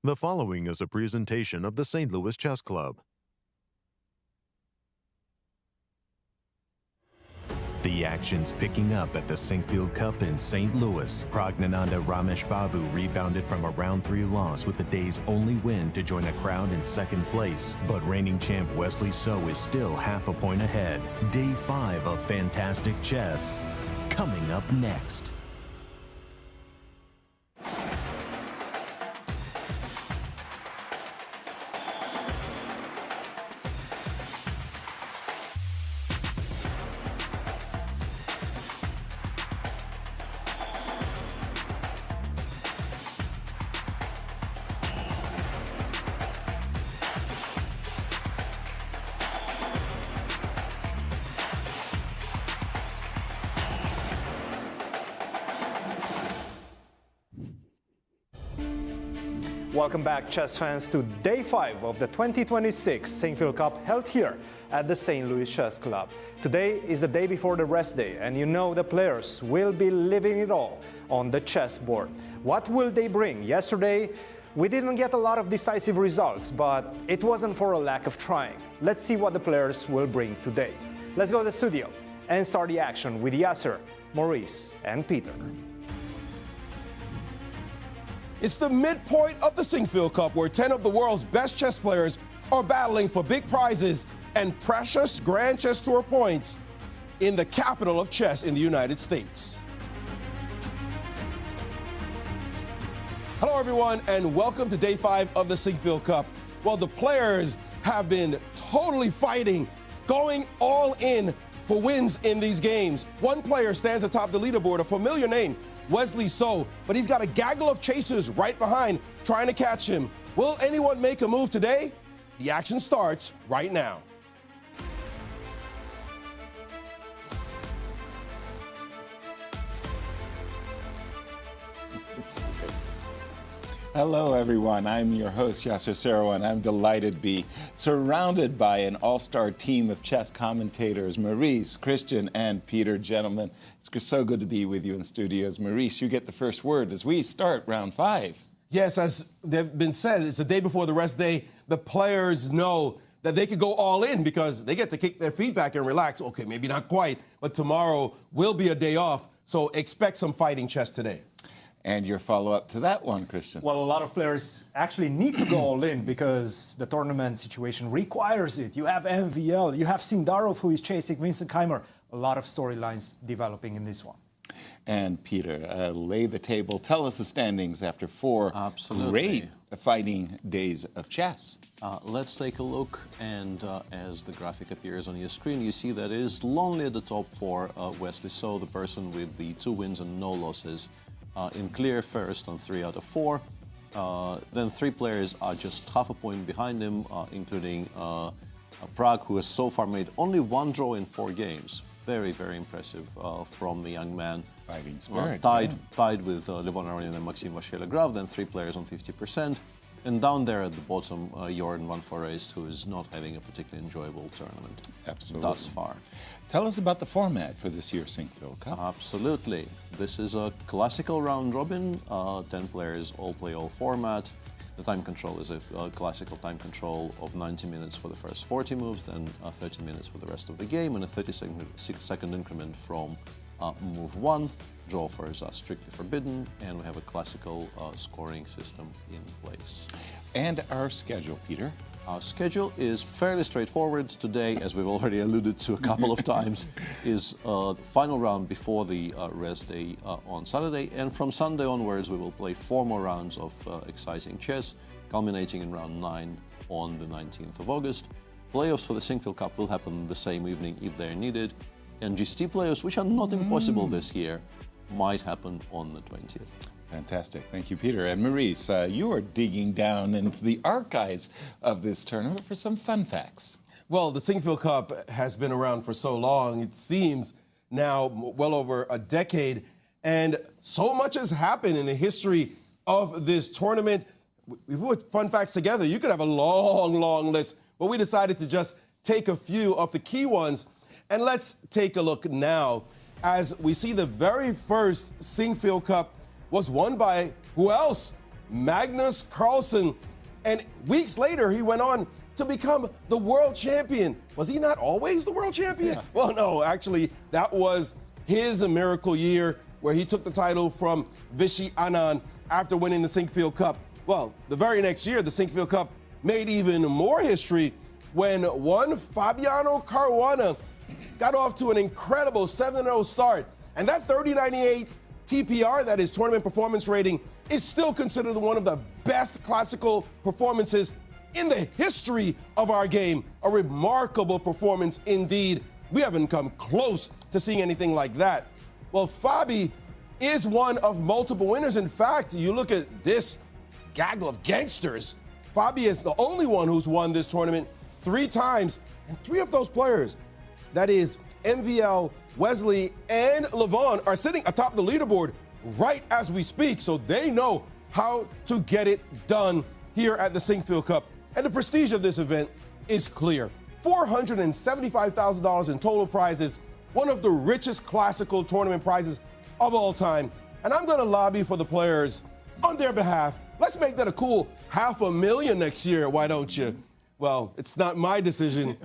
The following is a presentation of the St. Louis Chess Club. The action's picking up at the Sinquefield Cup in St. Louis. Praggnanandhaa Ramesh Babu rebounded from a round 3 loss with the day's only win to join a crowd in second place. But reigning champ Wesley So is still half a point ahead. Day 5 of fantastic chess coming up next. Welcome back, chess fans, to Day 5 of the 2026 Sinquefield Cup held here at the St. Louis Chess Club. Today is the day before the rest day, and you know the players will be living it all on the chessboard. What will they bring? Yesterday, we didn't get a lot of decisive results, but it wasn't for a lack of trying. Let's see what the players will bring today. Let's go to the studio and start the action with Yasser, Maurice, and Peter. It's the midpoint of the Sinquefield Cup, where 10 of the world's best chess players are battling for big prizes and precious Grand Chess Tour points in the capital of chess in the United States. Hello, everyone, and welcome to Day 5 of the Sinquefield Cup. Well, the players have been totally fighting, going all in for wins in these games. One player stands atop the leaderboard, a familiar name, Wesley So, but he's got a gaggle of chasers right behind trying to catch him. Will anyone make a move today? The action starts right now. Hello, everyone. I'm your host, Yasser Seirawan. I'm delighted to be surrounded by an all-star team of chess commentators, Maurice, Cristian, and Peter. Gentlemen, it's so good to be with you in studios. Maurice, you get the first word as we start round 5. Yes, as they've been said, it's the day before the rest day. The players know that they could go all in because they get to kick their feet back and relax. Okay, maybe not quite, but tomorrow will be a day off, so expect some fighting chess today. And your follow-up to that one, Cristian. Well, a lot of players actually need to go all in because the tournament situation requires it. You have MVL, you have Sindarov, who is chasing Vincent Keymer. A lot of storylines developing in this one. And Peter, lay the table. Tell us the standings after 4 great fighting days of chess. Let's take a look, and as the graphic appears on your screen, you see that it is lonely at the top for Wesley So, the person with the 2 wins and no losses. In clear first on 3 out of 4. Then 3 players are just half a point behind him, including Pragg, who has so far made only 1 draw in 4 games. Very, very impressive from the young man. Fighting spirit. Tied with Levon, Aronian, and Maxime Vachier-Lagrave. Then 3 players on 50%. And down there at the bottom, Jorden van Foreest, who is not having a particularly enjoyable tournament thus far. Tell us about the format for this year's Sinquefield Cup. Absolutely. This is a classical round robin, 10 players, all play all format. The time control is a classical time control of 90 minutes for the first 40 moves, then 30 minutes for the rest of the game, and a 30-second increment from move 1. Draw offers are strictly forbidden, and we have a classical scoring system in place. And our schedule, Peter? Our schedule is fairly straightforward. Today, as we've already alluded to a couple of times, is the final round before the rest day on Saturday. And from Sunday onwards, we will play 4 more rounds of exciting chess, culminating in round 9 on the 19th of August. Playoffs for the Sinquefield Cup will happen the same evening if they're needed. And GCT playoffs, which are not impossible this year, might happen on the 20th. Fantastic. Thank you, Peter. And Maurice, you are digging down into the archives of this tournament for some fun facts. Well, the Sinquefield Cup has been around for so long, it seems now well over a decade, and so much has happened in the history of this tournament. We put fun facts together. You could have a long, long list, but we decided to just take a few of the key ones. And let's take a look now as we see the very first Sinquefield Cup was won by who else Magnus Carlsen. And weeks later, he went on to become the world champion. Was he not always the world champion? Yeah. Well, no, actually, that was his miracle year where he took the title from Vachier-Lagrave after winning the Sinquefield Cup. Well, the very next year, the Sinquefield Cup made even more history when one Fabiano Caruana got off to an incredible 7-0 start. And that 30.98 TPR, that is tournament performance rating, is still considered one of the best classical performances in the history of our game. A remarkable performance indeed. We haven't come close to seeing anything like that. Well, Fabi is one of multiple winners. In fact, you look at this gaggle of gangsters. Fabi is the only one who's won this tournament 3 times, and 3 of those players, that is MVL, Wesley, and Levon, are sitting atop the leaderboard right as we speak, so they know how to get it done here at the Sinquefield Cup. And the prestige of this event is clear. $475,000 in total prizes, one of the richest classical tournament prizes of all time. And I'm gonna lobby for the players on their behalf. Let's make that a cool $500,000 next year, why don't you? Well, it's not my decision,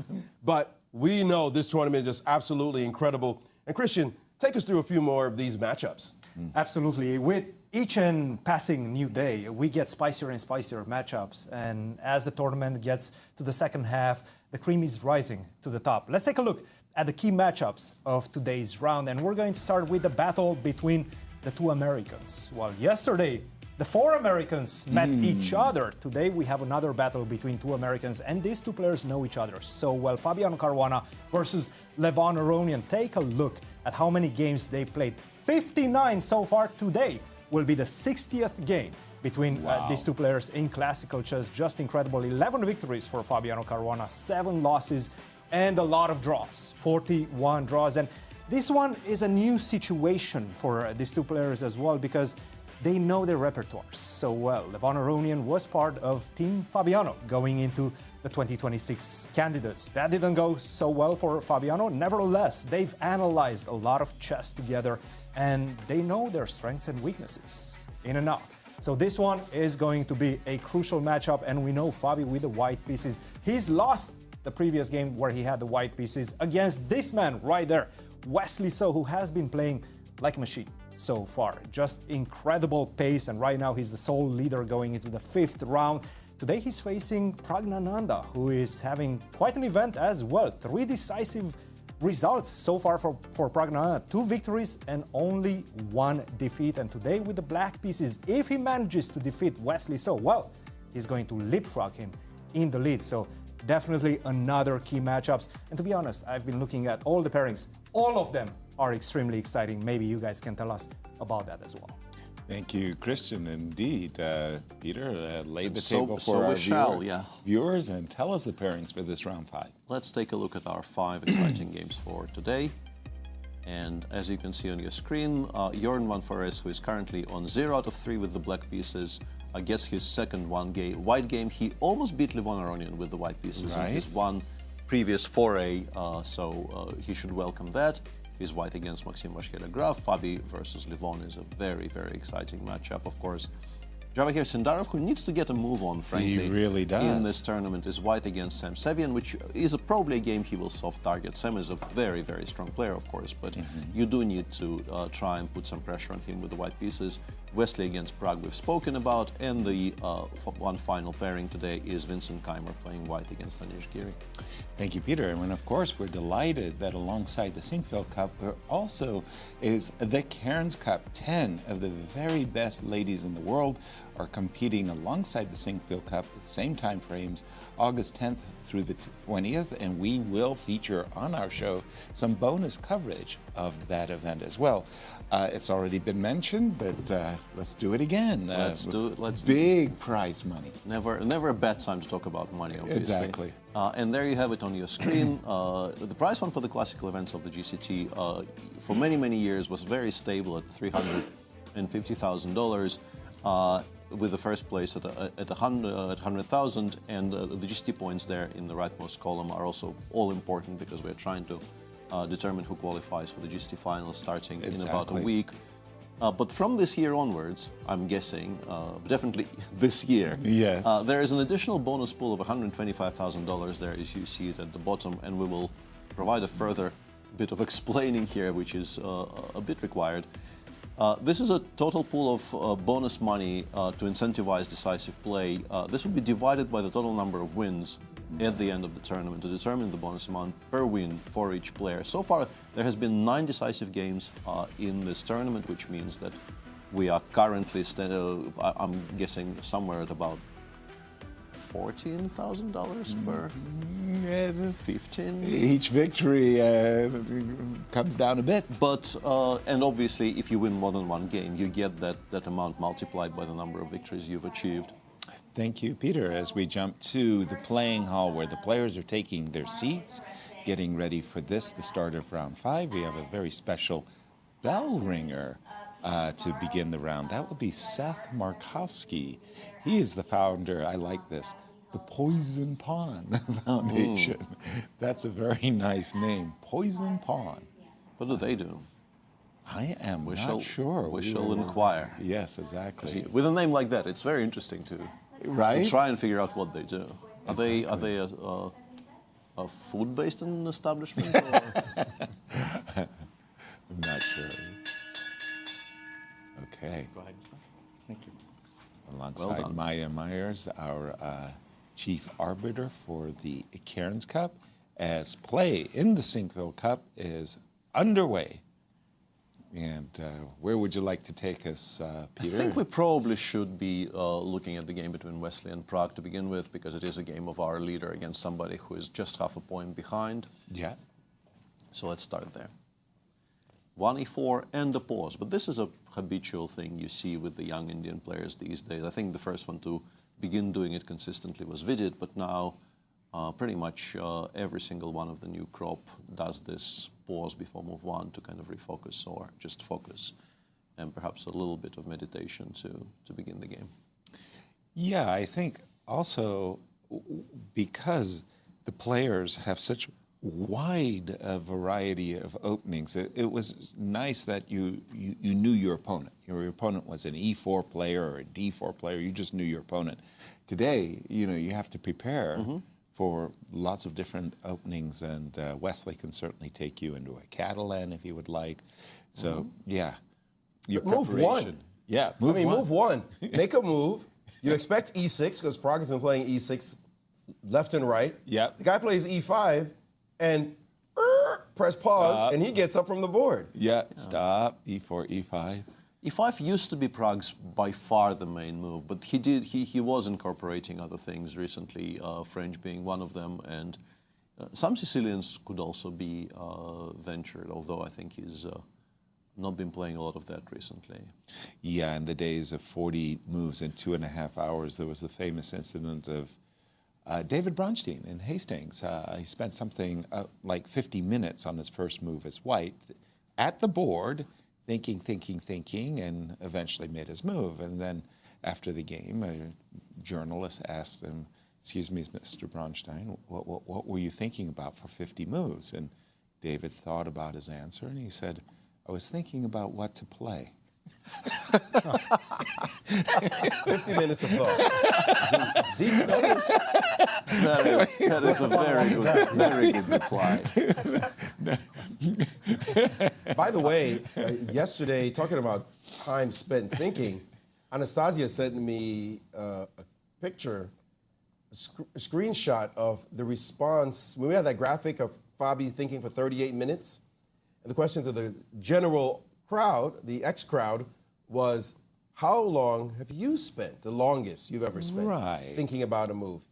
but we know this tournament is just absolutely incredible. And Cristian, take us through a few more of these matchups. Absolutely. With each and passing new day, we get spicier and spicier matchups. And as the tournament gets to the second half, the cream is rising to the top. Let's take a look at the key matchups of today's round. And we're going to start with the battle between the 2 Americans. Well, yesterday, the 4 Americans met each other. Today, we have another battle between 2 Americans, and these 2 players know each other so well. Fabiano Caruana versus Levon Aronian. Take a look at how many games they played. 59 so far today will be the 60th game between these 2 players in classical chess. Just incredible. 11 victories for Fabiano Caruana, 7 losses, and a lot of draws. 41 draws. And this one is a new situation for these 2 players as well, because they know their repertoires so well. Levon Aronian was part of Team Fabiano going into the 2026 candidates. That didn't go so well for Fabiano. Nevertheless, they've analyzed a lot of chess together, and they know their strengths and weaknesses in and out. So this one is going to be a crucial matchup, and we know Fabi with the white pieces. He's lost the previous game where he had the white pieces against this man right there, Wesley So, who has been playing like a machine so far. Just incredible pace, and right now he's the sole leader going into the 5th round. Today he's facing Praggnanandhaa, who is having quite an event as well. 3 decisive results so far for Praggnanandhaa. 2 victories and only 1 defeat. And today with the black pieces, if he manages to defeat Wesley So, well, he's going to leapfrog him in the lead. So definitely another key matchups. And to be honest, I've been looking at all the pairings. All of them are extremely exciting. Maybe you guys can tell us about that as well. Thank you, Cristian. Indeed. Peter, lay the So table for our viewers and tell us the pairings for this round 5. Let's take a look at our 5 exciting games for today. And as you can see on your screen, Jorden van Foreest, who is currently on 0 out of 3 with the black pieces, gets his second white game. He almost beat Levon Aronian with the white pieces in his one previous foray, so he should welcome that. He's white against Maxime Vachier-Lagrave. Fabi versus Levon is a very, very exciting matchup, of course. Javokhir Sindarov, who needs to get a move on, frankly, he really does. In this tournament, is white against Sevian, which is probably a game he will soft target. Sam is a very, very strong player, of course, but you do need to try and put some pressure on him with the white pieces. Wesley against Prague we've spoken about, and the one final pairing today is Vincent Keymer playing white against Anish Giri. Thank you, Peter. And of course, we're delighted that alongside the Sinquefield Cup, there also is the Cairns Cup. 10 of the very best ladies in the world are competing alongside the Sinquefield Cup at the same time frames, August 10th through the 20th, and we will feature on our show some bonus coverage of that event as well. It's already been mentioned, but let's do it again. Let's do it. Big prize money. Never a bad time to talk about money, obviously. Exactly. And there you have it on your screen. The prize fund for the classical events of the GCT for many, many years was very stable at $350,000. With the first place at 100,000, and the GCT points there in the rightmost column are also all important because we're trying to determine who qualifies for the GCT finals starting in about a week. But from this year onwards, I'm guessing, definitely this year, Yes. there is an additional bonus pool of $125,000 there, as you see it at the bottom, and we will provide a further bit of explaining here, which is a bit required. This is a total pool of bonus money to incentivize decisive play. This will be divided by the total number of wins at the end of the tournament to determine the bonus amount per win for each player. So far, there has been 9 decisive games in this tournament, which means that we are currently, I'm guessing, somewhere at about $14,000 per 15. Each victory comes down a bit. But, and obviously, if you win more than one game, you get that amount multiplied by the number of victories you've achieved. Thank you, Peter. As we jump to the playing hall where the players are taking their seats, getting ready for this, the start of round 5, we have a very special bell ringer to begin the round. That will be Seth Markowski. He is the founder, I like this, the Poison Pawn Foundation. That's a very nice name, Poison Pawn. What do they do? I am not sure. We shall inquire. Yes, exactly. With a name like that, it's very interesting to try and figure out what they do. Are they a food-based establishment? Or? I'm not sure. Okay. Go ahead. Thank you. Alongside Maya Myers, our chief arbiter for the Cairns Cup, as play in the Sinquefield Cup is underway. And where would you like to take us, Peter? I think we probably should be looking at the game between Wesley and Prague to begin with, because it is a game of our leader against somebody who is just half a point behind. Yeah. So let's start there. 1e4 and a pause. But this is a habitual thing you see with the young Indian players these days. I think the first one to begin doing it consistently was Vidit, but now pretty much every single one of the new crop does this pause before move 1 to kind of refocus or just focus, and perhaps a little bit of meditation to begin the game. Yeah, I think also because the players have such wide variety of openings, it was nice that you knew your opponent. Your opponent was an E4 player or a D4 player. You just knew your opponent. Today, you have to prepare for lots of different openings, and Wesley can certainly take you into a Catalan if he would like. So, yeah. Your move 1. Yeah, move 1. Move 1. Make a move. You expect E6, because Prague has been playing E6 left and right. Yeah. The guy plays E5, and press pause, and he gets up from the board. Yeah, stop, E4, E5. E5 used to be Prague's by far the main move, but he was incorporating other things recently, French being one of them, and some Sicilians could also be ventured, although I think he's not been playing a lot of that recently. Yeah, in the days of 40 moves in 2.5 hours, there was the famous incident of David Bronstein in Hastings. He spent something like 50 minutes on his first move as white at the board, thinking, and eventually made his move. And then after the game, a journalist asked him, "Excuse me, Mr. Bronstein, what were you thinking about for 50 moves?" And David thought about his answer, and he said, "I was thinking about what to play." 50 minutes of thought. Deep thoughts. That is a very good reply. By the way, yesterday, talking about time spent thinking, Anastasia sent me a picture, a screenshot of the response. When we had that graphic of Fabi thinking for 38 minutes, and the question to the general crowd, the X-crowd, was, how long have you spent, the longest you've ever spent, thinking about a move?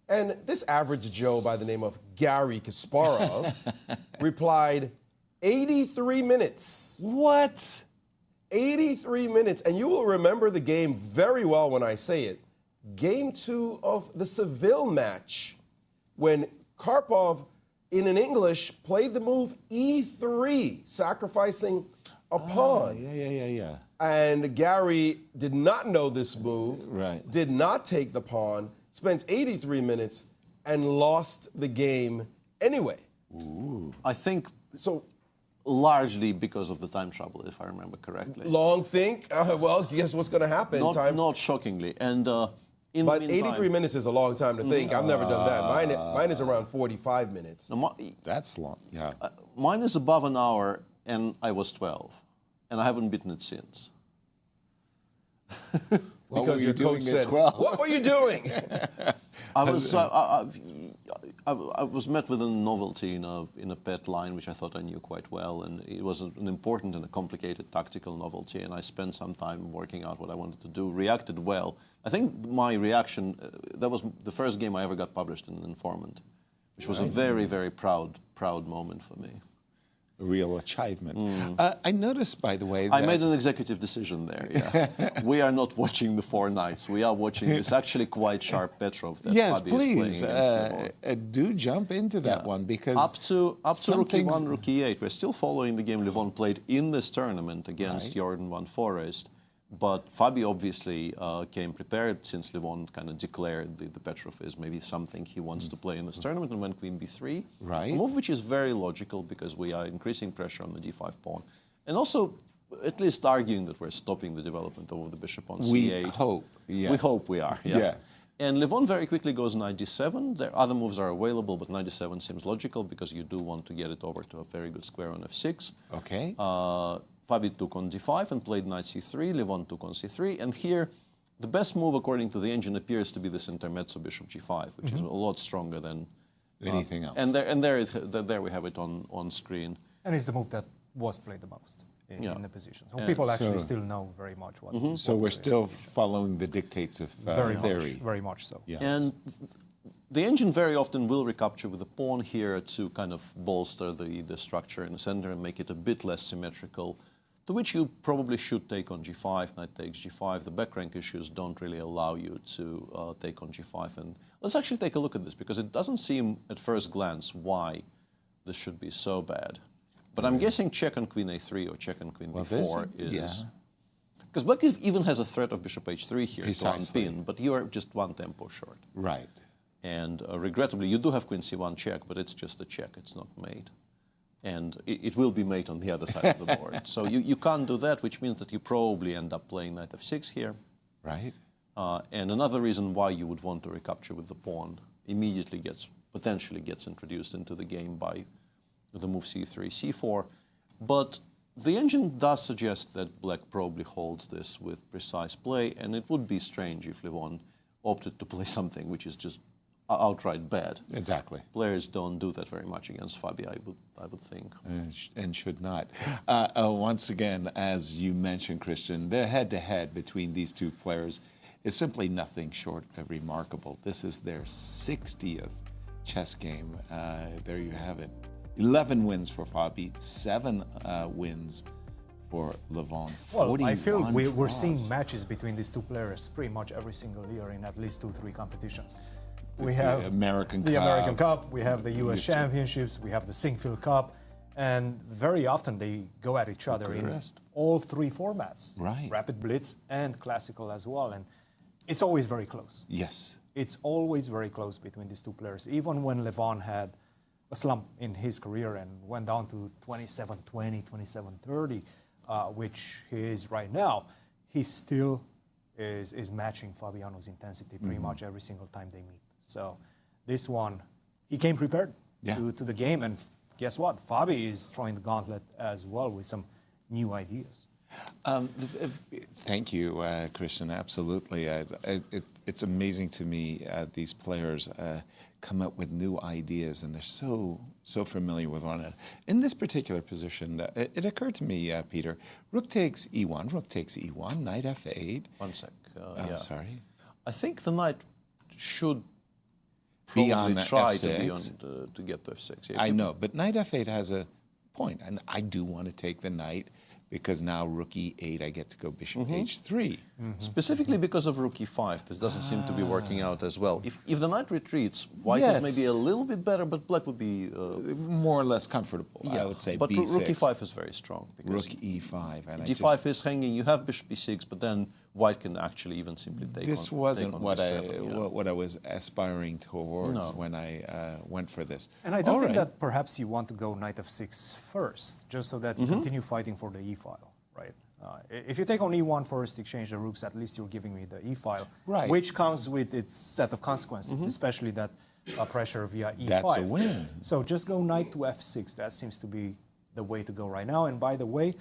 And this average Joe by the name of Gary Kasparov replied, 83 minutes. What? 83 minutes. And you will remember the game very well when I say it. Game 2 of the Seville match, when Karpov, in an English, played the move E3, sacrificing a pawn. Yeah. And Gary did not know this move, did not take the pawn, spent 83 minutes, and lost the game anyway. I think so. largely because of the time trouble, if I remember correctly. Long think? Well, guess what's going to happen? Not shockingly. And in but the meantime, 83 minutes is a long time to think. I've never done that. Mine is around 45 minutes. That's long, yeah. Mine is above an hour, and I was 12. And I haven't beaten it since. Because your coach said, "What were you doing?" I was met with a novelty in a pet line, which I thought I knew quite well, and it was an important and a complicated tactical novelty, and I spent some time working out what I wanted to do, reacted well. I think my reaction, that was the first game I ever got published in an Informant, which was a very, very proud moment for me. A real achievement. I noticed, by the way, I made an executive decision there, yeah. We are not watching the 4 nights. We are watching this actually quite sharp Petrov that yes, Fabi please, is playing against do jump into that one, because up to Rookie 1, Rookie 8, we're still following the game Levon played in this tournament against Jorden won Foreest. But Fabi obviously came prepared, since Levon kind of declared the Petrov is maybe something he wants to play in this tournament, and went Queen B3. Right. A move which is very logical because we are increasing pressure on the D5 pawn. And also at least arguing that we're stopping the development of the bishop on C8. We hope, yeah. We hope we are, yeah. And Levon very quickly goes knight d7. There other moves are available, but knight d7 seems logical because you do want to get it over to a very good square on f6. Okay. Fabi took on d5 and played knight c3. Levon took on c3. And here, the best move, according to the engine, appears to be this intermezzo bishop g5, which is a lot stronger than anything else. And there we have it on screen. And it's the move that was played the most in the position. So Yeah. people actually still know very much what. So we're still following the dictates of theory. Very much so. Yes. And the engine very often will recapture with a pawn here to kind of bolster the structure in the center and make it a bit less symmetrical, to which you probably should take on g5, knight takes g5. The back rank issues don't really allow you to take on g5. And let's actually take a look at this, because it doesn't seem at first glance why this should be so bad. But I'm guessing check on queen a3 or check on queen b4 is... Because black even has a threat of bishop h3 here to unpin, but you are just one tempo short. Right. And regrettably, you do have queen c1 check, but it's just a check, it's not mate. And it will be mate on the other side of the board. So you can't do that, which means that you probably end up playing knight f6 here. Right. And another reason why you would want to recapture with the pawn immediately potentially gets introduced into the game by the move c3, c4. But the engine does suggest that black probably holds this with precise play, and it would be strange if Levon opted to play something which is just outright bad. Exactly. Players don't do that very much against Fabi, I would think. And should not. Once again, as you mentioned, Cristian, the head-to-head between these two players is simply nothing short of remarkable. This is their 60th chess game. There you have it. 11 wins for Fabi, 7 wins for Levon. Well, I feel we're seeing matches between these two players pretty much every single year in at least 2-3 competitions. We have the American Cup, we have the US Championships, we have the Sinquefield Cup, and very often they go at each other in all 3 formats. Right. Rapid Blitz and Classical as well, and it's always very close. Yes. It's always very close between these two players. Even when Levon had a slump in his career and went down to 27-20, 27-30, which he is right now, he still is matching Fabiano's intensity pretty much every single time they meet. So this one, he came prepared to the game, and guess what? Fabi is throwing the gauntlet as well with some new ideas. Thank you, Cristian. Absolutely. It's amazing to me these players come up with new ideas, and they're so familiar with one another. In this particular position, it occurred to me, Peter, rook takes e1, rook takes e1, knight f8. One sec. Sorry. I think the knight should probably try to be on to get to f6. Yeah, I know, but knight f8 has a point, and I do want to take the knight, because now rook e8, I get to go bishop h3. Specifically because of rook e5, this doesn't seem to be working out as well. If the knight retreats, white is maybe a little bit better, but black would be... more or less comfortable, I would say. But b6. rook e5 is very strong. Rook e5. And d5 is hanging, you have bishop e6, but then white can actually even simply take This on. wasn't take on what B7, what I was aspiring towards No. when I went for this. And I do All think right. that perhaps you want to go knight f6 first, just so that you continue fighting for the e-file, right? If you take on e1 first, exchange the rooks, at least you're giving me the e-file, Right. which comes with its set of consequences, especially that pressure via e5. That's a win. So just go knight to f6. That seems to be the way to go right now. And by the way,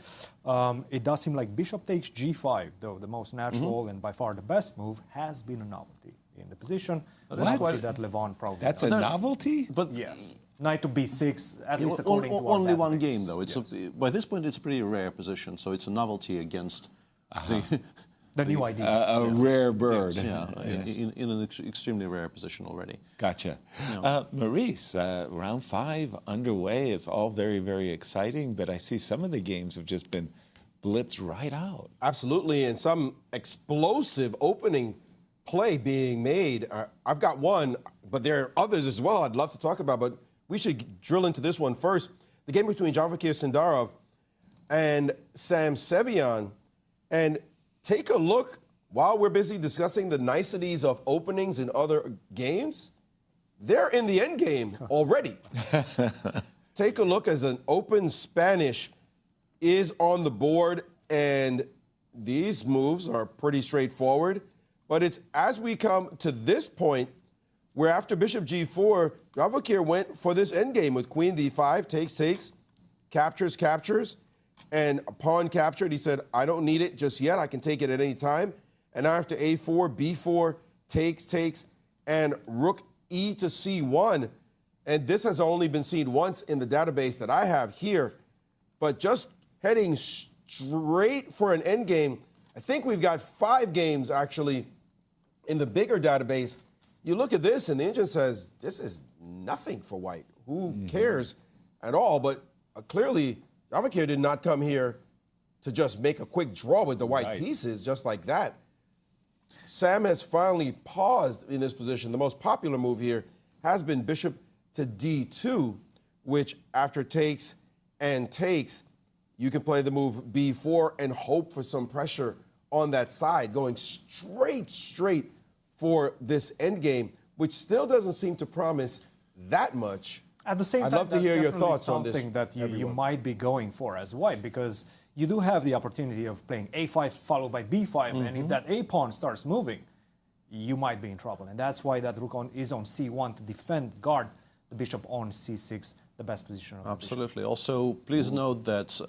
it does seem like bishop takes g5, though the most natural and by far the best move has been a novelty in the position. What? That Levon probably That's a knows. novelty? But Yes. Knight to b6, at least according to our only one database. game though. It's by this point it's a pretty rare position, so it's a novelty against The new idea. A rare bird. in an extremely rare position already. Gotcha. Maurice, round 5 underway. It's all very, very exciting, but I see some of the games have just been blitzed right out. Absolutely, and some explosive opening play being made. I've got one, but there are others as well I'd love to talk about, but we should drill into this one first. The game between Javokhir Sindarov and Sam Sevian. And take a look, while we're busy discussing the niceties of openings in other games, they're in the end game already. Take a look as an open Spanish is on the board, and these moves are pretty straightforward. But it's as we come to this point where after bishop g4, Javokhir went for this endgame with queen d5, takes, captures, and upon captured, he said, I don't need it just yet. I can take it at any time. And after a4, b4, takes, and rook e to c1. And this has only been seen once in the database that I have here. But just heading straight for an endgame, I think we've got 5 games actually in the bigger database. You look at this and the engine says, this is nothing for white. Who cares at all? But clearly, Javokhir did not come here to just make a quick draw with the white pieces just like that. Sam has finally paused in this position. The most popular move here has been bishop to d2, which after takes and takes, you can play the move b4 and hope for some pressure on that side, going straight for this endgame, which still doesn't seem to promise that much. At the same I'd time, love to hear your thoughts on this. Something that you might be going for as white, because you do have the opportunity of playing a5 followed by b5, and if that a pawn starts moving, you might be in trouble. And that's why that rook is on c1 to guard the bishop on c6, the best position of the bishop. Absolutely. Also, please note that,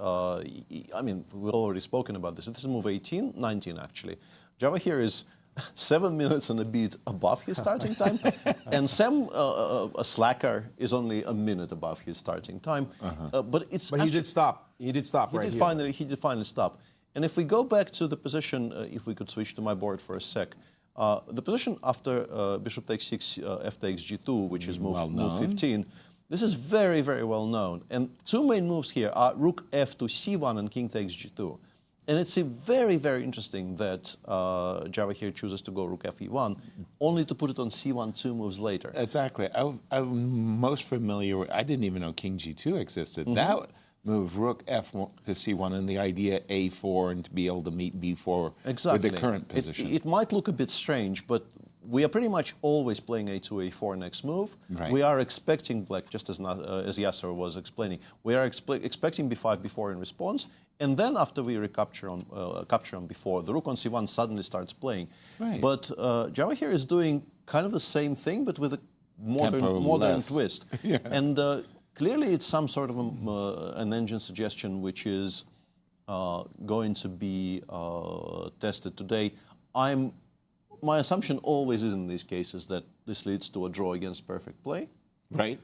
I mean, we've already spoken about this. This is move 18, 19 actually. Javokhir is 7 minutes and a bit above his starting time, and Sam, a slacker, is only a minute above his starting time. But he did stop. He did stop right here. He did finally stop. And if we go back to the position, if we could switch to my board for a sec, the position after bishop takes 6, f takes g2, which is move 15, this is very, very well known. And 2 main moves here are rook f to c1 and king takes g2. And it's very, very interesting that Javokhir chooses to go rook fe1, only to put it on c1 2 moves later. Exactly. I'm most familiar with, I didn't even know king g2 existed. That move, rook f to c1, and the idea a4 and to be able to meet b4 with the current position. It might look a bit strange, but we are pretty much always playing a2, a4 next move. Right. We are expecting black, just as Yasser was explaining, we are expecting b5, b4 in response, and then after we recapture on capture on b4, the rook on c1 suddenly starts playing. Right. But Javokhir is doing kind of the same thing, but with a modern twist. And clearly it's some sort of an engine suggestion which is going to be tested today. My assumption always is in these cases that this leads to a draw against perfect play. Right.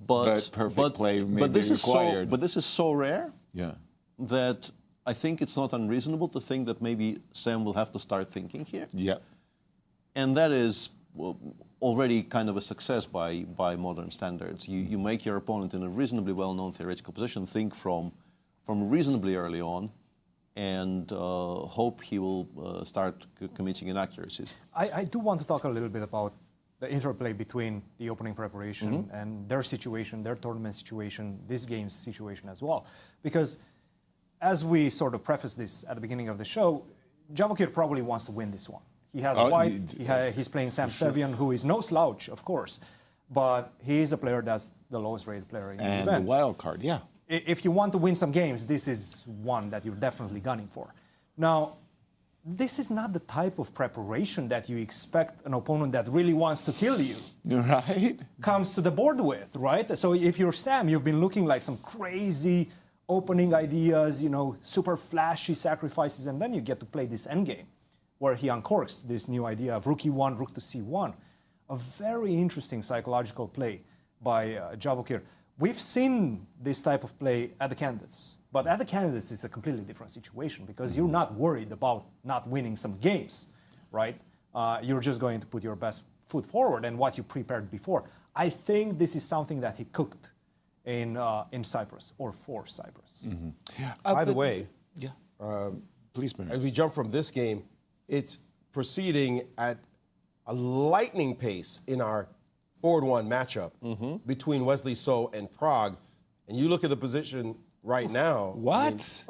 But perfect play may be required. But this is so rare Yeah. that I think it's not unreasonable to think that maybe Sam will have to start thinking here. Yeah. And that is already kind of a success by modern standards. You make your opponent in a reasonably well-known theoretical position think from reasonably early on, and hope he will start committing inaccuracies. I do want to talk a little bit about the interplay between the opening preparation and their situation, their tournament situation, this game's situation as well. Because as we sort of preface this at the beginning of the show, Javokhir probably wants to win this one. He has Oh, white, he's playing Sam Sevian, who is no slouch, of course, but he is a player that's the lowest rated player in the And event. the wild card, yeah. If you want to win some games, this is one that you're definitely gunning for. Now, this is not the type of preparation that you expect an opponent that really wants to kill you Right? comes to the board with, right? So if you're Sam, you've been looking like some crazy opening ideas, you know, super flashy sacrifices, and then you get to play this endgame where he uncorks this new idea of rook e1, rook to c1. A very interesting psychological play by Javokhir. We've seen this type of play at the candidates, but at the candidates it's a completely different situation because you're not worried about not winning some games, right? You're just going to put your best foot forward and what you prepared before. I think this is something that he cooked in Cyprus or for Cyprus. By the way, Yeah. Please, Maurice. as we jump from this game, it's proceeding at a lightning pace in our board one matchup between Wesley So and Prague. And you look at the position right now. What?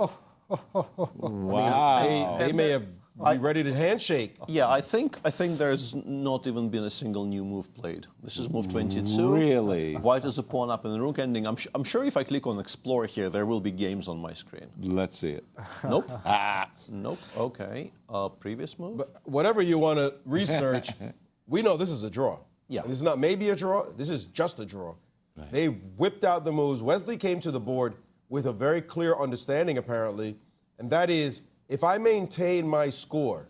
Wow. They may have be ready to handshake. Yeah, I think there's not even been a single new move played. This is move 22. Really? White is a pawn up in the rook ending. I'm sure if I click on Explore here, there will be games on my screen. Let's see it. Nope. Nope. Okay. Previous move. But whatever you want to research, we know this is a draw. Yeah. And this is not maybe a draw. This is just a draw. Right. They whipped out the moves. Wesley came to the board with a very clear understanding, apparently, and that is, if I maintain my score,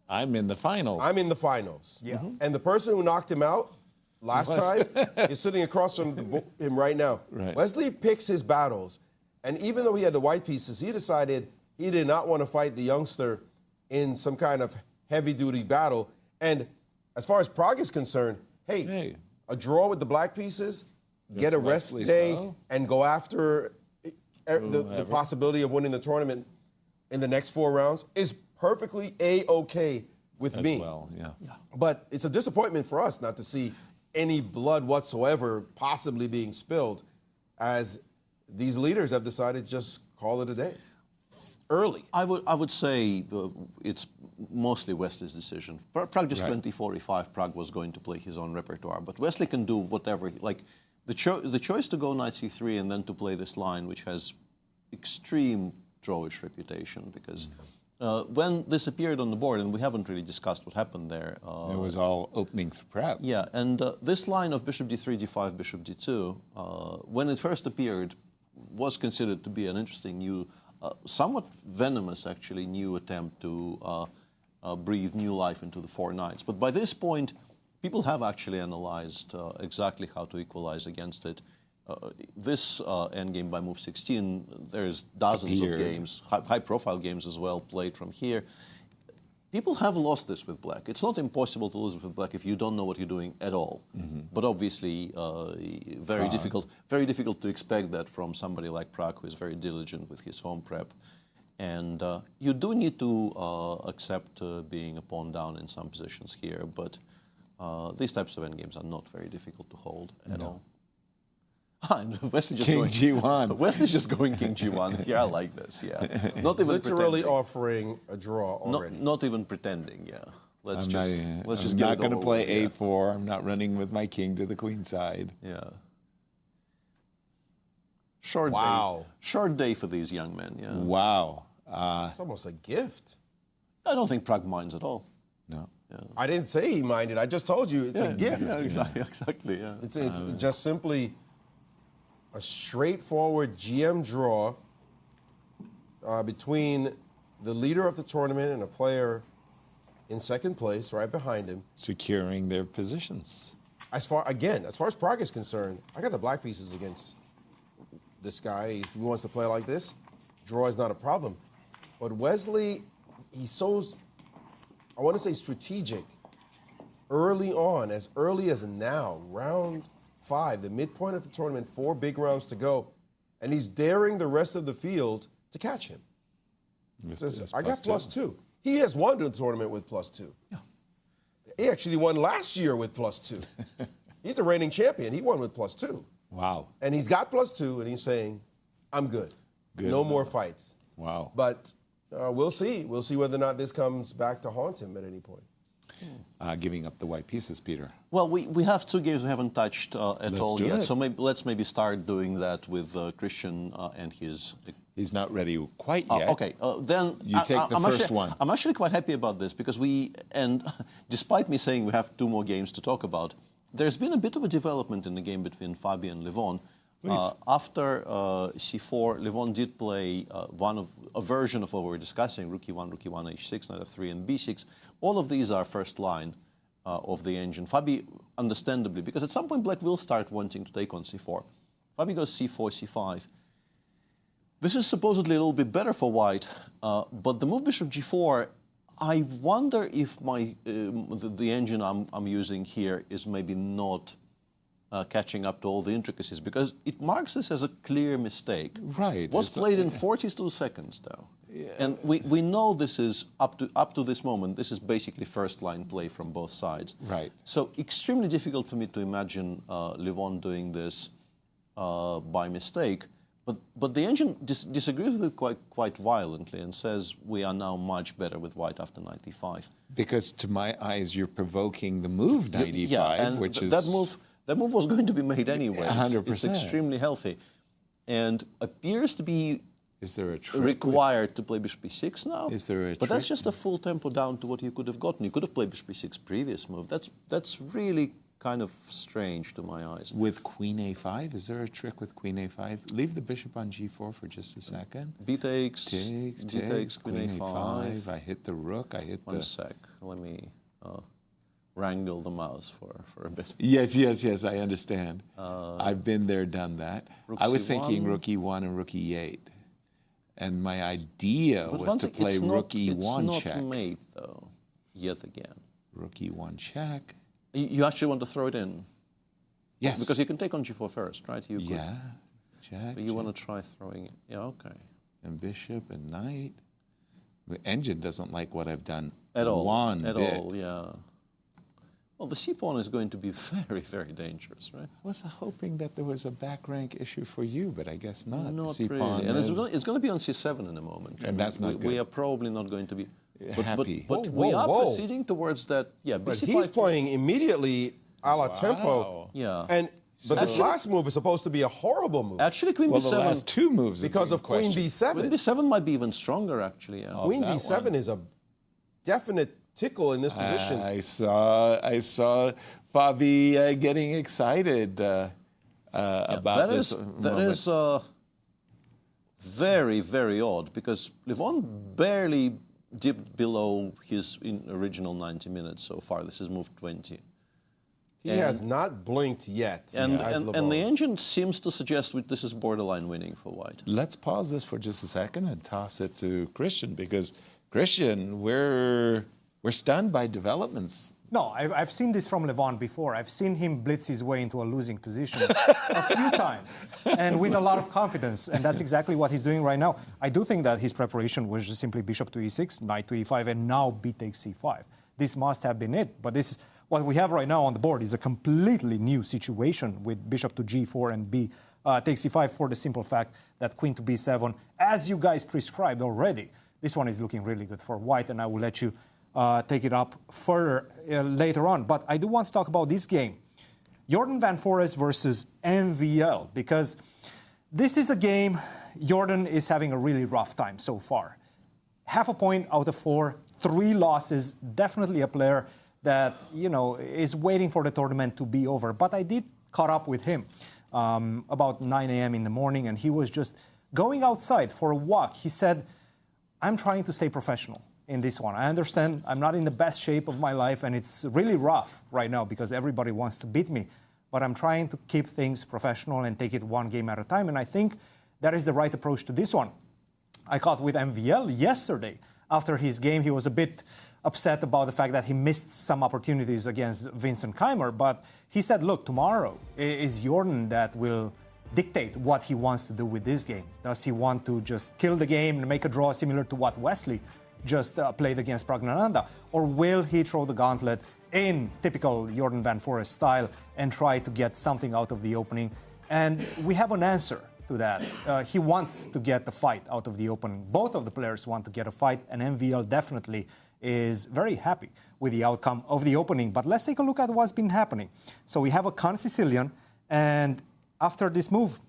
I'm in the finals. I'm in the finals. Yeah. And the person who knocked him out last time is sitting across from him right now. Right. Wesley picks his battles, and even though he had the white pieces, he decided he did not want to fight the youngster in some kind of heavy-duty battle. And as far as Prague is concerned, hey, a draw with the black pieces, get a rest Wesley day, So. and go after the possibility of winning the tournament in the next 4 rounds is perfectly A-okay with me. Well, yeah. But it's a disappointment for us not to see any blood whatsoever possibly being spilled, as these leaders have decided to just call it a day. Early. I would say it's mostly Wesley's decision. Prague just went e45. Prague was going to play his own repertoire, but Wesley can do whatever. Like the choice to go knight c3 and then to play this line, which has extreme drawish reputation, because when this appeared on the board, and we haven't really discussed what happened there. It was all opening prep. Yeah, and this line of bishop d3, d5, bishop d2, when it first appeared, was considered to be an interesting new, somewhat venomous actually, new attempt to breathe new life into the 4 knights. But by this point, people have actually analyzed exactly how to equalize against it. This endgame by move 16, there's dozens of games, high-profile games as well, played from here. People have lost this with black. It's not impossible to lose it with black if you don't know what you're doing at all. But obviously, very difficult to expect that from somebody like Prague, who is very diligent with his home prep. And you do need to accept being a pawn down in some positions here, but these types of endgames are not very difficult to hold at all. And Wesley just King going, G1. Wesley's just going King G1. Yeah, I like this. Yeah, not even Literally pretending. offering a draw already. Not even pretending. Yeah, let's just I'm get not it going to over play with, A4. I'm not running with my king to the queen side. Yeah. Short Wow. day. Short day for these young men. Yeah. Wow. It's almost a gift. I don't think Prague minds at all. No. I didn't say he minded. I just told you it's a gift. Yeah, exactly. Yeah. It's just simply a straightforward GM draw between the leader of the tournament and a player in second place, right behind him. Securing their positions. As far as Prague is concerned, I got the black pieces against this guy. If he wants to play like this, draw is not a problem. But Wesley, he's so, I want to say strategic, early on, as early as now, round 5, the midpoint of the tournament, 4 big rounds to go, and he's daring the rest of the field to catch him. He says, I got +2. He has won the tournament with +2. Yeah. He actually won last year with +2. He's the reigning champion. He won with +2. Wow. And he's got +2, and he's saying, I'm good. No more fights. Wow. But We'll see. We'll see whether or not this comes back to haunt him at any point. Giving up the white pieces, Peter. Well, we have two games we haven't touched at all do yet. it. So let's start doing that with Cristian and his. He's not ready quite yet. Okay, then You take the first one. I'm actually quite happy about this because despite me saying we have two more games to talk about, there's been a bit of a development in the game between Fabi and Levon. After c4, Levon did play a version of what we were discussing: rook e1, h6, knight f3, and b6. All of these are first line of the engine. Fabi, understandably, because at some point Black will start wanting to take on c4. Fabi goes c4, c5. This is supposedly a little bit better for White, but the move bishop g4, I wonder if the engine I'm using here is maybe not catching up to all the intricacies, because it marks this as a clear mistake. Right. Was played in 42 seconds, though. Yeah. And we know this is, up to this moment, this is basically first-line play from both sides. Right. So extremely difficult for me to imagine Levon doing this by mistake. But the engine disagrees with it quite violently and says we are now much better with White after knight e5. Because to my eyes, you're provoking the move knight e5, and which is... That move was going to be made anyway. 100%. It's extremely healthy. And appears to be Is there a trick required to play bishop e6 now. Is there a But that's trick? just a full tempo down to what you could have gotten. You could have played bishop e6 previous move. That's really kind of strange to my eyes. With queen a5? Is there a trick with queen a5? Leave the bishop on g4 for just a second. B takes, Takes, queen a5. I hit the rook, I hit One the... sec, let me wrangle the mouse for a bit. Yes, I understand. I've been there, done that. Rook I was c1. thinking rook e1 and rook e8. And my idea But was one to thing, play it's rook not, e1 it's check. not mate, though, yet again. Rook e1 check. You actually want to throw it in? Yes. Because you can take on g4 first, right? You could, Yeah, check. but you check. want to try throwing it. Yeah, okay. And bishop and knight. The engine doesn't like what I've done At all. one At bit. all, yeah. Well, the c-pawn is going to be very, very dangerous, right? I was hoping that there was a back rank issue for you, but I guess not. Not The c-pawn really. And is it's going to be on c7 in a moment. And that's not we good. are probably not going to be happy. But Whoa, we are whoa. proceeding towards that. Yeah, But bc5. he's playing immediately a la tempo. Yeah. But this last move is supposed to be a horrible move. Actually, queen Well, b7. the last two moves have Because been of queen questioned. Queen b7. b7 might be even stronger, actually. Yeah. Queen that b7 one. is a definite tickle in this position. I saw Fabi getting excited about this That moment. is very, very odd, because Levon barely dipped below his original 90 minutes so far. This is move 20. He has not blinked yet. And as the Levon. engine seems to suggest this is borderline winning for White. Let's pause this for just a second and toss it to Cristian, because Cristian, we're stunned by developments. No, I've seen this from Levon before. I've seen him blitz his way into a losing position a few times, and with a lot of confidence, and that's exactly what he's doing right now. I do think that his preparation was just simply bishop to e6, knight to e5, and now b takes c5. This must have been it, but this what we have right now on the board is a completely new situation with bishop to g4 and b takes e5, for the simple fact that queen to b7, as you guys prescribed already. This one is looking really good for White, and I will let you take it up further later on. But I do want to talk about this game. Jorden van Foreest versus MVL, because this is a game Jorden is having a really rough time so far. Half a point out of 4, 3 losses, definitely a player that, you know, is waiting for the tournament to be over. But I did caught up with him about 9 a.m. in the morning, and he was just going outside for a walk. He said, I'm trying to stay professional in this one. I understand I'm not in the best shape of my life, and it's really rough right now because everybody wants to beat me. But I'm trying to keep things professional and take it one game at a time, and I think that is the right approach to this one. I caught with MVL yesterday. After his game, he was a bit upset about the fact that he missed some opportunities against Vincent Keymer, but he said, look, tomorrow is Jorden that will dictate what he wants to do with this game. Does he want to just kill the game and make a draw similar to what Wesley just played against Praggnanandhaa? Or will he throw the gauntlet in typical Jorden van Foreest style and try to get something out of the opening? And we have an answer to that. He wants to get the fight out of the opening. Both of the players want to get a fight, and MVL definitely is very happy with the outcome of the opening. But let's take a look at what's been happening. So we have a Khan Sicilian, and after this move,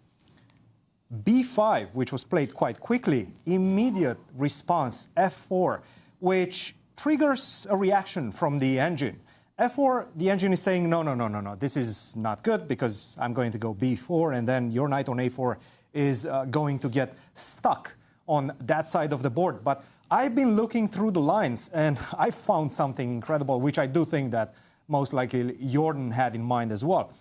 B5, which was played quite quickly, immediate response, F4, which triggers a reaction from the engine. F4, the engine is saying, no, this is not good because I'm going to go B4, and then your knight on A4 is going to get stuck on that side of the board. But I've been looking through the lines, and I found something incredible, which I do think that most likely Jorden had in mind as well.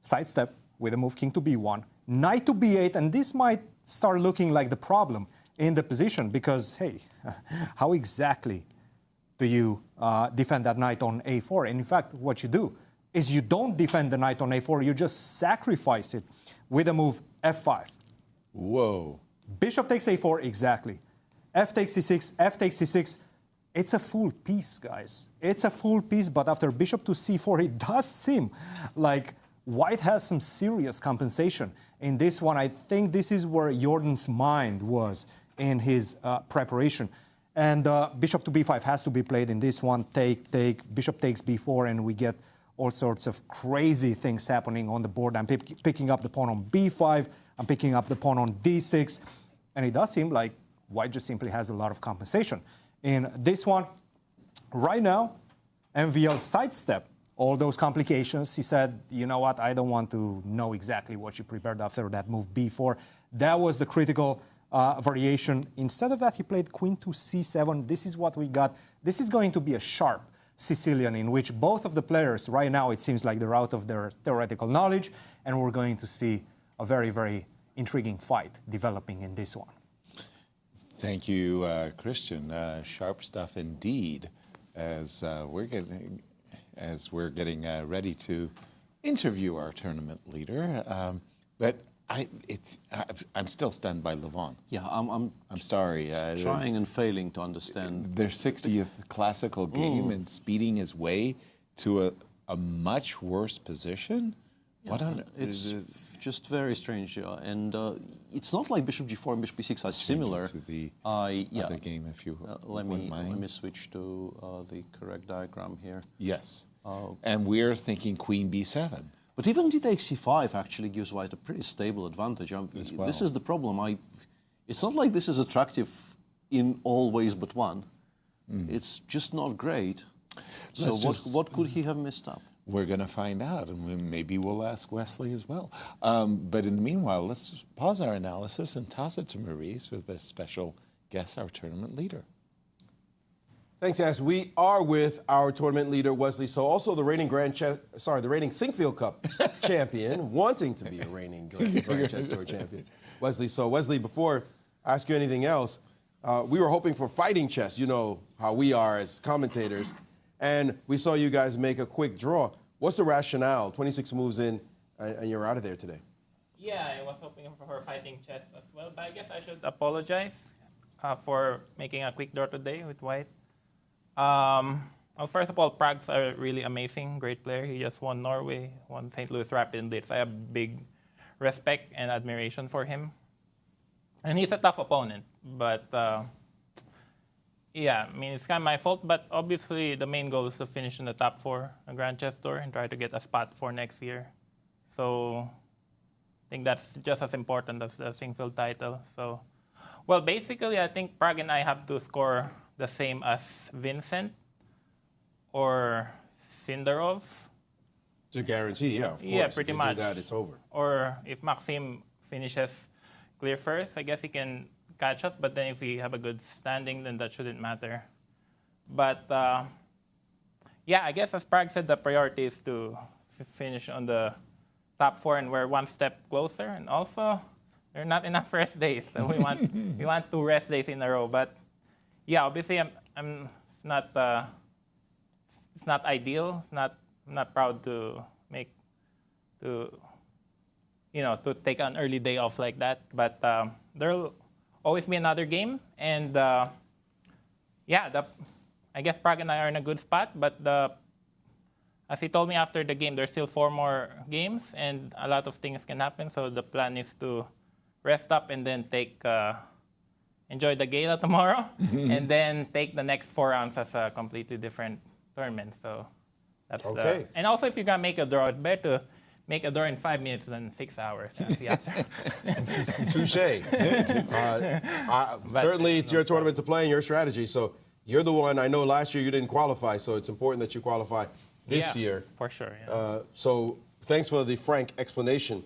Sidestep with a move king to B1, knight to B8, and this might start looking like the problem in the position because, hey, how exactly do you defend that knight on A4? And in fact, what you do is you don't defend the knight on A4, you just sacrifice it with a move F5. Whoa. Bishop takes A4, exactly. F takes C6, F takes C6. It's a full piece, guys. It's a full piece, but after bishop to C4, it does seem like White has some serious compensation. In this one, I think this is where Jordan's mind was in his preparation. And bishop to B5 has to be played in this one. Take, bishop takes B4, and we get all sorts of crazy things happening on the board. I'm picking up the pawn on B5. I'm picking up the pawn on D6. And it does seem like White just simply has a lot of compensation. In this one, right now, MVL sidestep all those complications. He said, you know what, I don't want to know exactly what you prepared after that move B4. That was the critical variation. Instead of that, he played queen to C7. This is what we got. This is going to be a sharp Sicilian in which both of the players, right now, it seems like they're out of their theoretical knowledge, and we're going to see a very, very intriguing fight developing in this one. Thank you, Cristian. Sharp stuff indeed, as we're getting ready to interview our tournament leader. But I'm still stunned by Levon. Yeah, I'm sorry. trying and failing to understand. Their 60th classical game and speeding his way to a much worse position. Yeah, what on it's just very strange, and it's not like bishop g4 and bishop b6 are similar. To the yeah. other game, if you let wouldn't mind. me switch to the correct diagram here. Yes, and we're thinking queen b7. But even d takes c5 actually gives White a pretty stable advantage. Well. This is the problem. It's not like this is attractive in all ways but one. It's just not great. So what could he have missed up? We're going to find out, and maybe we'll ask Wesley as well. But in the meanwhile, let's pause our analysis and toss it to Maurice with a special guest, our tournament leader. Thanks, Ash. We are with our tournament leader, Wesley So, also the reigning the reigning Sinquefield Cup champion, wanting to be a reigning Grand Chess Tour champion, Wesley So. Wesley, before I ask you anything else, we were hoping for fighting chess. You know how we are as commentators. And we saw you guys make a quick draw. What's the rationale? 26 moves in, and you're out of there today. Yeah, I was hoping for fighting chess as well, but I guess I should apologize for making a quick draw today with White. Well, first of all, Prags are really amazing, great player. He just won Norway, won St. Louis Rapid Blitz. I have big respect and admiration for him. And he's a tough opponent, but yeah, I mean, it's kind of my fault, but obviously the main goal is to finish in the top 4 on Grand Chess Tour and try to get a spot for next year. So I think that's just as important as the Sinquefield title. So, well, basically, I think Pragg and I have to score the same as Vincent or Sindarov. To guarantee, yeah, of course. Yeah, pretty much. If you do that, it's over. Or if Maxime finishes clear first, I guess he can catch us, but then if we have a good standing, then that shouldn't matter. But yeah, I guess as Pragg said, the priority is to finish on the top 4, and we're one step closer. And also, there are not enough rest days, so we want 2 rest days in a row. But yeah, obviously, I'm not. It's not ideal. I'm not proud to take an early day off like that. But there'll always be another game, and yeah, I guess Pragg and I are in a good spot. But as he told me after the game, there's still 4 more games, and a lot of things can happen. So the plan is to rest up and then enjoy the gala tomorrow, and then take the next 4 rounds as a completely different tournament. So that's Okay. and also, if you're gonna make a draw, it's better to make a draw in 5 minutes than 6 hours. Touche. Certainly, it's your tournament to play and your strategy. So you're the one. I know last year you didn't qualify, so it's important that you qualify this year. For sure. Yeah. So thanks for the frank explanation.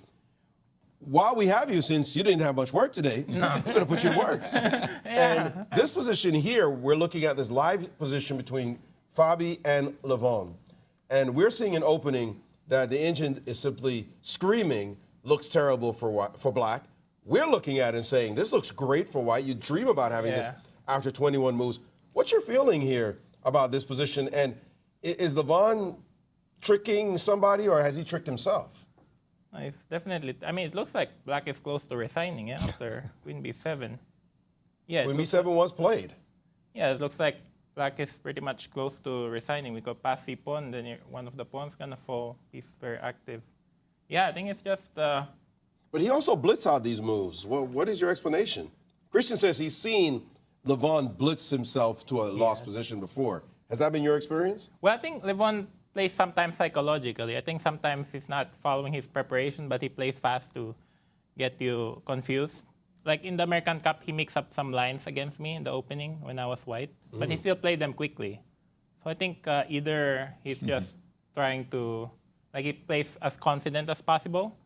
While we have you, since you didn't have much work today, we're going to put you to work. And this position here, we're looking at this live position between Fabi and Levon. And we're seeing an opening that the engine is simply screaming, looks terrible for black. We're looking at it and saying, this looks great for white. You dream about having this after 21 moves. What's your feeling here about this position? And is Levon tricking somebody, or has he tricked himself? It's definitely. I mean, it looks like black is close to resigning. Yeah, after Queen B7. Yeah. Queen B7 was played. Yeah, it looks like black is pretty much close to resigning. We got pass C pawn, then one of the pawns gonna fall. He's very active. Yeah, I think it's just. But he also blitz out these moves. What is your explanation? Cristian says he's seen Levon blitz himself to a lost position before. Has that been your experience? Well, I think Levon plays sometimes psychologically. I think sometimes he's not following his preparation, but he plays fast to get you confused. Like in the American Cup, he mixed up some lines against me in the opening when I was white, but he still played them quickly. So I think either he's just trying to, like, he plays as confident as possible,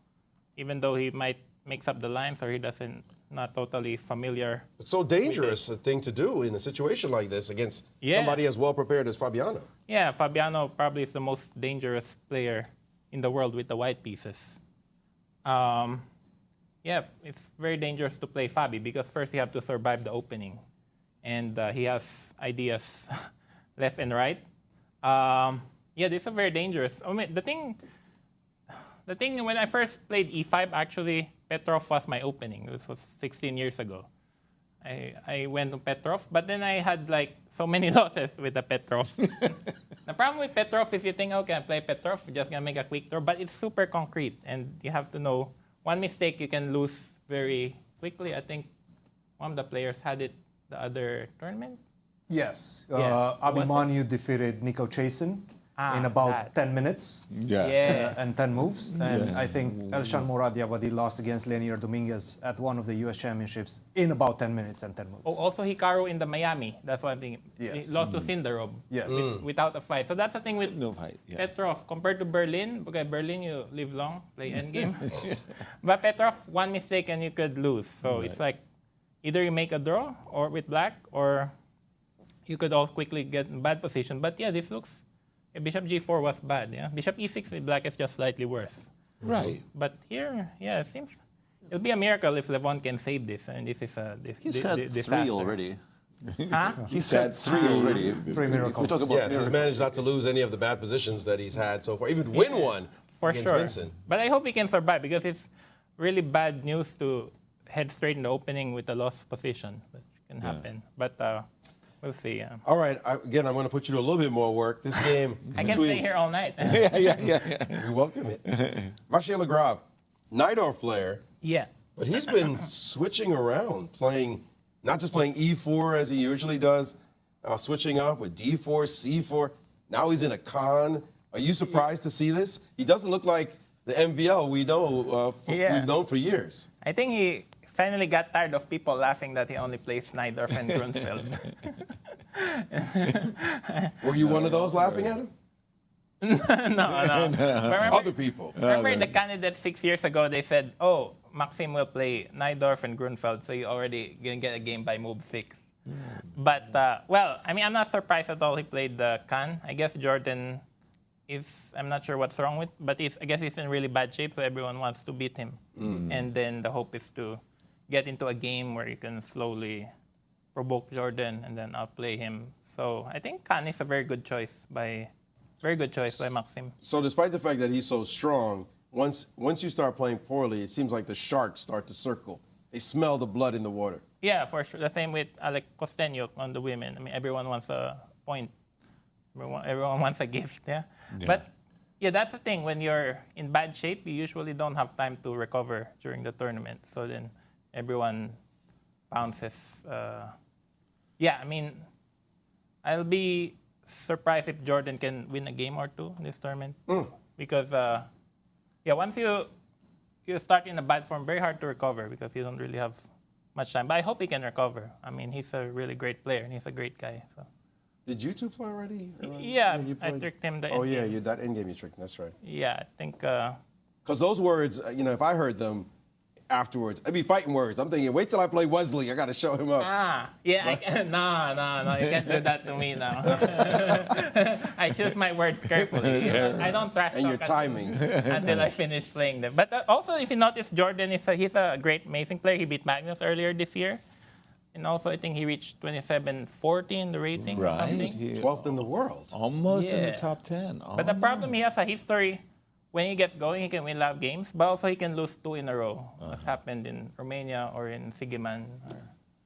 even though he might mix up the lines, or he doesn't, not totally familiar. It's so dangerous a thing to do in a situation like this against somebody as well prepared as Fabiano. Yeah, Fabiano probably is the most dangerous player in the world with the white pieces. Yeah, it's very dangerous to play Fabi because first you have to survive the opening. And he has ideas left and right. Yeah, this is very dangerous. I mean, the thing when I first played E5, actually, Petrov was my opening. This was 16 years ago. I went to Petrov, but then I had like so many losses with the Petrov. The problem with Petrov is you think, okay, I play Petrov, you're just gonna make a quick draw, but it's super concrete, and you have to know one mistake you can lose very quickly. I think one of the players had it the other tournament. Yes. Yeah. Abhimanyu defeated Nico Chasen in about 10 minutes and 10 moves. And I think Elshan Moradiabadi lost against Lenier Dominguez at one of the US Championships in about 10 minutes and 10 moves. Oh, also Hikaru in the Miami. That's what I'm thinking. Yes. He lost to Sindarov without a fight. So that's the thing with Petrov. Compared to Berlin, okay, Berlin you live long, play endgame. But Petrov, one mistake and you could lose. So it's like either you make a draw or with black, or you could all quickly get in bad position. But yeah, this looks... Bishop G4 was bad, yeah. Bishop E6 with black is just slightly worse. Right. But here, yeah, it seems it'll be a miracle if Levon can save this. I mean, this is a He's had disaster. 3 already. Huh? He's had 3 already. 3 miracles. We talk about Yes, he's managed not to lose any of the bad positions that he's had so far, even win one For against sure. Vincent. But I hope he can survive because it's really bad news to head straight in the opening with a lost position. That can happen. But we'll see. All right, again, I'm going to put you to a little bit more work. This game I can stay here all night. We welcome it. Vachier-Lagrave, Najdorf player, Yeah. but he's been switching around, not just playing E4 as he usually does, switching up with D4, C4. Now he's in a Khan. Are you surprised to see this? He doesn't look like the MVL we know we've known for years. I think he finally got tired of people laughing that he only plays Najdorf and Grunfeld. Were you one of those laughing at him? No. Remember, Other people. remember the candidates 6 years ago, they said, oh, Maxime will play Najdorf and Grunfeld, so you already going to get a game by move 6. But, well, I mean, I'm not surprised at all he played the Khan. I guess Jorden I'm not sure what's wrong with, but I guess he's in really bad shape, so everyone wants to beat him. And then the hope is to get into a game where you can slowly provoke Jorden and then outplay him. So I think Khan is a very good choice by Maxime. So despite the fact that he's so strong, once you start playing poorly, it seems like the sharks start to circle. They smell the blood in the water. Yeah, for sure. The same with Alec Kostenyuk on the women. I mean, everyone wants a point. Everyone wants a gift, yeah? But yeah, that's the thing. When you're in bad shape, you usually don't have time to recover during the tournament. So then everyone bounces. Yeah, I mean, I'll be surprised if Jorden can win a game or two in this tournament. Because, yeah, once you start in a bad form, very hard to recover because you don't really have much time. But I hope he can recover. I mean, he's a really great player and he's a great guy. So. Did you two play already? Yeah, you I tricked him. Oh, yeah, that end game you tricked. That's right. Yeah, I think. Because those words, if I heard them afterwards, it'd be fighting words. I'm thinking, wait till I play Wesley. I got to show him up. Yeah, no, you can't do that to me now. I choose my words carefully. I don't trash talk And your timing. until I finish playing them. But also, if you notice, Jorden he's a great, amazing player. He beat Magnus earlier this year. And also, I think he reached 27-40 in the rating or something. 12th in the world. Almost in the top 10. But the problem, he has a history. When he gets going, he can win a lot of games, but also he can lose 2 in a row, as happened in Romania or in Sigiman.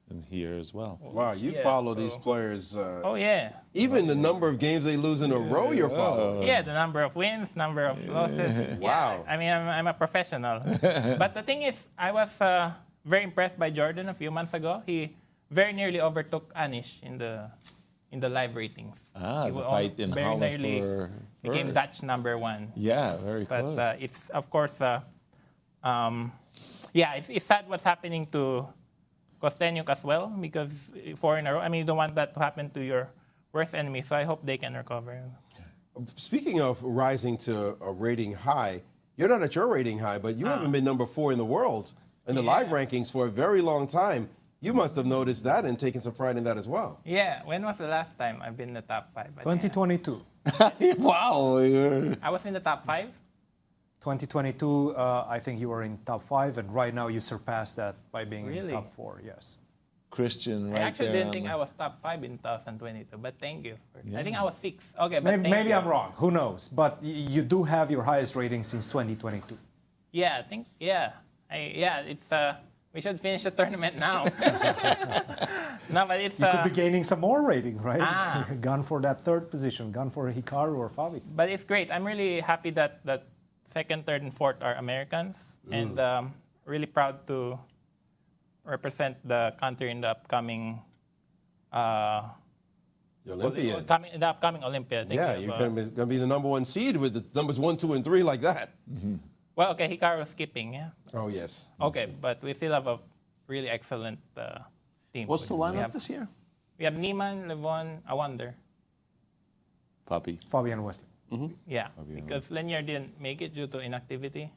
And here as well. Wow, you follow these players. Oh, yeah. Even the number of games they lose in a row you're following. Yeah, the number of wins, number of losses. Wow. Yeah, I mean, I'm a professional. But the thing is, I was very impressed by Jorden a few months ago. He very nearly overtook Anish in the live ratings. The fight in very Holland nearly became Dutch #1. Yeah, very close. But it's, of course, it's sad what's happening to Kostenyuk as well, because 4 in a row, I mean, you don't want that to happen to your worst enemy, so I hope they can recover. Speaking of rising to a rating high, you're not at your rating high, but you haven't been number 4 in the world in the live rankings for a very long time. You must have noticed that and taken some pride in that as well. Yeah, when was the last time I've been in the top 5? 2022. Wow. I was in the top 5? 2022, I think you were in top 5, and right now you surpassed that by being in top 4, yes. Christian, right I actually there didn't think I was top 5 in 2022, but thank you. I think I was 6. Okay, but maybe I'm wrong. Who knows? But you do have your highest rating since 2022. Yeah, I think, it's... we should finish the tournament now. No, but it's... You could be gaining some more rating, right? Gone for that 3rd position, gone for Hikaru or Fabi. But it's great. I'm really happy that 2nd, 3rd, and 4th are Americans. And really proud to represent the country in the upcoming... the Olympiad. In the upcoming Olympiad. Yeah, you're going to be the #1 seed with the numbers 1, 2, and 3 like that. Mm-hmm. Well, okay, Hikaru was skipping, yeah? Oh, yes. Okay, but we still have a really excellent team. What's the lineup this year? We have Niemann, Levon, Awander. Fabi and Wesley. Yeah, because Lenier didn't make it due to inactivity.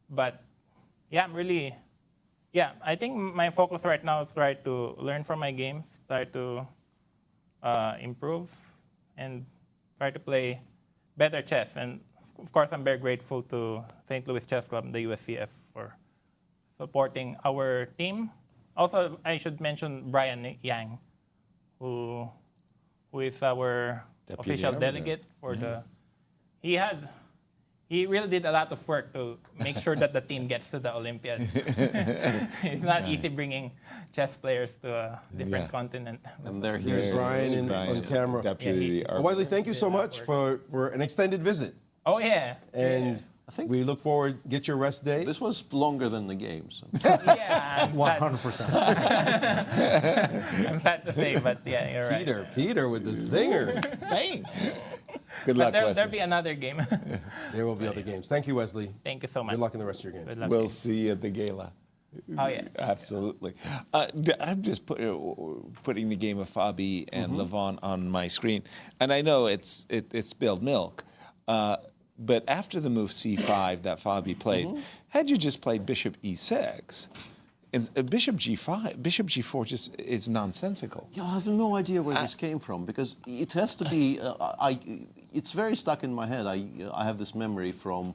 But, yeah, I'm really... Yeah, I think my focus right now is try to learn from my games, try to improve, and try to play better chess. And of course, I'm very grateful to St. Louis Chess Club, the USCF, for supporting our team. Also, I should mention Brian Yang, who is our official delegate for the... He really did a lot of work to make sure that the team gets to the Olympiad. It's not easy bringing chess players to a different continent. And here's Brian on camera. Wesley, thank you so much for an extended visit. Oh, yeah. And I think we look forward, get your rest day. This was longer than the games. Yeah. 100%. I'm sad to say, but yeah, you're right. Peter with the zingers. Hey. Good luck, Wesley. There'll be another game. There will be other games. Thank you, Wesley. Thank you so much. Good luck in the rest of your game. We'll see you at the gala. Oh, yeah. Absolutely. I'm just putting the game of Fabi and Levon on my screen. And I know it's spilled milk. But after the move c5 that Fabi played, had you just played bishop e6, and bishop g5, bishop g4 just is nonsensical. Yeah, I have no idea where this came from, because it has to be, it's very stuck in my head. I have this memory from,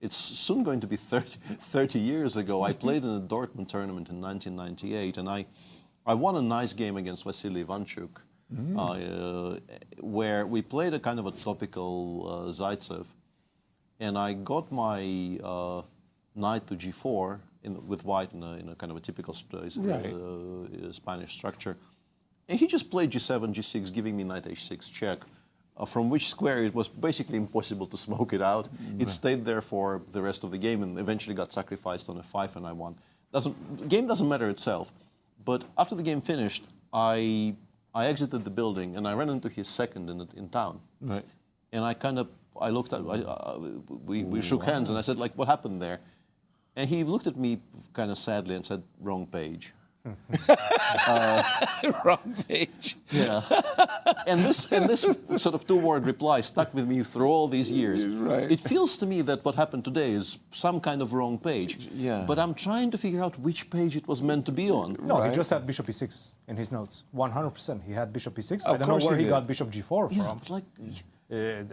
it's soon going to be 30 years ago. I played in a Dortmund tournament in 1998, and I won a nice game against Vasily Ivanchuk, where we played a kind of a topical Zaitsev, and I got my knight to g4 with white in a kind of a typical Spanish structure. And he just played g7, g6, giving me knight h6 check, from which square it was basically impossible to smoke it out. It stayed there for the rest of the game and eventually got sacrificed on f5 and I won. game doesn't matter itself. But after the game finished, I exited the building and I ran into his second in town. Right. And I looked at, we shook hands and I said, like, what happened there? And he looked at me kind of sadly and said, wrong page. Wrong page. Yeah. And this sort of two-word reply stuck with me through all these years. Right. It feels to me that what happened today is some kind of wrong page. Yeah. But I'm trying to figure out which page it was meant to be on. No, he just had bishop e6 in his notes. 100%. He had bishop e6. I don't know course where he he did. got bishop g4 Yeah, from. but like,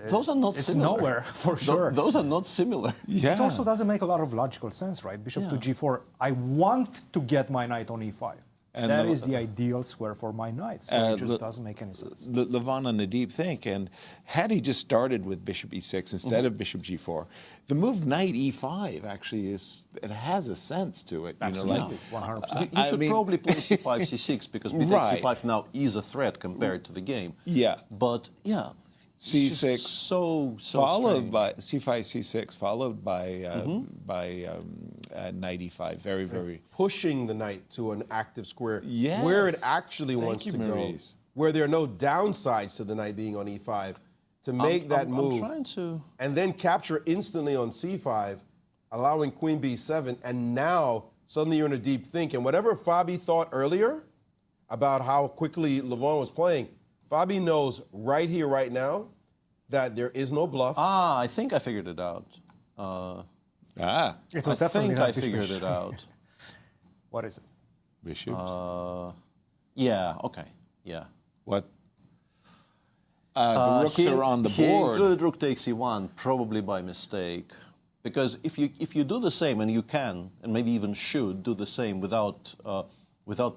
those are not It's similar. nowhere, for sure. Those are not similar. Yeah. It also doesn't make a lot of logical sense, right? Bishop to g4. I want to get my knight on e5. And That is the ideal square for my knight, so it just doesn't make any sense. Levon on the deep think, and had he just started with bishop e6 instead of bishop g4, the move knight e5 actually has a sense to it. Absolutely, 100%. You should probably play c5, c6 because b takes Right. c5 now is a threat compared to the game. Yeah. But yeah, it's C6 just so followed strange. by c5, c6, followed by knight e5. Very, very. Pushing the knight to an active square Yes. where it actually Thank wants you, to Maurice. go, where there are no downsides to the knight being on e5, to make that move, I'm trying to. and then capture instantly on c5, allowing queen b7, and now suddenly you're in a deep think. And whatever Fabi thought earlier about how quickly Levon was playing, Fabi knows right here, right now, that there is no bluff. I think I figured it out. It was I definitely think not I figured bishop. it out. What is it? Bishop. Yeah, okay, yeah. What? The rooks are on the He board. included rook takes e1, probably by mistake. Because if you do the same, and you can, and maybe even should, do the same without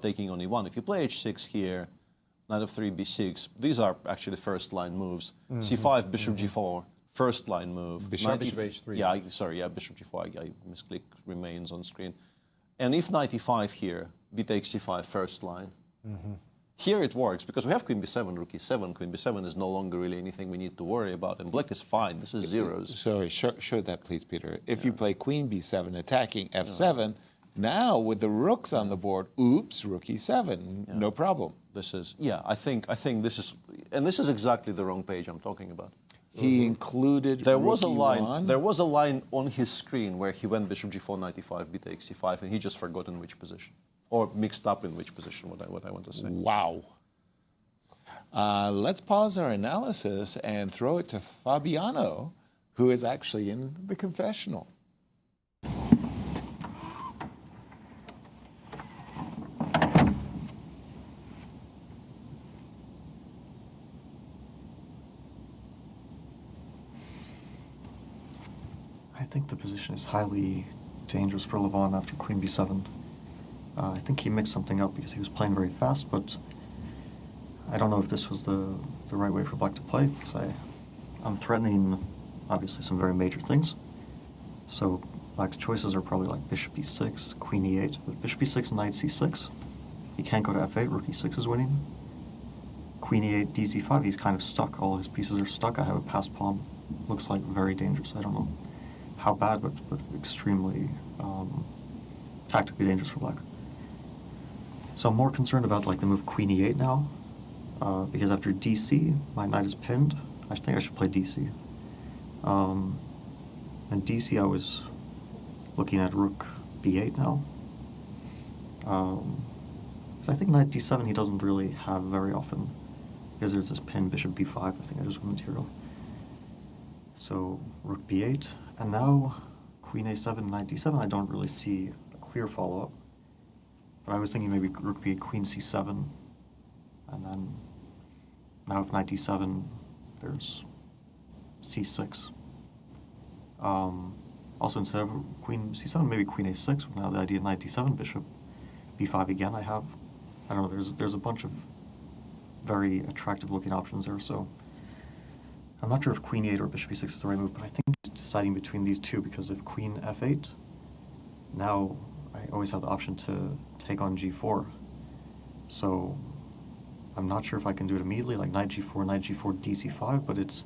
taking on e1. If you play h6 here, knight of3, b6, these are actually first-line moves. c5, bishop g4, first-line move. Bishop h3. Yeah, bishop g4, I misclick, remains on screen. And if knight e5 here, b takes c5, first line. Here it works, because we have queen b7, rook e7. Queen b7 is no longer really anything we need to worry about, and black is fine. This is zeros. Sorry, show that, please, Peter. If you play queen b7 attacking f7, now with the rooks on the board, oops, rook e7, no problem. This is, I think this is, and this is exactly the wrong page I'm talking about. He included There was a rook line. e1. There was a line on his screen where he went bishop g4, knight e5, b takes c5, and he just forgot in which position, or mixed up in which position. What I want to say. Wow. Let's pause our analysis and throw it to Fabiano, who is actually in the confessional. I think the position is highly dangerous for Levon after queen b7. I think he mixed something up because he was playing very fast, but I don't know if this was the right way for black to play, because I'm threatening, obviously, some very major things. So black's choices are probably like bishop e6, queen e8, but bishop e6, knight c6. He can't go to f8, rook e6 is winning. Queen e8, dc5, he's kind of stuck. All his pieces are stuck. I have a passed pawn. Looks like very dangerous. I don't know how bad, but extremely tactically dangerous for black. So I'm more concerned about like the move queen e8 now, because after dc, my knight is pinned. I think I should play dc. And dc, I was looking at rook b8 now. Because I think knight d7 he doesn't really have very often, because there's this pin bishop b5. I think I just won material. So rook b8, and now queen a7, knight d7. I don't really see a clear follow-up, but I was thinking maybe rook b8, queen c7, and then now if knight d7, there's c6. Also, instead of queen c7, maybe queen a6. Now the idea of knight d7, bishop b5 again. I don't know. There's a bunch of very attractive looking options there. So I'm not sure if queen e8 or bishop e6 is the right move, but I think it's deciding between these two, because if queen f8, now I always have the option to take on g4. So I'm not sure if I can do it immediately, like knight g4, dc5, but it's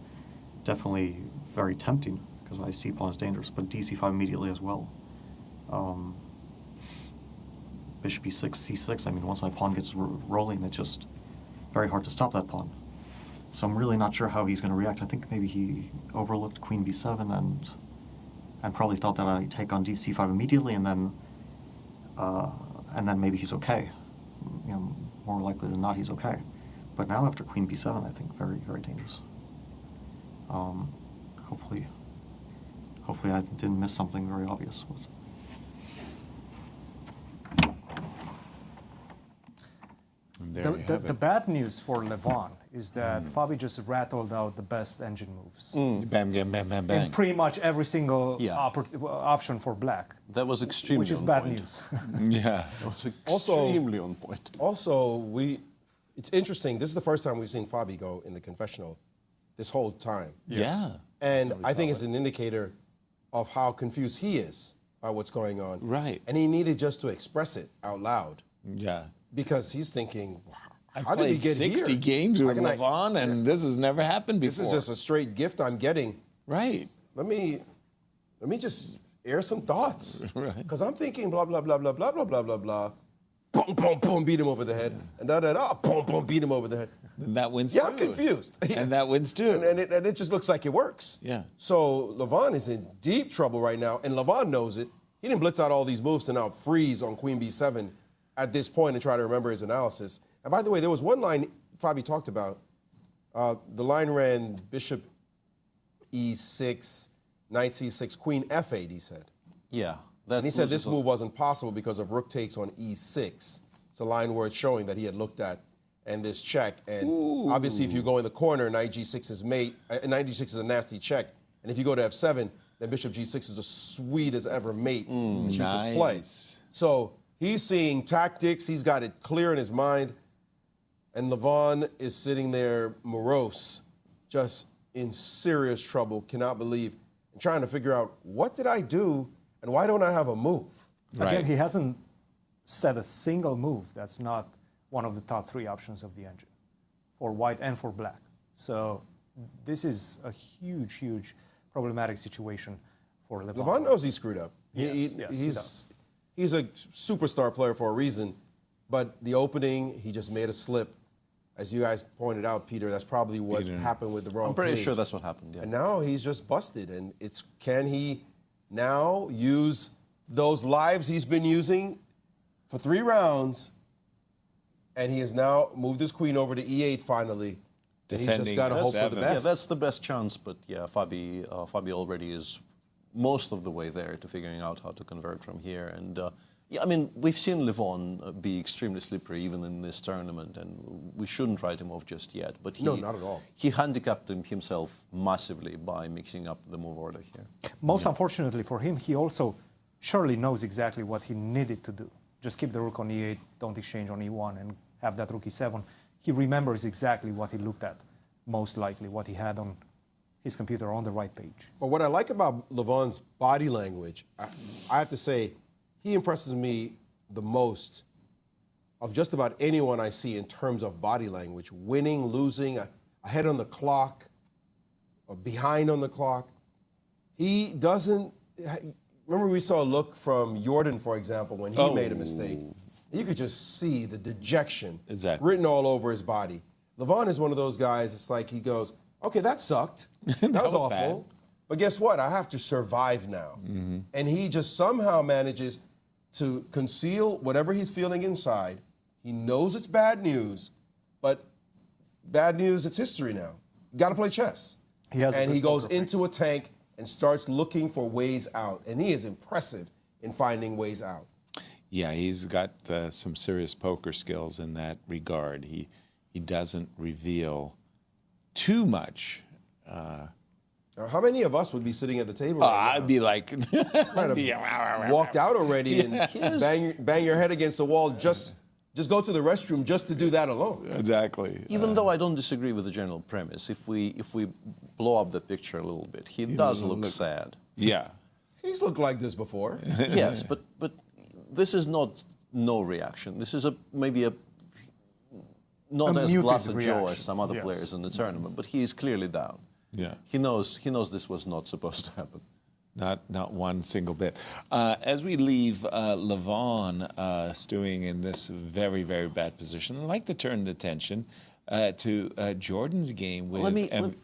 definitely very tempting because my c pawn is dangerous, but dc5 immediately as well. bishop e6, c6. I mean, once my pawn gets rolling, it's just very hard to stop that pawn. So I'm really not sure how he's going to react. I think maybe he overlooked queen b7 and probably thought that I take on c5 immediately, and then maybe he's okay. You know, more likely than not, he's okay. But now after queen b7, I think very, very dangerous. Hopefully I didn't miss something very obvious. The bad news for Levon is that Fabi just rattled out the best engine moves Bam, bam, bam, bam, bam. in pretty much every single Yeah. option for black, That was extremely which is on bad point. news. Yeah. That was Also- extremely on point. Also, it's interesting. This is the first time we've seen Fabi go in the confessional this whole time. Yeah. And I think it's an indicator of how confused he is by what's going on. Right. And he needed just to express it out loud Yeah. because he's thinking, wow, I how did we played get 60 here? games with How can I- Levon, and this has never happened before. This is just a straight gift I'm getting. Right. Let me just air some thoughts. Right. Because I'm thinking blah, blah, blah, blah, blah, blah, blah, blah, blah. Boom, boom, boom, beat him over the head. And da-da-da, boom, boom, beat him over the head. And that wins Yeah, too. I'm confused. And that wins too. And it just looks like it works. Yeah. So Levon is in deep trouble right now, and Levon knows it. He didn't blitz out all these moves to now freeze on queen b7 at this point and try to remember his analysis. And by the way, there was one line Fabi talked about. The line ran bishop e6, knight c6, queen f8, he said. Yeah. And he said this move wasn't possible because of rook takes on e6. It's a line where it's showing that he had looked at and this check. And obviously, if you go in the corner, knight g6 is mate. Knight g6 is a nasty check. And if you go to f7, then bishop g6 is as sweet as ever mate that you could play. Nice. So he's seeing tactics. He's got it clear in his mind. And Levon is sitting there morose, just in serious trouble, cannot believe, and trying to figure out, what did I do and why don't I have a move? Again, Right. he hasn't said a single move that's not one of the top three options of the engine for white and for black. So this is a huge, huge problematic situation for Levon. Levon knows he screwed up. Yes, he does. He's a superstar player for a reason, but the opening, he just made a slip. As you guys pointed out, Peter, that's probably what happened with the wrong I'm pretty queens. sure that's what happened, yeah. And now he's just busted. And can he now use those lives he's been using for 3 rounds, and he has now moved his queen over to e8 finally, and he's just Defending got to hope for f7. the Yeah, best. that's the best chance, but yeah, Fabi already is most of the way there to figuring out how to convert from here. And yeah, I mean, we've seen Levon be extremely slippery even in this tournament, and we shouldn't write him off just yet. But No, not at all. He handicapped himself massively by mixing up the move order here. Most unfortunately for him, he also surely knows exactly what he needed to do. Just keep the rook on e8, don't exchange on e1, and have that rook e7. He remembers exactly what he looked at, most likely what he had on his computer on the right page. But what I like about Levon's body language, I have to say, he impresses me the most of just about anyone I see in terms of body language. Winning, losing, ahead on the clock, or behind on the clock. He doesn't... Remember we saw a look from Jorden, for example, when he made a mistake. You could just see the dejection written all over his body. Levon is one of those guys, it's like he goes, okay, that sucked. That was awful. bad. But guess what? I have to survive now. And he just somehow manages to conceal whatever he's feeling inside. He knows it's bad news, but bad news, it's history now. You got to play chess. And he goes into a tank and starts looking for ways out. And he is impressive in finding ways out. Yeah, he's got some serious poker skills in that regard. He doesn't reveal too much. Now, how many of us would be sitting at the table right I'd now? be like, Walked out already and bang your head against the wall, just go to the restroom just to do that alone. Exactly. Even though I don't disagree with the general premise, if we blow up the picture a little bit, he does look sad. Yeah. He's looked like this before. Yes, but this is not no reaction. This is maybe not as muted glass of joe reaction. as some other players in the tournament, but he is clearly down. Yeah. He knows this was not supposed to happen. not one single bit. As we leave Levon stewing in this very, very bad position, I'd like to turn the attention to Jordan's game with...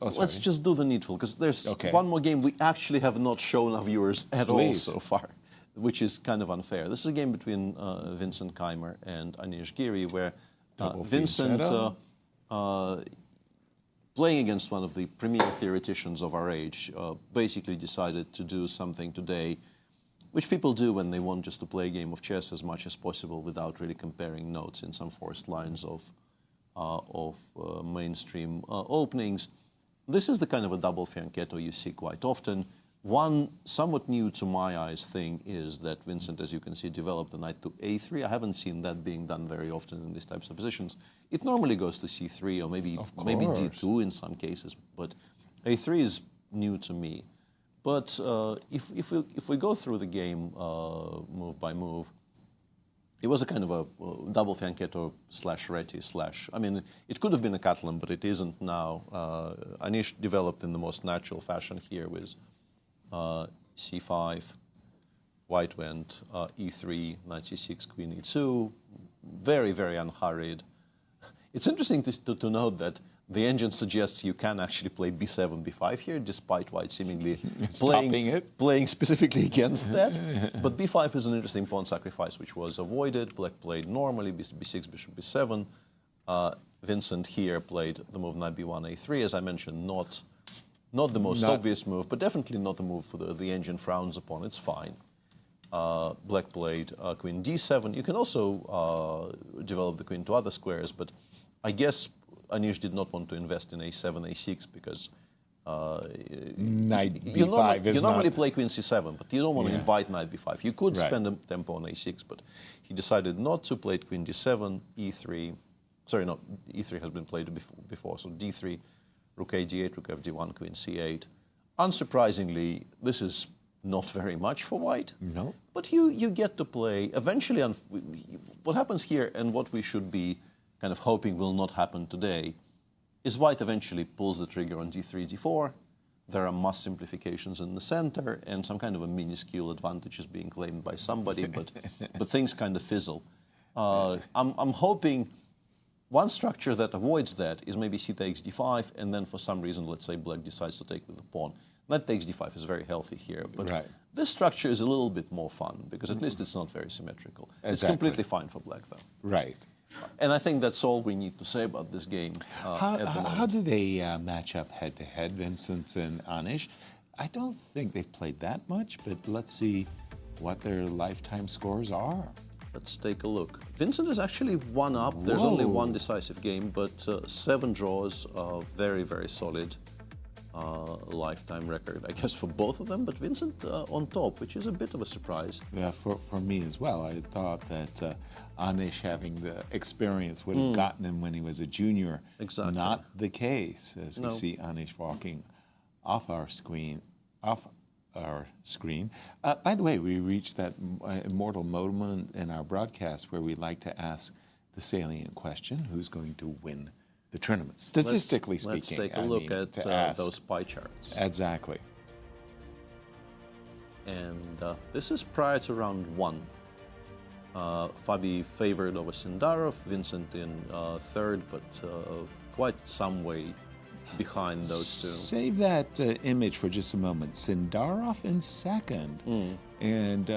Let's just do the needful, because there's one more game we actually have not shown our viewers at all so far, which is kind of unfair. This is a game between Vincent Keymer and Anish Giri, where Vincent, playing against one of the premier theoreticians of our age, basically decided to do something today which people do when they want just to play a game of chess as much as possible without really comparing notes in some forced lines of mainstream openings. This is the kind of a double fianchetto you see quite often. One somewhat new to my eyes thing is that Vincent, as you can see, developed the knight to a3. I haven't seen that being done very often in these types of positions. It normally goes to c3 or maybe d2 in some cases, but a3 is new to me. But if we go through the game move by move, it was a kind of a double fianchetto / reti / I mean, it could have been a Catalan, but it isn't now. Anish developed in the most natural fashion here with c5, white went e3, knight c6, queen e2, very, very unhurried. It's interesting to note that the engine suggests you can actually play b7, b5 here, despite white seemingly playing specifically against that. But b5 is an interesting pawn sacrifice, which was avoided. Black played normally, b6, bishop b7. Vincent here played the move knight b1, a3, as I mentioned, not the most obvious move, but definitely not the move for the engine frowns upon. It's fine. Black played queen d7. You can also develop the queen to other squares, but I guess Anish did not want to invest in a7, a6 because knight you b5 normally play queen c7, but you don't want to invite knight b5. You could spend a tempo on a6, but he decided not to. Play queen d7, e3. Sorry, no, e3 has been played before, so d3, rook a d8, rook f d1, queen c8. Unsurprisingly, this is not very much for white. No. But you get to play eventually. What happens here, and what we should be kind of hoping will not happen today, is white eventually pulls the trigger on d3, d4. There are mass simplifications in the center, and some kind of a minuscule advantage is being claimed by somebody, but things kind of fizzle. I'm hoping one structure that avoids that is maybe c takes d5, and then for some reason, let's say black decides to take with the pawn. Knight takes d5 is very healthy here, but this structure is a little bit more fun, because at least it's not very symmetrical. Exactly. It's completely fine for black, though. Right. And I think that's all we need to say about this game at the moment. How do they match up head-to-head, Vincent and Anish? I don't think they've played that much, but let's see what their lifetime scores are. Let's take a look. Vincent is actually one up. There's only one decisive game, but 7 draws, very, very solid lifetime record, I guess, for both of them. But Vincent on top, which is a bit of a surprise. Yeah, for me as well. I thought that Anish having the experience would have gotten him when he was a junior. Exactly. Not the case, as we see Anish walking off our screen. By the way, we reached that immortal moment in our broadcast where we like to ask the salient question: who's going to win the tournament? Statistically speaking, let's take a look at those pie charts. Exactly. And this is prior to round 1. Fabi favored over Sindarov, Vincent in third, but quite some way behind those two. Save that image for just a moment. Sindarov in second, and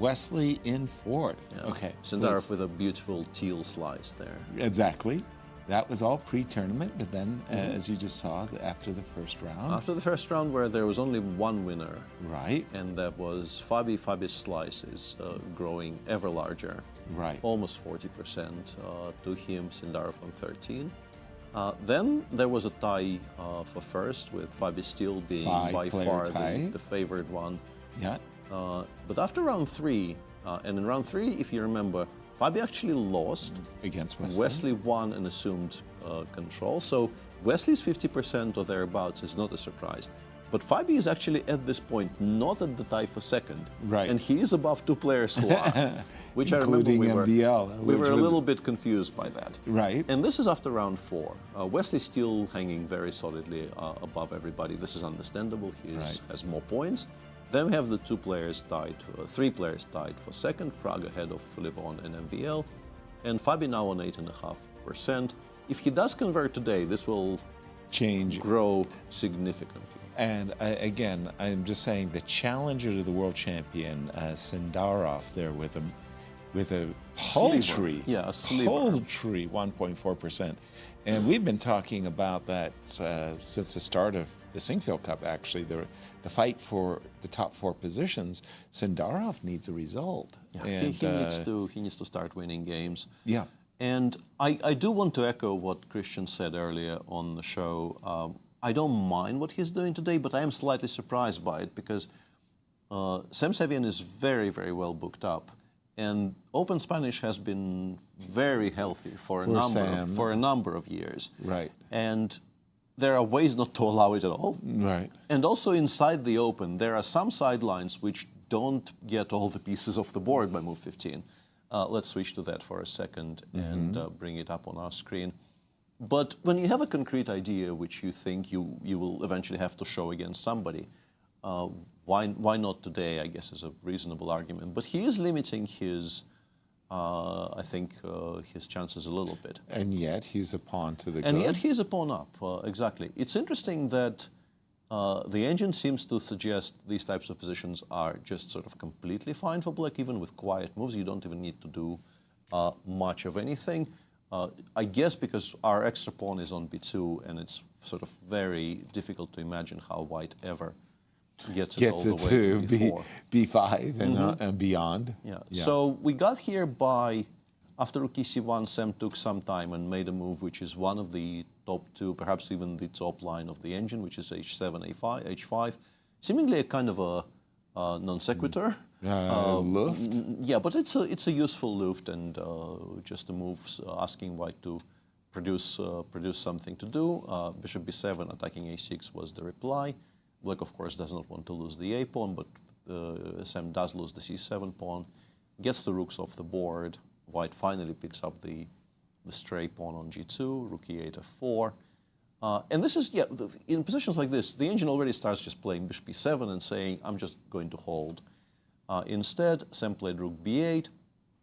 Wesley in fourth. Yeah. Okay. Sindarov with a beautiful teal slice there. Exactly. That was all pre-tournament, but then, as you just saw, after the first round. After the first round, where there was only one winner. Right. And that was Fabi. Fabi's slice is growing ever larger. Right. Almost 40% to him, Sindarov on 13. Then there was a tie for first, with Fabi still being by far the favored one. Yeah. But after round 3, and in round 3, if you remember, Fabi actually lost. Against Wesley. Wesley won and assumed control. So Wesley's 50% or thereabouts is not a surprise. But Fabi is actually at this point not at the tie for second. Right. And he is above 2 players who are. Which I remember we were a little bit confused by that. Right. And this is after round 4. Wesley's still hanging very solidly above everybody. This is understandable. He has more points. Then we have the three players tied for second, Prague ahead of Levon and MVL, and Fabiano on 8.5%. If he does convert today, this will grow significantly. And again, I'm just saying the challenger to the world champion, Sindarov, there with a paltry, paltry 1.4%. And we've been talking about that since the start of the Sinquefield Cup, actually. The fight for the top 4 positions, Sindarov needs a result. Yeah, and he needs to start winning games. Yeah. And I do want to echo what Cristian said earlier on the show. I don't mind what he's doing today, but I am slightly surprised by it because Sevian is very, very well booked up. And Open Spanish has been very healthy for a number of years. Right. And there are ways not to allow it at all. Right. And also inside the Open, there are some sidelines which don't get all the pieces off the board by move 15. Let's switch to that for a second and bring it up on our screen. But when you have a concrete idea which you think you will eventually have to show against somebody, why not today, I guess, is a reasonable argument. But he is limiting his, I think, his chances a little bit. And yet he's a pawn to the good. And yet he's a pawn up, exactly. It's interesting that the engine seems to suggest these types of positions are just sort of completely fine for black, even with quiet moves. You don't even need to do much of anything. I guess because our extra pawn is on b2, and it's sort of very difficult to imagine how white ever gets it all the way to b4. b5 and beyond. Yeah. So we got here by, after rook e1, Sem took some time and made a move which is one of the top 2, perhaps even the top line of the engine, which is h7, h5. Seemingly a kind of a non sequitur. Luft? Yeah, but it's a useful luft, and just a move asking white to produce something to do. Bishop b7 attacking a6 was the reply. Black, of course, does not want to lose the a pawn, but Sem does lose the c7 pawn, gets the rooks off the board. White finally picks up the stray pawn on g2, rook e8 f4. And this is, in positions like this, the engine already starts just playing bishop b7 and saying, I'm just going to hold. Instead, Sem played rook b8.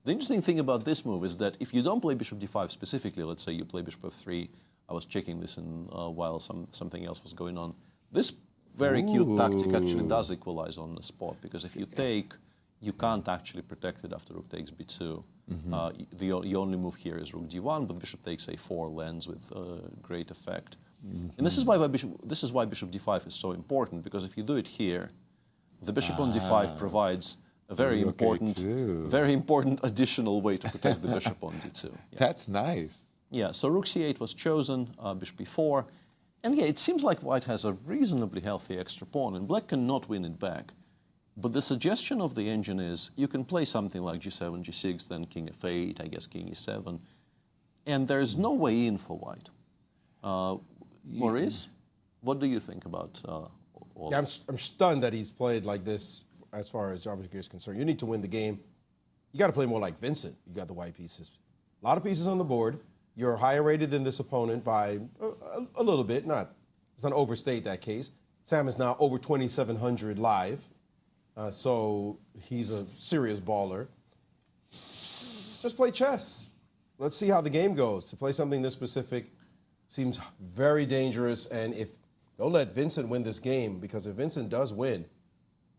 The interesting thing about this move is that if you don't play bishop d5 specifically, let's say you play bishop f3, I was checking this while something else was going on, this very cute tactic actually does equalize on the spot, because if you take, you can't actually protect it after rook takes b2. The only move here is rook d1, but bishop takes a4 lands with great effect. And this is why bishop d5 is so important, because if you do it here, the bishop on d5 provides a very important additional way to protect the bishop on d2. Yeah. That's nice. Yeah, so rook c8 was chosen, bishop b4. And yeah, it seems like white has a reasonably healthy extra pawn, and black cannot win it back. But the suggestion of the engine is you can play something like g7, g6, then king f8, I guess king e7, and there's no way in for white. Maurice, what do you think about all I'm stunned that he's played like this as far as Javokhir is concerned. You need to win the game. You got to play more like Vincent. You got the white pieces. A lot of pieces on the board. You're higher rated than this opponent by a little bit. Let's not overstate that case. Sam is now over 2,700 live. So he's a serious baller. Just play chess. Let's see how the game goes. To play something this specific seems very dangerous. And don't let Vincent win this game, because if Vincent does win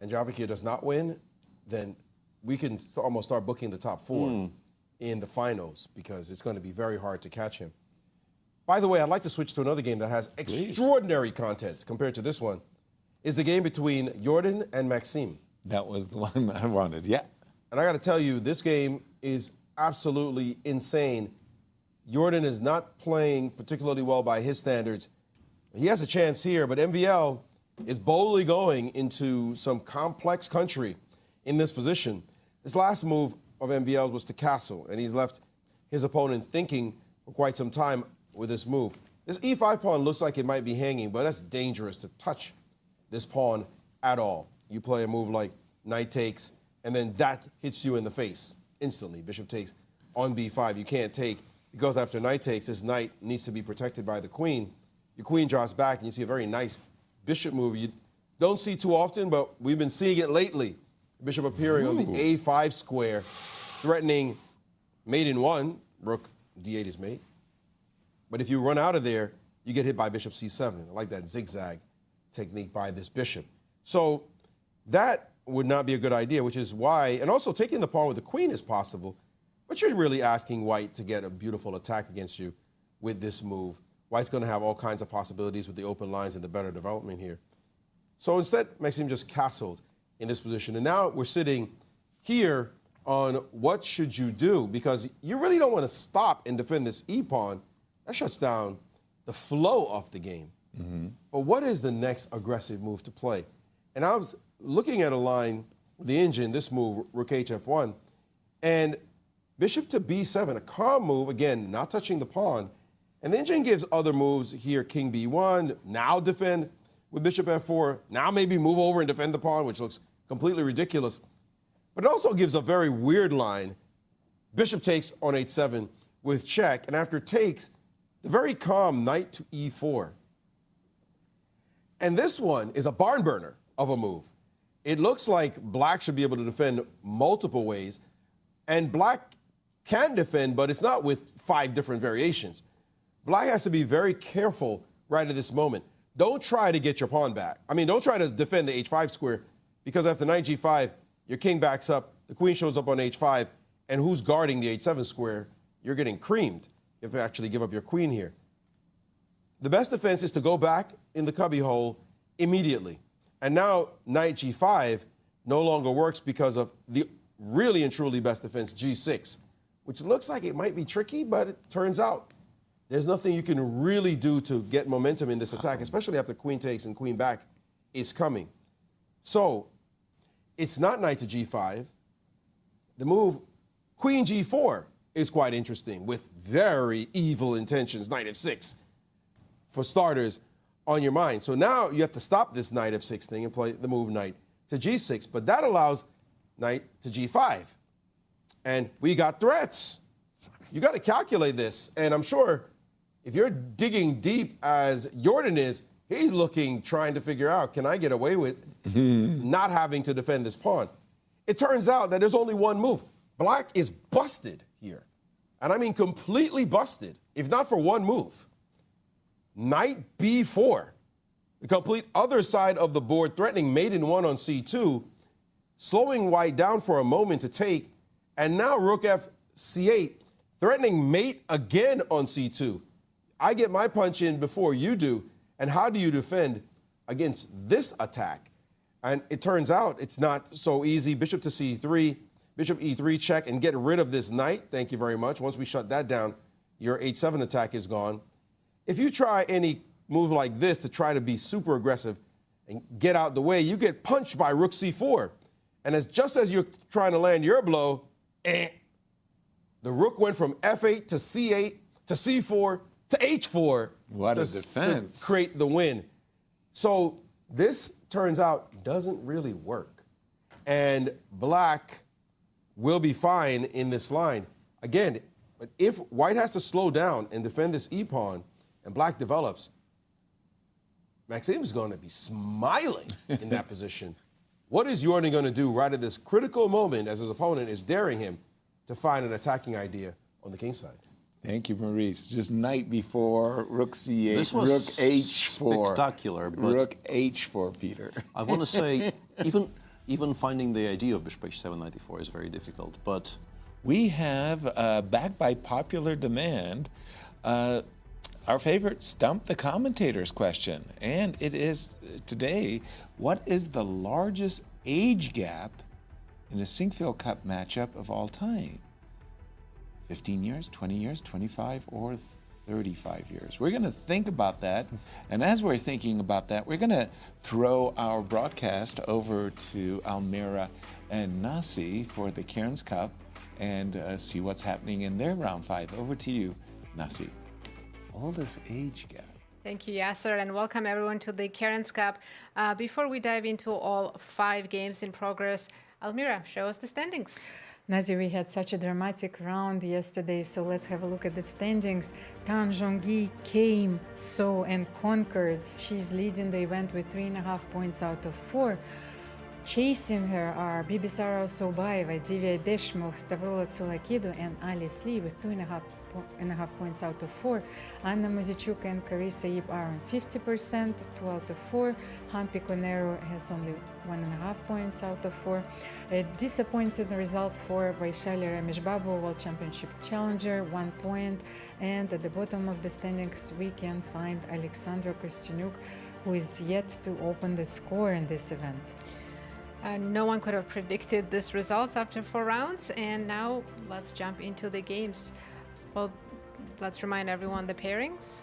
and Javokhir does not win, then we can almost start booking the top 4 in the finals, because it's going to be very hard to catch him. By the way, I'd like to switch to another game that has extraordinary content compared to this one. Is the game between Jorden and Maxime. That was the one I wanted, yeah. And I got to tell you, this game is absolutely insane. Jorden is not playing particularly well by his standards. He has a chance here, but MVL is boldly going into some complex country in this position. This last move of MVL was to castle, and he's left his opponent thinking for quite some time with this move. This e5 pawn looks like it might be hanging, but that's dangerous to touch this pawn at all. You play a move like knight takes, and then that hits you in the face instantly. Bishop takes on b5. You can't take, because after knight takes, this knight needs to be protected by the queen. Your queen drops back, and you see a very nice bishop move. don't see too often, but we've been seeing it lately. Bishop appearing on the A5 square, threatening mate in 1, rook D8 is mate. But if you run out of there, you get hit by bishop C7. I like that zigzag technique by this bishop. So that would not be a good idea, which is why, and also taking the pawn with the queen is possible, but you're really asking white to get a beautiful attack against you with this move. White's going to have all kinds of possibilities with the open lines and the better development here. So instead, Maxime just castled in this position. And now we're sitting here on what should you do, because you really don't want to stop and defend this e-pawn. That shuts down the flow of the game. But what is the next aggressive move to play? And I was looking at a line, the engine, this move, rook hf1, and bishop to b7, a calm move, again, not touching the pawn. And the engine gives other moves here, king b1, now defend with bishop f4, now maybe move over and defend the pawn, which looks completely ridiculous. But it also gives a very weird line. Bishop takes on h7 with check, and after takes, the very calm knight to e4. And this one is a barn burner of a move. It looks like black should be able to defend multiple ways, and black can defend, but it's not with 5 different variations. Black has to be very careful right at this moment. Don't try to get your pawn back. I mean, don't try to defend the h5 square, because after knight g5, your king backs up, the queen shows up on h5, and who's guarding the h7 square? You're getting creamed. You have to actually give up your queen here. The best defense is to go back in the cubbyhole immediately. And now knight g5 no longer works because of the really and truly best defense, g6, which looks like it might be tricky, but it turns out there's nothing you can really do to get momentum in this attack, especially after queen takes and queen back is coming. So it's not knight to g5. The move queen g4 is quite interesting with very evil intentions, knight f6, for starters, on your mind. So now you have to stop this knight f6 thing and play the move knight to g6, but that allows knight to g5. And we got threats. You got to calculate this, and I'm sure if you're digging deep as Jorden is, he's looking, trying to figure out, can I get away with not having to defend this pawn? It turns out that there's only one move. Black is busted here. And I mean completely busted, if not for one move. Knight b4, the complete other side of the board, threatening mate in 1 on c2, slowing white down for a moment to take, and now rook f c8, threatening mate again on c2. I get my punch in before you do, and how do you defend against this attack? And it turns out it's not so easy. Bishop to c3, bishop e3 check, and get rid of this knight. Thank you very much. Once we shut that down, your h7 attack is gone. If you try any move like this to try to be super aggressive and get out the way, you get punched by rook c4. And just as you're trying to land your blow, the rook went from f8 to c8 to c4 to h4 What a defense. to create the win. So this turns out doesn't really work. And black will be fine in this line. Again, but if white has to slow down and defend this e-pawn and black develops, Maxime's going to be smiling in that position. What is Jorden going to do right at this critical moment as his opponent is daring him to find an attacking idea on the king side? Thank you, Maurice. Just knight before, rook c8, This was rook h4. spectacular, but rook h4, Peter. I want to say, even finding the idea of bishop h7, knight e4 is very difficult. But We have, backed by popular demand, our favorite Stump the Commentators question. And it is today, what is the largest age gap in a Sinquefield Cup matchup of all time? 15 years, 20 years, 25, or 35 years. We're going to think about that. And as we're thinking about that, we're going to throw our broadcast over to Almira and Nasi for the Cairns Cup and see what's happening in their round 5. Over to you, Nasi. Oldest age gap. Thank you, Yasser, and welcome everyone to the Cairns Cup. Before we dive into all 5 games in progress, Almira, show us the standings. Nazi, we had such a dramatic round yesterday, so let's have a look at the standings. Tan Zhongyi came, so, and conquered. She's leading the event with 3.5 points out of 4. Chasing her are Bibisara Sobaeva, Divya Deshmukh, Stavrola Tsulakidu, and Alice Lee with 2.5 points out of 4. Anna Muzichuk and Carissa Yip are on 50%, 2 out of 4. Hampi Conero has only 1.5 points out of 4. A disappointing result for Vachier-Lagrave World Championship Challenger, 1 point. And at the bottom of the standings, we can find Alexandra Kostyanyuk, who is yet to open the score in this event. No one could have predicted this results after 4 rounds, and now let's jump into the games. Well, let's remind everyone the pairings.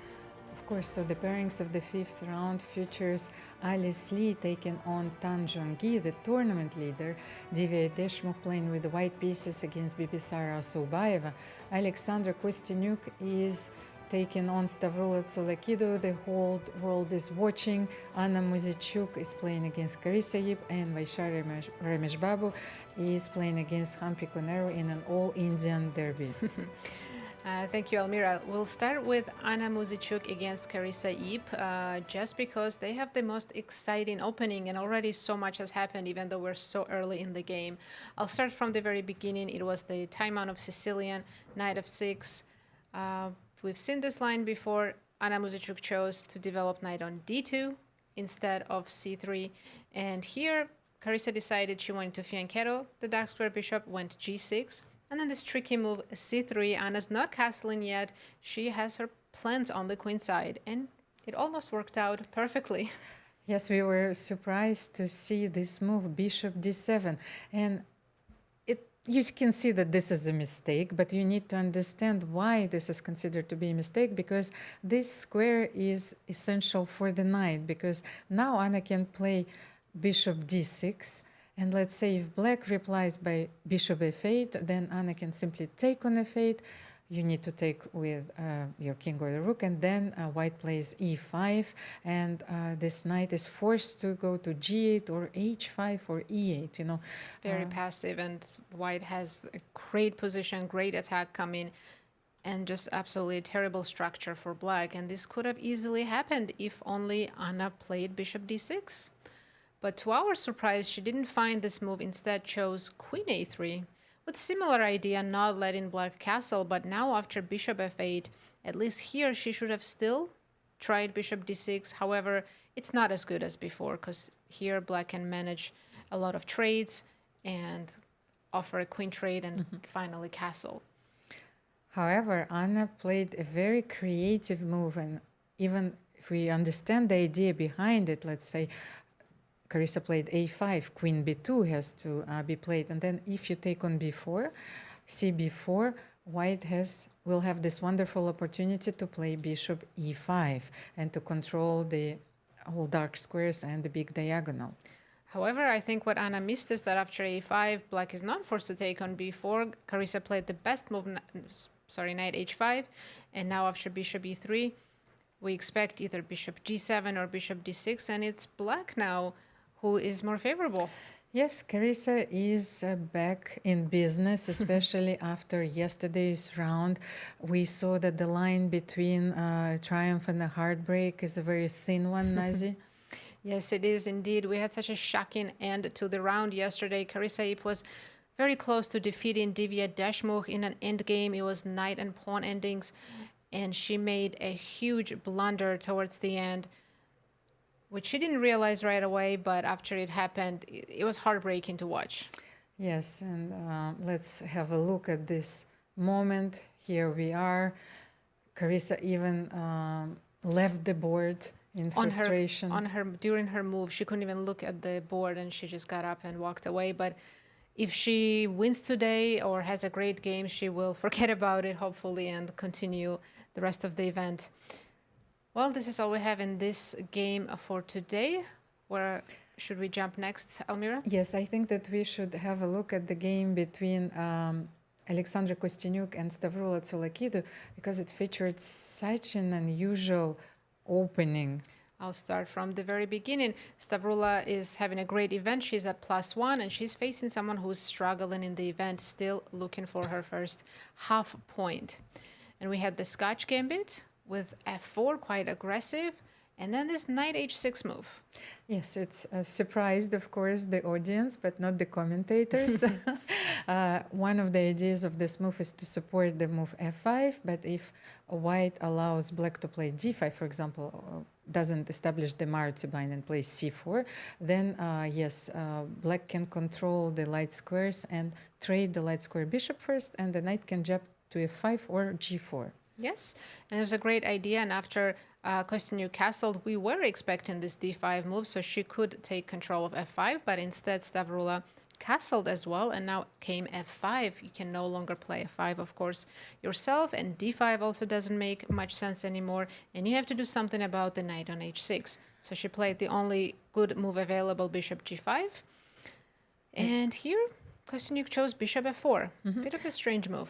Of course, so the pairings of the 5th round features Alice Lee taking on Tan Zhongyi, the tournament leader, Divya Deshmukh playing with the white pieces against Bibisara Sobaeva. Alexandra Kostyanyuk is taking on Stavrola Tsulakidu, the whole world is watching. Anna Muzichuk is playing against Carissa Yip, and Vachier-Lagrave is playing against Hampi Conero in an all-Indian derby. Thank you, Almira. We'll start with Anna Muzichuk against Carissa Yip, just because they have the most exciting opening and already so much has happened even though we're so early in the game. I'll start from the very beginning. It was the timeout of Sicilian, knight of 6. We've seen this line before. Anna Muzichuk chose to develop knight on d2 instead of c3. And here, Carissa decided she wanted to fianchetto the dark square bishop, went g6. And then this tricky move, c3. Anna's not castling yet. She has her plans on the queen side. And it almost worked out perfectly. Yes, we were surprised to see this move, bishop d7. And you can see that this is a mistake, but you need to understand why this is considered to be a mistake, because this square is essential for the knight, because now Anna can play bishop d6, and let's say if black replies by bishop f8, then Anna can simply take on f8. You need to take with your king or the rook, and then white plays e5, and this knight is forced to go to g8 or h5 or e8, you know. Very passive, and white has a great position, great attack coming, and just absolutely a terrible structure for black. And this could have easily happened if only Anna played bishop d6. But to our surprise, she didn't find this move, instead chose queen a3. With similar idea, not letting black castle, but now after bishop f8, at least here she should have still tried bishop d6. However, it's not as good as before, because here black can manage a lot of trades and offer a queen trade and finally castle. However, Anna played a very creative move, and even if we understand the idea behind it, let's say, Carissa played a5, queen b2 has to be played, and then if you take on b4, cb4, white will have this wonderful opportunity to play bishop e5 and to control the whole dark squares and the big diagonal. However, I think what Anna missed is that after a5, black is not forced to take on b4. Carissa played the best move, knight h5, and now after bishop e3, we expect either bishop g7 or bishop d6, and it's black now who is more favorable. Yes, Carissa is back in business, especially after yesterday's round. We saw that the line between triumph and a heartbreak is a very thin one, Nazi. Yes, it is indeed. We had such a shocking end to the round yesterday. Carissa Yip was very close to defeating Divya Deshmukh in an endgame. It was knight and pawn endings, and she made a huge blunder towards the end, which she didn't realize right away, but after it happened, it was heartbreaking to watch. Yes, and let's have a look at this moment. Here we are. Carissa even left the board in frustration. During her move, she couldn't even look at the board, and she just got up and walked away. But if she wins today or has a great game, she will forget about it, hopefully, and continue the rest of the event. Well, this is all we have in this game for today. Where should we jump next, Almira? Yes, I think that we should have a look at the game between Alexandra Kostyanyuk and Stavrola Tsulakidu, because it featured such an unusual opening. I'll start from the very beginning. Stavroula is having a great event. She's at +1, and she's facing someone who's struggling in the event, still looking for her first half point. And we had the Scotch Gambit with f4, quite aggressive. And then this knight h6 move. Yes, it's surprised, of course, the audience, but not the commentators. One of the ideas of this move is to support the move f5, but if white allows black to play d5, for example, doesn't establish the Martzibine and plays c4, then yes, black can control the light squares and trade the light square bishop first, and the knight can jump to f5 or g4. Yes, and it was a great idea, and after Kostyniuk castled, we were expecting this d5 move, so she could take control of f5, but instead Stavroula castled as well, and now came f5. You can no longer play f5, of course, yourself, and d5 also doesn't make much sense anymore, and you have to do something about the knight on h6. So she played the only good move available, bishop g5, and here Kostyniuk chose bishop f4. Bit of a strange move.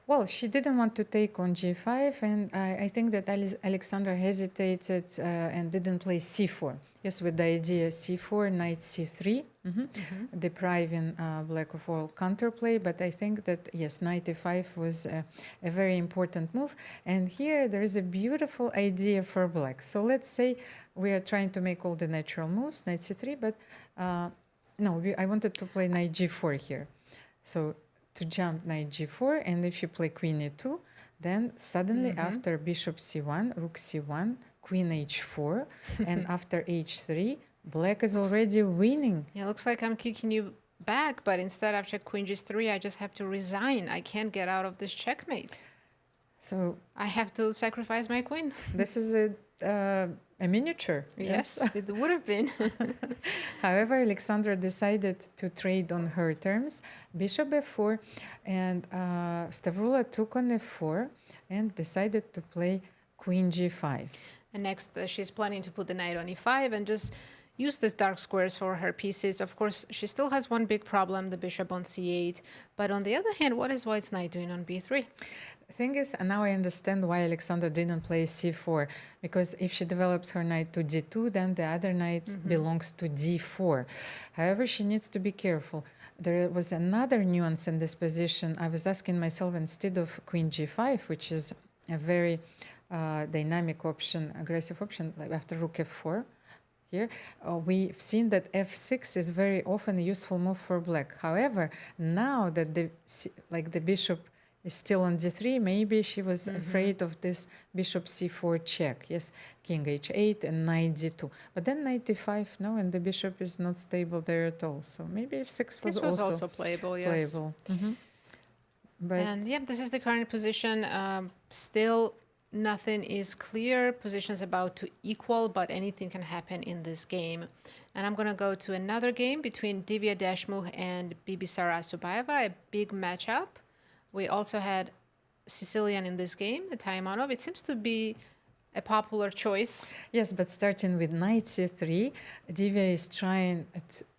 Well, she didn't want to take on g5, and I think that Alexandra hesitated and didn't play c4. Yes, with the idea c4, knight c3, depriving black of all counterplay. But I think that, yes, knight e5 was a very important move. And here there is a beautiful idea for black. So let's say we are trying to make all the natural moves, knight c3, but no, I wanted to play knight g4 here. So to jump knight g4, and if you play queen e2, then suddenly after bishop c1, rook c1, queen h4, and after h3, black is already winning. Yeah, looks like I'm kicking you back, but instead after queen g3, I just have to resign. I can't get out of this checkmate. So I have to sacrifice my queen. This is a miniature. Yes, it would have been. However, Alexandra decided to trade on her terms, bishop f4, and Stavroula took on f4 and decided to play queen g5. And next, she's planning to put the knight on e5 and just use these dark squares for her pieces. Of course, she still has one big problem, the bishop on c8. But on the other hand, what is white's knight doing on b3? The thing is, now I understand why Alexandra didn't play c4, because if she develops her knight to d2, then the other knight belongs to d4. However, she needs to be careful. There was another nuance in this position. I was asking myself, instead of queen g5, which is a very dynamic option, aggressive option, like after rook f4, here, we've seen that f6 is very often a useful move for black. However, now that the bishop is still on d3, maybe she was afraid of this bishop c4 check. Yes, king h8 and knight d2. But then knight d5, no, and the bishop is not stable there at all. So maybe f6 was also playable, yes. Playable. But and yeah, this is the current position. Still, nothing is clear. Position's about to equal, but anything can happen in this game. And I'm going to go to another game between Divya Deshmukh and Bibisara Asubayeva, a big matchup. We also had Sicilian in this game, the Taimanov. It seems to be a popular choice. Yes, but starting with knight c3, Divya is trying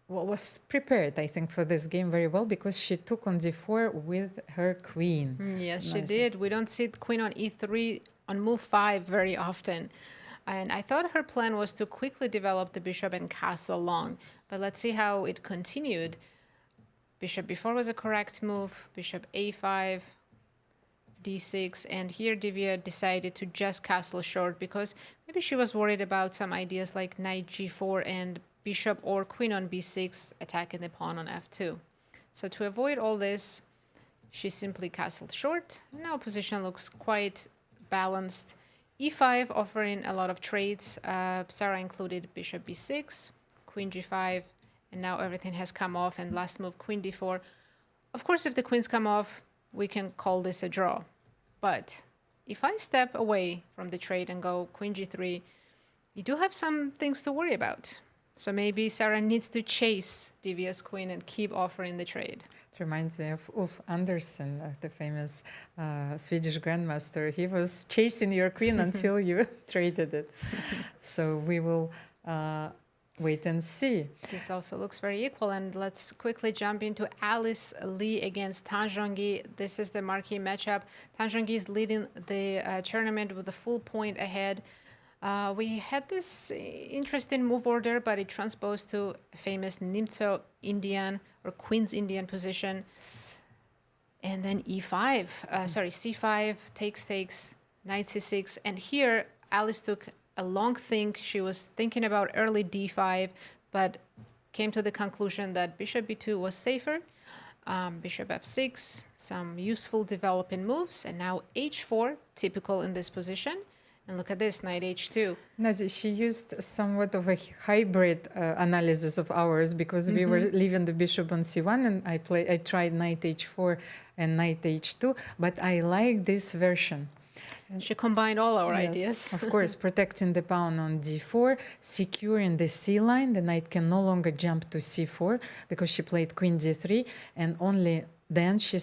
was prepared, I think, for this game very well, because she took on d4 with her queen. Yes, she did. We don't see queen on e3 on move 5 very often. And I thought her plan was to quickly develop the bishop and castle long. But let's see how it continued. Bishop b4 was a correct move. Bishop a5, d6. And here Divya decided to just castle short, because maybe she was worried about some ideas like knight g4 and bishop or queen on b6 attacking the pawn on f2. So to avoid all this, she simply castled short. Now position looks quite balanced. e5 offering a lot of trades. Sarah included bishop b6, queen g5, and now everything has come off, and last move queen d4. Of course, if the queens come off, we can call this a draw. But if I step away from the trade and go queen g3, you do have some things to worry about. So maybe Sarah needs to chase Divya's queen and keep offering the trade. It reminds me of Ulf Andersson, the famous Swedish grandmaster. He was chasing your queen until you traded it. So we will wait and see. This also looks very equal. And let's quickly jump into Alice Lee against Tan Zhongyi. This is the marquee matchup. Tan Zhongyi is leading the tournament with a full point ahead. We had this interesting move order, but it transposed to a famous Nimzo Indian or Queen's Indian position. And then C5, takes, knight c6. And here, Alice took a long think. She was thinking about early d5, but came to the conclusion that bishop b2 was safer. Bishop f6, some useful developing moves, and now h4, typical in this position. And look at this, knight h2. Nazi, she used somewhat of a hybrid analysis of ours because we were leaving the bishop on c1 and I tried knight h4 and knight h2, but I like this version. She combined all our ideas. Of course, protecting the pawn on d4, securing the c line. The knight can no longer jump to c4 because she played queen d3, and only then she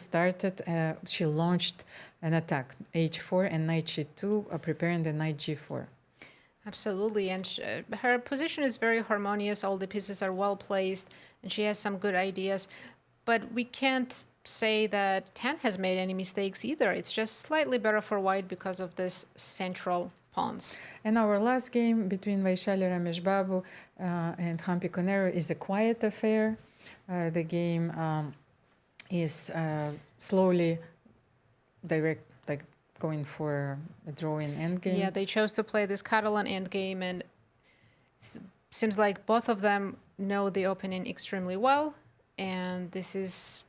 launched an attack, h4 and knight g2, preparing the knight g4. Absolutely, and her position is very harmonious. All the pieces are well placed, and she has some good ideas. But we can't say that Tan has made any mistakes either. It's just slightly better for white because of this central pawns. And our last game between Vachier-Lagrave Babu and Hampi Conero is a quiet affair. The game is slowly going for a drawing endgame. Yeah, they chose to play this Catalan endgame, and seems like both of them know the opening extremely well, and this is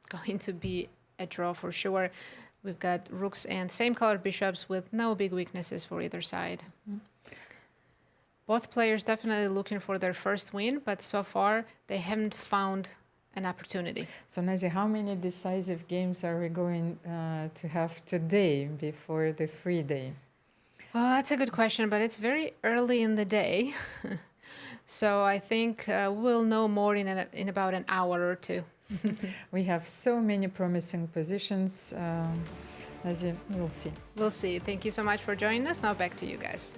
going to be a draw for sure. We've got rooks and same colored bishops with no big weaknesses for either side. Both players definitely looking for their first win, but so far they haven't found an opportunity. So Nazi, how many decisive games are we going to have today before the free day? Well, that's a good question, but it's very early in the day. So I think we'll know more in about an hour or two. We have so many promising positions. We'll see. We'll see. Thank you so much for joining us. Now back to you guys.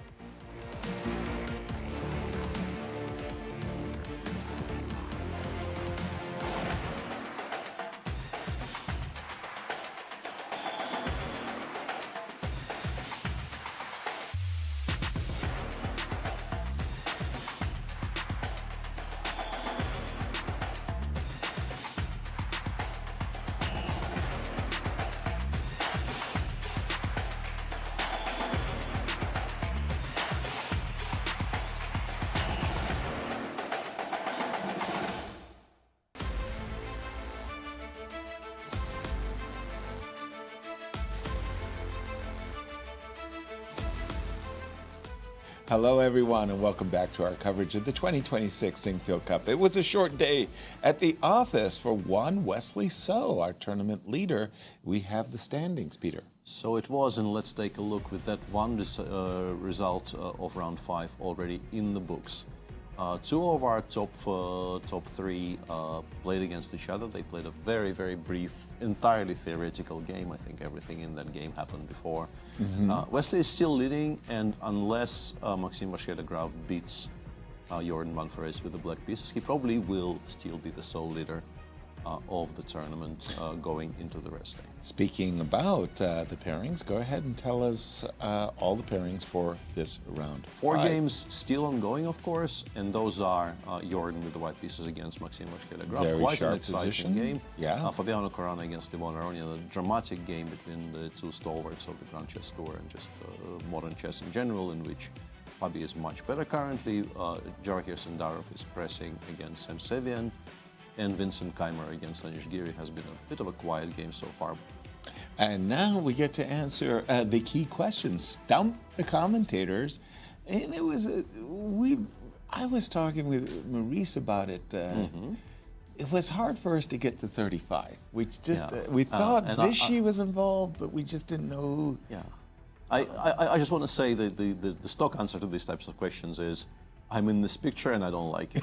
Hello, everyone, and welcome back to our coverage of the 2026 Sinquefield Cup. It was a short day at the office for one Wesley So, our tournament leader. We have the standings, Peter. So it was, and let's take a look with that one result of round 5 already in the books. Two of our top three played against each other. They played a very, very brief, entirely theoretical game. I think everything in that game happened before. Wesley is still leading, and unless Maxime Vachier-Lagrave beats Jorden van Foreest with the black pieces, he probably will still be the sole leader of the tournament going into the rest day. Speaking about the pairings, go ahead and tell us all the pairings for this round. 4 games still ongoing, of course, and those are Jorden with the white pieces against Maxime Vachier-Lagrave. Very Quite sharp an exciting position. game. Yeah. Fabiano Caruana against Levon Aronian, a dramatic game between the two stalwarts of the Grand Chess Tour and just modern chess in general, in which Fabi is much better currently. Javokhir Sindarov is pressing against Sevian, and Vincent Keymer against Anish Giri has been a bit of a quiet game so far. And now we get to answer the key questions, stump the commentators. And it was, I was talking with Maurice about it. It was hard for us to get to 35. We just, we thought Vichy was involved, but we just didn't know. Yeah. I just want to say that the stock answer to these types of questions is, I'm in this picture and I don't like it.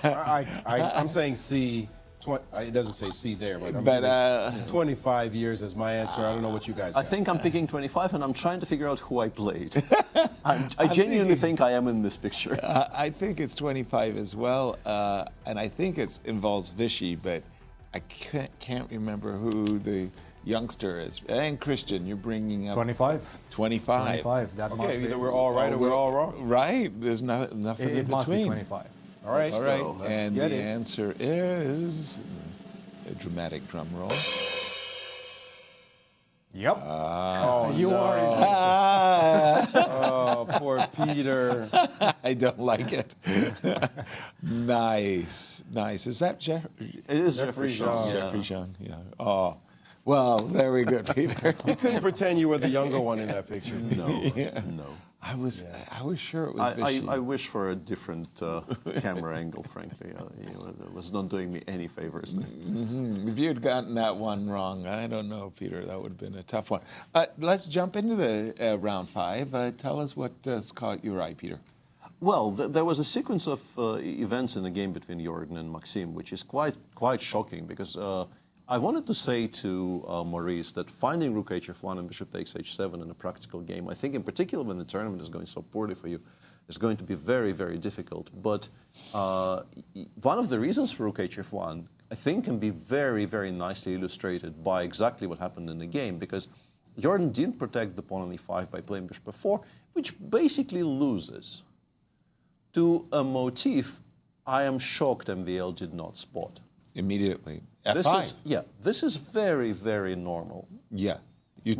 I'm saying C. It doesn't say C there, but I'm 25 years as my answer. I don't know what you guys I got. think I'm picking 25, and I'm trying to figure out who I played. I genuinely think I am in this picture. I think it's 25 as well, and I think it involves Vichy, but I can't remember who youngster is. And Cristian, you're bringing up 25. 25. 25. That must Okay, be. either we're all right or we're all wrong. Right. There's nothing It in must be between. 25. All right. All right. Let's And get the it. answer is a dramatic drum roll. Yep. Oh, you no. are. Oh, poor Peter. I don't like it. Nice. Nice. Is that Jeff? It is Jeffrey Jeffrey Jean. Jean. Jeffrey Jean, yeah. Oh, well, very good, Peter. You couldn't pretend you were the younger one in that picture. No, Yeah. no. I was sure it was Vichy. I wish for a different camera angle, frankly. It was not doing me any favors. If you had gotten that one wrong, I don't know, Peter, that would have been a tough one. Let's jump into the round 5. Tell us what's caught your eye, Peter. Well, there was a sequence of events in the game between Jorden and Maxime, which is quite shocking because I wanted to say to Maurice that finding rook hf1 and bishop takes h7 in a practical game, I think in particular when the tournament is going so poorly for you, is going to be very, very difficult. But one of the reasons for rook hf1, I think, can be very, very nicely illustrated by exactly what happened in the game, because Jorden didn't protect the pawn on e5 by playing bishop f4, which basically loses to a motif I am shocked MVL did not spot. Immediately. F5. This is very, very normal. Yeah. You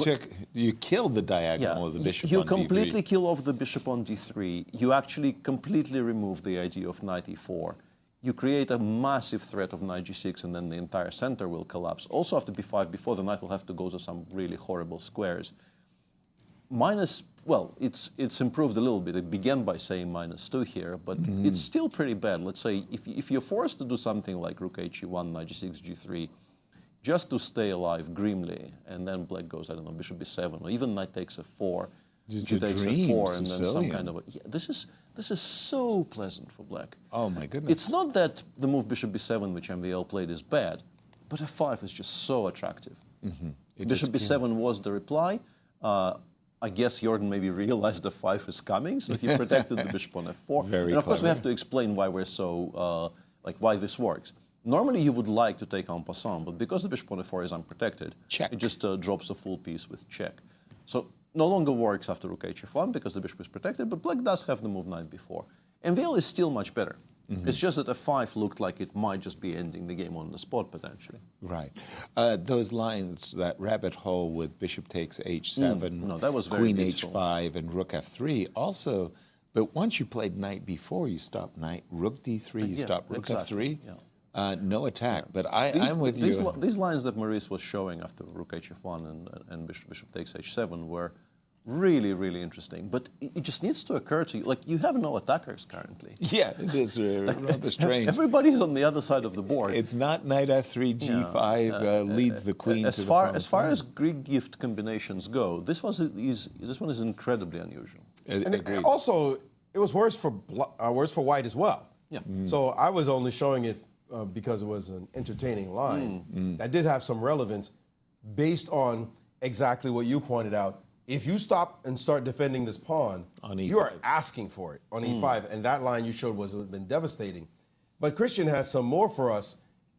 killed the diagonal of the bishop You on completely d3. kill off the bishop on d3. You actually completely remove the idea of knight e4. You create a massive threat of knight g6, and then the entire center will collapse. Also after b5, before the knight will have to go to some really horrible squares. Well, it's improved a little bit. It began by saying -2 here, but it's still pretty bad. Let's say if you're forced to do something like rook h1, knight g6, g3, just to stay alive grimly, and then black goes, I don't know, bishop b7, or even knight takes f4, Just g a takes dream, f4, and then some Sicilian. kind of a, this is so pleasant for black. Oh, my goodness. It's not that the move bishop b7, which MVL played, is bad, but f5 is just so attractive. Bishop b7 was the reply. I guess Jorden maybe realized the 5 is coming, so he protected the bishop on f4. Very and of course, we clever. have to explain why we're so, why this works. Normally, you would like to take en passant, but because the bishop on f4 is unprotected, Check. it just drops a full piece with check. So no longer works after rook hf1 because the bishop is protected, but black does have the move knight b4. MVL is still much better. It's just that f5 looked like it might just be ending the game on the spot, potentially. Right. Those lines, that rabbit hole with bishop takes h7, No, that was very queen beautiful. h5, and rook f3 also. But once you played knight b4, you stop knight, rook d3, you Yeah, stop rook exactly, f3. No attack. But I'm with you. These lines that Maurice was showing after rook hf1 and bishop takes h7 were really, really interesting. But it just needs to occur to you, like, you have no attackers currently. Yeah, it is rather strange. Everybody's on the other side of the board. It's not knight f3, g5 leads the queen as to the far promised as far land. as Greek gift combinations go, this one is incredibly unusual. And Agreed. also, it was worse for white as well. Yeah. So I was only showing it because it was an entertaining line. That did have some relevance based on exactly what you pointed out. If you stop and start defending this pawn, On you are E5. asking for it on e5, and that line you showed would have been devastating. But Cristian has some more for us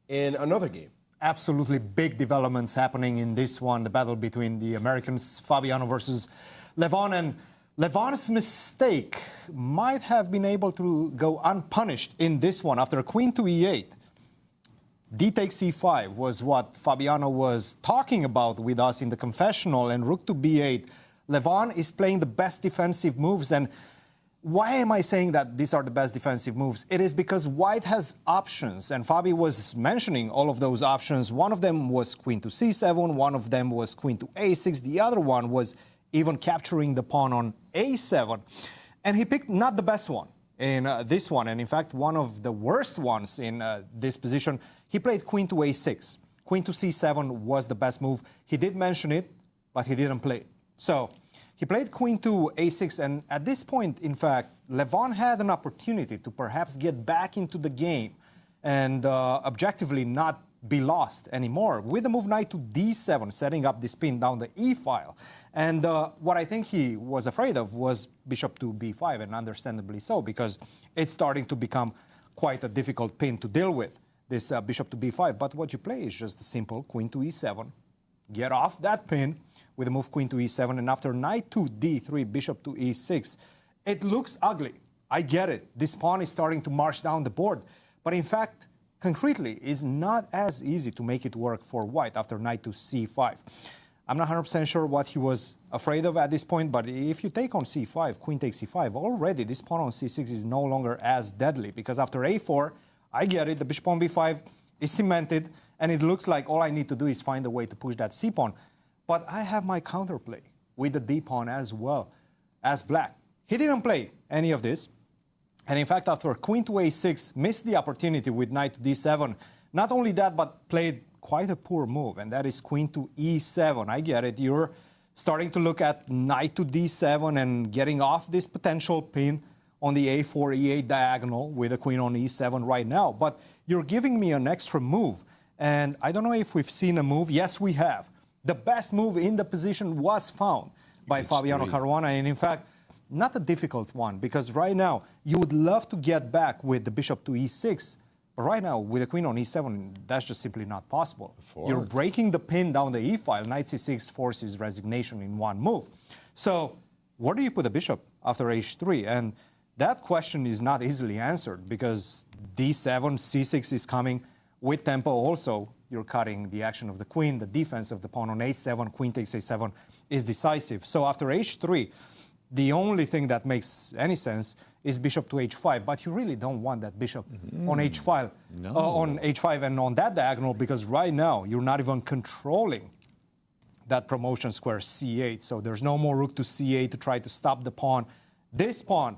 in another game. Absolutely big developments happening in this one, the battle between the Americans, Fabiano versus Levon. And Levon's mistake might have been able to go unpunished in this one. After queen to e8, d takes c5 was what Fabiano was talking about with us in the confessional, and rook to b8. Levon is playing the best defensive moves. And why am I saying that these are the best defensive moves? It is because white has options, and Fabi was mentioning all of those options. One of them was queen to c7, one of them was queen to a6, the other one was even capturing the pawn on a7. And he picked not the best one in this one, and in fact one of the worst ones in this position. He played queen to a6. Queen to c7 was the best move. He did mention it, but he didn't play it. So he played queen to a6, and at this point, in fact, Levon had an opportunity to perhaps get back into the game and objectively not be lost anymore with the move knight to d7, setting up the spin down the e file. And what I think he was afraid of was bishop to b5, and understandably so, because it's starting to become quite a difficult pin to deal with, this bishop to b5. But what you play is just a simple queen to e7, get off that pin with the move queen to e7, and after knight to d3, bishop to e6, it looks ugly. I get it. This pawn is starting to march down the board. But in fact, concretely, it's not as easy to make it work for white after knight to c5. I'm not 100% sure what he was afraid of at this point, but if you take on c5, queen takes c5, already this pawn on c6 is no longer as deadly, because after a4, I get it, the bishop on b5 is cemented, and it looks like all I need to do is find a way to push that c-pawn. But I have my counterplay with the d-pawn as well as black. He didn't play any of this. And in fact, after queen to a6, missed the opportunity with knight to d7. Not only that, but played quite a poor move, and that is queen to e7. I get it. You're starting to look at knight to d7 and getting off this potential pin on the a4, e8 diagonal with a queen on e7 right now. But you're giving me an extra move. And I don't know if we've seen a move. Yes, we have. The best move in the position was found by Fabiano Caruana, and in fact, not a difficult one, because right now you would love to get back with the bishop to e6, but right now with the queen on e7, that's just simply not possible. You're breaking the pin down the e file. Knight c6 forces resignation in one move. So where do you put the bishop after h3? And that question is not easily answered, because d7, c6 is coming with tempo also. You're cutting the action of the queen. The defense of the pawn on h7, queen takes a7 is decisive. So after h3, the only thing that makes any sense is bishop to h5, but you really don't want that bishop on h5, on h5 and on that diagonal, because right now you're not even controlling that promotion square c8. So there's no more rook to c8 to try to stop the pawn. This pawn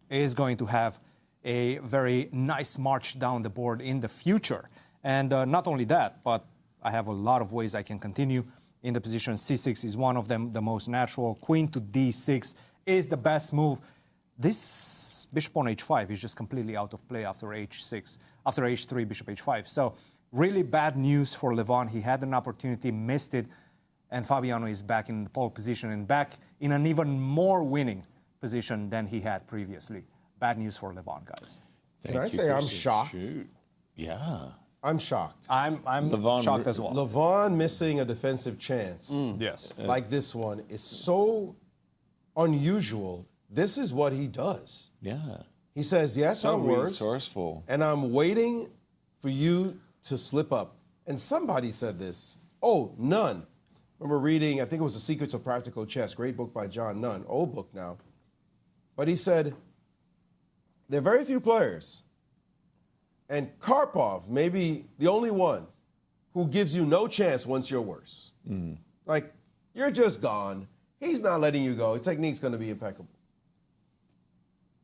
is going to have a very nice march down the board in the future. And not only that, but I have a lot of ways I can continue in the position. c6 is one of them, the most natural. Queen to d6 is the best move. This bishop on h5 is just completely out of play after h6. After h3, bishop h5. So really bad news for Levon. He had an opportunity, missed it, and Fabiano is back in the pole position and back in an even more winning position than he had previously. Bad news for Levon, guys. Can I say I'm shocked? Yeah. I'm shocked. I'm shocked as well. Levon missing a defensive chance Yes. like this one is so unusual. This is what he does. Yeah. He says, yes, So I'm worse, resourceful. and I'm waiting for you to slip up. And somebody said this. Oh, Nunn. Remember reading, I think it was The Secrets of Practical Chess, great book by John Nunn, old book now. But he said, there are very few players, and Karpov may be the only one who gives you no chance once you're worse. Like, you're just gone. He's not letting you go. His technique's going to be impeccable.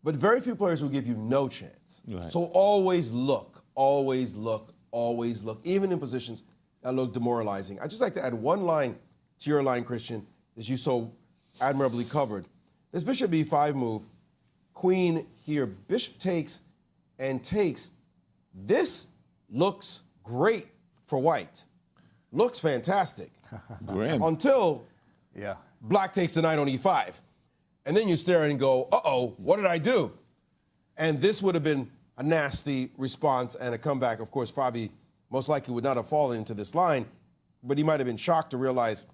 But very few players will give you no chance. Right. So always look, always look, always look, even in positions that look demoralizing. I'd just like to add one line to your line, Cristian, as you so admirably covered. This bishop b5 move, queen here, bishop takes and takes. This looks great for white. Looks fantastic. Grim. Until Yeah. black takes the knight on e5. And then you stare and go, uh-oh, what did I do? And this would have been a nasty response and a comeback. Of course, Fabi most likely would not have fallen into this line, but he might have been shocked to realize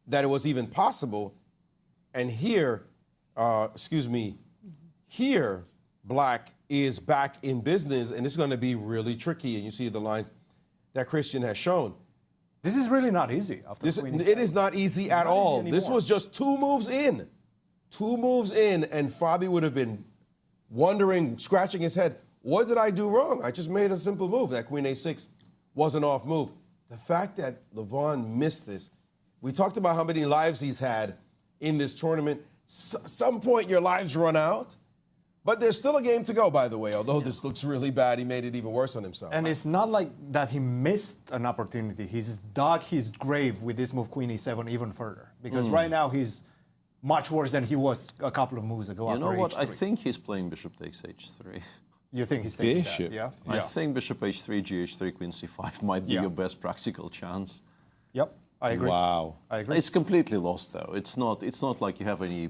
that it was even possible. And here, here, black is back in business, and it's going to be really tricky. And you see the lines that Cristian has shown. This is really not easy. After It is not easy at all. This was just 2 moves in. 2 moves in, and Fabi would have been wondering, scratching his head, what did I do wrong? I just made a simple move. That queen a6 was an off move. The fact that Levon missed this, we talked about how many lives he's had in this tournament. Some point your lives run out, but there's still a game to go, by the way. Although this looks really bad, he made it even worse on himself. And it's not like that he missed an opportunity. He's dug his grave with this move, queen e7, even further. Because right now he's much worse than he was a couple of moves ago. You know what? H3. I think he's playing bishop takes h3. You think he's taking Bishop. that? Yeah. I think bishop h3, gh3, queen c5 might be your best practical chance. Yep. I agree. Wow. I agree. It's completely lost, though. It's not like you have any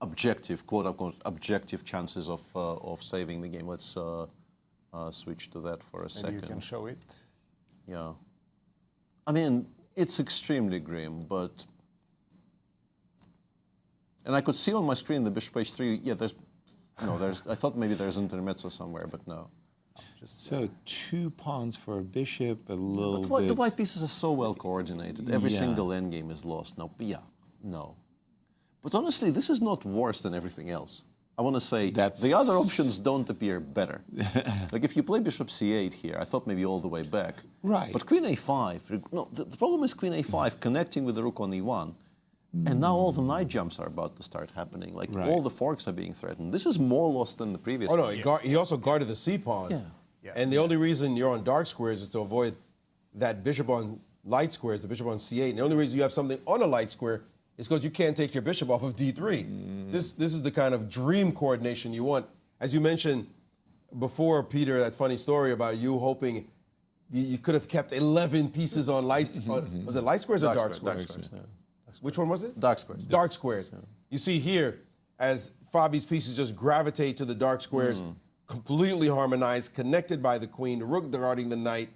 objective, quote-unquote, objective chances of saving the game. Let's switch to that for a second. Maybe you can show it. Yeah. I mean, It's extremely grim, but... And I could see on my screen the bishop h3. Yeah, I thought maybe there's intermezzo somewhere, but no. So 2 pawns for a bishop, a little But bit... the white pieces are so well coordinated. Every Yeah. single endgame is lost. No. But honestly, this is not worse than everything else. I want to say the other options don't appear better. Like if you play bishop c8 here, I thought maybe all the way back. Right. But queen a5, no, the problem is queen a5 connecting with the rook on e1. And now all the knight jumps are about to start happening. Like all the forks are being threatened. This is more lost than the previous one. He also guarded the c-pawn. Yeah. And the only reason you're on dark squares is to avoid that bishop on light squares, the bishop on c8. And the only reason you have something on a light square is because you can't take your bishop off of d3. This is the kind of dream coordination you want. As you mentioned before, Peter, that funny story about you hoping you could have kept 11 pieces on light. Was it light squares or dark squares? Dark squares, yeah. Which one was it? Dark squares. Dark squares. Yeah. You see here, as Fabi's pieces just gravitate to the dark squares, completely harmonized, connected by the queen, the rook guarding the knight,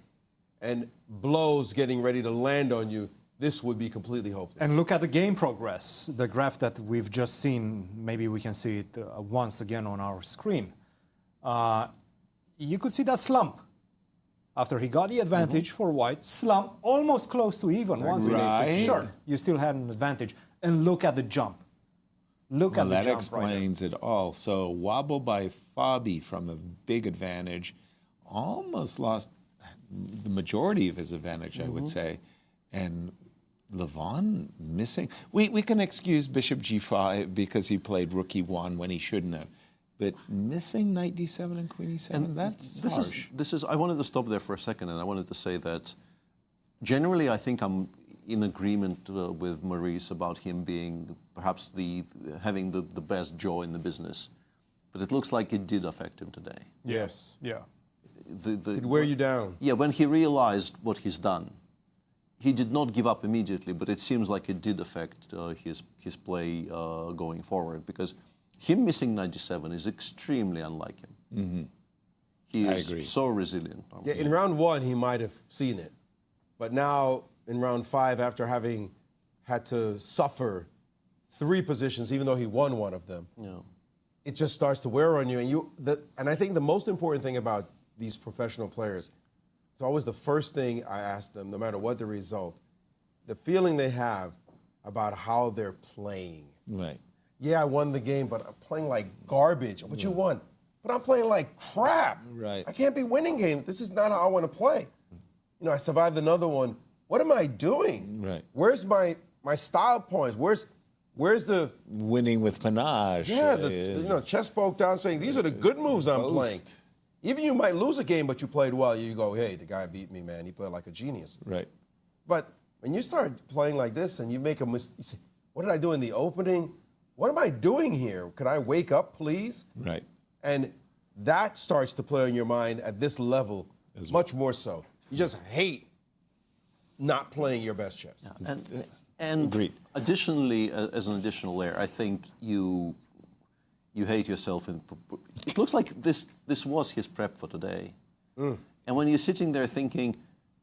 and blows getting ready to land on you. This would be completely hopeless. And look at the game progress, the graph that we've just seen. Maybe we can see it once again on our screen. You could see that slump. After he got the advantage for white, slump almost close to even. Once in a6, sure, you still had an advantage. And look at the jump. Look at the jump. That explains it all. So wobble by Fabi from a big advantage, almost lost the majority of his advantage, I would say. And Levon missing. We can excuse bishop g5 because he played rook e1 when he shouldn't have. But missing knight d7 and queen e7, and that's harsh. I wanted to stop there for a second, and I wanted to say that generally I think I'm in agreement with Maurice about him being perhaps having the best jaw in the business. But it looks like it did affect him today. Yes. Yeah. It'd wear you down. Yeah, when he realized what he's done, he did not give up immediately, but it seems like it did affect his play going forward, because him missing knight d7 is extremely unlike him. He is so resilient. Yeah, in round 1, he might have seen it. But now, in round 5, after having had to suffer 3 positions, even though he won one of them, it just starts to wear on you. And I think the most important thing about these professional players, it's always the first thing I ask them, no matter what the result, the feeling they have about how they're playing. Right. Yeah, I won the game, but I'm playing like garbage. But you won. But I'm playing like crap. Right. I can't be winning games. This is not how I want to play. You know, I survived another one. What am I doing? Right. Where's my style points? Where's the winning with panache? Yeah, chess broke down saying these are the good moves I'm playing. Even you might lose a game, but you played well. You go, hey, the guy beat me, man. He played like a genius. Right. But when you start playing like this and you make a mistake, you say, what did I do in the opening? What am I doing here? Could I wake up, please? Right. And that starts to play on your mind at this level much more so. You just hate not playing your best chess. Yeah. And additionally, as an additional layer, I think you hate yourself. It looks like this was his prep for today. And when you're sitting there thinking,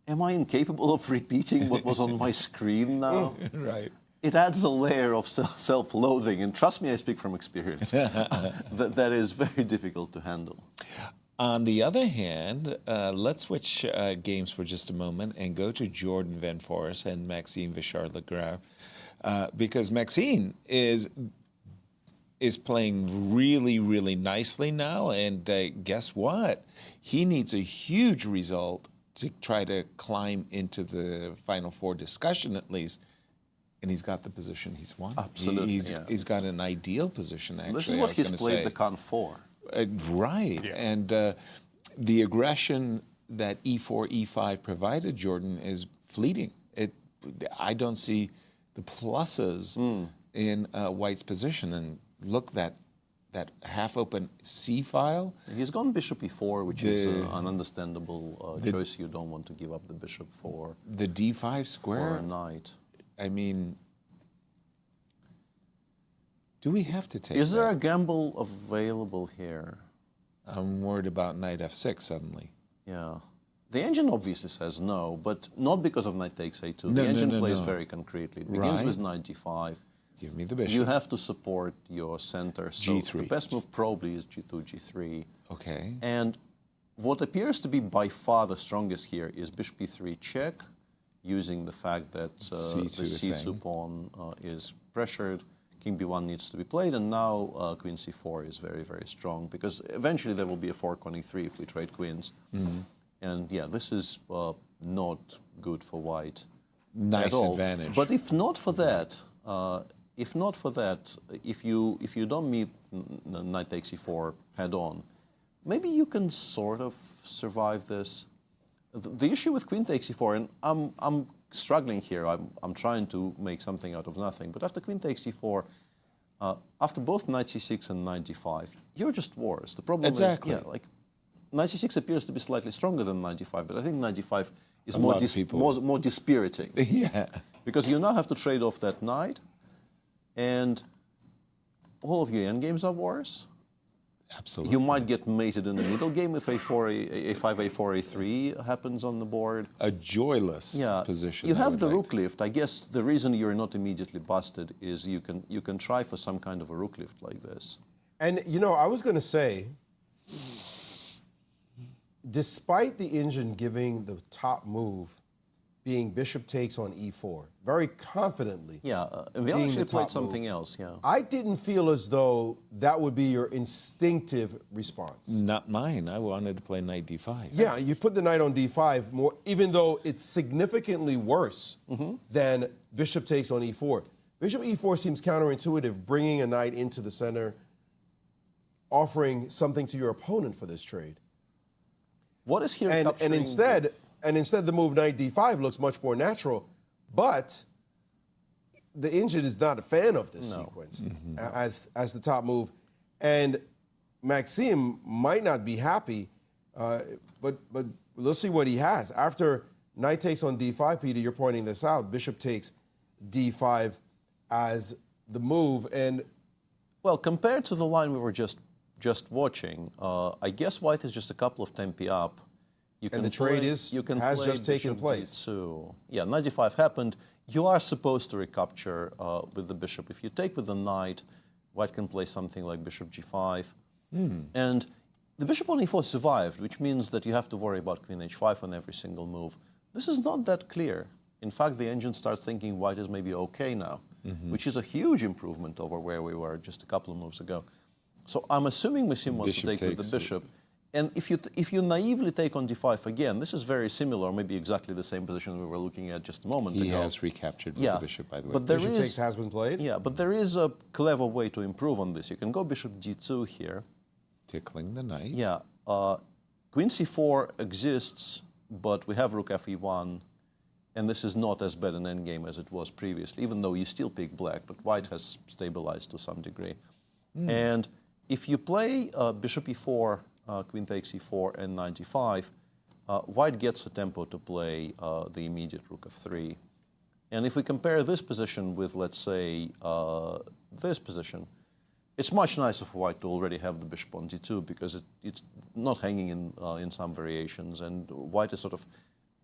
am I incapable of repeating what was on my screen now? Right. It adds a layer of self-loathing, and trust me, I speak from experience. that is very difficult to handle. On the other hand, let's switch games for just a moment and go to Jorden van Foreest and Maxime Vachier-Lagrave, because Maxime is playing really, really nicely now, and guess what? He needs a huge result to try to climb into the Final Four discussion at least. And he's got the position he's won. Absolutely, He's got an ideal position, actually. This is what he's played the con for. Right. Yeah. And the aggression that e4, e5 provided Jorden is fleeting. I don't see the pluses in White's position. And look, that half-open C file. He's gone bishop e4, which is an understandable choice. You don't want to give up the bishop for the d5 square. For a knight. I mean, do we have to take Is there a gamble available here? I'm worried about knight f6 suddenly. Yeah. The engine obviously says no, but not because of knight takes a2. No, the engine no, plays no. very concretely. It begins Right. with knight d5. Give me the bishop. You have to support your center. So G3. the best move probably is g2, g3. Okay. And what appears to be by far the strongest here is bishop e3 check, using the fact that the C2 is c2 saying. pawn is pressured. King b1 needs to be played, and now queen c4 is very, very strong, because eventually there will be a fork on e3 if we trade queens. And yeah, this is not good for white Nice at all. advantage. But if not for that, if you don't meet knight takes e4 head on, maybe you can sort of survive this. The issue with queen takes e4, and I'm struggling here. I'm trying to make something out of nothing. But after queen takes e4, after both knight c6 and knight d5, you're just worse. The problem Exactly. is, yeah, like knight c6 appears to be slightly stronger than knight d5, but I think knight d5 is A more lot of people- more dispiriting. Yeah. Because you now have to trade off that knight, and all of your endgames are worse. Absolutely. You might get mated in the middle game if a5, a4, a3 happens on the board. A joyless Yeah, position. you I have would the like. rook lift. I guess the reason you're not immediately busted is you can try for some kind of a rook lift like this. And, you know, I was going to say, despite the engine giving the top move being bishop takes on e4, very confidently. Yeah, and we being actually the top played something move, else, yeah. I didn't feel as though that would be your instinctive response. Not mine. I wanted to play knight d5. Yeah, you put the knight on d5 more, even though it's significantly worse than bishop takes on e4. Bishop e4 seems counterintuitive, bringing a knight into the center, offering something to your opponent for this trade. What is here And capturing instead, the- the move knight d5 looks much more natural, but the engine is not a fan of this sequence as the top move. And Maxime might not be happy, but let's see what he has. After knight takes on d5, Peter, you're pointing this out, bishop takes d5 as the move. And Well, compared to the line we were just watching, I guess white is just a couple of tempi up. You And the trade has play just taken bishop place. d2. Yeah, knight d5 happened. You are supposed to recapture with the bishop. If you take with the knight, white can play something like bishop g5. And the bishop on e4 survived, which means that you have to worry about queen h5 on every single move. This is not that clear. In fact, the engine starts thinking white is maybe okay now, which is a huge improvement over where we were just a couple of moves ago. So I'm assuming Maxime wants to Bishop take with the takes bishop. And if you naively take on d5 again, this is very similar, maybe exactly the same position we were looking at just a moment He ago. has recaptured with Yeah, the bishop, by the way. but there bishop is- takes has been played. Yeah, but there is a clever way to improve on this. You can go bishop d2 here. Tickling the knight. Yeah, queen c4 exists, but we have rook fe1, and this is not as bad an endgame as it was previously, even though you still pick black, but white has stabilized to some degree. And if you play bishop e4, queen takes e4, and knight d5, white gets a tempo to play the immediate rook f3. And if we compare this position with, let's say, this position, it's much nicer for white to already have the bishop on d2 because it's not hanging in some variations, and white is sort of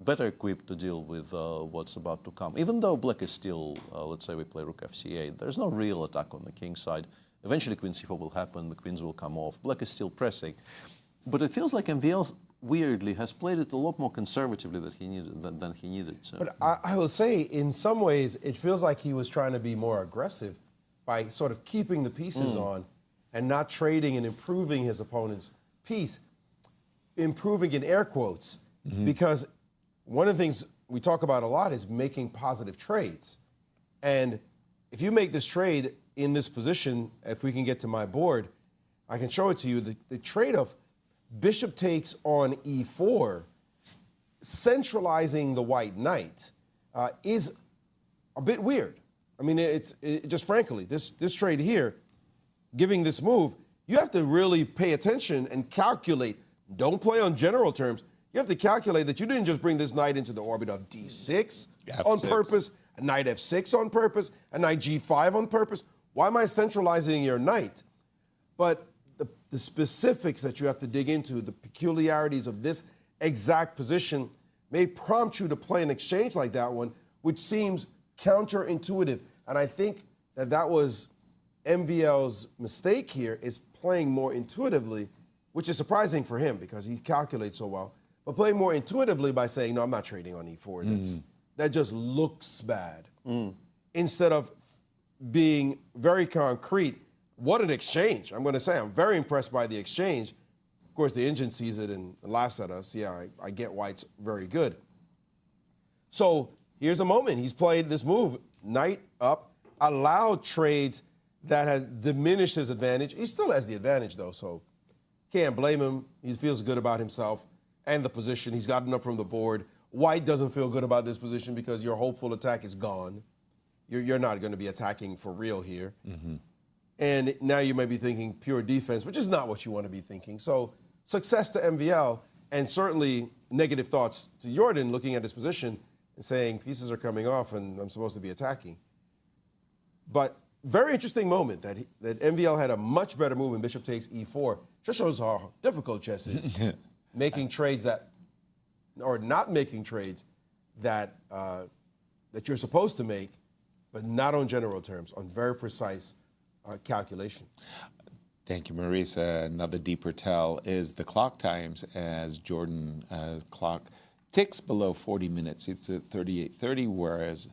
better equipped to deal with what's about to come. Even though black is still, let's say we play rook fc8, there's no real attack on the king side. Eventually queen c4 will happen, the queens will come off. Black is still pressing. But it feels like MVL weirdly has played it a lot more conservatively than he needed to. But I will say, in some ways, it feels like he was trying to be more aggressive by sort of keeping the pieces on and not trading and improving his opponent's piece. Improving in air quotes, because one of the things we talk about a lot is making positive trades. And if you make this trade in this position, if we can get to my board, I can show it to you. The trade of bishop takes on e4, centralizing the white knight, is a bit weird. I mean, just frankly, this trade here, giving this move, you have to really pay attention and calculate. Don't play on general terms. You have to calculate that you didn't just bring this knight into the orbit of d6 on F6. purpose, a knight f6 on purpose, a knight g5 on purpose. Why am I centralizing your knight? But the specifics that you have to dig into, the peculiarities of this exact position may prompt you to play an exchange like that one, which seems counterintuitive. And I think that was MVL's mistake here, is playing more intuitively, which is surprising for him because he calculates so well, but playing more intuitively by saying, no, I'm not trading on E4. That just looks bad. Instead of being very concrete. What an exchange. I'm going to say I'm very impressed by the exchange. Of course, the engine sees it and laughs at us. Yeah, I get why it's very good. So here's a moment. He's played this move, knight up, allowed trades that has diminished his advantage. He still has the advantage, though, so can't blame him. He feels good about himself and the position. He's gotten up from the board. White doesn't feel good about this position because your hopeful attack is gone. You're not going to be attacking for real here. And now you may be thinking pure defense, which is not what you want to be thinking. So success to MVL, and certainly negative thoughts to Jorden looking at his position and saying pieces are coming off and I'm supposed to be attacking. But very interesting moment that MVL had a much better move in bishop takes e4. Just shows how difficult chess is. Making trades that, or not making trades that that you're supposed to make, but not on general terms, on very precise calculation. Thank you, Maurice. Another deeper tell is the clock times as Jorden clock ticks below 40 minutes. It's at 38:30, whereas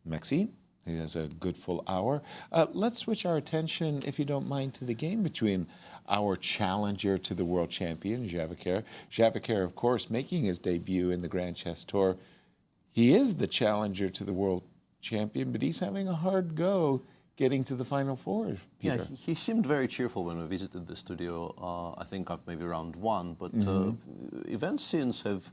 Maxime, he has a good full hour. Let's switch our attention, if you don't mind, to the game between our challenger to the world champion, Javokhir. Javokhir, of course, making his debut in the Grand Chess Tour. He is the challenger to the world champion, but he's having a hard go getting to the Final Four, Peter. Yeah, he seemed very cheerful when we visited the studio, I think of maybe round one, but events since have,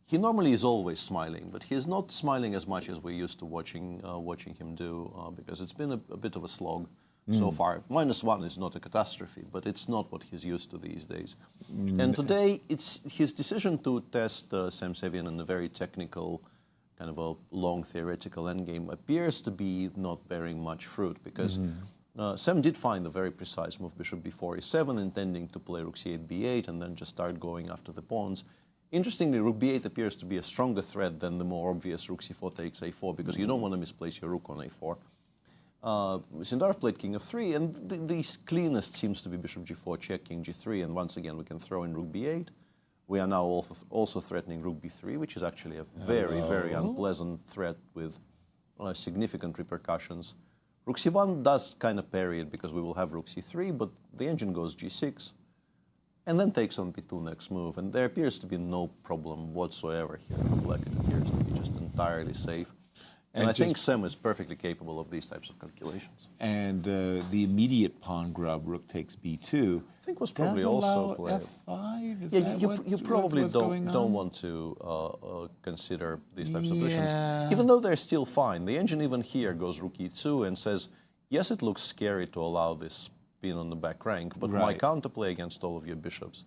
he normally is always smiling, but he's not smiling as much as we're used to watching him do, because it's been a bit of a slog so far. -1 is not a catastrophe, but it's not what he's used to these days. And today, it's his decision to test Sam Sevian in a very technical, kind of a long theoretical endgame appears to be not bearing much fruit, because Sam did find a very precise move, bishop b4 e7, intending to play rook c8 b8 and then just start going after the pawns. Interestingly, rook b8 appears to be a stronger threat than the more obvious rook c4 takes a4, because you don't want to misplace your rook on a4. Sindarov played king of3, and the cleanest seems to be bishop g4 check, king g3, and once again we can throw in rook b8. We are now also threatening rook b3, which is actually a very, very unpleasant threat with significant repercussions. Rook c1 does kind of parry it because we will have rook c3, but the engine goes g6 and then takes on b2 next move. And there appears to be no problem whatsoever here for black. It appears to be just entirely safe. And I think Sam is perfectly capable of these types of calculations. And the immediate pawn grub, rook takes b2, I think was probably also played. F5? Is Yeah, that you probably don't want to consider these types of positions, even though they're still fine. The engine even here goes rook e2 and says, yes, it looks scary to allow this pin on the back rank, but my counterplay against all of your bishops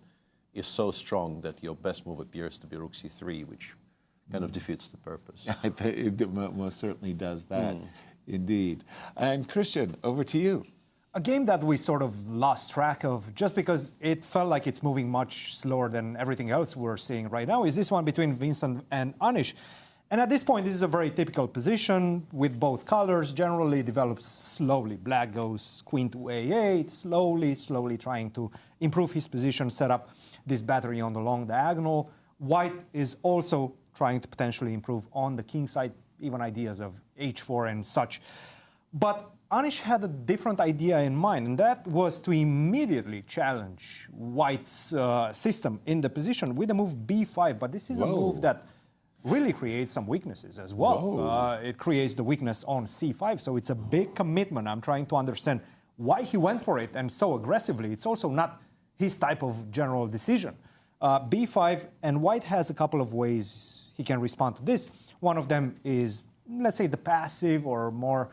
is so strong that your best move appears to be rook c3, which kind of defeats the purpose. It most certainly does that, indeed. And Cristian, over to you. A game that we sort of lost track of just because it felt like it's moving much slower than everything else we're seeing right now is this one between Vincent and Anish. And at this point, this is a very typical position with both colors, generally develops slowly. Black goes queen to a8, slowly trying to improve his position, set up this battery on the long diagonal. White is also trying to potentially improve on the king side, even ideas of h4 and such. But Anish had a different idea in mind, and that was to immediately challenge White's system in the position with the move b5. But this is a move that really creates some weaknesses as well. It creates the weakness on c5, so it's a big commitment. I'm trying to understand why he went for it and so aggressively. It's also not his type of general decision. b5, and White has a couple of ways he can respond to this. One of them is, let's say, the passive or more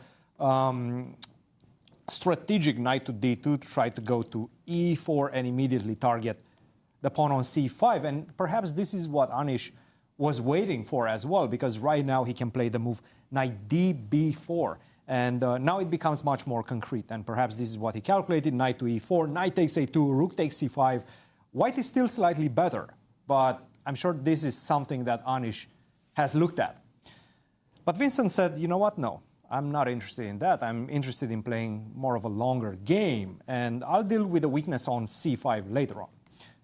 strategic knight to d2 to try to go to e4 and immediately target the pawn on c5. And perhaps this is what Anish was waiting for as well, because right now he can play the move knight d b4. And now it becomes much more concrete. And perhaps this is what he calculated, knight to e4, knight takes a2, rook takes c5. White is still slightly better, but I'm sure this is something that Anish has looked at. But Vincent said, you know what, no, I'm not interested in that. I'm interested in playing more of a longer game, and I'll deal with the weakness on c5 later on.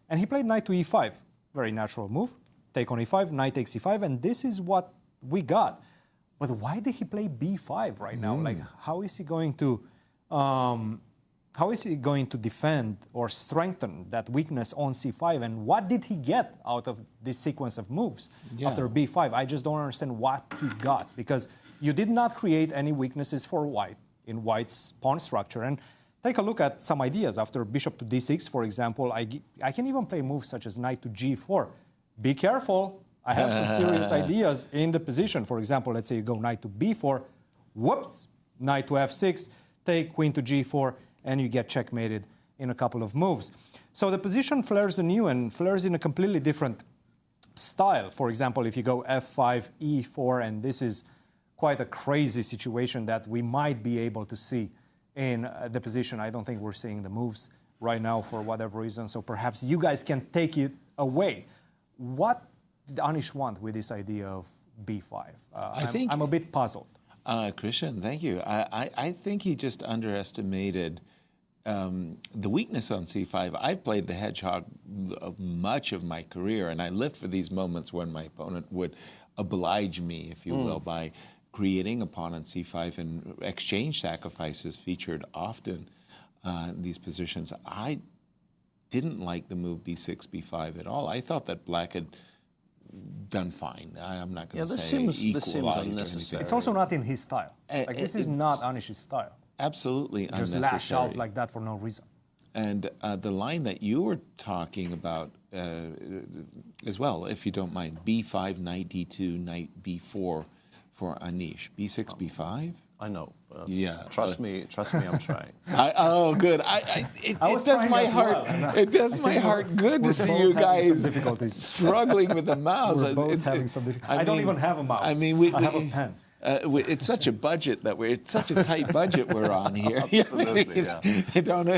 And he played knight to e5, very natural move. Take on e5, knight takes e5, and this is what we got. But why did he play b5 right now? Like, how is he going to defend or strengthen that weakness on c5? And what did he get out of this sequence of moves after b5? I just don't understand what he got, because you did not create any weaknesses for white in white's pawn structure. And take a look at some ideas. After bishop to d6, for example, I can even play moves such as knight to g4. Be careful. I have some serious ideas in the position. For example, let's say you go knight to b4. Whoops. Knight to f6. Take queen to g4. And you get checkmated in a couple of moves. So the position flares anew and flares in a completely different style. For example, if you go f5, e4, and this is quite a crazy situation that we might be able to see in the position. I don't think we're seeing the moves right now for whatever reason, so perhaps you guys can take it away. What did Anish want with this idea of b5? I'm a bit puzzled. Cristian, thank you. I think he just underestimated the weakness on c5. I've played the hedgehog much of my career, and I lived for these moments when my opponent would oblige me, if you will, by creating a pawn on c5, and exchange sacrifices featured often in these positions. I didn't like the move b6, b5 at all. I thought that black had done fine. I'm not going to say equalized. This seems unnecessary. It's also not in his style. Like, this is not Anish's style. Absolutely just unnecessary. Lash out like that for no reason. And the line that you were talking about as well, if you don't mind, b5, knight d2, knight b4 for Anish. b6, b5? I know. Yeah. Trust me, I'm trying. Oh, good. It does my heart. It does my heart good to see you guys struggling with the mouse. We're both having some difficulties. I don't even have a mouse. I mean, I have a pen. It's such a budget that it's such a tight budget we're on here. Absolutely, yeah. You don't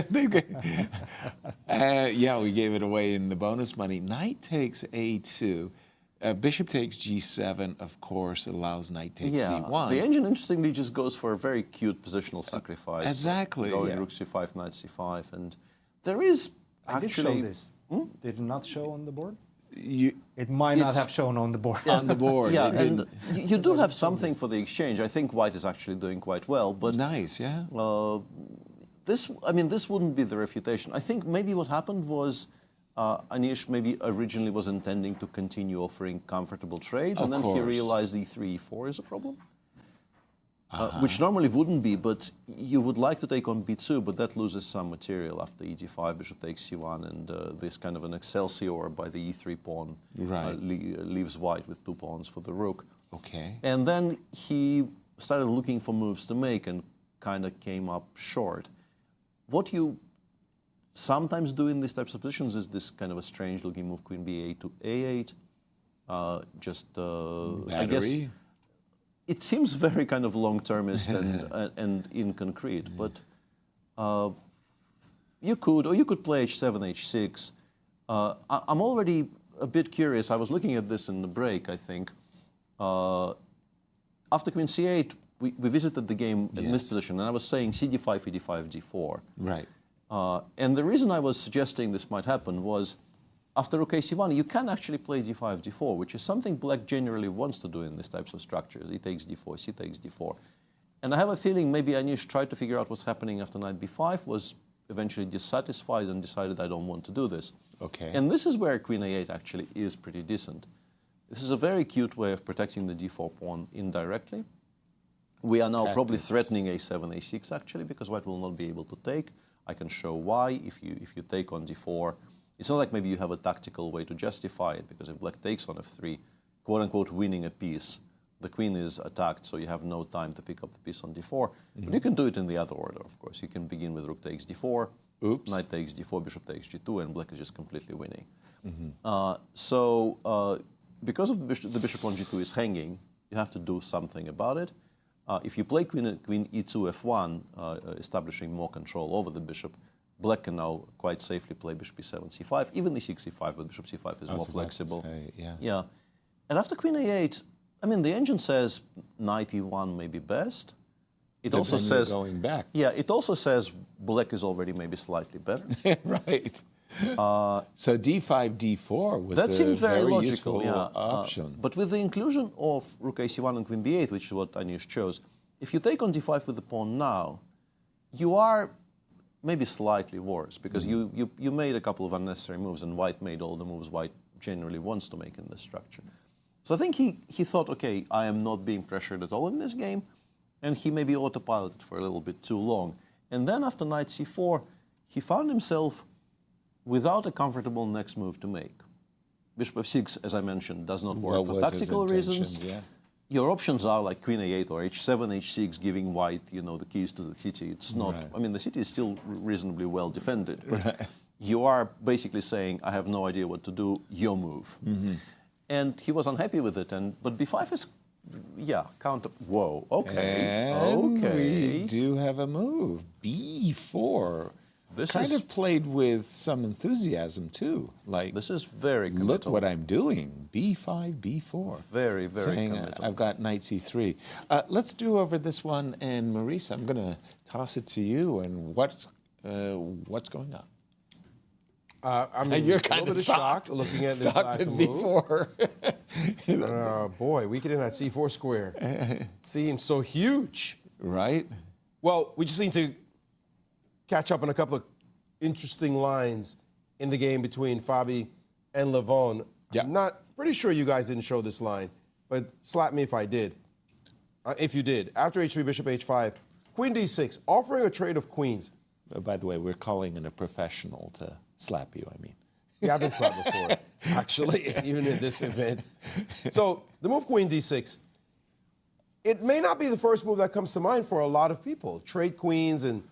yeah, we gave it away in the bonus money. Knight takes a2. Bishop takes g7, of course. It allows knight takes c1. The engine, interestingly, just goes for a very cute positional sacrifice. Exactly. Going rook c5, knight c5. And there is actually... I did show this. Did it not show on the board? It might not have shown on the board. On the board. Yeah, and you do have something for the exchange. I think white is actually doing quite well. But nice, yeah. This wouldn't be the refutation. I think maybe what happened was Anish maybe originally was intending to continue offering comfortable trades, and then he realized e3, e4 is a problem. Which normally wouldn't be, but you would like to take on b2, but that loses some material after e5, bishop takes c1, and this kind of an excelsior by the e3 pawn leaves white with 2 pawns for the rook. Okay. And then he started looking for moves to make and kind of came up short. What you sometimes do in these types of positions is this kind of a strange looking move, queen b8 to a8. I guess it seems very kind of long-termist and inconcrete, but you could play h7, h6. I'm already a bit curious. I was looking at this in the break, I think. After queen c8, we visited the game in this position, and I was saying cd5, e5, d4. Right. And the reason I was suggesting this might happen was, after rook a1, you can actually play d5, d4, which is something black generally wants to do in these types of structures. E takes d4, c takes d4. And I have a feeling maybe Anish tried to figure out what's happening after knight b5, was eventually dissatisfied and decided, I don't want to do this. Okay. And this is where queen a8 actually is pretty decent. This is a very cute way of protecting the d4 pawn indirectly. We are now probably threatening a7, a6 actually, because white will not be able to take. I can show why. If you take on d4, it's not like maybe you have a tactical way to justify it, because if black takes on f3, quote-unquote winning a piece, the queen is attacked, so you have no time to pick up the piece on d4. But you can do it in the other order, of course. You can begin with rook takes d4, knight takes d4, bishop takes g2, and black is just completely winning. Because of the bishop on g2 is hanging, you have to do something about it. If you play queen e2, f1, establishing more control over the bishop, Black can now quite safely play bishop e7, c5, even e6, c5, but bishop c5 is more flexible. Yeah. And after queen a8, I mean, the engine says knight e1 may be best. It also says going back. Yeah, it also says black is already maybe slightly better. Right. So d5, d4 was that seemed very useful logical, option. But with the inclusion of rook a c1 and queen b8, which is what Anish chose, if you take on d5 with the pawn now, you are maybe slightly worse, because you made a couple of unnecessary moves, and white made all the moves white generally wants to make in this structure. So I think he thought, okay, I am not being pressured at all in this game, and he maybe autopiloted for a little bit too long. And then after knight c4, he found himself without a comfortable next move to make. Bishop f6, as I mentioned, does not work for tactical reasons. Yeah. Your options are like queen a8 or h7, h6, giving white, the keys to the city. It's not, I mean, the city is still reasonably well defended, but you are basically saying, I have no idea what to do, your move. And he was unhappy with it, but b5 is, counter, whoa, okay, And okay. we do have a move, b4. This kind is of played with some enthusiasm too. Like, this is very committal. Look what I'm doing. B5, B4. Very, very saying, committal. I've got knight C3. Let's do over this one, and Maurice, I'm going to toss it to you. And what's going on? I mean, You're a kind little of bit of shock looking at this last move. Boy, we get in that c4 square. Seems so huge. Right? Well, we just need to catch up on a couple of interesting lines in the game between Fabi and Levon. Yeah. I'm not pretty sure you guys didn't show this line, but slap me if I did. If you did. After h3, bishop h5, queen d6, offering a trade of queens. By the way, we're calling in a professional to slap you, I mean. Yeah, I've been slapped before, actually, even in this event. So the move queen d6, it may not be the first move that comes to mind for a lot of people. Trade queens and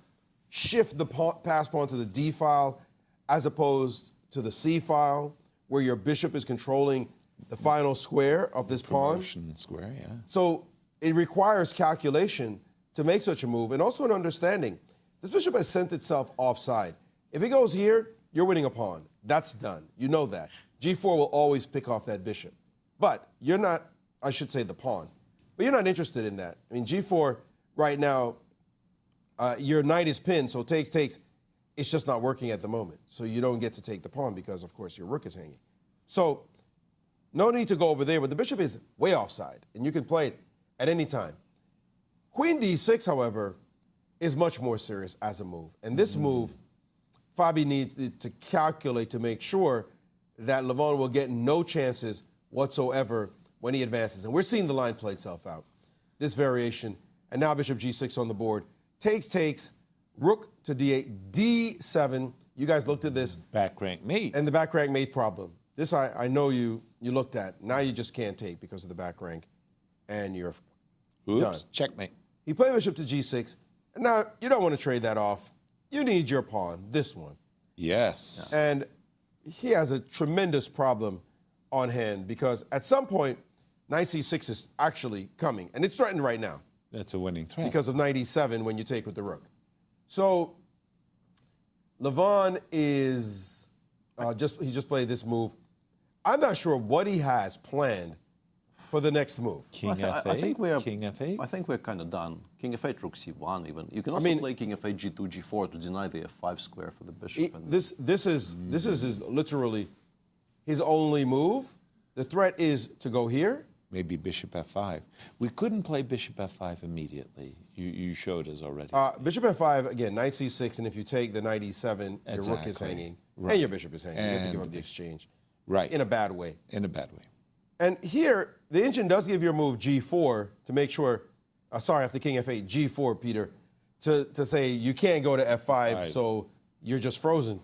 shift the pass pawn to the d file as opposed to the c file, where your bishop is controlling the final square of this pawn. Promotion square, yeah. So it requires calculation to make such a move, and also an understanding. This bishop has sent itself offside. If it goes here, you're winning a pawn. That's done. You know that. g4 will always pick off that bishop. But you're not, I should say the pawn, but you're not interested in that. I mean, g4 right now, your knight is pinned, so takes. It's just not working at the moment. So you don't get to take the pawn because, of course, your rook is hanging. So no need to go over there, but the bishop is way offside, and you can play it at any time. Queen d6, however, is much more serious as a move. And this move, Fabi needs to calculate to make sure that Levon will get no chances whatsoever when he advances. And we're seeing the line play itself out. This variation, and now bishop g6 on the board. Takes, rook to d8, d7. You guys looked at this. Back rank mate. And the back rank mate problem. This I know you looked at. Now you just can't take because of the back rank, and you're done. Checkmate. He played bishop to g6, and now you don't want to trade that off. You need your pawn, this one. Yes. And he has a tremendous problem on hand because at some point, knight c6 is actually coming, and it's threatened right now. That's a winning threat. Because of knight e7 when you take with the rook. So Levon is he just played this move. I'm not sure what he has planned for the next move. King I think we're King f8. I think we're kind of done. King f8, rook c1 even. You can also play king f8, g2, g4 to deny the f5 square for the bishop. This is literally his only move. The threat is to go here. Maybe bishop f5. We couldn't play bishop f5 immediately. You showed us already. Bishop f5, again, knight c6, and if you take the knight e7, your rook is hanging, and your bishop is hanging. You have to give up the exchange. Right. In a bad way. In a bad way. And here, the engine does give your move g4 to make sure, after king f8, g4, Peter, to say you can't go to f5, so you're just frozen.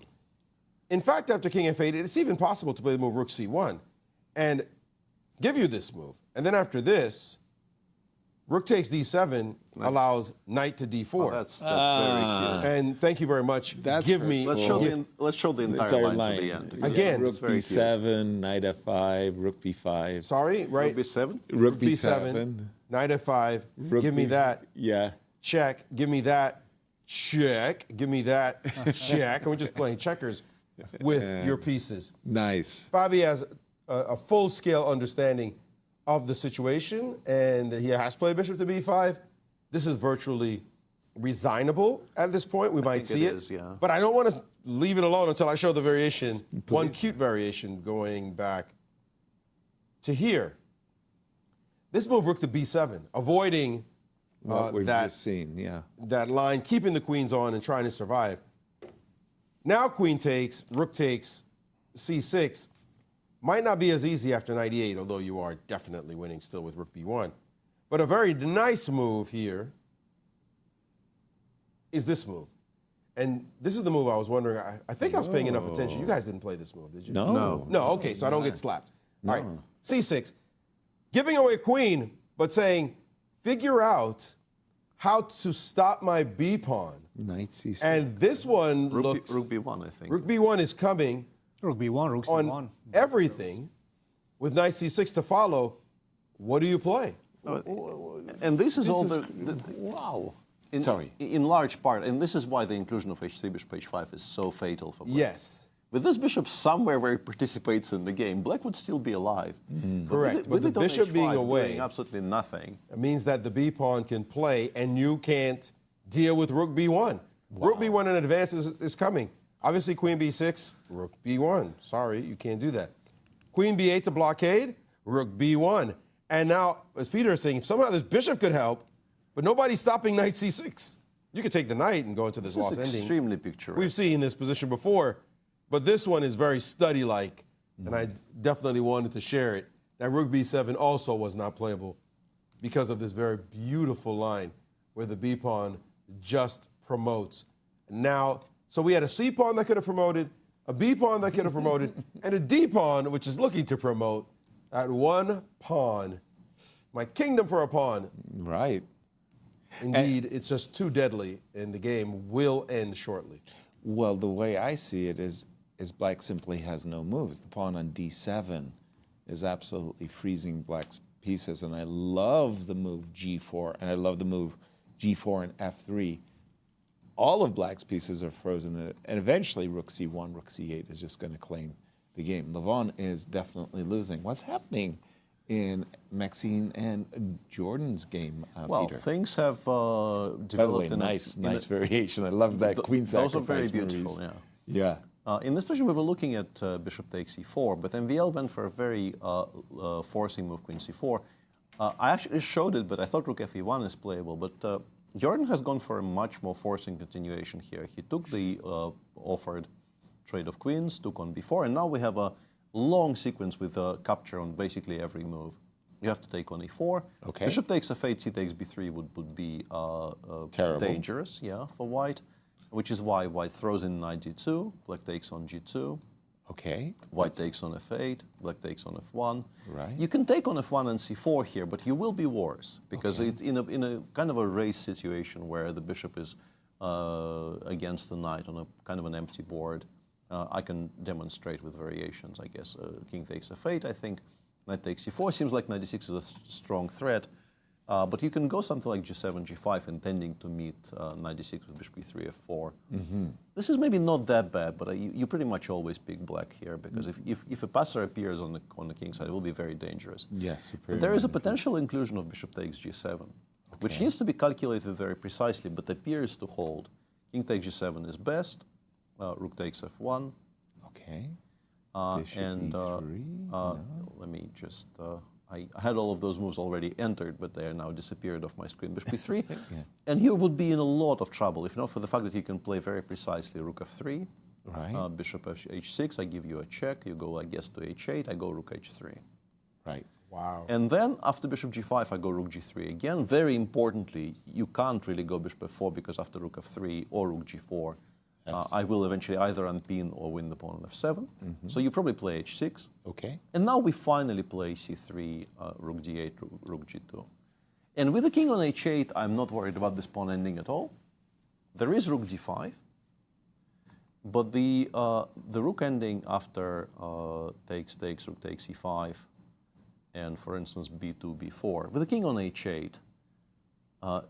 In fact, after king f8, it's even possible to play the move rook c1 and give you this move. And then after this, rook takes d7 allows knight to d4. Oh, that's very cute. And thank you very much. That's Let's show the entire line to the end. Again, rook b7, knight f5, rook b5. Sorry, right? Rook b7? Rook b7. Knight f5. Give me that. Yeah. Check. Give me that. check. Give me that check. And we're just playing checkers with your pieces. Nice. Fabi has a full-scale understanding of the situation, and he has played bishop to b5. This is virtually resignable at this point. We might see it. Yeah. But I don't want to leave it alone until I show the variation, one cute variation going back to here. This move, rook to b7, avoiding What we've that, just seen, yeah. that line, keeping the queens on and trying to survive. Now queen takes, rook takes, c6. Might not be as easy after knight e8, although you are definitely winning still with rook b1. But a very nice move here is this move. And this is the move I was wondering, I think I was paying enough attention. You guys didn't play this move, did you? No. No, okay, so I don't get slapped. All right, c6. Giving away queen, but saying, figure out how to stop my b pawn. Knight c6. And this one looks... Rook b1, I think. Rook b1 is coming Rook b1, rook c1. on everything with knight c6 to follow. What do you play? And this is all the wow. Sorry. In large part, and this is why the inclusion of h3, bishop h5 is so fatal for black. Yes. With this bishop somewhere where he participates in the game, black would still be alive. Correct. With But it the on bishop h5 being away, doing absolutely nothing. it means that the b pawn can play and you can't deal with rook b1. Rook b1 in advance is coming. Obviously, queen b6, rook b1. Sorry, you can't do that. Queen b8 to blockade, rook b1. And now, as Peter is saying, if somehow this bishop could help, but nobody's stopping knight c6. You could take the knight and go into this lost ending. Extremely picturesque. We've seen this position before, but this one is very study-like, and I definitely wanted to share it. That rook b7 also was not playable because of this very beautiful line where the b pawn just promotes. Now, so we had a c pawn that could have promoted, a b pawn that could have promoted, and a d pawn which is looking to promote. At one pawn, my kingdom for a pawn. Right. Indeed, it's just too deadly, and the game will end shortly. Well, the way I see it is black simply has no moves. The pawn on d7 is absolutely freezing black's pieces, and I love the move g4, and I love the move g4 and f3. All of black's pieces are frozen, and eventually rook c1, rook c8 is just going to claim the game. Levon is definitely losing. What's happening in Maxime and Jordan's game, well, Peter? things have developed By the way, in nice a variation. I love that queen sacrifice. Those are very beautiful, Maurice. yeah. Yeah. In this position, we were looking at bishop takes c4, but MVL went for a very forcing move, queen c4. I actually showed it, but I thought rook fe1 is playable. But Jordan has gone for a much more forcing continuation here. He took the offered trade of queens, took on b4, and now we have a long sequence with capture on basically every move. You have to take on e4. Okay. Bishop takes f8, c takes b3 would be terrible, dangerous, yeah, for white, which is why white throws in knight g2, black takes on g2. Okay. White takes on f8, black takes on f1. Right. You can take on f1 and c4 here, but you will be worse because it's in a kind of a race situation where the bishop is against the knight on a kind of an empty board. I can demonstrate with variations, I guess. King takes f8, I think. Knight takes c4. Seems like knight d6 is a strong threat. But you can go something like g7, g5, intending to meet knight d6 with bishop e3, f4. This is maybe not that bad, but you pretty much always pick black here, because if a passer appears on the king side, it will be very dangerous. Yes. But there is a potential inclusion of bishop takes g7, which needs to be calculated very precisely, but appears to hold. King takes g7 is best. Rook takes f1. Okay. And let me just, I had all of those moves already entered, but they are now disappeared off my screen. Bishop e3. And here would be in a lot of trouble, if not for the fact that you can play very precisely rook f3. Right. Bishop h6, I give you a check. You go, I guess, to h8. I go rook h3. Right. Wow. And then after bishop g5, I go rook g3. Again, very importantly, you can't really go bishop f4 because after rook f3 or rook g4, I will eventually either unpin or win the pawn on f7. So you probably play h6. Okay. And now we finally play c3, rook d8, rook g2. And with the king on h8, I'm not worried about this pawn ending at all. There is rook d5. But the rook ending after takes, rook takes e5, and for instance b2, b4, with the king on h8,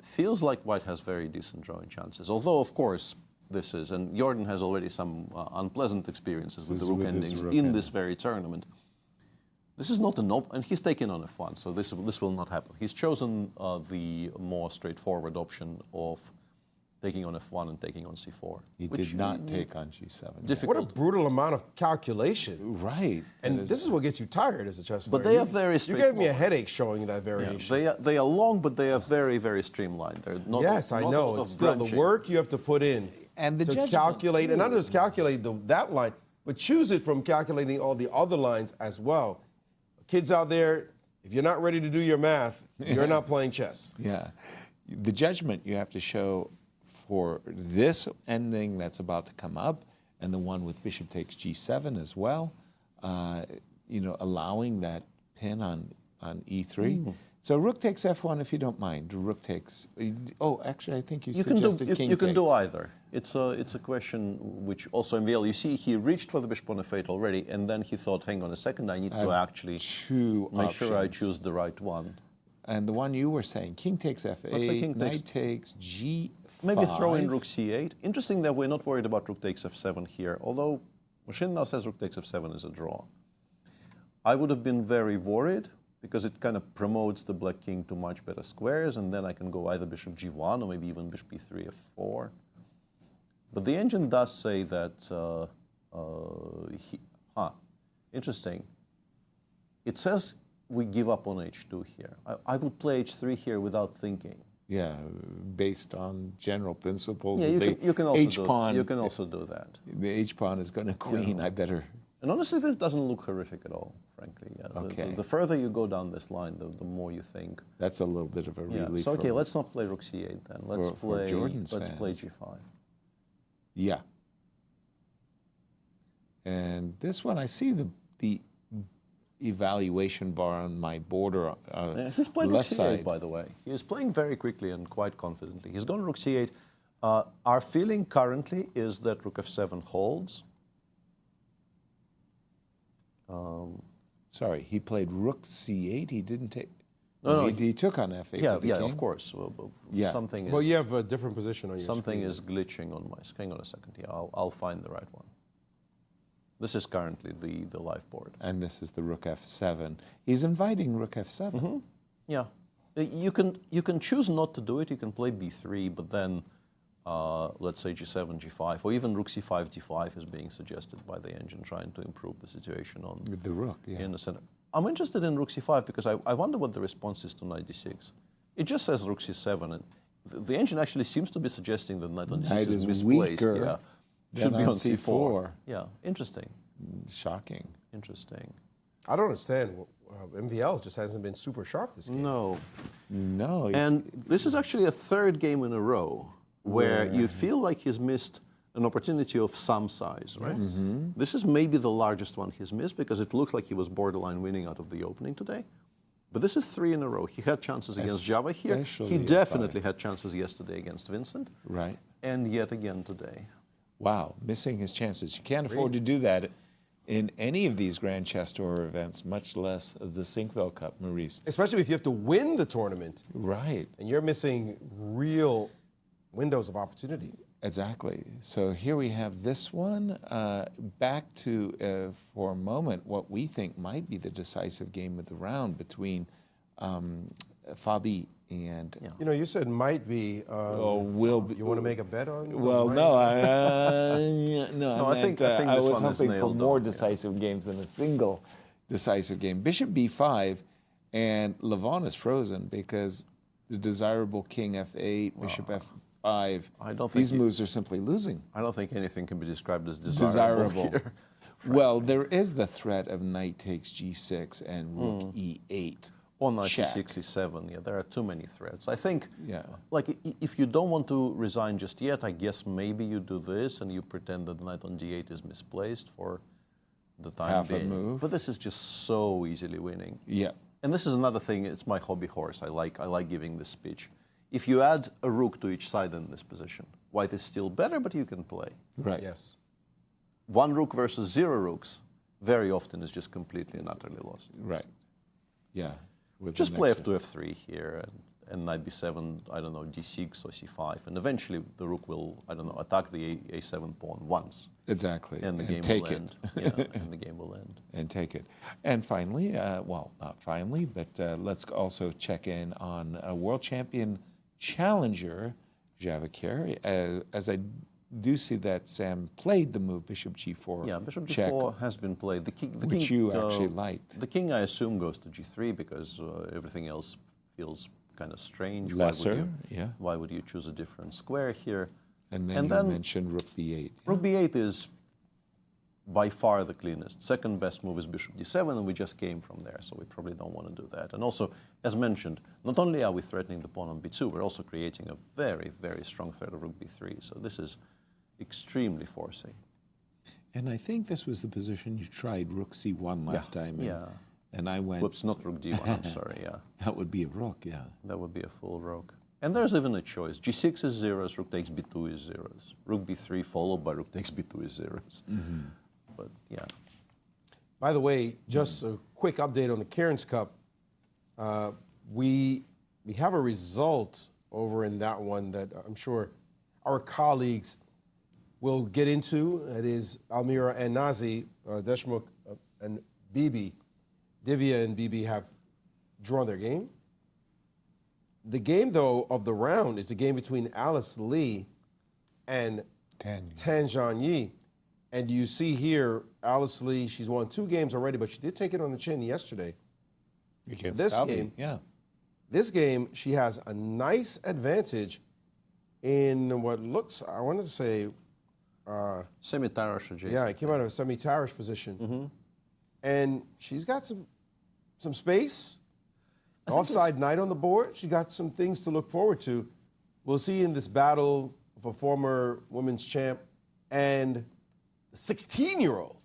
feels like white has very decent drawing chances. Although, of course, this is, and Jorden has already some unpleasant experiences with the rook endings in this very tournament. This is not and he's taken on f1, so this will not happen. He's chosen the more straightforward option of taking on f1 and taking on c4. He did not take on g7. Difficult. What a brutal amount of calculation. Right. And this is what gets you tired as a chess player. But they are very You straightforward. gave me a headache showing that variation. Yeah, they are long, but they are very, very streamlined. They're not, Yes, I not a know. lot of It's still the branching. work you have to put in And the to judgment, calculate, and not too. just calculate that line, but choose it from calculating all the other lines as well. Kids out there, if you're not ready to do your math, you're not playing chess. Yeah. The judgment you have to show for this ending that's about to come up, and the one with bishop takes g7 as well, allowing that pin on e3. So rook takes f1 if you don't mind. Rook takes. Oh, actually, I think you suggested king You can takes. do either. It's a question which also in MVL, you see, he reached for the bishop on f8 already, and then he thought, hang on a second, I need to actually make sure I choose the right one. And the one you were saying, king takes f8, Looks like king knight takes g5. Maybe throw in rook c8. Interesting that we're not worried about rook takes f7 here, although Machine now says rook takes f7 is a draw. I would have been very worried, because it kind of promotes the black king to much better squares, and then I can go either bishop g1 or maybe even bishop b3, f4. But the engine does say that, interesting. It says we give up on h2 here. I would play h3 here without thinking. Yeah, based on general principles. Yeah, you can also do that. The h pawn is going to queen. Yeah. I better. And honestly, this doesn't look horrific at all, frankly. Yeah, Okay. The further you go down this line, the more you think. That's a little bit of a Yeah. relief. So okay, let's not play rook c8 then. Let's for Jordan's play fans. g5. Yeah. And this one, I see the evaluation bar on my border. He's playing rook left c8, side. by the way. He is playing very quickly and quite confidently. He's gone rook c8. Our feeling currently is that rook f7 holds. Sorry, he played rook c8. He didn't take. No, he took on f8. Yeah, with the yeah, king. of course. Well, Yeah. Something is, Well, you have a different position on your something screen. is glitching on my screen. Hang on a second here. I'll find the right one. This is currently the live board. And this is the rook f7. He's inviting rook f7. Mm-hmm. Yeah. You can choose not to do it. You can play b3, but then let's say g7, g5, or even rook c5, d5 is being suggested by the engine, trying to improve the situation on With the rook, yeah. in the center. I'm interested in rook c5 because I wonder what the response is to knight d6. It just says rook c7, and the engine actually seems to be suggesting that knight on d6 Knight is is misplaced. weaker Yeah, than should be on on c4. c4. Yeah, interesting. Shocking. Interesting. I don't understand. MVL just hasn't been super sharp this game. No. No. And this is actually a third game in a row where you feel like he's missed an opportunity of some size, right? Yes. This is maybe the largest one he's missed because it looks like he was borderline winning out of the opening today. But this is 3 in a row. He had chances against Javokhir. Especially He at definitely 5. had chances yesterday against Vincent. Right. And yet again today. Wow, missing his chances. You can't afford to do that in any of these Grand Chess Tour events, much less the Sinquefield Cup, Maurice. Especially if you have to win the tournament Right. and you're missing real windows of opportunity. Exactly. So here we have this one. Back to, for a moment, what we think might be the decisive game of the round between Fabi and... You know, you said might be. will be. You want to make a bet on? Well, might? no, No, I think I this was one is hoping for nailed more on, yeah. decisive games than a single decisive game. Bishop b5, and Levon is frozen because the desirable king f8, bishop f5. I don't think These moves are simply losing. I don't think anything can be described as Desirable. here. Well, there is the threat of knight takes g6 and rook e8. Or knight Check. c6, e7. Yeah, there are too many threats. I think, Yeah. like, if you don't want to resign just yet, I guess maybe you do this and you pretend that knight on d8 is misplaced for the time Half a being. move. But this is just so easily winning. Yeah. And this is another thing. It's my hobby horse. I like giving this speech. If you add a rook to each side in this position, white is still better, but you can play. Right. Yes. 1 rook versus 0 rooks very often is just completely and utterly lost. Right. Yeah. With Just the play next f2, f3 here, and knight b7, I don't know, d6 or c5, and eventually the rook will, I don't know, attack the a7 pawn once. Exactly. And the game take will it. end. Yeah, and the game will end. And take it. And finally, well, not finally, but let's also check in on a world champion challenger, Javokhir. As I do see that Sam played the move bishop g4. Yeah, bishop check, g4 has been played. The king, which you actually liked. The king, I assume, goes to g3 because everything else feels kind of strange. Lesser, Why would you choose a different square here? And then you mentioned rook b8. Rook b8 is by far the cleanest. Second best move is bishop d7, and we just came from there, so we probably don't want to do that. And also, as mentioned, not only are we threatening the pawn on b2, we're also creating a very, very strong threat of rook b3. So this is extremely forcing. And I think this was the position you tried rook c1 last time. Yeah. And I went... Whoops, not rook d1, I'm sorry, yeah. That would be a rook, yeah. That would be a full rook. And there's even a choice. G6 is zeros, rook takes b2 is zeros. Rook b3 followed by rook takes b2 is zeros. Mm-hmm. But yeah. By the way, just a quick update on the Cairns Cup. We have a result over in that one that I'm sure our colleagues will get into. It is Almira and Nazi, Deshmukh and Bibi. Divya and Bibi have drawn their game. The game, though, of the round is the game between Alice Lee and Tan Zhangyi. And you see here, Alice Lee, she's won 2 games already, but she did take it on the chin yesterday. Against This Stavi, game, yeah. This game, she has a nice advantage in what looks, I want to say... semi-Tarash adjacent. Yeah, it came out of a semi-Tarash position. Mm-hmm. And she's got some space. Offside knight on the board. She got some things to look forward to. We'll see in this battle of a former women's champ and a 16-year-old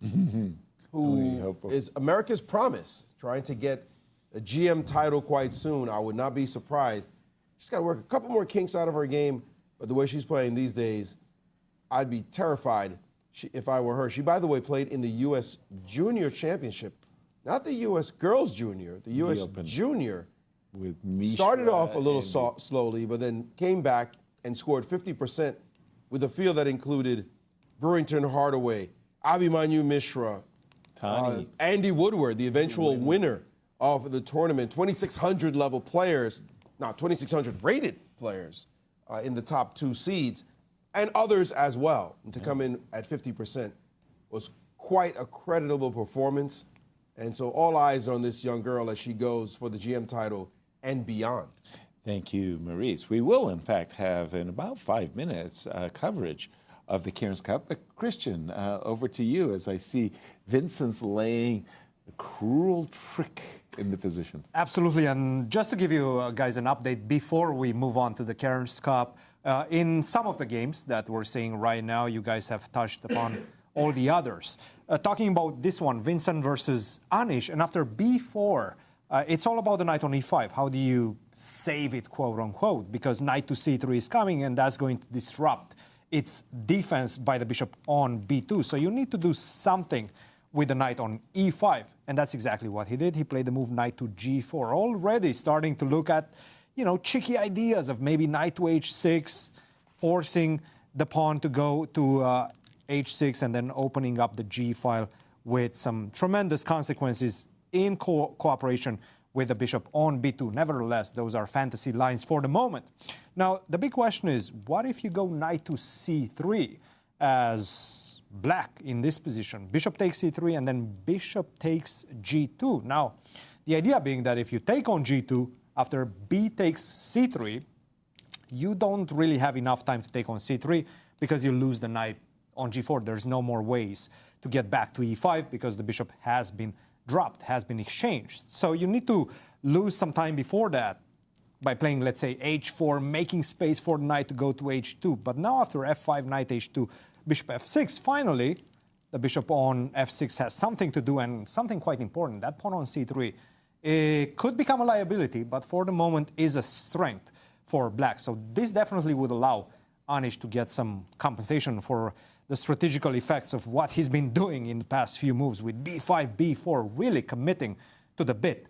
who is America's promise, trying to get a GM title quite soon. I would not be surprised. She's got to work a couple more kinks out of her game, but the way she's playing these days, I'd be terrified if I were her. She, by the way, played in the U.S. Junior Championship. Not the U.S. Girls Junior, the U.S. Junior. With Mishra started off a little slowly, but then came back and scored 50% with a field that included Burrington Hardaway, Abhimanyu Mishra, Andy Woodward, the eventual winner of the tournament, 2,600 level players, not 2,600 rated players in the top 2 seeds, and others as well. And to come in at 50% was quite a creditable performance. And so all eyes are on this young girl as she goes for the GM title and beyond. Thank you, Maurice. We will, in fact, have in about 5 minutes coverage of the Cairns Cup. But Cristian, over to you as I see Vincent's laying a cruel trick in the position. Absolutely, and just to give you guys an update before we move on to the Cairns Cup, in some of the games that we're seeing right now, you guys have touched upon all the others. Talking about this one, Vincent versus Anish, and after b4, it's all about the knight on e5. How do you save it, quote unquote? Because knight to c3 is coming, and that's going to disrupt its defense by the bishop on b2. So you need to do something with the knight on e5, and that's exactly what he did. He played the move knight to g4, already starting to look at, you know, cheeky ideas of maybe knight to h6, forcing the pawn to go to h6, and then opening up the g file with some tremendous consequences in cooperation with the bishop on b2. Nevertheless, those are fantasy lines for the moment. Now, the big question is, what if you go knight to c3 as black in this position? Bishop takes c3, and then bishop takes g2. Now, the idea being that if you take on g2, after b takes c3, you don't really have enough time to take on c3 because you lose the knight on g4. There's no more ways to get back to e5 because the bishop has been dropped, has been exchanged. So you need to lose some time before that by playing, let's say, h4, making space for the knight to go to h2. But now after f5, knight h2, bishop f6, finally, the bishop on f6 has something to do, and something quite important. That pawn on c3, it could become a liability, but for the moment is a strength for black. So this definitely would allow Anish to get some compensation for the strategical effects of what he's been doing in the past few moves with b5, b4, really committing to the bit.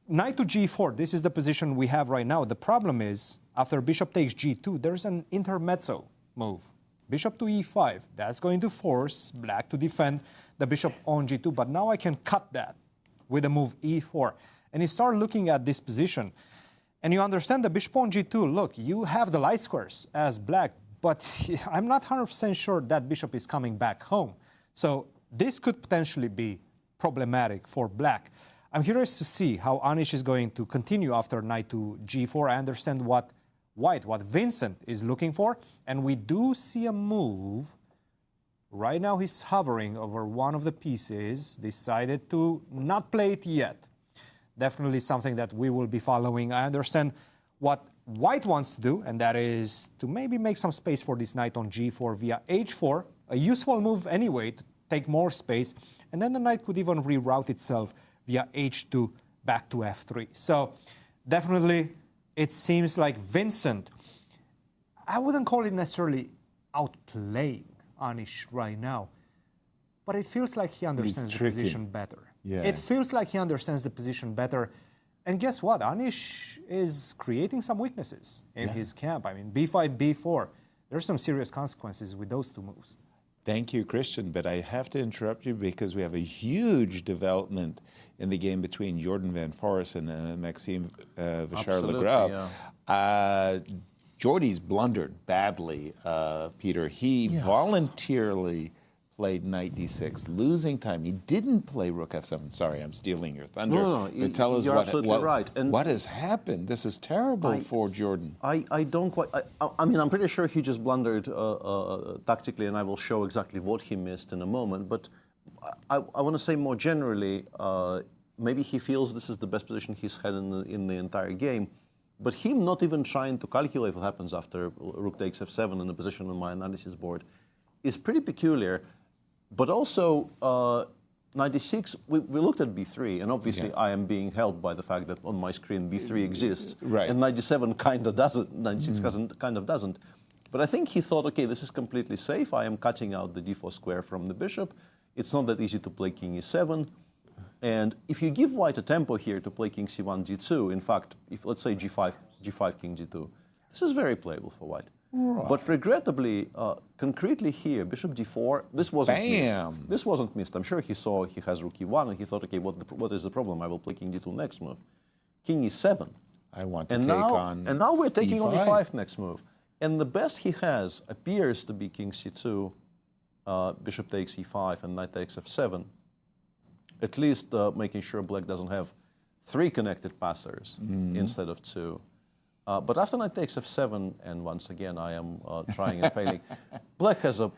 knight to g4, this is the position we have right now. The problem is, after bishop takes g2, there's an intermezzo move. Bishop to e5, that's going to force black to defend the bishop on g2, but now I can cut that with the move e4. And you start looking at this position, and you understand the bishop on g2, look, you have the light squares as black, but I'm not 100% sure that bishop is coming back home. So this could potentially be problematic for black. I'm curious to see how Anish is going to continue after knight to g4. I understand what Vincent is looking for, and we do see a move. Right now he's hovering over one of the pieces, decided to not play it yet. Definitely something that we will be following. I understand what white wants to do, and that is to maybe make some space for this knight on g4 via h4, a useful move anyway to take more space, and then the knight could even reroute itself via h2 back to f3. So definitely it seems like Vincent, I wouldn't call it necessarily outplaying Anish right now, but it feels like he understands the position better. Yeah. It feels like he understands the position better. And guess what? Anish is creating some weaknesses in his camp. I mean, b5, b4. There's some serious consequences with those two moves. Thank you, Cristian, but I have to interrupt you because we have a huge development in the game between Jorden van Foreest and Maxime Vachier-Lagrave. Jordy's blundered badly, Peter. He voluntarily played knight d6, losing time. He didn't play rook f7. Sorry, I'm stealing your thunder. No, but tell us you're absolutely right. And what has happened. This is terrible for Jorden. I don't quite. I mean, I'm pretty sure he just blundered tactically, and I will show exactly what he missed in a moment. But I want to say more generally, maybe he feels this is the best position he's had in the entire game. But him not even trying to calculate what happens after rook takes f7 in the position on my analysis board is pretty peculiar. But also, knight d6, we looked at b3, and obviously I am being helped by the fact that on my screen b3 exists, and knight d7 kind of doesn't, knight d6 kind of doesn't. But I think he thought, okay, this is completely safe. I am cutting out the d4 square from the bishop. It's not that easy to play king e7. And if you give white a tempo here to play king c1, d2, in fact, if let's say g5, king d2, this is very playable for white. Right. But regrettably, concretely here, bishop d4, this wasn't missed. This wasn't missed. I'm sure he saw he has rook e1, and he thought, okay, what is the problem? I will play king d2 next move. King e7. I want to take on And now we're taking e5. on e5 next move. And the best he has appears to be king c2, bishop takes e5, and knight takes f7. At least making sure black doesn't have 3 connected passers instead of 2. But after knight takes f7, and once again I am trying and failing, black has a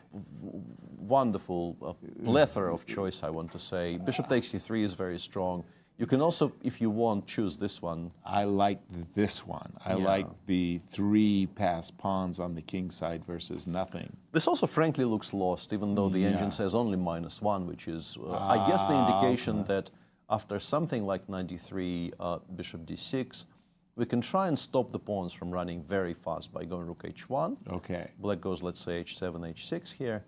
wonderful plethora of choice, I want to say. Bishop takes e3 is very strong. You can also, if you want, choose this one. I like this one. I like the 3 passed pawns on the king side versus nothing. This also frankly looks lost, even though the engine says only -1, which is, I guess, the indication that after something like knight d3, bishop d6, we can try and stop the pawns from running very fast by going rook h1. Okay. Black goes, let's say, h7, h6 here.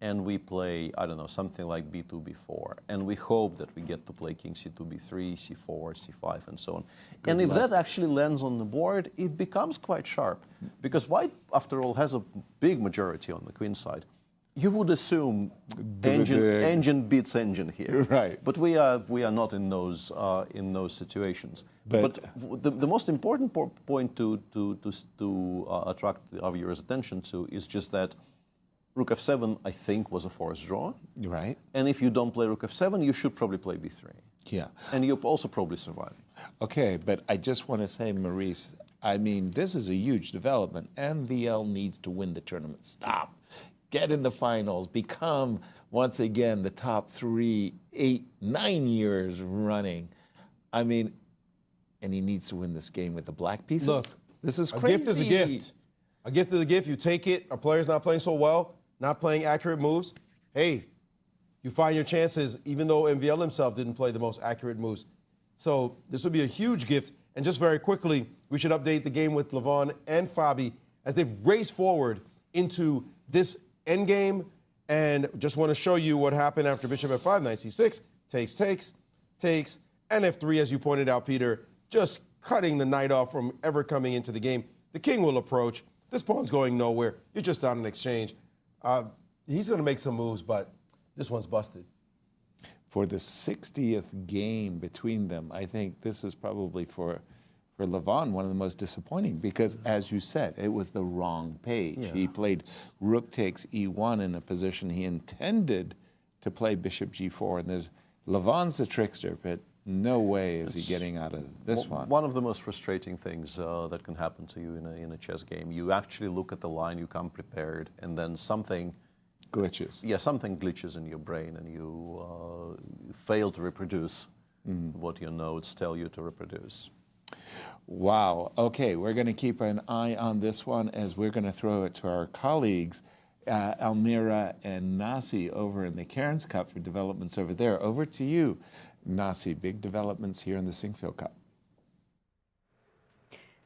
And we play, I don't know, something like b2, b4. And we hope that we get to play king c2, b3, c4, c5, and so on. And if that actually lands on the board, it becomes quite sharp. Because white, after all, has a big majority on the queen side. You would assume engine beats engine here. Right. But we are not in those situations. But the most important point to attract our viewers' attention to is just that rook f7, I think, was a forced draw. Right. And if you don't play rook f7, you should probably play b3. Yeah. And you'll also probably survive. Okay, but I just want to say, Maurice, I mean, this is a huge development. MVL needs to win the tournament. Stop. Get in the finals. Become, once again, the top 3, 8, 9 years running. I mean, and he needs to win this game with the black pieces. Look, this is crazy. A gift is a gift. A gift is a gift. You take it. A player's not playing so well, not playing accurate moves. Hey, you find your chances, even though MVL himself didn't play the most accurate moves. So this would be a huge gift. And just very quickly, we should update the game with Levon and Fabi as they've raced forward into this endgame. And just want to show you what happened after bishop f5, knight c6, takes, And f3, as you pointed out, Peter, just cutting the knight off from ever coming into the game. The king will approach. This pawn's going nowhere. You're just on an exchange. He's going to make some moves, but this one's busted. For the 60th game between them, I think this is probably for Levon one of the most disappointing because, as you said, it was the wrong page. Yeah. He played rook takes e1 in a position he intended to play bishop g4, and there's Levon's the trickster, but no way is he getting out of this one. One of the most frustrating things that can happen to you in a chess game, you actually look at the line, you come prepared, and then something glitches. Yeah, something glitches in your brain, and you fail to reproduce what your notes tell you to reproduce. Wow. Okay, we're going to keep an eye on this one as we're going to throw it to our colleagues, Almira and Nasi, over in the Cairns Cup for developments over there. Over to you, Nasi. Big developments here in the Sinquefield Cup.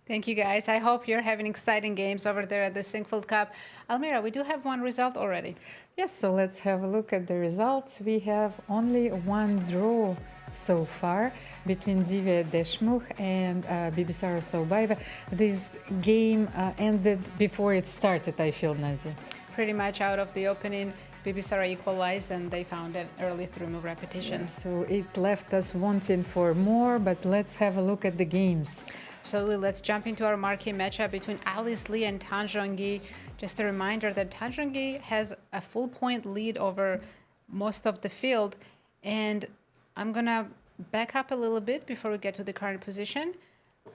Thank you, guys. I hope you're having exciting games over there at the Sinquefield Cup. Almira, we do have one result already. Yes, so let's have a look at the results. We have only one draw so far between Divya Deshmukh and Bibisara Saubaeva. This game ended before it started, I feel, Nazi. Pretty much out of the opening, Bibisara equalized and they found an early three-move repetition. Yes, so it left us wanting for more, but let's have a look at the games. Absolutely. Let's jump into our marquee matchup between Alice Lee and Tan Zhongyi. Just a reminder that Tan Zhongyi has a full point lead over most of the field. And I'm going to back up a little bit before we get to the current position.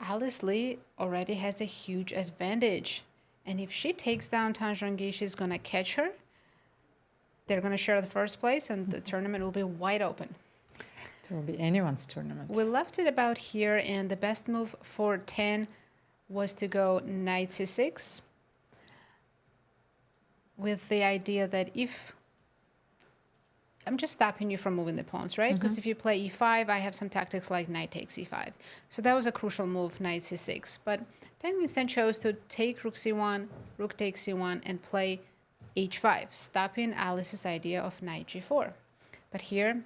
Alice Lee already has a huge advantage. And if she takes down Tan Zhongyi, she's going to catch her. They're going to share the first place, and the tournament will be wide open. It will be anyone's tournament. We left it about here, and the best move for 10 was to go knight c6 with the idea that if... I'm just stopping you from moving the pawns, right? Because if you play e5, I have some tactics like knight takes e5. So that was a crucial move, knight c6. But then Vincent chose to take rook c1, rook takes c1, and play h5, stopping Alice's idea of knight g4. But here,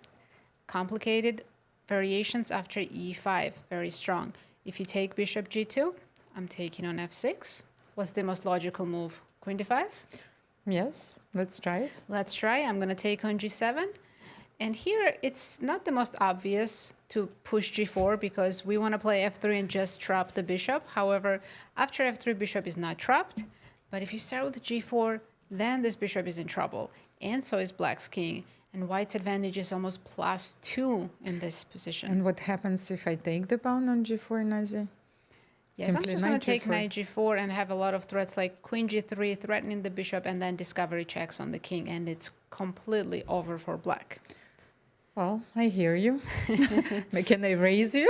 complicated variations after e5, very strong. If you take bishop g2, I'm taking on f6. What's the most logical move? Queen d5? Yes, let's try it. Let's try. I'm going to take on g7. And here, it's not the most obvious to push g4 because we want to play f3 and just trap the bishop. However, after f3, bishop is not trapped. But if you start with g4, then this bishop is in trouble. And so is black's king. And white's advantage is almost +2 in this position. And what happens if I take the pawn on g4, Nazi? Yes, Simply I'm just going to take g4. knight g4 and have a lot of threats like queen g3, threatening the bishop, and then discovery checks on the king. And it's completely over for black. Well, I hear you. Can I raise you?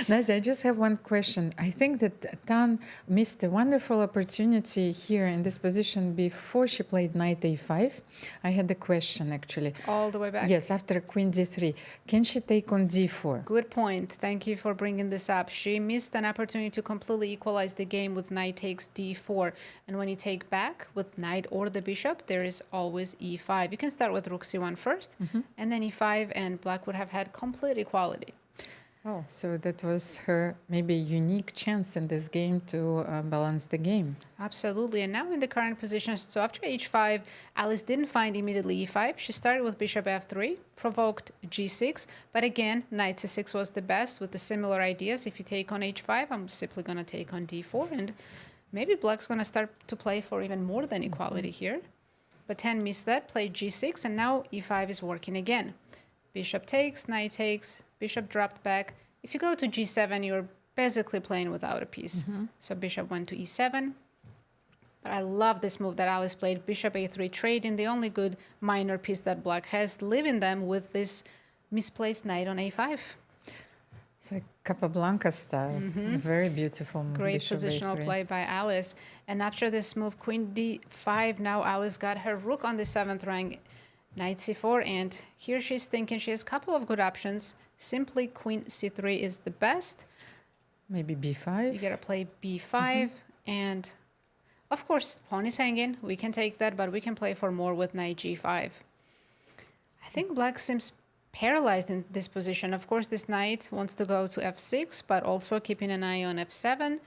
Nazi, I just have one question. I think that Tan missed a wonderful opportunity here in this position before she played knight a5. I had a question, actually. All the way back? Yes, after queen d3. Can she take on d4? Good point. Thank you for bringing this up. She missed an opportunity to completely equalize the game with knight takes d4. And when you take back with knight or the bishop, there is always e5. You can start with rook c1 first, and then e5, and black would have had complete equality. Oh, so that was her maybe unique chance in this game to balance the game. Absolutely. And now in the current position, so after h5, Alice didn't find immediately e5. She started with bishop f3, provoked g6, but again, knight c6 was the best with the similar ideas. If you take on h5, I'm simply going to take on d4, and maybe black's going to start to play for even more than equality here. But 10 missed that, played g6, and now e5 is working again. Bishop takes, knight takes, bishop dropped back. If you go to g7, you're basically playing without a piece. So bishop went to e7. But I love this move that Alice played, bishop a3, trading the only good minor piece that black has, leaving them with this misplaced knight on a5. It's like Capablanca style. Very beautiful move. Great bishop positional a3. play by Alice. And after this move, queen d5, now Alice got her rook on the 7th rank. Knight c4, and here she's thinking she has a couple of good options. Simply queen c3 is the best. Maybe b5. You gotta play b5, and of course pawn is hanging. We can take that, but we can play for more with knight g5. I think black seems paralyzed in this position. Of course, this knight wants to go to f6, but also keeping an eye on f7.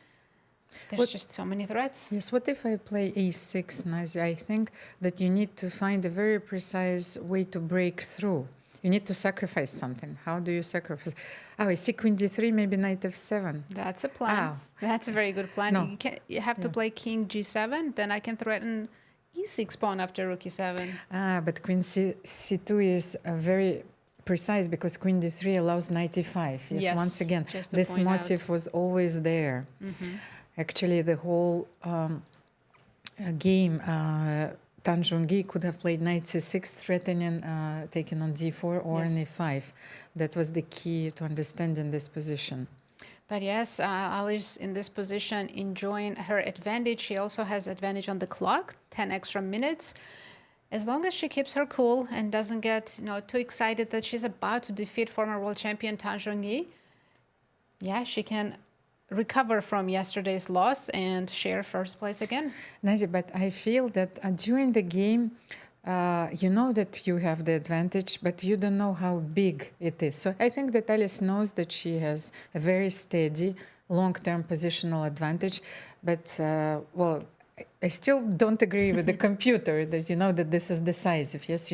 There's just so many threats. Yes, what if I play a6, Nazi? I think that you need to find a very precise way to break through. You need to sacrifice something. How do you sacrifice? Oh, I see queen d3, maybe knight f7. That's a plan. Oh. That's a very good plan. No. You have to play king g7, then I can threaten e6 pawn after rook e7. But queen c2 is very precise because queen d3 allows knight e5. Yes, once again, this motif was always there. Actually, the whole game, Tan Zhongyi could have played knight c6, threatening taking on d4 or on e5. That was the key to understanding this position. But yes, Alice in this position enjoying her advantage. She also has advantage on the clock, 10 extra minutes. As long as she keeps her cool and doesn't get too excited that she's about to defeat former world champion Tan Zhongyi, yeah, she can recover from yesterday's loss and share first place again. Nazi, but I feel that during the game, you know that you have the advantage, but you don't know how big it is. So I think that Alice knows that she has a very steady, long-term positional advantage. But, well, I still don't agree with the computer that you know that this is decisive. Yes,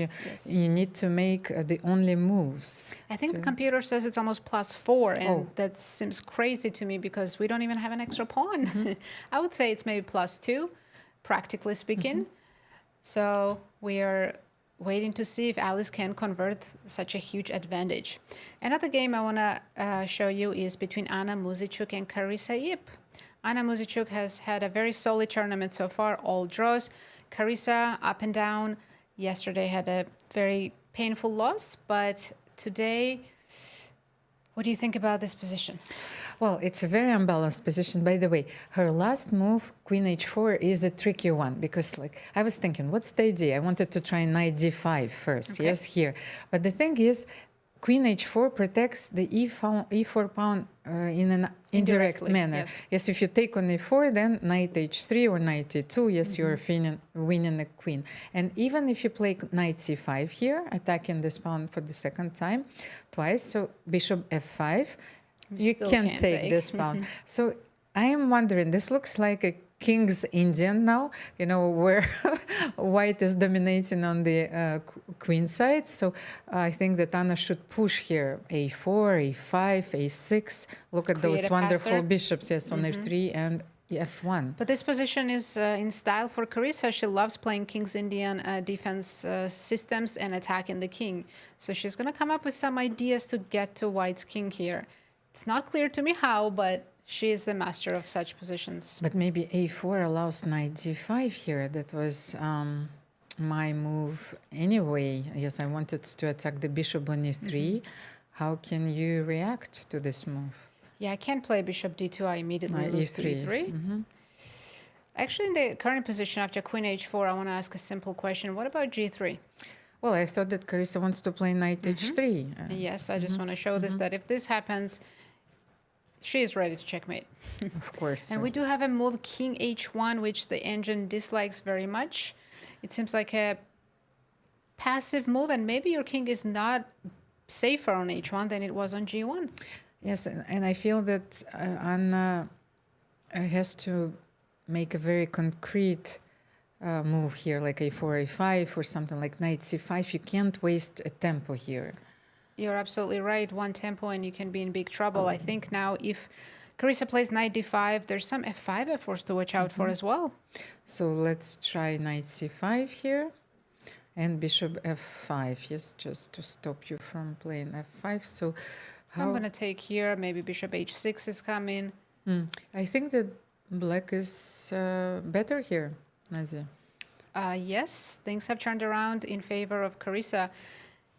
you need to make the only moves. I think the computer says it's almost +4, and that seems crazy to me because we don't even have an extra pawn. I would say it's maybe +2, practically speaking. So we are waiting to see if Alice can convert such a huge advantage. Another game I want to show you is between Anna Muzychuk and Carissa Yip. Anna Muzychuk has had a very solid tournament so far, all draws. Carissa up and down. Yesterday had a very painful loss, but today, what do you think about this position? Well, it's a very unbalanced position. By the way, her last move, queen h4, is a tricky one because, like, I was thinking, what's the idea? I wanted to try knight d5 first, yes, here. But the thing is, queen h4 protects the e4 pawn in an indirect manner. Yes, if you take on e4, then knight h3 or knight e2, yes, you're winning the queen. And even if you play knight c5 here, attacking this pawn for the second time, twice, so bishop f5, you can't take this pawn. So I am wondering, this looks like a King's Indian now, you know, where white is dominating on the queen side. So I think that Anna should push here, a4, a5, a6. Look at those wonderful bishops, yes, on f3 and f1. But this position is in style for Carissa. She loves playing King's Indian defense systems and attacking the king. So she's going to come up with some ideas to get to white's king here. It's not clear to me how, but she is a master of such positions. But maybe a4 allows knight d5 here. That was my move anyway. Yes, I wanted to attack the bishop on e3. How can you react to this move? Yeah, I can't play bishop d2. I immediately lose to e3. Actually, in the current position after queen h4, I want to ask a simple question. What about g3? Well, I thought that Carissa wants to play knight h3. Yes, I just want to show this, that if this happens, she is ready to checkmate. Of course. And we do have a move, king h1, which the engine dislikes very much. It seems like a passive move, and maybe your king is not safer on h1 than it was on g1. Yes, and I feel that Anna has to make a very concrete move here, like a4, a5, or something like knight c5. You can't waste a tempo here. You're absolutely right. One tempo and you can be in big trouble. I think now if Carissa plays knight d5, there's some f5 efforts to watch out for as well. So let's try knight c5 here and bishop f5. Yes, just to stop you from playing f5. So I'm going to take here. Maybe bishop h6 is coming. I think that black is better here, Nazi. Yes, things have turned around in favor of Carissa.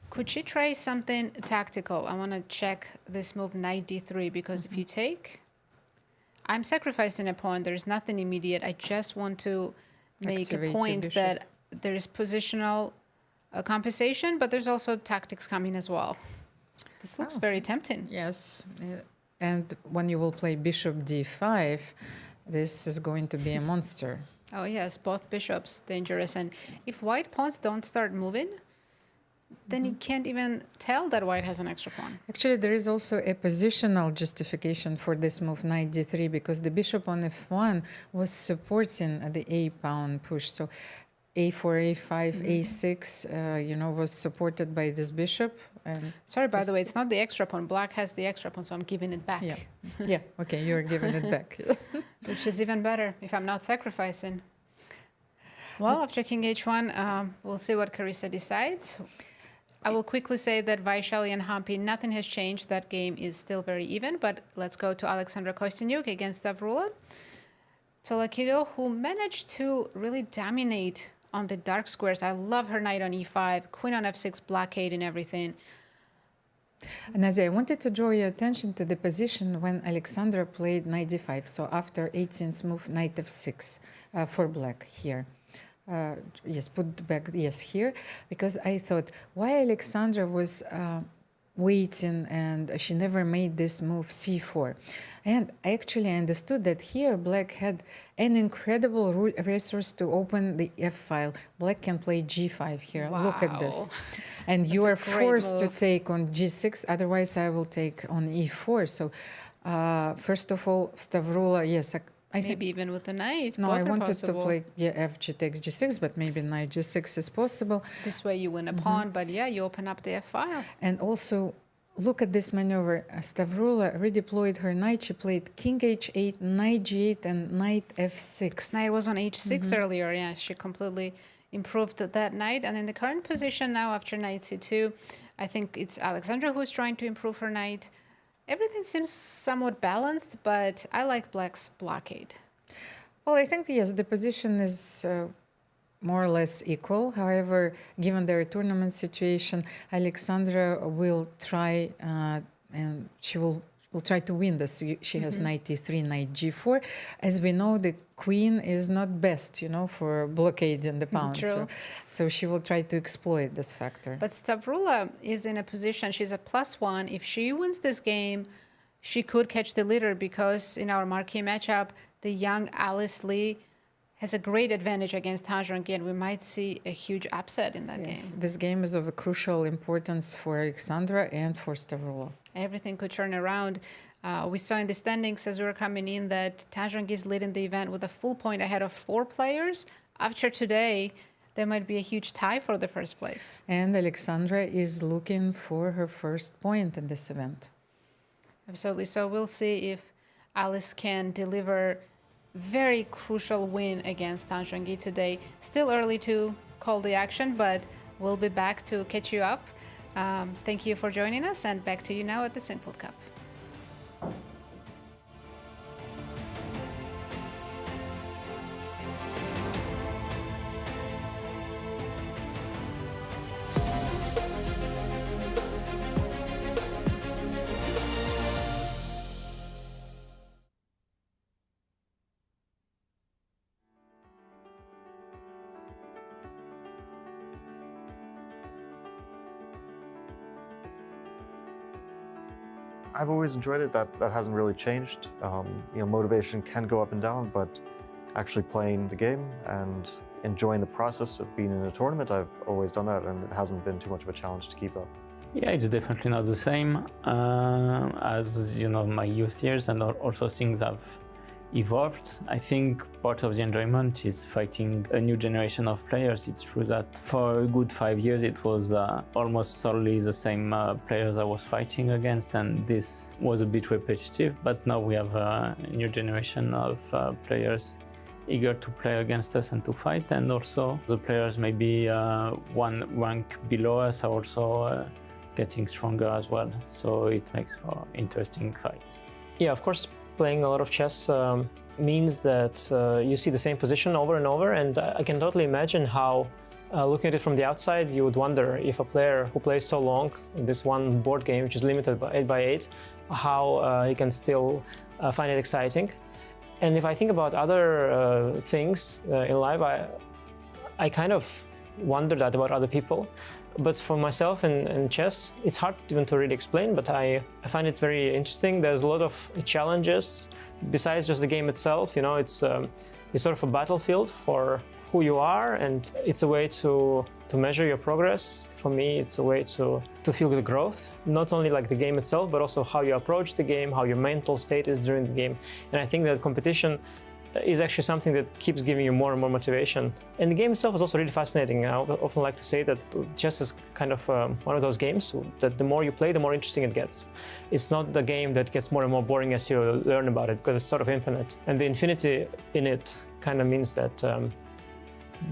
Could she try something tactical? I want to check this move, knight d3, because if you take, I'm sacrificing a pawn. There's nothing immediate. I just want to make a point that there is positional compensation, but there's also tactics coming as well. This looks very tempting. Yes. And when you will play bishop d5, this is going to be a monster. Oh, yes, both bishops dangerous. And if white pawns don't start moving, then you can't even tell that white has an extra pawn. Actually, there is also a positional justification for this move, knight d3, because the bishop on f1 was supporting the a pawn push. So a4, a5, a6, you know, was supported by this bishop. And Sorry, by the way, it's not the extra pawn. Black has the extra pawn, so I'm giving it back. yeah, yeah, okay, you're giving it back. Which is even better if I'm not sacrificing. Well, after king h1, we'll see what Carissa decides. I will quickly say that Vachier and Hampi, nothing has changed. That game is still very even, but let's go to Alexandra Kostyniuk against Stavrula. Tolakilo, who managed to really dominate on the dark squares. I love her knight on e5, queen on f6, blockading everything. Nadia, I wanted to draw your attention to the position when Alexandra played knight d5. So after 18th move, knight f6 for black here. Yes, put back, yes, here, because I thought why Alexandra was waiting and she never made this move c4. And I actually understood that here black had an incredible resource to open the f file. Black can play g5 here. Wow. Look at this. And you are forced to take on g6, otherwise I will take on e4. So first of all, Stavrula, yes, I think Maybe even with the knight. no, both I are wanted possible. to play fg takes g6, but maybe knight g6 is possible. This way you win a pawn, but yeah, you open up the f file. And also, look at this maneuver. Stavrula redeployed her knight. She played king h8, knight g8, and knight f6. Knight was on h6 earlier. Yeah, she completely improved that knight. And in the current position now, after knight c2, I think it's Alexandra who's trying to improve her knight. Everything seems somewhat balanced, but I like black's blockade. Well, I think, yes, the position is more or less equal. However, given their tournament situation, Alexandra will try, and she will try to win this. She has knight e3, knight g4. As we know, the queen is not best, you know, for blockading the pawn. True. So she will try to exploit this factor. But Stavrula is in a position, she's at +1. If she wins this game, she could catch the leader because in our marquee matchup, the young Alice Lee has a great advantage against Han Zhongyi, and we might see a huge upset in that game. This game is of a crucial importance for Alexandra and for Stavrula. Everything could turn around. We saw in the standings as we were coming in that Han Zhongyi is leading the event with a full point ahead of 4 players. After today, there might be a huge tie for the first place. And Alexandra is looking for her first point in this event. Absolutely. So we'll see if Alice can deliver very crucial win against Han Zhongyi today. Still early to call the action, but we'll be back to catch you up. Thank you for joining us, and back to you now at the Sinquefield Cup. I've always enjoyed it. That hasn't really changed. You know, motivation can go up and down, but actually playing the game and enjoying the process of being in a tournament, I've always done that, and it hasn't been too much of a challenge to keep up. Yeah, it's definitely not the same as, you know, my youth years, and also things have evolved. I think part of the enjoyment is fighting a new generation of players. It's true that for a good 5 years it was almost solely the same players I was fighting against, and this was a bit repetitive, but now we have a new generation of players eager to play against us and to fight, and also the players maybe one rank below us are also getting stronger as well, so it makes for interesting fights. Yeah, of course, playing a lot of chess means that you see the same position over and over, and I can totally imagine how, looking at it from the outside, you would wonder if a player who plays so long in this one board game, which is limited by 8x8, how he can still find it exciting. And if I think about other things in life, I kind of wonder that about other people. But for myself in chess, it's hard even to really explain, but I find it very interesting. There's a lot of challenges besides just the game itself. You know, it's sort of a battlefield for who you are, and it's a way to measure your progress. For me, it's a way to feel the growth, not only like the game itself, but also how you approach the game, how your mental state is during the game. And I think that competition is actually something that keeps giving you more and more motivation. And the game itself is also really fascinating. I often like to say that chess is kind of one of those games that the more you play, the more interesting it gets. It's not the game that gets more and more boring as you learn about it, because it's sort of infinite. And the infinity in it kind of means that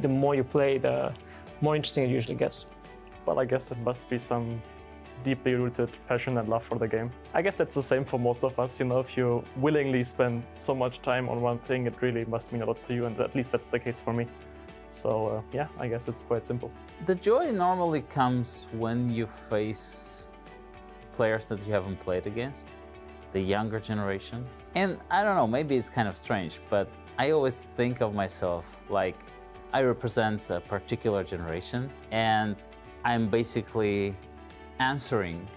the more you play, the more interesting it usually gets. Well, I guess it must be some deeply rooted passion and love for the game. I guess that's the same for most of us. You know, if you willingly spend so much time on one thing, it really must mean a lot to you, and at least that's the case for me. So yeah, I guess it's quite simple. The joy normally comes when you face players that you haven't played against, the younger generation. And I don't know, maybe it's kind of strange, but I always think of myself like I represent a particular generation, and I'm basically answering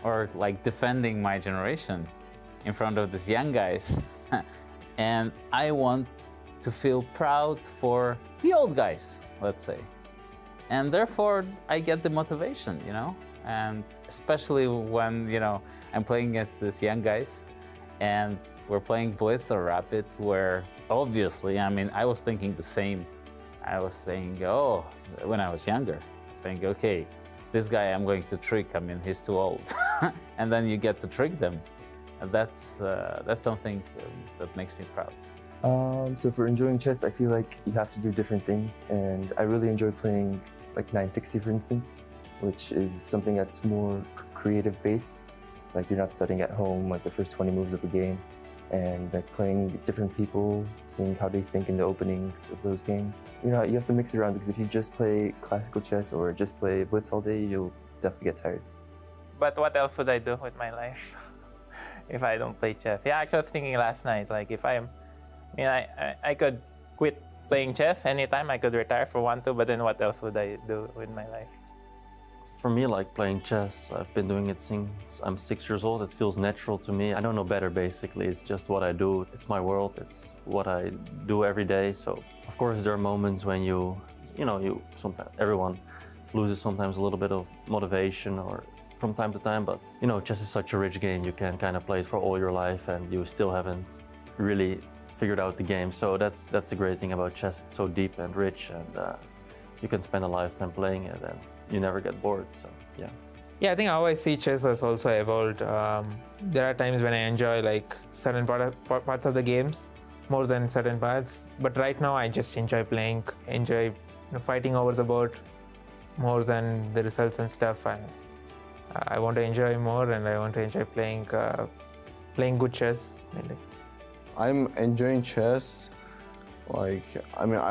or like defending my generation in front of these young guys. And I want to feel proud for the old guys, let's say. And therefore I get the motivation, you know? And especially when, you know, I'm playing against these young guys and we're playing Blitz or Rapid, where obviously, I mean, I was thinking the same. I was saying, oh, when I was younger, saying, okay, this guy I'm going to trick, I mean, he's too old. And then you get to trick them. And that's something that makes me proud. So for enjoying chess, I feel like you have to do different things. And I really enjoy playing like 960, for instance, which is something that's more creative based. Like you're not studying at home, like the first 20 moves of a game. And like playing different people, seeing how they think in the openings of those games. You know, you have to mix it around, because if you just play classical chess or just play Blitz all day, you'll definitely get tired. But what else would I do with my life if I don't play chess? Yeah, actually I was thinking last night, like if I could quit playing chess anytime, I could retire for 1-2, but then what else would I do with my life? For me, like playing chess, I've been doing it since I'm 6 years old. It feels natural to me. I don't know better, basically. It's just what I do. It's my world. It's what I do every day. So, of course, there are moments when sometimes everyone loses sometimes a little bit of motivation or from time to time. But, you know, chess is such a rich game. You can kind of play it for all your life and you still haven't really figured out the game. So that's the great thing about chess. It's so deep and rich, and you can spend a lifetime playing it and you never get bored, so yeah. Yeah, I think how I see chess has also evolved. There are times when I enjoy like certain parts of the games more than certain parts, but right now I just enjoy playing, fighting over the board more than the results and stuff, and I want to enjoy more, and I want to enjoy playing good chess. I'm enjoying chess. I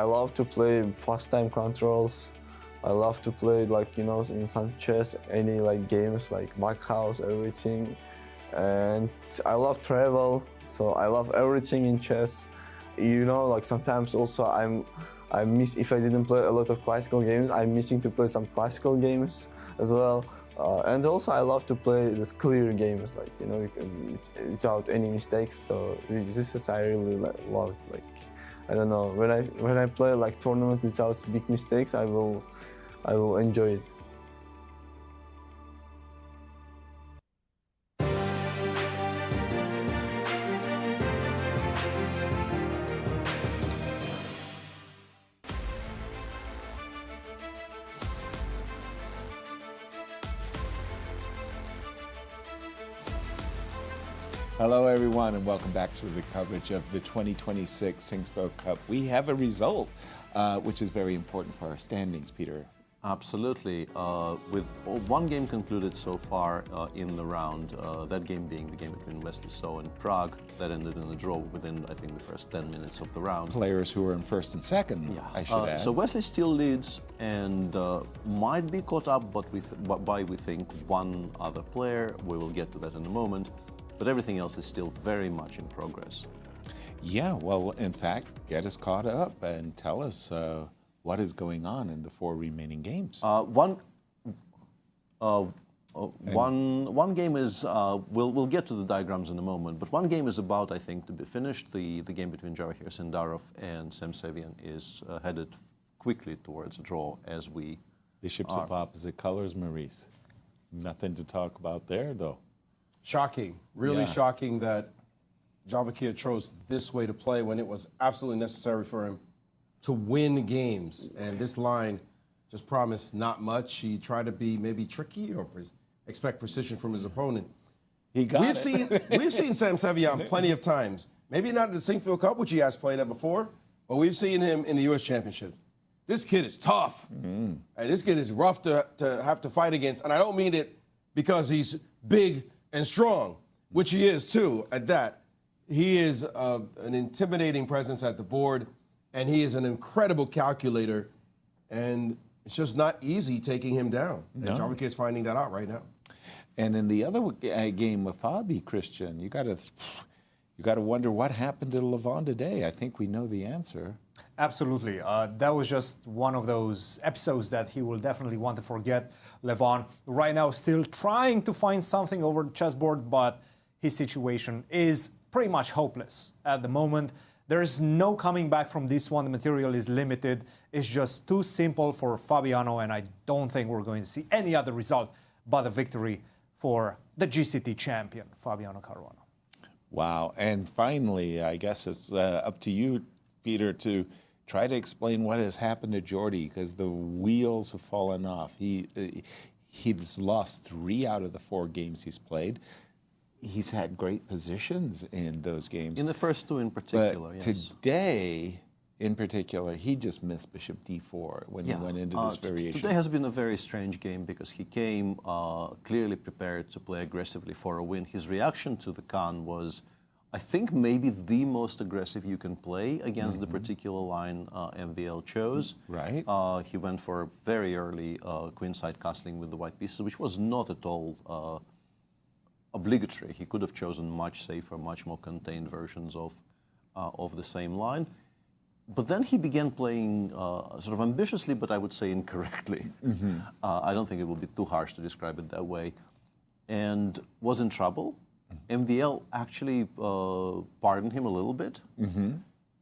love to play fast time controls. I love to play in some chess, any games like Mac House, everything. And I love travel, so I love everything in chess. Sometimes also I miss, if I didn't play a lot of classical games, I'm missing to play some classical games as well. And also I love to play these clear games, without any mistakes. So this is I really love it. I don't know, when I play tournament without big mistakes, I will enjoy it. Hello, everyone, and welcome back to the coverage of the 2026 Sinquefield Cup. We have a result, which is very important for our standings, Peter. Absolutely. With one game concluded so far in the round, that game being the game between Wesley So and Prague, that ended in a draw within, I think, the first 10 minutes of the round. Players who were in first and second, yeah. I should add. So Wesley still leads and might be caught up, but by, we think, one other player. We will get to that in a moment. But everything else is still very much in progress. Yeah, well, in fact, get us caught up and tell us what is going on in the 4 remaining games. One game is, we'll get to the diagrams in a moment, but one game is about, I think, to be finished. The game between Javokhir, Sindarov, and Sevian is headed quickly towards a draw as we Bishops of opposite colors, Maurice. Nothing to talk about there, though. Shocking, really shocking that Javokhir chose this way to play when it was absolutely necessary for him to win games. And this line just promised not much. He tried to be maybe tricky or expect precision from his opponent. He got We've seen Sam Sevian plenty of times. Maybe not at the Sinquefield Cup, which he has played at before, but we've seen him in the U.S. Championship. This kid is tough. And this kid is rough to have to fight against. And I don't mean it because he's big and strong, which he is too, at that. He is an intimidating presence at the board, and he is an incredible calculator, and it's just not easy taking him down. No. And Javokhir is finding that out right now. And in the other game with Fabi, Cristian, you got to wonder what happened to Levon today. I think we know the answer. Absolutely. That was just one of those episodes that he will definitely want to forget. Levon, right now, still trying to find something over the chessboard, but his situation is pretty much hopeless at the moment. There is no coming back from this one. The material is limited. It's just too simple for Fabiano, and I don't think we're going to see any other result but a victory for the GCT champion, Fabiano Caruana. Wow. And finally, I guess it's up to you, Peter, to try to explain what has happened to Jorden, because the wheels have fallen off. He's lost 3 out of the 4 games he's played. He's had great positions in those games. In the first 2 in particular, but yes. Today, in particular, he just missed Bishop d4 when he went into this variation. Today has been a very strange game because he came clearly prepared to play aggressively for a win. His reaction to the Khan was, I think, maybe the most aggressive you can play against the particular line MVL chose. Right. He went for very early queenside castling with the white pieces, which was not at all obligatory. He could have chosen much safer, much more contained versions of the same line. But then he began playing sort of ambitiously, but I would say incorrectly. I don't think it would be too harsh to describe it that way. And was in trouble. MVL actually pardoned him a little bit.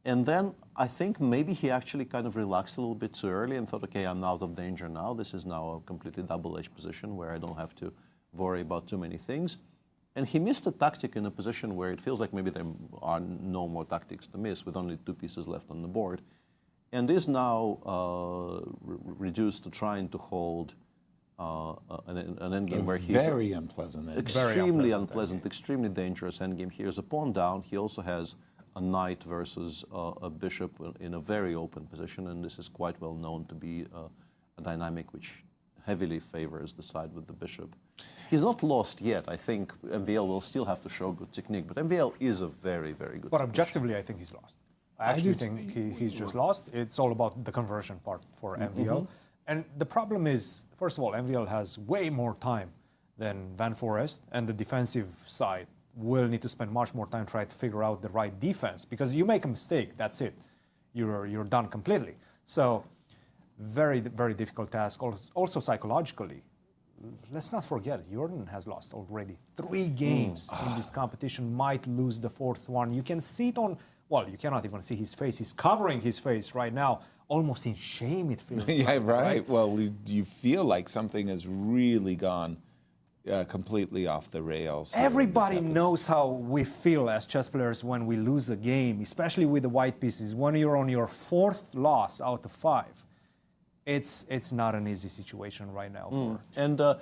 And then I think maybe he actually kind of relaxed a little bit too early and thought, okay, I'm out of danger now. This is now a completely double-edged position where I don't have to worry about too many things. And he missed a tactic in a position where it feels like maybe there are no more tactics to miss with only 2 pieces left on the board. And is now reduced to trying to hold an endgame where he's very unpleasant. Extremely unpleasant, extremely dangerous endgame. Here's a pawn down. He also has a knight versus a bishop in a very open position, and this is quite well known to be a dynamic which heavily favors the side with the bishop. He's not lost yet. I think MVL will still have to show good technique, but MVL is a very, very good But objectively, I think he's lost. I actually think he's just lost. It's all about the conversion part for MVL. And the problem is, first of all, MVL has way more time than Van Foreest, and the defensive side will need to spend much more time trying to figure out the right defense, because you make a mistake, that's it. You're done completely. So very, very difficult task. Also psychologically, let's not forget, Jorden has lost already 3 games in this competition, might lose the 4th one. You can see it on, well, you cannot even see his face. He's covering his face right now, almost in shame, it feels Yeah, like, right. Well, you feel like something has really gone completely off the rails. Everybody knows how we feel as chess players when we lose a game, especially with the white pieces. When you're on your 4th loss out of 5, it's not an easy situation right now.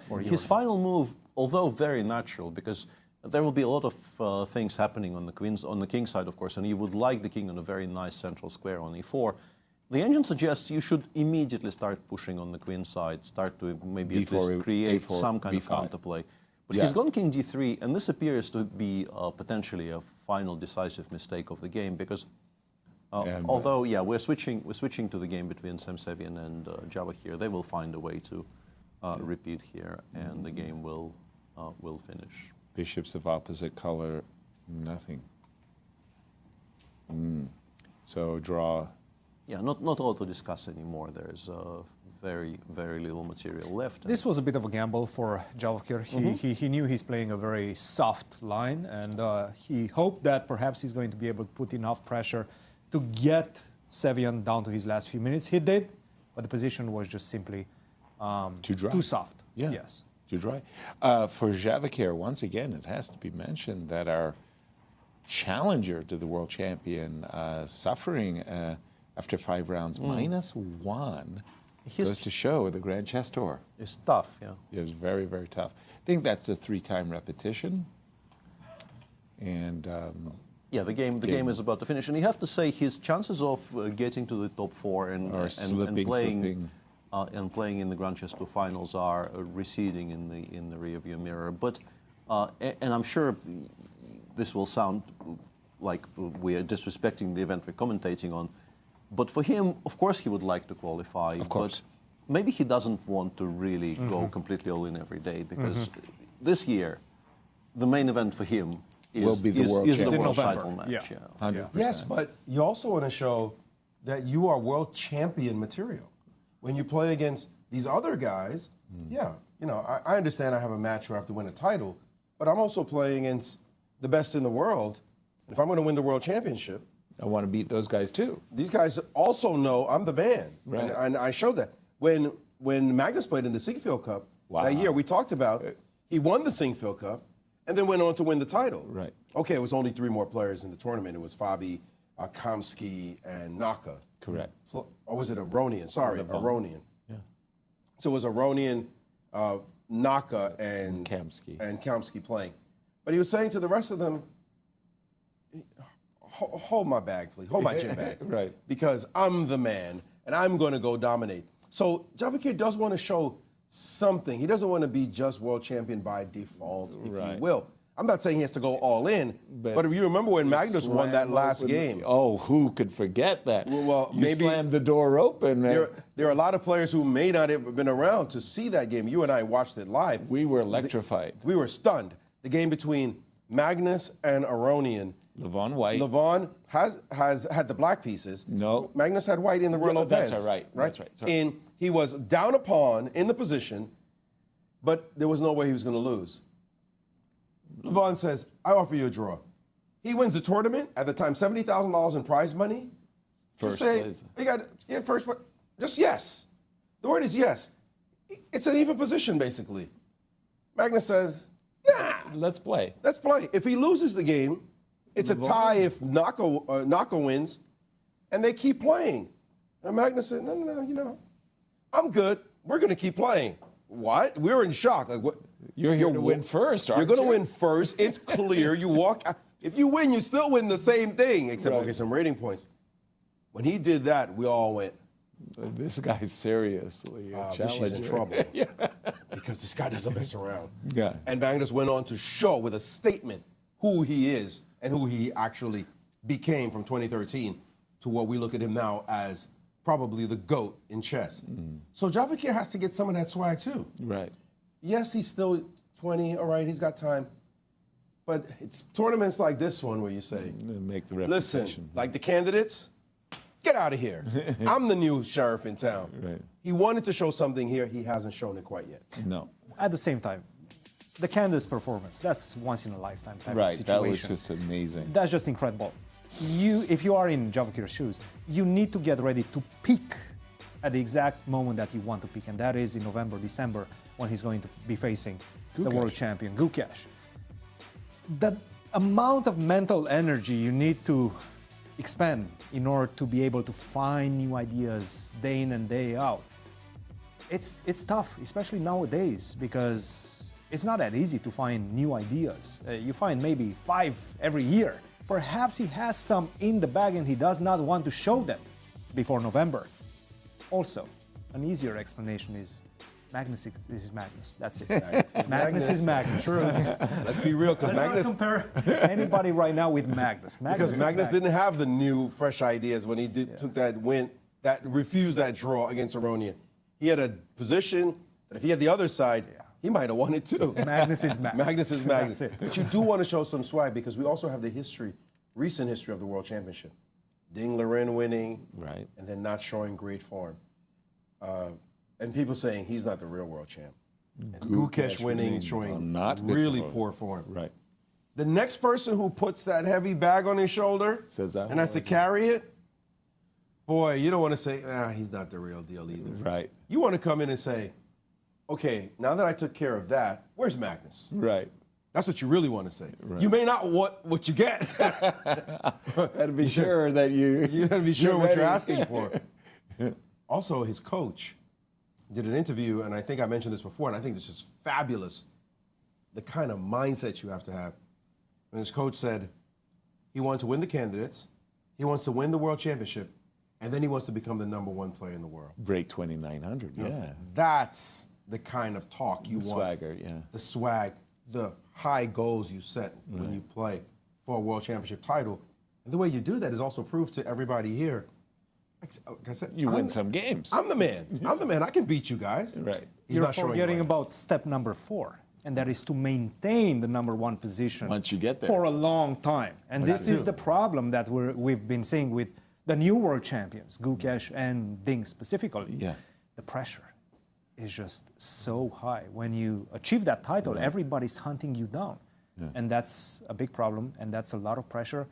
For his final move, although very natural, because there will be a lot of things happening on the king side, of course, and you would like the king on a very nice central square on e4. The engine suggests you should immediately start pushing on the queen side, start to maybe at least create A4, some kind B5. of counterplay. But he's gone king d3, and this appears to be potentially a final decisive mistake of the game, because although, we're switching to the game between Sevian and Javokhir, they will find a way to repeat here, and the game will finish. Bishops of opposite color, nothing. So draw. Yeah, not all to discuss anymore. There's very, very little material left. This was a bit of a gamble for Javokhir. He knew he's playing a very soft line, and he hoped that perhaps he's going to be able to put enough pressure to get Sevian down to his last few minutes. He did, but the position was just simply too soft. Yeah. Yes. Too dry. For Javokhir, once again, it has to be mentioned that our challenger to the world champion suffering after 5 rounds, -1, goes to show the Grand Chess Tour. It's tough, yeah. It was very, very tough. I think that's a 3-time repetition. And yeah, the game is about to finish, and you have to say his chances of getting to the top 4 and playing and playing in the Grand Chess Tour finals are receding in the rearview mirror. But and I'm sure this will sound like we are disrespecting the event we're commentating on, but for him, of course, he would like to qualify. Of course. But maybe he doesn't want to really go completely all in every day, because this year, the main event for him will be the world title match. Yeah. 100%. Yes, but you also want to show that you are world champion material. When you play against these other guys, I understand I have a match where I have to win a title, but I'm also playing against the best in the world. And if I'm going to win the world championship, I want to beat those guys too. These guys also know I'm the man. Right. And I showed that. When Magnus played in the Sinquefield Cup that year, we talked about, he won the Sinquefield Cup and then went on to win the title. Right. Okay, it was only 3 more players in the tournament. It was Fabi, Kamsky, and Naka. Correct. So, or was it Aronian? Sorry, Levon. Aronian. Yeah. So it was Aronian, Naka, and Kamsky playing. But he was saying to the rest of them, hold my bag, please. Hold my gym bag. Right. Because I'm the man, and I'm going to go dominate. So Javokhir does want to show something. He doesn't want to be just world champion by default, if you will. I'm not saying he has to go all in, but if you remember when Magnus won that last game. Oh, who could forget that? Well, you maybe slammed the door open. There are a lot of players who may not have been around to see that game. You and I watched it live. We were electrified. We were stunned. The game between Magnus and Aronian. Levon white. Levon has had the black pieces. No. Magnus had white in the Royal Lopez. That's right. That's right. Sorry. And he was down a pawn in the position, but there was no way he was going to lose. Levon says, I offer you a draw. He wins the tournament, at the time $70,000 in prize money. First place. You got first place. Just yes. The word is yes. It's an even position, basically. Magnus says, nah. Let's play. Let's play. If he loses the game, it's a tie if Naka wins, and they keep playing. And Magnus said, no, I'm good. We're going to keep playing. What? We're in shock. Like, what? You're here to win first, aren't you? You're going to win first. It's clear. You walk. If you win, you still win the same thing, except, okay, some rating points. When he did that, we all went, this guy's seriously this is in trouble. Yeah. Because this guy doesn't mess around. Yeah. And Magnus went on to show with a statement who he is and who he actually became from 2013 to what we look at him now as probably the GOAT in chess. So Javokhir has to get some of that swag too. Right. Yes, he's still 20, all right, he's got time. But it's tournaments like this one where you say, make the reputation. Listen, like the candidates, get out of here. I'm the new sheriff in town. Right. He wanted to show something here. He hasn't shown it quite yet. No. At the same time, the candidates' performance, that's once in a lifetime type of situation. That was just amazing. That's just incredible. If you are in Javokhir's shoes, you need to get ready to peak at the exact moment that you want to peak, and that is in November, December, when he's going to be facing the world champion, Gukesh. The amount of mental energy you need to expend in order to be able to find new ideas day in and day out, it's tough, especially nowadays, because it's not that easy to find new ideas. You find maybe 5 every year. Perhaps he has some in the bag and he does not want to show them before November. Also, an easier explanation is Magnus is Magnus. That's it. Magnus is Magnus. True. Let's be real, because Magnus. Let's not compare anybody right now with Magnus. Because Magnus didn't have the new, fresh ideas when he took that win, refused that draw against Aronian. He had a position that if he had the other side, he might have won it too. Magnus is Magnus. Magnus is Magnus. That's it. But you do want to show some swag because we also have the recent history of the World Championship. Ding Liren winning, right, and then not showing great form. and people saying he's not the real world champ. And Gukesh winning, showing really poor form. Right. The next person who puts that heavy bag on his shoulder and has to carry it, boy, you don't want to say, he's not the real deal either. Right. You want to come in and say, okay, now that I took care of that, where's Magnus? Right. That's what you really want to say. Right. You may not want what you get. Gotta be sure that you gotta be sure what ready. you're asking for. Also, his coach did an interview, and I think I mentioned this before, and I think this is fabulous, the kind of mindset you have to have. And his coach said he wants to win the candidates, he wants to win the World Championship, and then he wants to become the #1 player in the world. Break 2,900, yeah. That's the kind of talk you want. Swagger, yeah. The swag, the high goals you set when you play for a World Championship title. And the way you do that is also prove to everybody here, like I said, you win some games. I'm the man. I'm the man. I can beat you guys. Right. He's You're not showing forgetting you about step number 4, and that is to maintain the #1 position once you get there for a long time. And That this is too. the problem that we've been seeing with the new world champions, Gukesh and Ding specifically. Yeah. The pressure is just so high. When you achieve that title, everybody's hunting you down. Yeah. And that's a big problem, and that's a lot of pressure,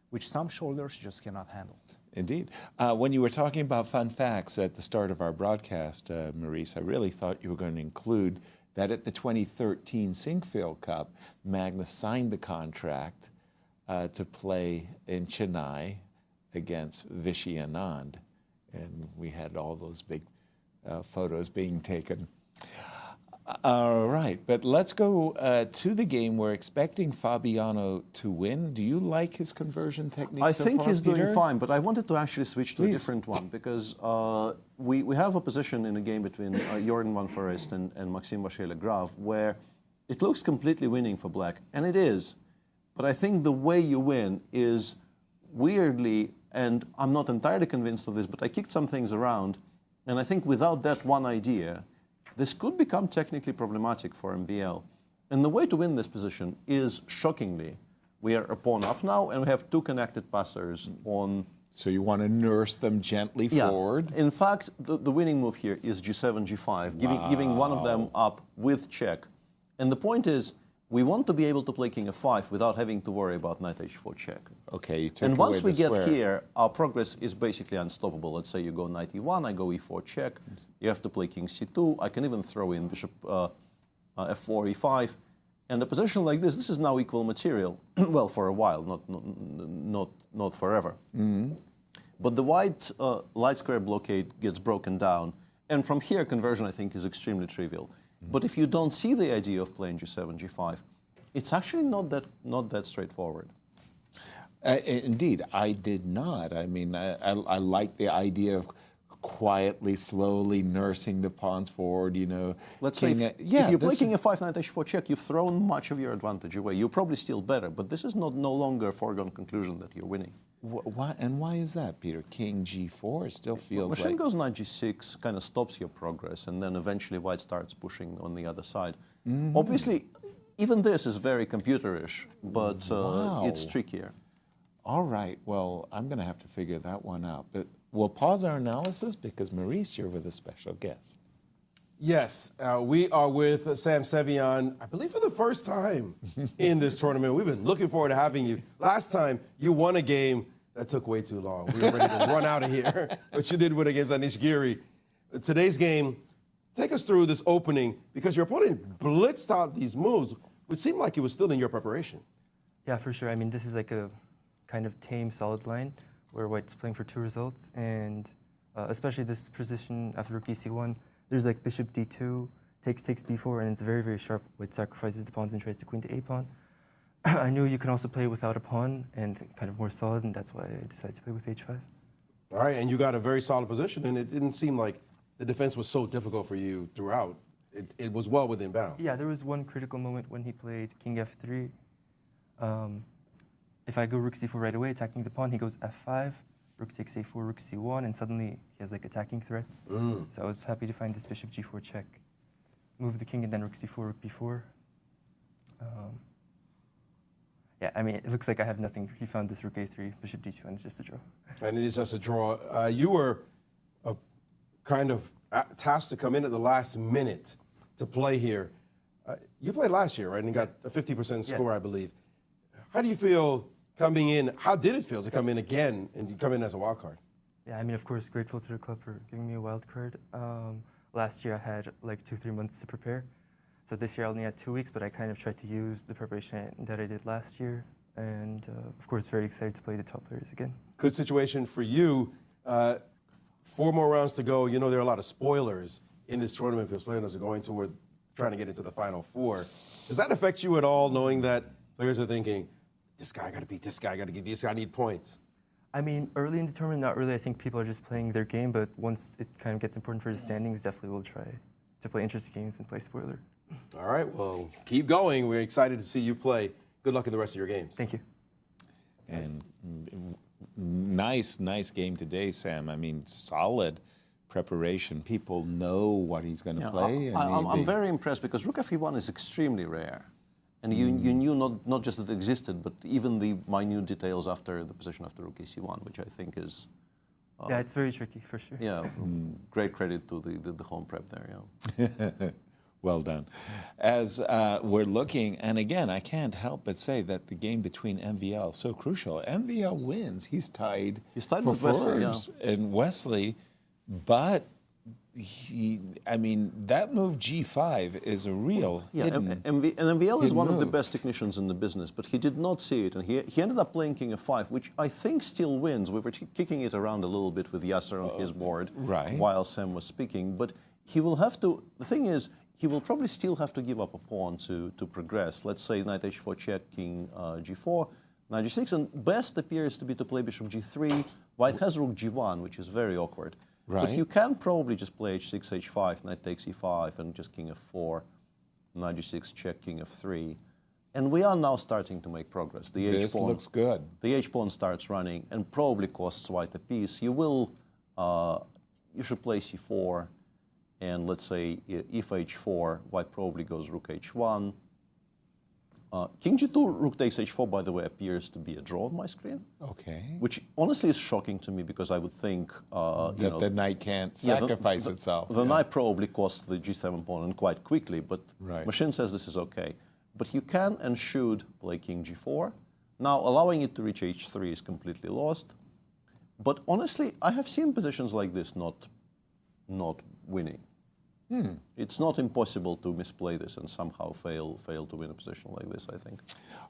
which some shoulders just cannot handle. Indeed. When you were talking about fun facts at the start of our broadcast, Maurice, I really thought you were going to include that at the 2013 Sinquefield Cup, Magnus signed the contract to play in Chennai against Vachier-Lagrave, and we had all those big photos being taken. All right, but let's go to the game. We're expecting Fabiano to win. Do you like his conversion technique I so think far, he's Peter? doing fine, but I wanted to actually switch to a Please. different one because we have a position in a game between Jorden van Foreest and Maxime Vachier-Lagrave where it looks completely winning for black, and it is. But I think the way you win is weirdly, and I'm not entirely convinced of this, but I kicked some things around, and I think without that one idea, this could become technically problematic for MVL. And the way to win this position is, shockingly, we are a pawn up now, and we have 2 connected passers on... So you want to nurse them gently forward? In fact, the winning move here is G7, G5, giving one of them up with check. And the point is, we want to be able to play King F5 without having to worry about Knight H4 check. Okay, you took And once away we the get square. here, our progress is basically unstoppable. Let's say you go Knight E1, I go E4 check. You have to play King C2. I can even throw in Bishop F4, E5. And a position like this is now equal material. Well, for a while, not forever. Mm-hmm. But the white light square blockade gets broken down. And from here, conversion, I think, is extremely trivial. But if you don't see the idea of playing G7, G5, it's actually not that straightforward. Indeed, I did not. I mean, I like the idea of quietly, slowly nursing the pawns forward, you know. Let's say if you play King F5, Knight H4 check, you've thrown much of your advantage away. You're probably still better, but this is no longer a foregone conclusion that you're winning. Why is that, Peter? King G4 still feels Machine like... goes Knight G6, kind of stops your progress, and then eventually white starts pushing on the other side. Mm-hmm. Obviously, even this is very computerish, but Wow. it's trickier. All right, well, I'm going to have to figure that one out. But we'll pause our analysis because, Maurice, you're with a special guest. Yes, we are with Sam Sevian, I believe for the first time in this tournament. We've been looking forward to having you. Last time, you won a game that took way too long. We were ready to run out of here, but you did win against Anish Giri. Today's game, take us through this opening because your opponent blitzed out these moves, which seemed like it was still in your preparation. Yeah, for sure. I mean, this is like a kind of tame, solid line where white's playing for 2 results, and especially this position after rook E1, there's like bishop D2, takes B4, and it's very, very sharp. White sacrifices the pawns and tries to queen to A pawn. I knew you can also play without a pawn and kind of more solid, and that's why I decided to play with H5. All right, and you got a very solid position, and it didn't seem like the defense was so difficult for you throughout. It was well within bounds. Yeah, there was one critical moment when he played King F3. If I go rook C4 right away, attacking the pawn, he goes F5, rook takes A4, rook C1, and suddenly he has like attacking threats. So I was happy to find this bishop G4 check, move the king, and then rook C4, rook B4. Yeah, I mean, it looks like I have nothing. He found this rook A3, bishop D2, and it's just a draw. And it is just a draw. You were kind of tasked to come in at the last minute to play here. You played last year, right? And you got a 50% score, I believe. How do you feel coming in? How did it feel to come in again and to come in as a wild card? Yeah, I mean, of course, grateful to the club for giving me a wild card. Last year I had like 2-3 months to prepare. So this year I only had 2 weeks, but I kind of tried to use the preparation that I did last year. And of course, very excited to play the top players again. Good situation for you. 4 more rounds to go. You know, there are a lot of spoilers in this tournament because players are going toward trying to get into the Final Four. Does that affect you at all, knowing that players are thinking, this guy got to beat this guy, got to give this guy need points? I mean, early in the tournament, not really. I think people are just playing their game, but once it kind of gets important for the standings, definitely we'll try to play interesting games and play spoiler. All right, well, keep going. We're excited to see you play. Good luck in the rest of your games. Thank you. And nice game today, Sam. I mean, solid preparation. People know what he's going to play. I'm very impressed because Rook F1 is extremely rare. And you knew not just that it existed, but even the minute details after the position after Rook E1, which I think is... yeah, it's very tricky, for sure. Yeah, great credit to the home prep there, yeah. Well done. As we're looking, and again, I can't help but say that the game between MVL, so crucial. MVL wins. He's tied for with Wesley, Foreest and Wesley, but I mean, that move G5 is a real hidden. And MVL is one of the move. best technicians in the business, but he did not see it, and he ended up playing King F5, which I think still wins. We were kicking it around a little bit with Yasser on his board while Sam was speaking, but he will have to, the thing is, he will probably still have to give up a pawn to progress. Let's say knight h4 check, king g4, knight g6, and best appears to be to play bishop g3. White has rook g1, which is very awkward. Right. But you can probably just play h6, h5, knight takes e5, and just king f4, knight g6, check, king f3. And we are now starting to make progress. The This h-pawn looks good. The h-pawn starts running and probably costs white a piece. You will, you should play c4, and let's say if h4, white probably goes rook h1. King g2, rook takes h4, by the way, appears to be a draw on my screen. Okay. Which honestly is shocking to me because I would think that the knight can't sacrifice itself. The knight probably costs the g7 pawn and quite quickly, but machine says this is okay. But you can and should play king g4. Now, allowing it to reach h3 is completely lost. But honestly, I have seen positions like this not winning. It's not impossible to misplay this and somehow fail to win a position like this, I think.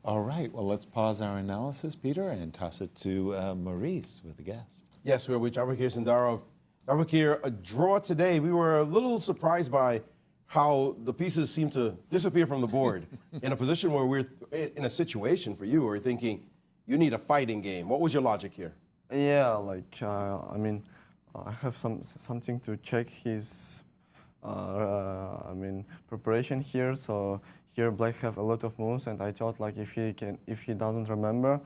All right, well, let's pause our analysis, Peter, and toss it to Maurice with the guest. Yes, we're with Javokhir Sindarov. Javokhir, a draw today. We were a little surprised by how the pieces seem to disappear from the board in a position where we're in a situation for you where we're thinking you need a fighting game. What was your logic here? Yeah, like, I mean, I have something to check his preparation here. So here black have a lot of moves, and I thought like if he doesn't remember,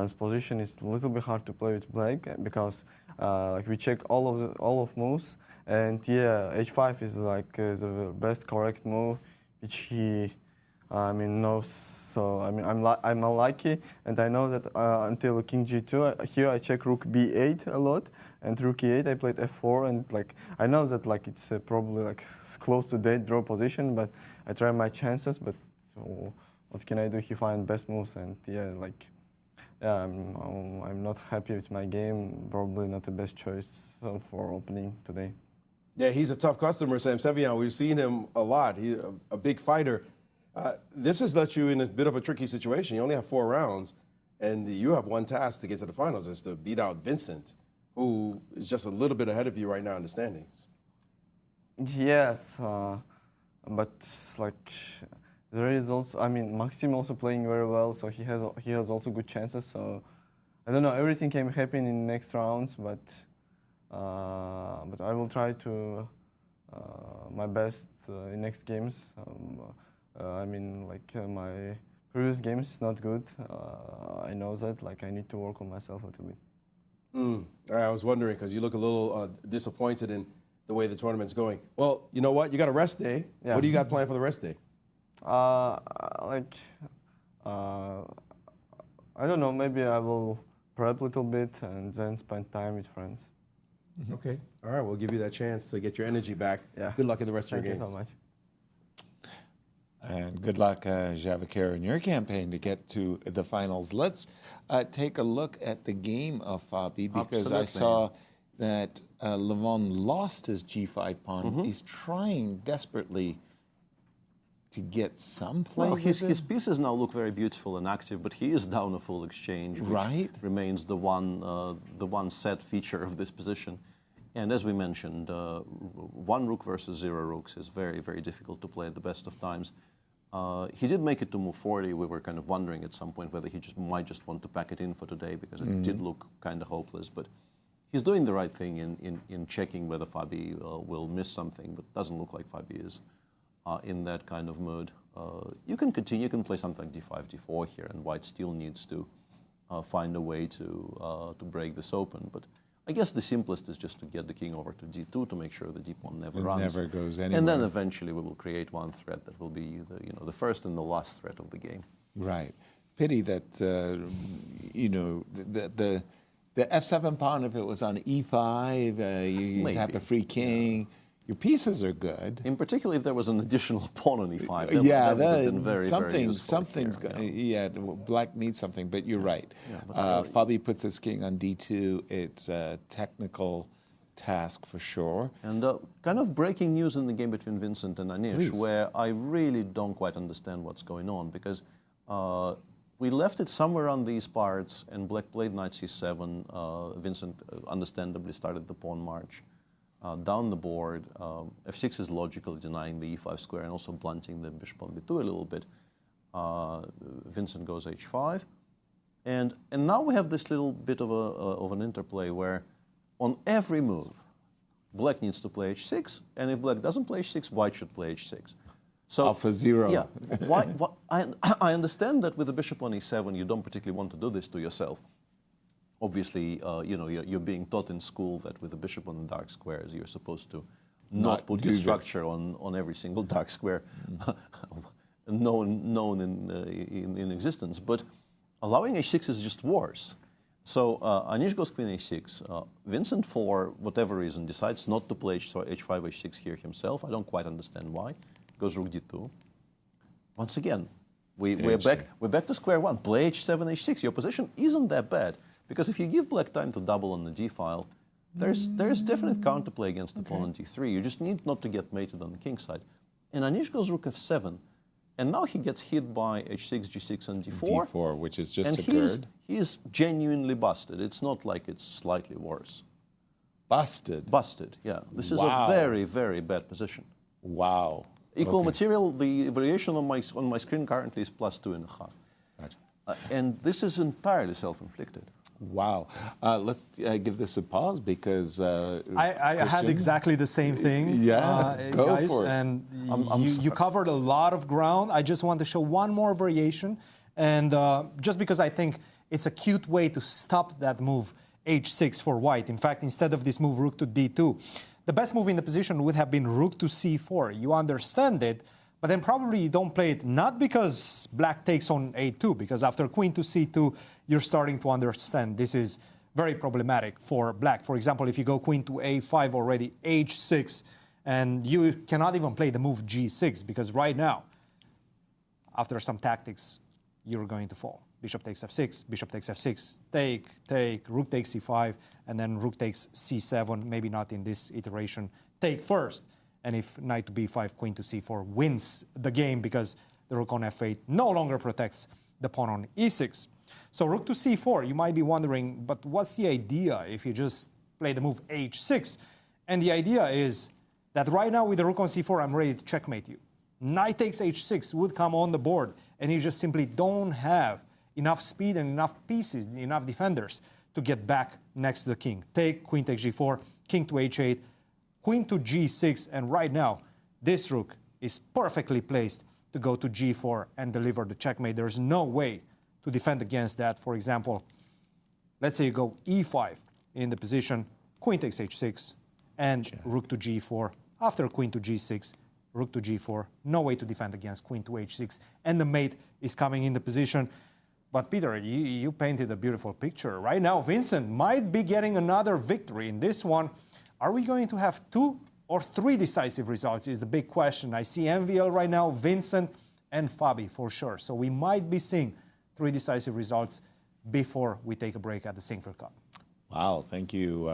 his position is a little bit hard to play with black because like we check all of moves, and yeah, h5 is like the best correct move which he knows. So I'm unlucky, and I know that until king g2 here I check rook b8 a lot, and rook e8 I played f4, and like I know that like it's probably like close to dead draw position, but I try my chances. But so what can I do? He find best moves, and yeah, like I'm not happy with my game. Probably not the best choice for opening today. Yeah, he's a tough customer, Sam Sevian. We've seen him a lot. He's a big fighter. This has left you in a bit of a tricky situation. You only have 4 rounds, and you have one task to get to the finals, is to beat out Vincent, who is just a little bit ahead of you right now in the standings. Yes, but like there is also, Maxime also playing very well, so he has also good chances. So I don't know, everything can happen in the next rounds, but I will try to my best in next games. My previous games is not good. I know that. Like I need to work on myself a little bit. I was wondering because you look a little disappointed in the way the tournament's going. Well, you know what? You got a rest day. Yeah. What do you got planned for the rest day? I don't know. Maybe I will prep a little bit and then spend time with friends. Okay. All right. We'll give you that chance to get your energy back. Yeah. Good luck in the rest of your Thank games. you so much. And good luck, Javokhir, in your campaign to get to the finals. Let's take a look at the game of Fabi, because I Absolutely. saw that Levon lost his G5 pawn. He's trying desperately to get some play. Well, with his it. pieces now look very beautiful and active, but he is down a full exchange, which Right. remains the one set feature of this position. And as we mentioned, one rook versus 0 rooks is very, very difficult to play at the best of times. He did make it to move 40. We were kind of wondering at some point whether he might just want to pack it in for today, because it did look kind of hopeless. But he's doing the right thing in checking whether Fabi will miss something, but doesn't look like Fabi is in that kind of mood. You can continue, you can play something like d5, d4 here, and white still needs to find a way to break this open. But I guess the simplest is just to get the king over to d2 to make sure the d-pawn never runs. Never goes anywhere. And then eventually we will create one threat that will be the first and the last threat of the game. Right. Pity that the f7 pawn, if it was on e5, you'd have a free king. Your pieces are good. In particular, if there was an additional pawn on e5, that would have been very, very useful something's here, black needs something, but you're right. Fabi puts his king on d2. It's a technical task for sure. And kind of breaking news in the game between Vincent and Anish, Please. where I really don't quite understand what's going on, because we left it somewhere on these parts, and black played knight c7. Vincent understandably started the pawn march. Down the board, f6 is logical, denying the e5 square and also blunting the bishop on b2 a little bit. Vincent goes h5, and now we have this little bit of an interplay where, on every move, black needs to play h6, and if black doesn't play h6, white should play h6. So Alpha 0. Yeah, I understand that with the bishop on e7, you don't particularly want to do this to yourself. Obviously, you're being taught in school that with the bishop on the dark squares, you're supposed to not put your structure on every single dark square known in existence. But allowing h6 is just worse. So Anish goes queen h6. Vincent, for whatever reason, decides not to play h5, h6 here himself. I don't quite understand why. Goes rook d2. Once again, we're back to square one. Play h7, h6. Your position isn't that bad. Because if you give black time to double on the d file, there's definite counterplay against the pawn on d3. You just need not to get mated on the king side. And Anish goes rook f7, and now he gets hit by h6, g6, and d4. d4, which is just and occurred. He's genuinely busted. It's not like it's slightly worse. Busted? Busted, yeah. This is a very, very bad position. Wow. Equal material, the variation on my screen currently is +2.5. Right. And this is entirely self-inflicted. Wow. Let's give this a pause, because I had exactly the same thing, Go guys, for it. and you covered a lot of ground. I just want to show one more variation, and just because I think it's a cute way to stop that move h6 for white. In fact, instead of this move rook to d2, the best move in the position would have been rook to c4. You understand it, but then probably you don't play it, not because black takes on a2, because after queen to c2, you're starting to understand this is very problematic for black. For example, if you go queen to a5 already, h6, and you cannot even play the move g6, because right now, after some tactics, you're going to fall. Bishop takes f6, bishop takes f6, take, rook takes c5, and then rook takes c7, maybe not in this iteration, take first. And if knight to b5, queen to c4 wins the game, because the rook on f8 no longer protects the pawn on e6. So rook to c4, you might be wondering, but what's the idea if you just play the move h6? And the idea is that right now with the rook on c4, I'm ready to checkmate you. Knight takes h6 would come on the board, and you just simply don't have enough speed and enough pieces, enough defenders to get back next to the king. Take, queen takes g4, king to h8, queen to g6, and right now, this rook is perfectly placed to go to g4 and deliver the checkmate. There's no way to defend against that. For example, let's say you go e5 in the position, queen takes h6, and rook to g4. After queen to g6, rook to g4, no way to defend against queen to h6, and the mate is coming in the position. But Peter, you painted a beautiful picture. Right now, Vincent might be getting another victory in this one. Are we going to have 2 or 3 decisive results is the big question. I see MVL right now, Vincent and Fabi for sure. So we might be seeing 3 decisive results before we take a break at the Sinquefield Cup. Wow, thank you,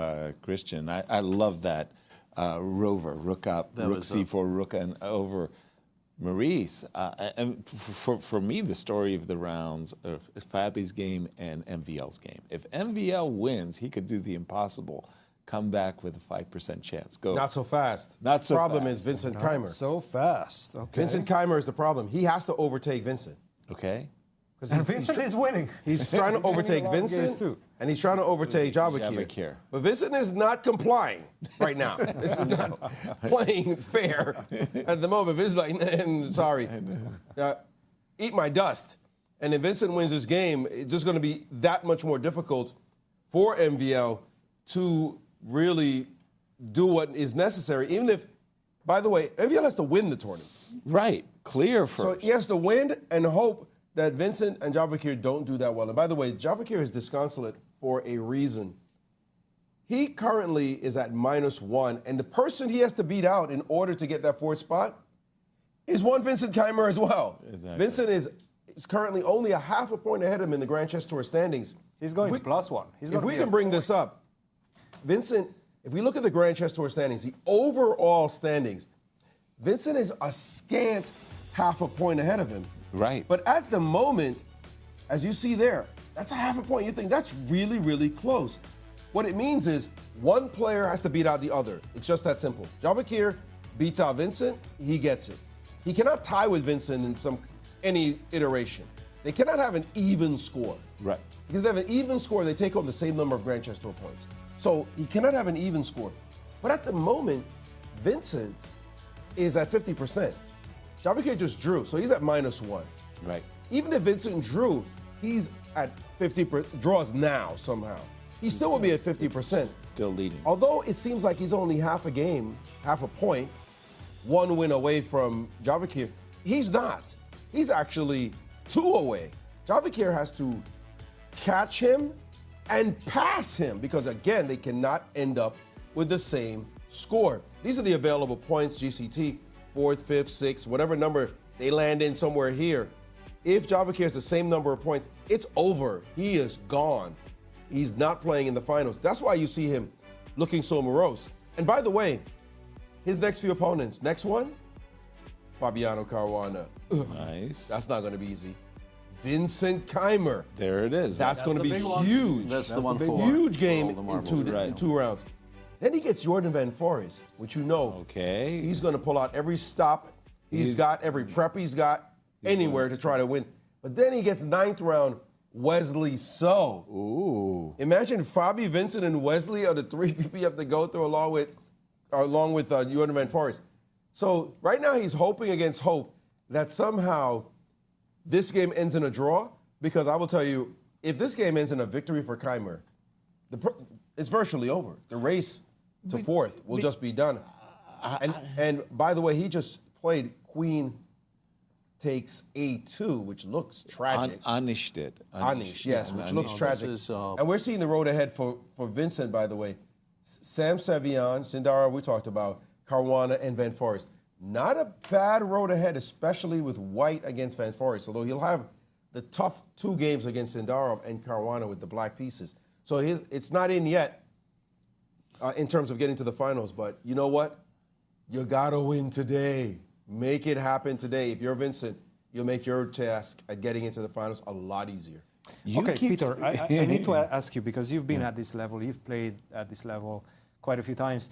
Cristian. I love that. Rover, rook up, rook c4, rook and over. Maurice, and for me, the story of the rounds is Fabi's game and MVL's game. If MVL wins, he could do the impossible, come back with a 5% chance. Go. Not so fast. Not so problem fast. is Vincent Not Keymer. so fast. Okay. Vincent Keymer is the problem. He has to overtake Vincent. Okay. And Vincent is winning. He's trying to overtake Vincent, and he's trying to overtake Javokhir. But Vincent is not complying right now. This is not playing fair at the moment. It's like, sorry, eat my dust. And if Vincent wins this game, it's just going to be that much more difficult for MVL to really do what is necessary. Even if, by the way, MVL has to win the tournament. Right, clear first. So he has to win and hope that Vincent and Javokhir don't do that well. And by the way, Javokhir is disconsolate for a reason. He currently is at -1, and the person he has to beat out in order to get that 4th spot is one Vincent Keymer as well. Exactly. Vincent is currently only a half a point ahead of him in the Grand Chess Tour standings. He's going to +1. If we can bring this up, Vincent, if we look at the Grand Chess Tour standings, the overall standings, Vincent is a scant half a point ahead of him. Right. But at the moment, as you see there, that's a half a point. You think that's really, really close. What it means is one player has to beat out the other. It's just that simple. Javokhir beats out Vincent, he gets it. He cannot tie with Vincent in any iteration. They cannot have an even score. Right. Because if they have an even score, they take home the same number of Grand Chess Tour points. So he cannot have an even score. But at the moment, Vincent is at 50%. Javokhir just drew, so he's at -1. Right. Even if Vincent drew, he's at 50%, draws now somehow. He still will be at 50%. Still leading. Although it seems like he's only half a game, half a point, 1 win away from Javokhir, he's not. He's actually 2 away. Javokhir has to catch him and pass him because, again, they cannot end up with the same score. These are the available points, GCT. 4th, 5th, 6th, whatever number they land in somewhere here. If Javokhir has the same number of points, it's over. He is gone. He's not playing in the finals. That's why you see him looking so morose. And by the way, his next few opponents, next one, Fabiano Caruana. Nice. That's not going to be easy. Vincent Keymer. There it is. That's going to be huge. That's the one for huge game all the in 2 rounds. Then he gets Jorden van Foreest, which you know. Okay. He's going to pull out every stop he's got, every prep he's got, anywhere to try to win. But then he gets 9th round Wesley So. Ooh. Imagine Fabi, Vincent, and Wesley are the 3 people you have to go through along with Jorden van Foreest. So right now he's hoping against hope that somehow this game ends in a draw, because I will tell you, if this game ends in a victory for Keymer, it's virtually over. The race to 4th will just be done. And by the way, he just played Queen takes A2, which looks tragic. Anish did. Anish, yes, which looks tragic. And we're seeing the road ahead for Vincent, by the way. Sam Sevian, Sindarov, we talked about, Caruana, and Van Foreest. Not a bad road ahead, especially with white against Van Foreest, although he'll have the tough 2 games against Sindarov and Caruana with the black pieces. So it's not in yet in terms of getting to the finals, but you know what? You gotta win today. Make it happen today. If you're Vincent, you'll make your task at getting into the finals a lot easier. Okay, Peter, I need to ask you, because you've been at this level, you've played at this level quite a few times.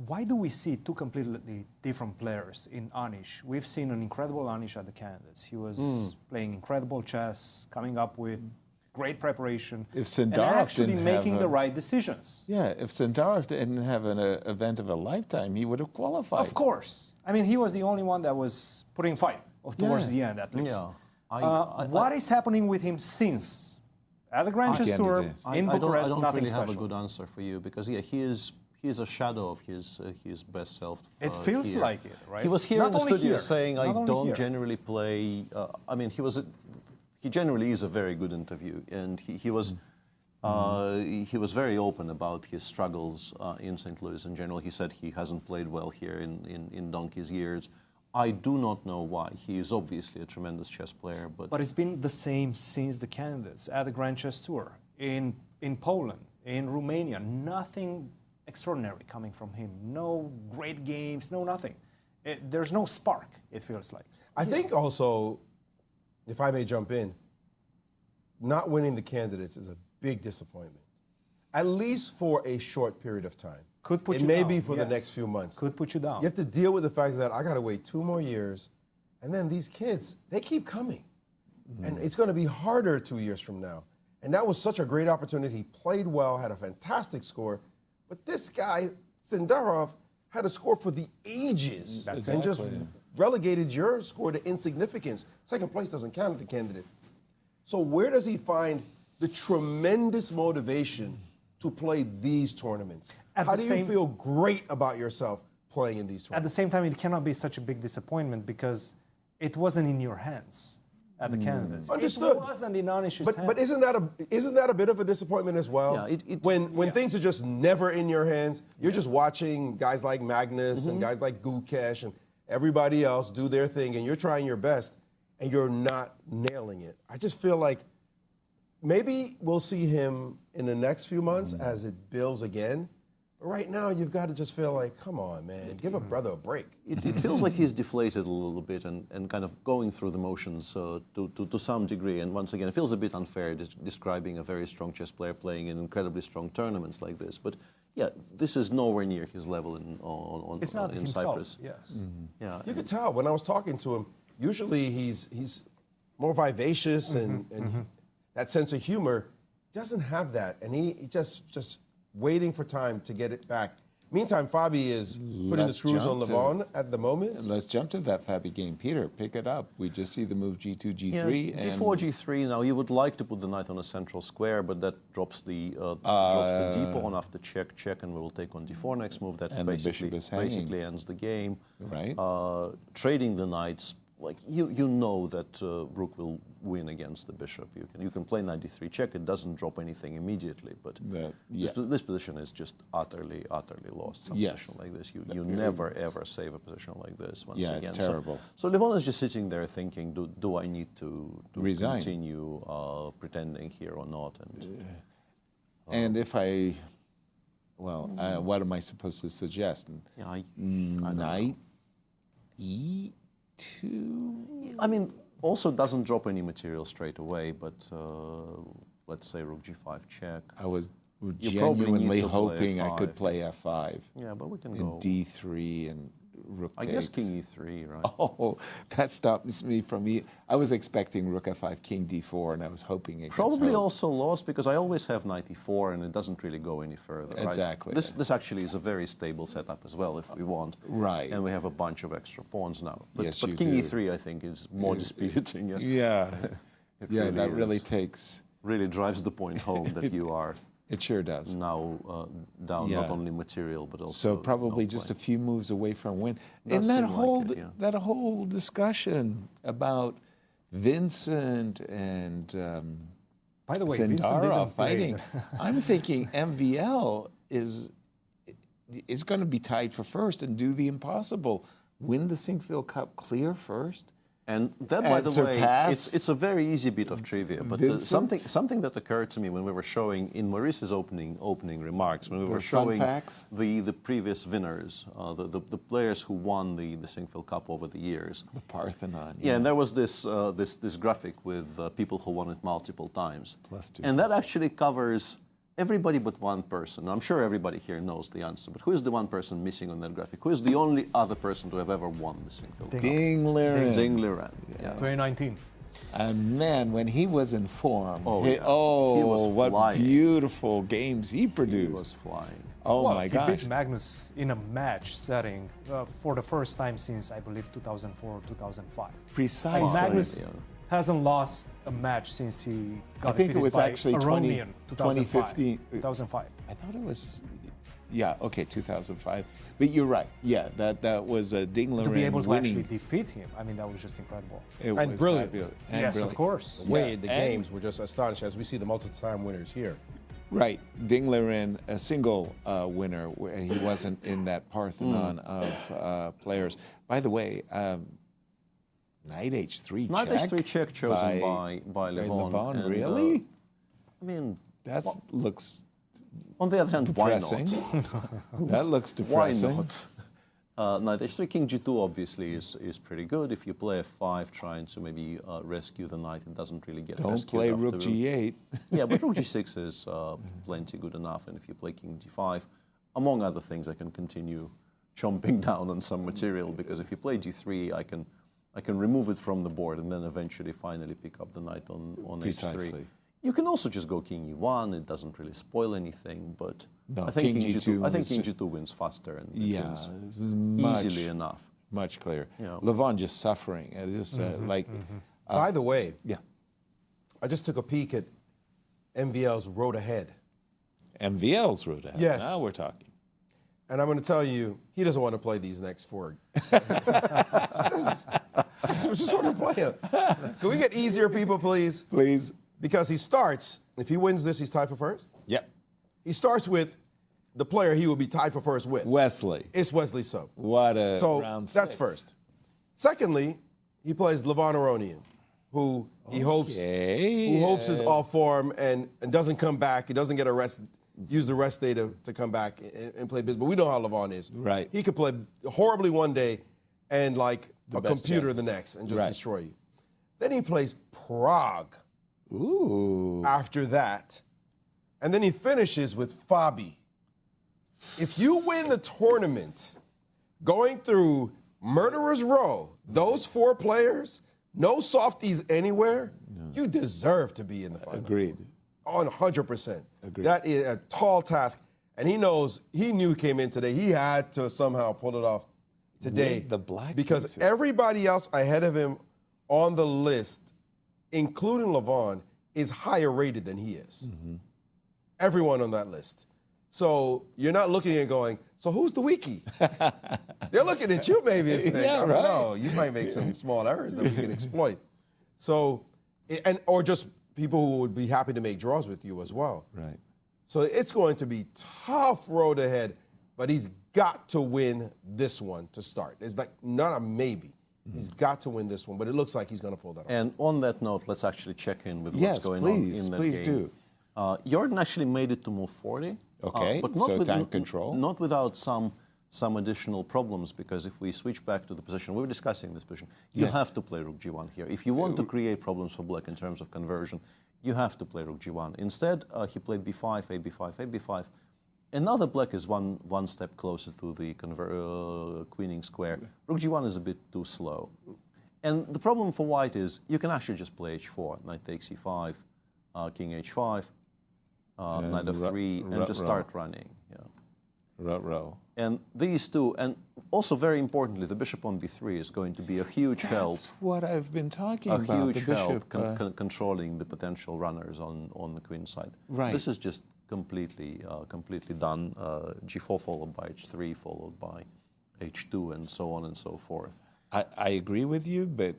Why do we see 2 completely different players in Anish? We've seen an incredible Anish at the Candidates. He was playing incredible chess, coming up with great preparation, if Sindarov and actually didn't making have the right decisions. Yeah, if Sindarov didn't have an event of a lifetime, he would have qualified. Of course. I mean, he was the only one that was putting fight towards the end, at least. Yeah. What is happening with him since? At the Grand Chess Tour, in Bucharest, I don't nothing really special. have a good answer for you, because he is a shadow of his best self. It feels here. like it, right? He was here Not in the only studio here. saying, Not I only don't here. generally play, I mean, he generally is a very good interview, and he was He was very open about his struggles in St. Louis in general. He said he hasn't played well here in donkey's years. I do not know why. He is obviously a tremendous chess player, But it's been the same since the candidates at the Grand Chess Tour in Poland, in Romania. Nothing extraordinary coming from him. No great games, no nothing. There's no spark, it feels like. I think also, if I may jump in, not winning the candidates is a big disappointment, at least for a short period of time. Could put it you may down, be for the yes. next few months. Could put you down. You have to deal with the fact that I got to wait 2 more years, and then these kids, they keep coming. And it's going to be harder 2 years from now. And that was such a great opportunity. He played well, had a fantastic score. But this guy, Sindarov, had a score for the ages and just relegated your score to insignificance. Second place doesn't count at the candidate. So where does he find the tremendous motivation to play these tournaments? How do you feel great about yourself playing in these tournaments? At the same time, it cannot be such a big disappointment because it wasn't in your hands at the candidates. Understood. It wasn't in Anish's hands. But isn't that a bit of a disappointment as well? Yeah, when things are just never in your hands, you're just watching guys like Magnus and guys like Gukesh and everybody else do their thing, and you're trying your best, and you're not nailing it. I just feel like maybe we'll see him in the next few months as it builds again. But right now, you've got to just feel like, come on, man, give a brother a break. It feels like he's deflated a little bit and kind of going through the motions to some degree. And once again, it feels a bit unfair describing a very strong chess player playing in incredibly strong tournaments like this. But yeah, this is nowhere near his level in Cyprus. Yes. Yeah, You could tell when I was talking to him. Usually he's more vivacious and that sense of humor. Doesn't have that, and he just waiting for time to get it back. Meantime, Fabi is putting the screws on Levon at the moment. Let's jump to that Fabi game. Peter, pick it up. We just see the move G2, G3. Yeah, D4, G3. Now, you would like to put the knight on a central square, but that drops the D pawn after check, and we will take on D4 next move. That basically ends the game. Right. Trading the knights, like you know that rook will win against the bishop. You can play knight d3 check. It doesn't drop anything immediately, but this position is just utterly lost. Some position like this, you never ever save a position like this. Once again, it's terrible. So Levon is just sitting there thinking, do I need to resign, continue pretending here or not? And if I, what am I supposed to suggest? Knight E2. I mean, also doesn't drop any material straight away, but let's say rook g5 check. I was genuinely hoping I could play f5. Yeah, but we can go d3 and rook takes. I guess king e3, right? Oh, that stops me from I was expecting rook f5, king d4, and I was hoping against Probably also lost because I always have knight e4, and it doesn't really go any further. Exactly. Right? This actually is a very stable setup as well, if we want. Right. And we have a bunch of extra pawns now. But, Yes, but you king do. e3, I think, is more disputing. Yeah. That really is. takes. Really drives the point home that you are. It sure does. Now down not only material but also. So probably just a few moves away from win. Does And seem that whole discussion about Vincent and by the way, Vincent Sindarov didn't play. fighting, I'm thinking MVL is going to be tied for first and do the impossible, win the Sinquefield Cup clear first. And that, by the way, surpass it's a very easy bit of trivia. But something that occurred to me when we were showing in Maurice's opening remarks, when we were showing the previous winners, the players who won the Sinquefield Cup over the years. The Parthenon. Yeah, and there was this graphic with people who won it multiple times. +2. And that actually covers everybody but one person. I'm sure everybody here knows the answer, but who is the one person missing on that graphic? Who is the only other person to have ever won the Sinquefield Cup? Ding Liren. Ding Liren. Yeah. 2019. And man, when he was in form, he was what flying. Beautiful games he produced. He was flying. Oh my gosh. He beat Magnus in a match setting for the first time since, I believe, 2004 or 2005. Precisely. And Magnus hasn't lost a match since he got I think it was by actually Aronian, 2015. 2005. I thought it was, 2005. But you're right. Yeah, that was a Ding Liren To be able to winning. actually defeat him, I mean, that was just incredible. It And was brilliant. fabulous. Yes, of course. The way the games were just astonishing, as we see the multi-time winners here. Right, Dinglerin, a single winner. Where he wasn't in that Parthenon of players. By the way, Knight H3 check. Knight H3 check chosen by Levon. And, really? I mean, that looks. On the other hand, depressing. Why not? That looks depressing. Why not? Knight H3, King G2 obviously is pretty good. If you play F5 trying to maybe rescue the knight, it doesn't really get Don't rescued. play after Rook G8. Yeah, but Rook G6 is plenty good enough. And if you play King G5, among other things, I can continue chomping down on some material, because if you play G3, I can remove it from the board and then eventually finally pick up the knight on Precisely. H3. You can also just go King E1. It doesn't really spoil anything, but No, I think King G2 I think is- King G2 wins faster and it Yeah, wins this is much, easily enough. Much clearer. Yeah. Levon just suffering. It is By the way, yeah, I just took a peek at MVL's road ahead. MVL's road ahead. Yes. Now we're talking. And I'm going to tell you, he doesn't want to play these next four. Just want to play him. Can we get easier people, please? Please. Because he starts, if he wins this, he's tied for first. Yep. He starts with the player he will be tied for first with. Wesley. It's Wesley So. What a So round that's six. first. Secondly, he plays Levon Aronian, who he hopes is off form and doesn't come back. He doesn't get a rest, use the rest day to come back and play business. But we know how Levon is. Right. He could play horribly one day and like The a best computer chance. the next and just Right. destroy you. Then he plays Prague. Ooh. After that. And then he finishes with Fabi. If you win the tournament, going through Murderer's Row, those four players, no softies anywhere, you deserve to be in the final. Agreed. On 100%. Agreed. That is a tall task. And he knew he came in today. He had to somehow pull it off today. With the black because pieces. everybody else ahead of him on the list, including Levon, is higher rated than he is. Mm-hmm. Everyone on that list. So you're not looking and going, so who's the weakie? They're looking at you maybe and saying, Yeah, I don't right. know, you might make some small errors that we can exploit. So, or just people who would be happy to make draws with you as well. Right. So it's going to be tough road ahead, but he's got to win this one to start. It's like not a maybe. He's got to win this one, but it looks like he's going to pull that off. And on that note, let's actually check in with Yes, what's going please, on in that please game. do. Jorden actually made it to move 40. Okay, but not so with, tank control. Not without some additional problems, because if we switch back to the position, we were discussing this position, you Yes. have to play Rook G1 here. If you want to create problems for black in terms of conversion, you have to play Rook G1. Instead, he played B5, AB5, AB5. And now that black is one step closer to the queening square, Rook G1 is a bit too slow. And the problem for white is you can actually just play H4, knight takes E5, king H5, knight F3, and just start running. Yeah. Row. And these two, and also very importantly, the bishop on B3 is going to be a huge help. That's what I've been talking A about. huge the help bishop, controlling the potential runners on the queen side. Right. This is just completely done. G4 followed by H3, followed by H2, and so on and so forth. I agree with you, but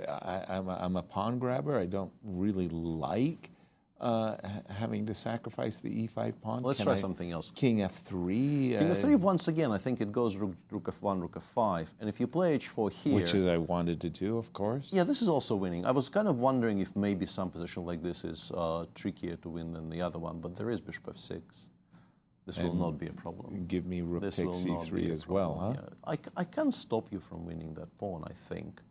I'm a pawn grabber. I don't really like having to sacrifice the E5 pawn. Let's try something else. King F3. King F3, once again, I think it goes Rook F1, Rook F5. And if you play H4 here... Which is I wanted to do, of course. Yeah, this is also winning. I was kind of wondering if maybe some position like this is trickier to win than the other one, but there is Bishop F6. This will And not be a problem. Give me Rook This takes will not be C3 a as well, huh? problem. Yeah. I can stop you from winning that pawn, I think.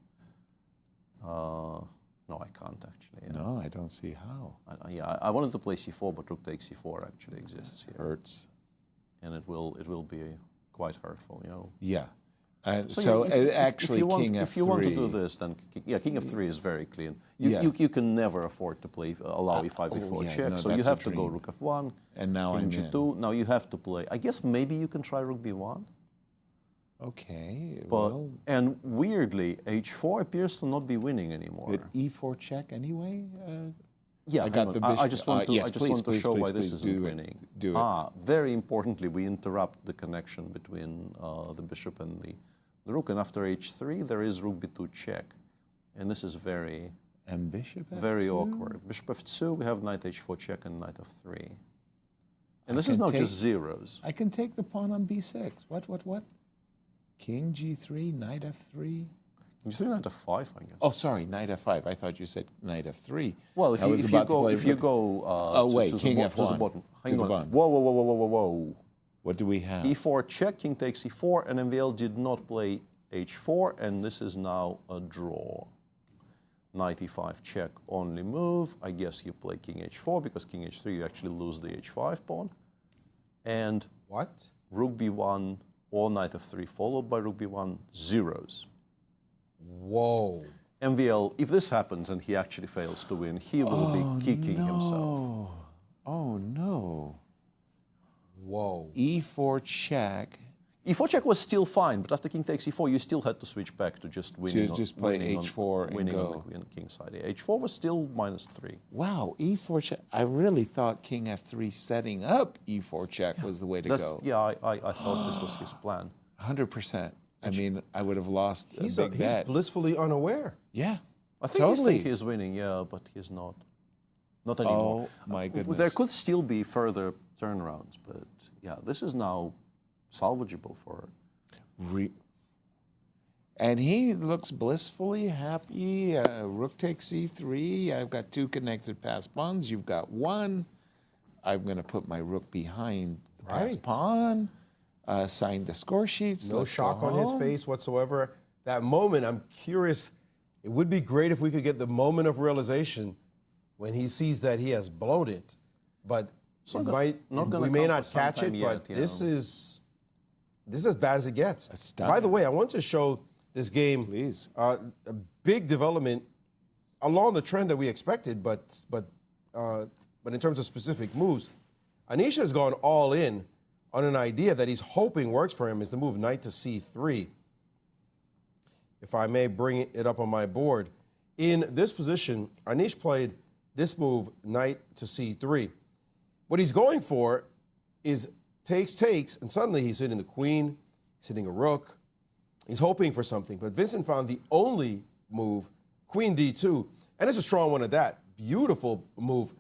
No, I can't actually. Yeah. No, I don't see how. I wanted to play C4, but Rook takes C4 actually exists here. Hurts. And it will be quite hurtful, you know. Yeah. So actually, King F3. If you want to do this, then King F3 is very clean. You can never afford to allow E5 before check, no, so you that's a have to go dream. Rook F1, And now King I'm G2. Now you have to play. I guess maybe you can try Rook B1. Okay. But well, and weirdly, H4 appears to not be winning anymore. but E4 check anyway. Yeah, I got hang the on. I bishop. just want to, Yes, I just please, want to please, show please, why this please isn't do it. winning. Do it. Very importantly, we interrupt the connection between the bishop and the rook. And after H3, there is Rook B2 check. And this is very And Bishop F2? very awkward. Bishop F2, we have Knight H4 check and Knight F3. And this is not just zeros. I can take the pawn on b6. What? King g3, knight f3. G3, knight f5, I guess. Oh, sorry, knight f5. I thought you said knight f3. Well, if you go oh wait, to king the, f1. to the bottom. Hang on. Whoa. Whoa. What do we have? e4 check, king takes e4, and MVL did not play h4, and this is now a draw. Knight e5 check, only move. I guess you play king h4, because king h3 you actually lose the h5 pawn. And what? Rook b1 or knight f3 followed by rook b1, zeros. Whoa. MVL, if this happens and he actually fails to win, he will be kicking himself. Oh no. Whoa. e4 check. e4 check was still fine, but after king takes e4, you still had to switch back to just winning. Just play h4 and winning go. on the king side. h4 was still -3. Wow, e4 check. I really thought king f3 setting up e4 check was the way to go. Yeah, I thought this was his plan. 100%. I mean, I would have lost a big bet. He's blissfully unaware. Yeah, I think totally. he's winning, yeah, but he's not. Not anymore. Oh, my goodness. There could still be further turnarounds, but yeah, this is now salvageable for And he looks blissfully happy. Rook takes c3. I've got 2 connected pass pawns. You've got 1. I'm going to put my rook behind the pass pawn. Sign the score sheets. No shock on his face whatsoever. That moment, I'm curious. It would be great if we could get the moment of realization when he sees that he has blown it. But we may not catch it, but this is as bad as it gets. By the way, I want to show this game a big development along the trend that we expected, but in terms of specific moves, Anish has gone all in on an idea that he's hoping works for him, is the move knight to c3. If I may bring it up on my board. In this position, Anish played this move, knight to c3. What he's going for is takes, and suddenly he's hitting the queen, he's hitting a rook. He's hoping for something, but Vincent found the only move, queen d2, and it's a strong one at that. Beautiful move,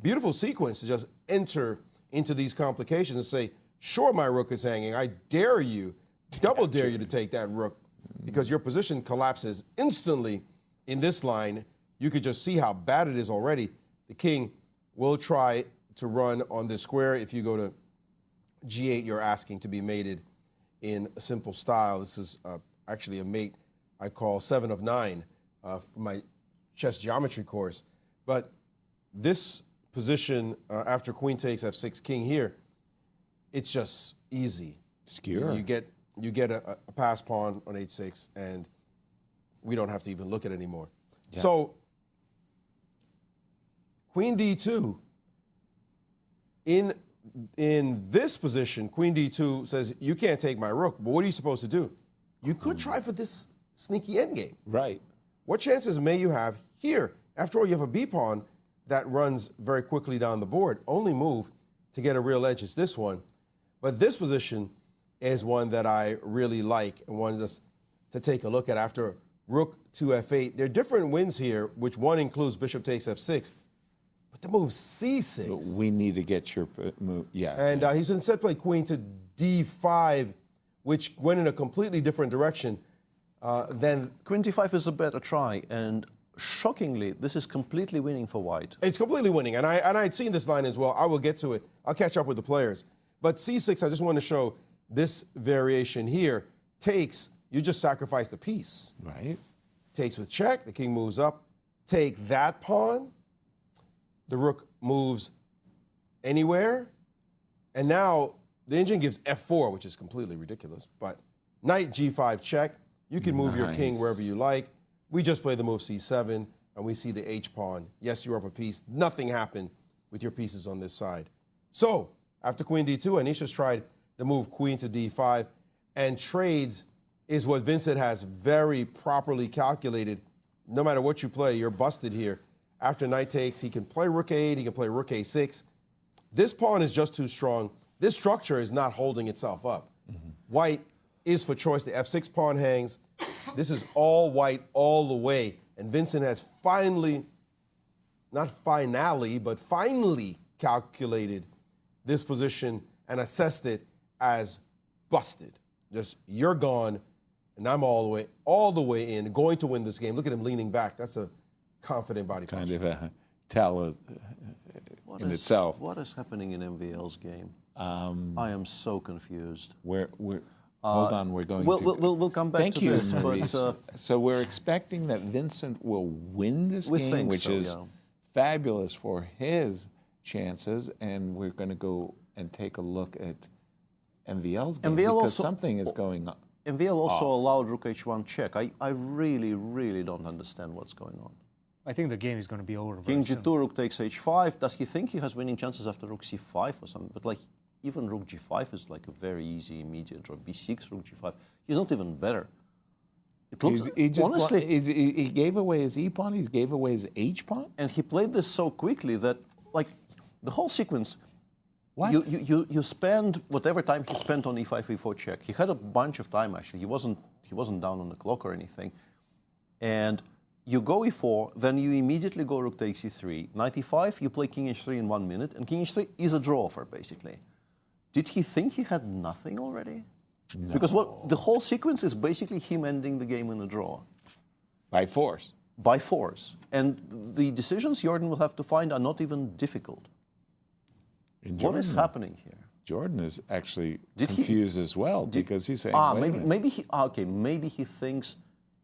beautiful sequence to just enter into these complications and say, sure, my rook is hanging. I dare you, double dare you to take that rook, because your position collapses instantly in this line. You could just see how bad it is already. The king will try to run on this square. If you go to g8, you're asking to be mated in a simple style. This is actually a mate I call 7 of 9 for my chess geometry course. But this position after queen takes f6, king here, it's just easy. Secure. You get a pass pawn on h6, and we don't have to even look at it anymore. Yeah. So queen d2, in this position, queen d2 says, you can't take my rook, but what are you supposed to do? You could try for this sneaky endgame. Right. What chances may you have here? After all, you have a b pawn that runs very quickly down the board. Only move to get a real edge is this one. But this position is one that I really like and wanted us to take a look at after rook to f8. There are different wins here, which one includes bishop takes f6. But the move c6. We need to get your move, yeah. And he's instead played queen to d5, which went in a completely different direction than... Queen d5 is a better try, and shockingly, this is completely winning for white. It's completely winning, and I'd seen this line as well. I will get to it. I'll catch up with the players. But c6, I just want to show this variation here. Takes, you just sacrifice the piece. Right. Takes with check, the king moves up. Take that pawn, the rook moves anywhere. And now the engine gives f4, which is completely ridiculous. But knight g5 check. You can move your king wherever you like. We just play the move c7, and we see the h pawn. Yes, you're up a piece. Nothing happened with your pieces on this side. So, after queen d2, Anish has tried the move queen to d5, and trades is what Vincent has very properly calculated. No matter what you play, you're busted here. After knight takes, he can play rook a8, he can play rook a6. This pawn is just too strong. This structure is not holding itself up. White is for choice. The f6 pawn hangs. This is all white all the way. And Vincent has finally, not finally, but finally calculated this position and assessed it as busted. Just, you're gone, and I'm all the way in, going to win this game. Look at him leaning back. That's a confident body Kind posture. of a talent in itself. What is happening in MVL's game? I am so confused. Hold on, we're going to... We'll come back Thank to you, this. Maurice. But, so we're expecting that Vincent will win this We game, think which so, is yeah. fabulous for his chances, and we're going to go and take a look at MVL's game, because something is going on. MVL also allowed rook h1 check. I really, really don't understand what's going on. I think the game is going to be over. King g2, rook takes h5. Does he think he has winning chances after rook c5 or something? But like, even rook g5 is like a very easy immediate draw. b6, rook g5. He's not even better. It looks, honestly, he gave away his e-pawn, he gave away his h-pawn? and he played this so quickly that, like, the whole sequence, you spend whatever time he spent on e5, e4 check. He had a bunch of time, actually. He wasn't down on the clock or anything. And you go e4, then you immediately go rook takes e3. Knight e5, you play king h3 in 1 minute, and king h3 is a draw offer, basically. Did he think he had nothing already? No. Because the whole sequence is basically him ending the game in a draw. By force. By force. And the decisions Jorden will have to find are not even difficult. What is happening here? Jorden is actually confused as well, because he's saying, maybe he thinks,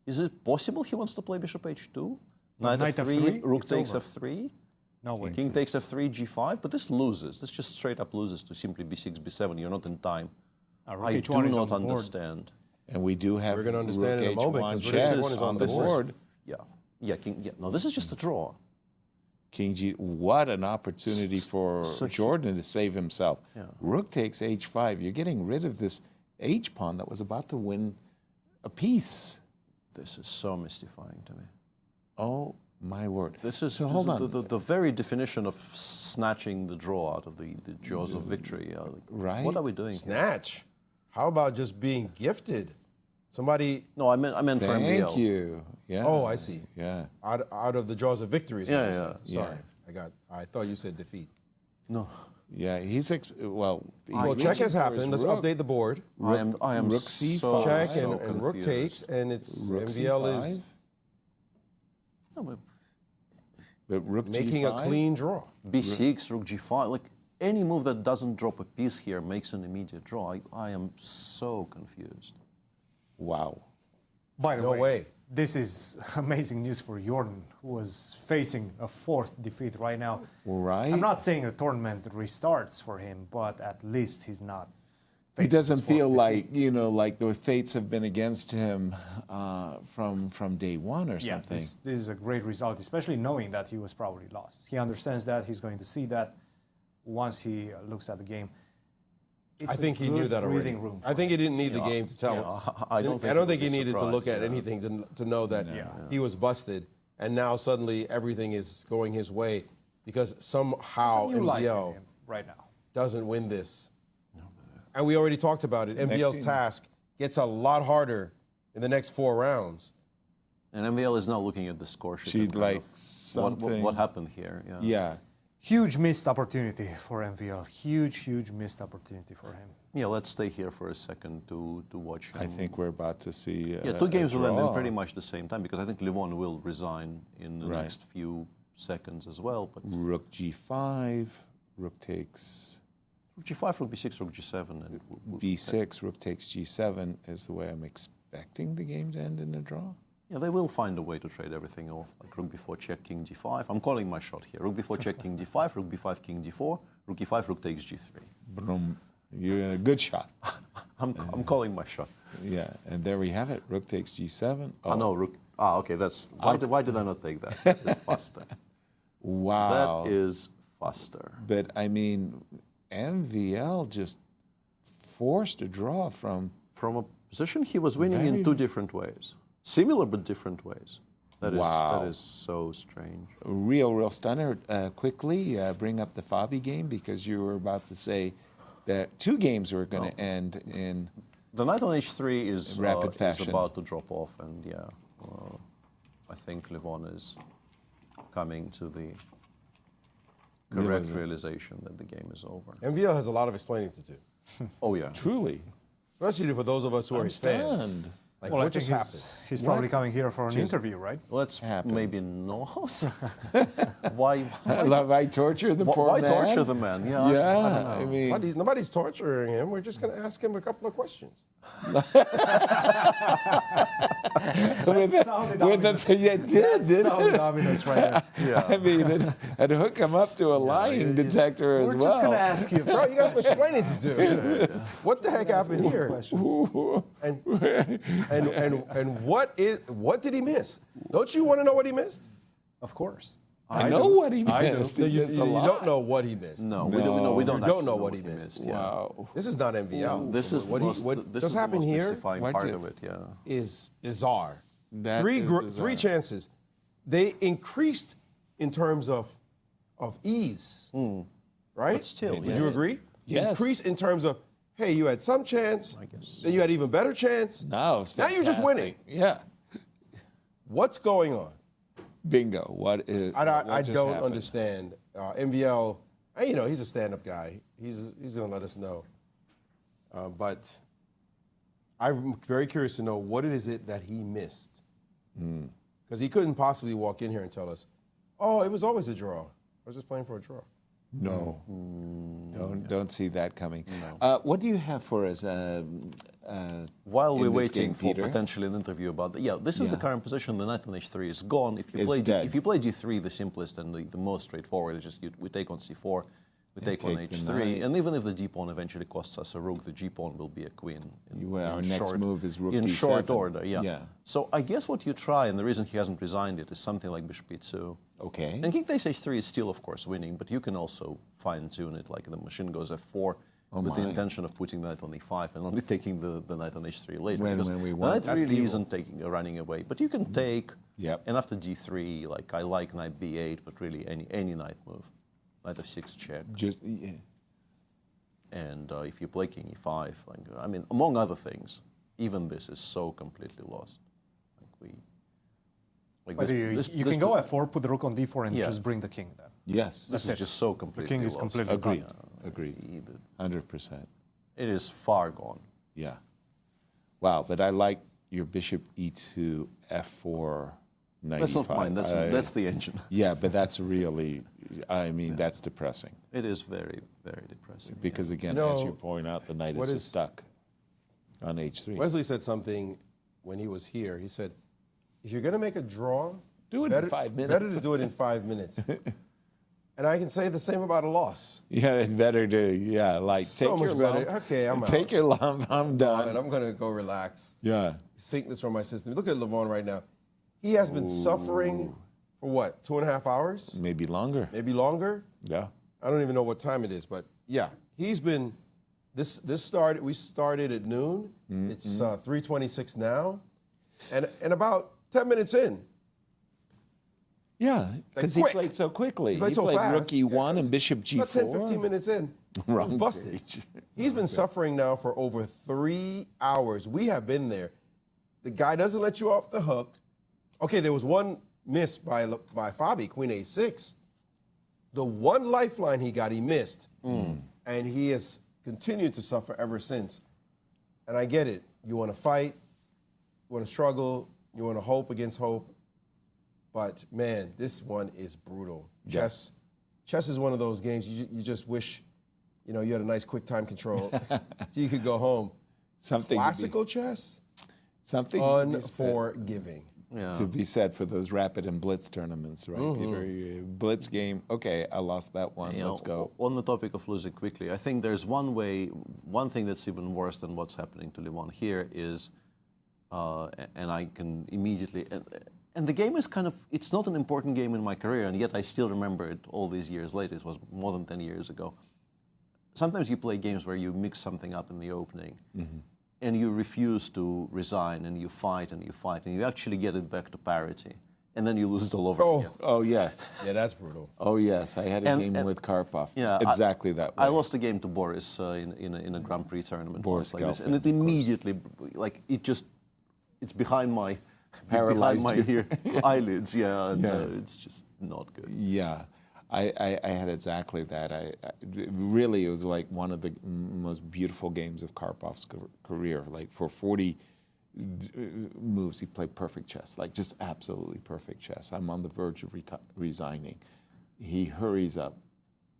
is it possible he wants to play bishop h2? Knight f3, rook takes f3? No way. King takes f3, g5, but this loses. This just straight up loses to simply b6, b7. You're not in time. I do not understand. And we do have We're going to understand in a moment, because rook h1 is on the board. No, this is just a draw. King G, what an opportunity for Jorden to save himself. Yeah. Rook takes h5. You're getting rid of this h-pawn that was about to win a piece. This is so mystifying to me. Oh, my word. This is hold on. The very definition of snatching the draw out of the jaws of victory. Right. What are we doing Snatch? here? How about just being gifted? Somebody... No, I meant for MVL. Thank you. Yeah. Oh, I see. Yeah. Out of the jaws of victory is what Yeah, you yeah. said. Sorry. I thought you said defeat. No. Yeah, he's well, check has happened. Let's update the board. I am rook c5. Check and rook takes, and it's Rook MVL c5. is but rook making g5? a clean draw. b6, rook g5. Like, any move that doesn't drop a piece here makes an immediate draw. I am so confused. Wow. By the No way. This is amazing news for Jorden, who was facing a 4th defeat right now. Right. I'm not saying the tournament restarts for him, but at least he's not. He doesn't feel like, like the fates have been against him from day one or something. This is a great result, especially knowing that he was probably lost. He understands that. He's going to see that once he looks at the game. I think he knew that already. I think he didn't need the game to tell us. I don't think he needed to look at anything to know that he was busted, and now suddenly everything is going his way because somehow MVL right now doesn't win this. And we already talked about it. MVL's task gets a lot harder in the next 4 rounds. And MVL is now looking at the score sheet. What happened here? Yeah. Huge missed opportunity for MVL. Huge missed opportunity for him. Yeah, let's stay here for a second to watch him. I think we're about to see. Yeah, 2 games will end in pretty much the same time because I think Levon will resign in the next few seconds as well. But rook g5, rook takes. Rook g5, rook b6, rook g7, and b6, rook takes g7 is the way I'm expecting the game to end in a draw. Yeah, they will find a way to trade everything off, like rook b4 check, king g5. I'm calling my shot here. Rook b4 check, king d5, rook b5, king d4, rook e5, rook takes g3. Boom. You're in a good shot. I'm calling my shot. Yeah, and there we have it. Rook takes g7. Oh, no, rook. Okay, that's. Why did I not take that? That is faster. Wow. That is faster. But I mean, MVL just forced a draw from a position he was winning in 2 different ways. Similar but different ways. That is so strange. A real stunner. Quickly bring up the Fabi game because you were about to say that 2 games were going to end in the knight on h3 is rapid fashion. Is about to drop off, and I think Levon is coming to the correct realization that the game is over. MVL has a lot of explaining to do. Oh yeah, truly. Especially for those of us who are his fans. Stunned. Like, Well, I what think just happened? he's probably coming here for an Just- interview, right? Let's maybe not. Why? I torture the poor why man? torture the man? Yeah, I don't know. I mean, Nobody's torturing him. We're just going to ask him a couple of questions. sounded ominous right Yeah. I mean, and hook him up to a lying detector as We're well. just going to ask you. Bro, you got some explaining to do. What the heck happened here? And what did he miss? Don't you want to know what he missed? Of course. I know what he missed. No, He you missed a don't lot. know what he missed. No, we don't. You don't know what he missed. Yeah. Wow. This is not MVL. This is what this just is the happened most here mystifying What part did- of it. Yeah. is bizarre. That is bizarre. Three chances. They increased in terms of ease, right? But still, Would you agree? Yes. Increased in terms of, hey, you had some chance, then you had even better chance. No, it's Now you're just winning. fantastic. Yeah. What's going on? Bingo. What is? I what just don't happened? understand. MVL, he's a stand-up guy. He's going to let us know. But I'm very curious to know what is it that he missed. Because he couldn't possibly walk in here and tell us, oh, it was always a draw. I was just playing for a draw. No. Don't see that coming. No. What do you have for us? While in we're this waiting game, for Peter? potentially an interview about that, this is the current position. The knight on h3 is gone. If you It's play dead. if you play d3, the simplest and the most straightforward is just we take on c4, we take on take the h3, knight. and even if the d pawn eventually costs us a rook, the g pawn will be a queen. Our next move is rook in d7. short order. Yeah. Yeah. So I guess what you try, and the reason he hasn't resigned it, is something like bishop e2. Okay. And king takes h3 is still, of course, winning, but you can also fine-tune it, like the machine goes f4 with the my. intention of putting the knight on e5 and only taking the knight on h3 later. When because we the want. knight That's really evil. isn't running away, but you can take, Yep. and after d3, like I like knight b8, but really any knight move. Knight f6 check. Just yeah. And if you play king e5, among other things, even this is so completely lost. But you can go f4, put the rook on d4, and Yeah. just bring the king then. Yes. This That's is it. just so completely king is lost. completely Agreed. gone. Agreed. 100%. It is far gone. Yeah. Wow, but I like your bishop e2, f4, knight That's e5. not mine. That's the engine. Yeah, but that's really, that's depressing. It is very, very depressing. Because again, as you point out, the knight is stuck on h3. Wesley said something when he was here. He said, if you're going to make a draw, do it in 5 minutes. Better to do it in 5 minutes. And I can say the same about a loss. Yeah, it's better to, So take your much better. lump. Okay, I'm out. Take your lump, I'm done. And I'm going to go relax. Yeah. Sink this from my system. Look at Levon right now. He has been suffering for what, 2.5 hours? Maybe longer. Maybe longer? Yeah. I don't even know what time it is, but yeah, he's been, we started at noon. Mm-hmm. It's 3:26 now. And about 10 minutes in. Yeah, because he quick. played so quickly. He played so played fast. rook e1 and bishop g4. About 10, 15 minutes in, he was Wrong busted. page. He's been suffering now for over 3 hours. We have been there. The guy doesn't let you off the hook. Okay, there was one miss by Fabi, queen a6. The one lifeline he got, he missed. And he has continued to suffer ever since. And I get it. You want to fight, you want to struggle, you want to hope against hope. But man, this one is brutal. Yeah. Chess is one of those games you just wish, you had a nice quick time control so you could go home. Something Classical chess, something unforgiving. to be said for those rapid and blitz tournaments, right, Peter? Blitz game, okay, I lost that one, let's go. On the topic of losing quickly, I think there's one thing that's even worse than what's happening to Levon here is, and I can immediately, and the game is it's not an important game in my career, and yet I still remember it all these years later. It was more than 10 years ago. Sometimes you play games where you mix something up in the opening, and you refuse to resign, and you fight, and you actually get it back to parity, and then you lose it all over again. Oh, yes. Yeah, that's brutal. Oh, yes, I had a game with Karpov. Yeah, exactly that way. I lost a game to Boris in a Grand Prix tournament Boris once like this, Gelfand, and it immediately, it's behind my Paralyzed behind my eyelids, and Yeah. it's just not good. Yeah. I had exactly that. Really, it was like one of the most beautiful games of Karpov's career. Like for 40 moves, he played perfect chess, like just absolutely perfect chess. I'm on the verge of resigning. He hurries up,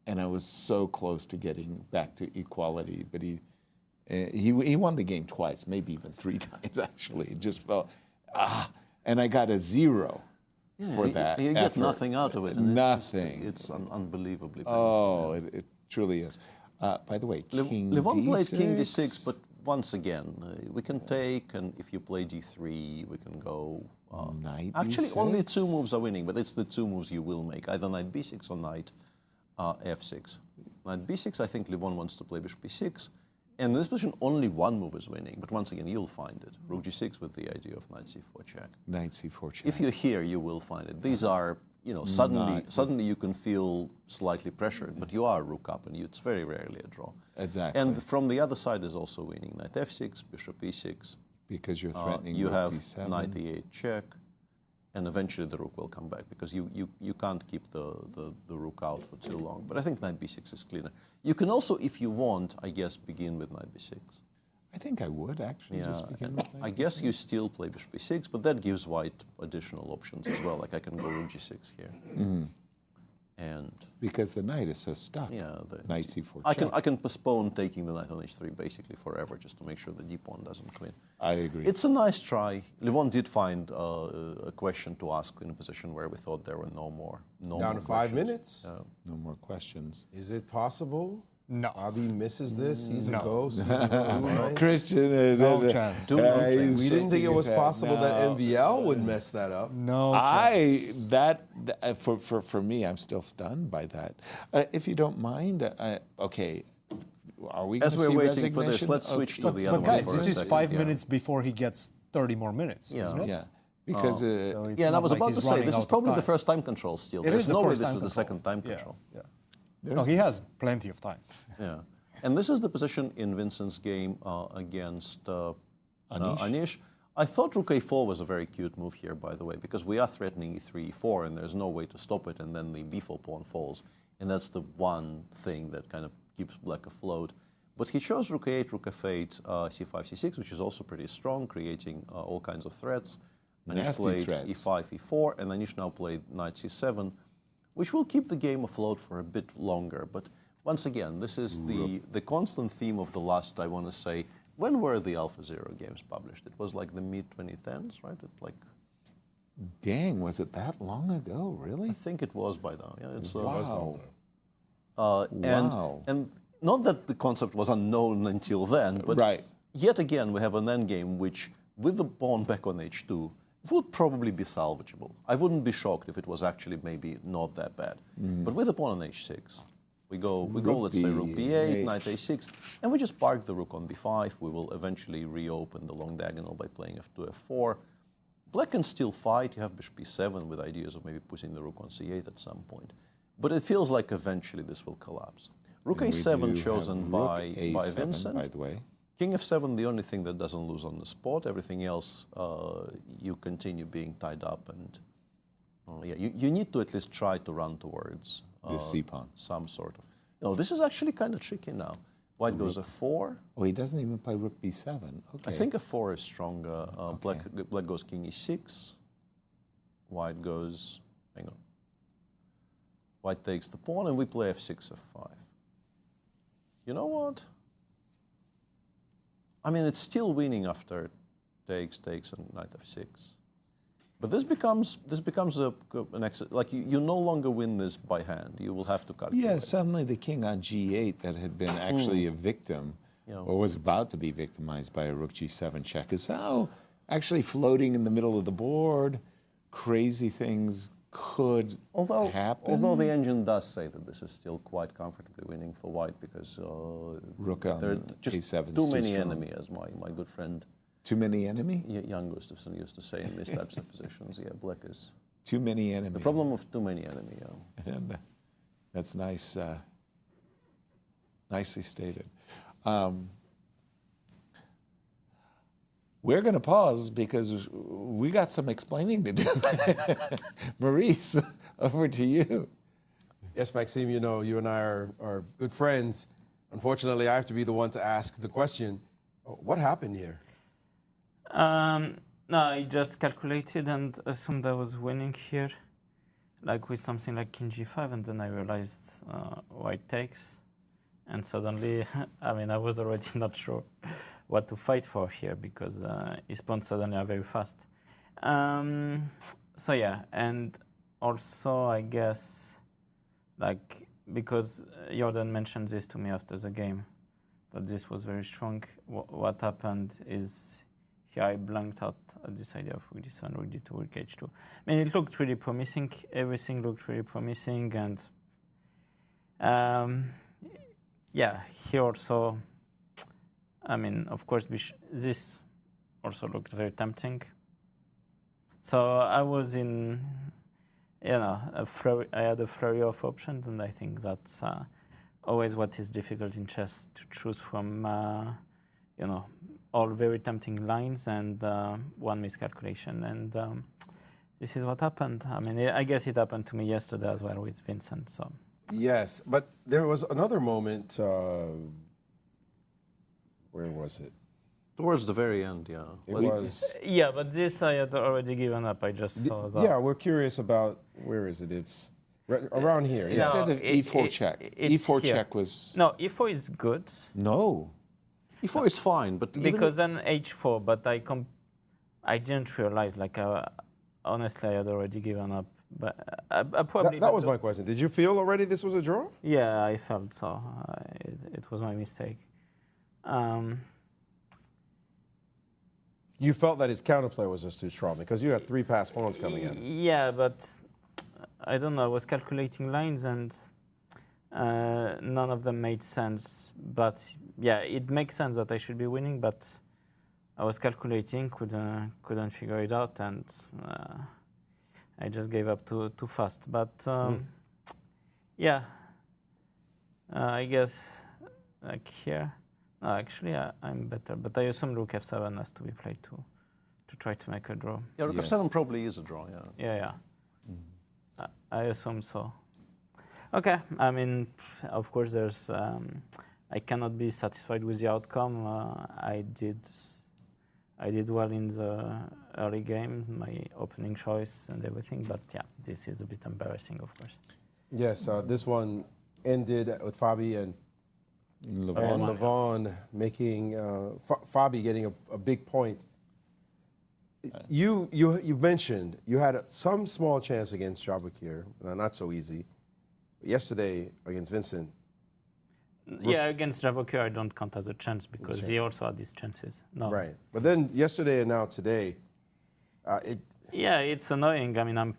and I was so close to getting back to equality, but he won the game twice, maybe even 3 times actually. It just felt, and I got a 0 for that. You get nothing out of it. And Nothing. It's unbelievably painful. Oh, it truly is. By the way, King Levon played D6. King D6, but once again, we can take, and if you play D3, we can go. Knight Actually, B6? only 2 moves are winning, but it's the 2 moves you will make, either Knight B6 or Knight F6. Knight B6, I think Levon wants to play Bishop B6. And in this position, only 1 move is winning, but once again, you'll find it. Rook G6 with the idea of Knight C4 check. Knight C4 check. If you're here, you will find it. These are, suddenly you can feel slightly pressured, but you are Rook up, and it's very rarely a draw. Exactly. And from the other side is also winning. Knight F6, Bishop E6. Because you're threatening You Rook have D7. Knight E8 check, and eventually the Rook will come back, because you can't keep the Rook out for too long. But I think Knight B6 is cleaner. You can also, if you want, I guess, begin with Knight B6. I think I would actually just begin with Knight I guess you still play Bishop B6, but that gives White additional options as well. Like I can go Rook G6 here. And because the knight is so stuck. Yeah, Knight C4 I can postpone taking the knight on H3 basically forever, just to make sure the d pawn doesn't queen. I agree. It's a nice try. Levon did find a question to ask in a position where we thought there were no more. Down to 5 minutes. No more questions. Is it possible? No. Bobby misses this. He's No. a ghost. He's a ghost. Christian, No chance. We didn't think it was possible that MVL would mess that up. No For me, I'm still stunned by that. If you don't mind, okay, are we going As to we're see waiting for this, resignation? let's switch to the other But one guys, for this a is second. 5 minutes before he gets 30 more minutes, isn't it? Yeah, because So it's Yeah, and I not was like about he's to say, running this is out of probably the time. first time control still. It There's is the no way first this time is the control. second time Yeah, control. yeah. No, he has plenty of time. Yeah. And this is the position in Vincent's game against Anish. I thought Rook A4 was a very cute move here, by the way, because we are threatening E3, E4, and there's no way to stop it, and then the B4 pawn falls. And that's the one thing that kind of keeps black afloat. But he chose Rook A8, Rook F8, C5, C6, which is also pretty strong, creating all kinds of threats. Anish Nasty played threats. E5, E4, and Anish now played Knight C7, which will keep the game afloat for a bit longer. But once again, this is the constant theme of the last, I want to say, when were the Alpha Zero games published? It was like the mid-2010s, right? Dang, was it that long ago, really? I think it was by now. Yeah, it's Wow. And not that the concept was unknown until then, but yet again, we have an endgame which, with the pawn back on H2, would probably be salvageable. I wouldn't be shocked if it was actually maybe not that bad. But with the pawn on H6, we go, let's say, Rook B8, Knight A6, and we just park the Rook on B5. We will eventually reopen the long diagonal by playing F2, F4. Black can still fight. You have Bishop B7 with ideas of maybe putting the Rook on C8 at some point. But it feels like eventually this will collapse. Rook A7 chosen by Vincent. By the way. King F7, the only thing that doesn't lose on the spot. Everything else, you continue being tied up. And you need to at least try to run towards the C-pawn. Some sort of. No, this is actually kind of tricky now. White goes F4. Oh, he doesn't even play Rook B7. Okay. I think F4 is stronger. Black goes King E6. White goes, hang on. White takes the pawn, and we play F6, F5. You know what? I mean, it's still winning after takes, and Knight F6. But this becomes an exit. Like you no longer win this by hand. You will have to calculate. Yeah, suddenly the king on G8 that had been actually a victim, or was about to be victimized by a Rook G7 check, is now actually floating in the middle of the board. Crazy things could happen. Although the engine does say that this is still quite comfortably winning for White because Rook there are just A7 too many enemy, as my good friend. Too many enemy? Jan Gustafsson used to say in these types of positions. Yeah, Black is... Too many enemy. The problem of too many enemy, yeah. And that's nice, nicely stated. We're going to pause because we got some explaining to do. Maurice, over to you. Yes, Maxime, you know, you and I are good friends. Unfortunately, I have to be the one to ask the question. What happened here? No, I just calculated and assumed I was winning here, like with something like king g5, and then I realized white takes. And suddenly, I mean, I was already not sure what to fight for here because his pawns suddenly are very fast. So yeah, and also I guess, like, because Jorden mentioned this to me after the game, that this was very strong. What happened is here I blanked out at this idea of rook d7, rook d2, rook h2. I mean, it looked really promising. Everything looked really promising, and yeah, here also, I mean, of course, this also looked very tempting. So I was in, you know, I had a flurry of options, and I think that's always what is difficult in chess, to choose from, you know, all very tempting lines and one miscalculation. And this is what happened. I mean, I guess it happened to me yesterday as well with Vincent. So. Yes, but there was another moment. Where was it? Towards the very end, yeah. It was. Yeah, but this I had already given up. I just saw that. Yeah, we're curious about, where is it? It's around here. Yeah. Instead of e4 check. E4 check was. No, e4 is good. No. E4 is fine, but because then h4. But I didn't realize. Like, honestly, I had already given up. But I probably. That was my question. Did you feel already this was a draw? Yeah, I felt so. It was my mistake. You felt that his counterplay was just too strong because you had 3 passed pawns coming in. Yeah, but I don't know. I was calculating lines and none of them made sense. But yeah, it makes sense that I should be winning. But I was calculating, couldn't figure it out, and I just gave up too fast. But yeah, I guess like here. No, actually, I'm better, but I assume rook f7 has to be played to try to make a draw. Yeah, rook f7 probably is a draw, yeah. Yeah. I assume so. Okay, I mean, of course, there's. I cannot be satisfied with the outcome. I did well in the early game, my opening choice and everything, but yeah, this is a bit embarrassing, of course. Yes, this one ended with Fabi and Levon making Fabi getting a big point. You mentioned you had some small chance against Javokhir, not so easy. Yesterday against Vincent. Yeah, against Javokhir I don't count as a chance because he also had these chances. No. Right, but then yesterday and now today, yeah, it's annoying. I mean,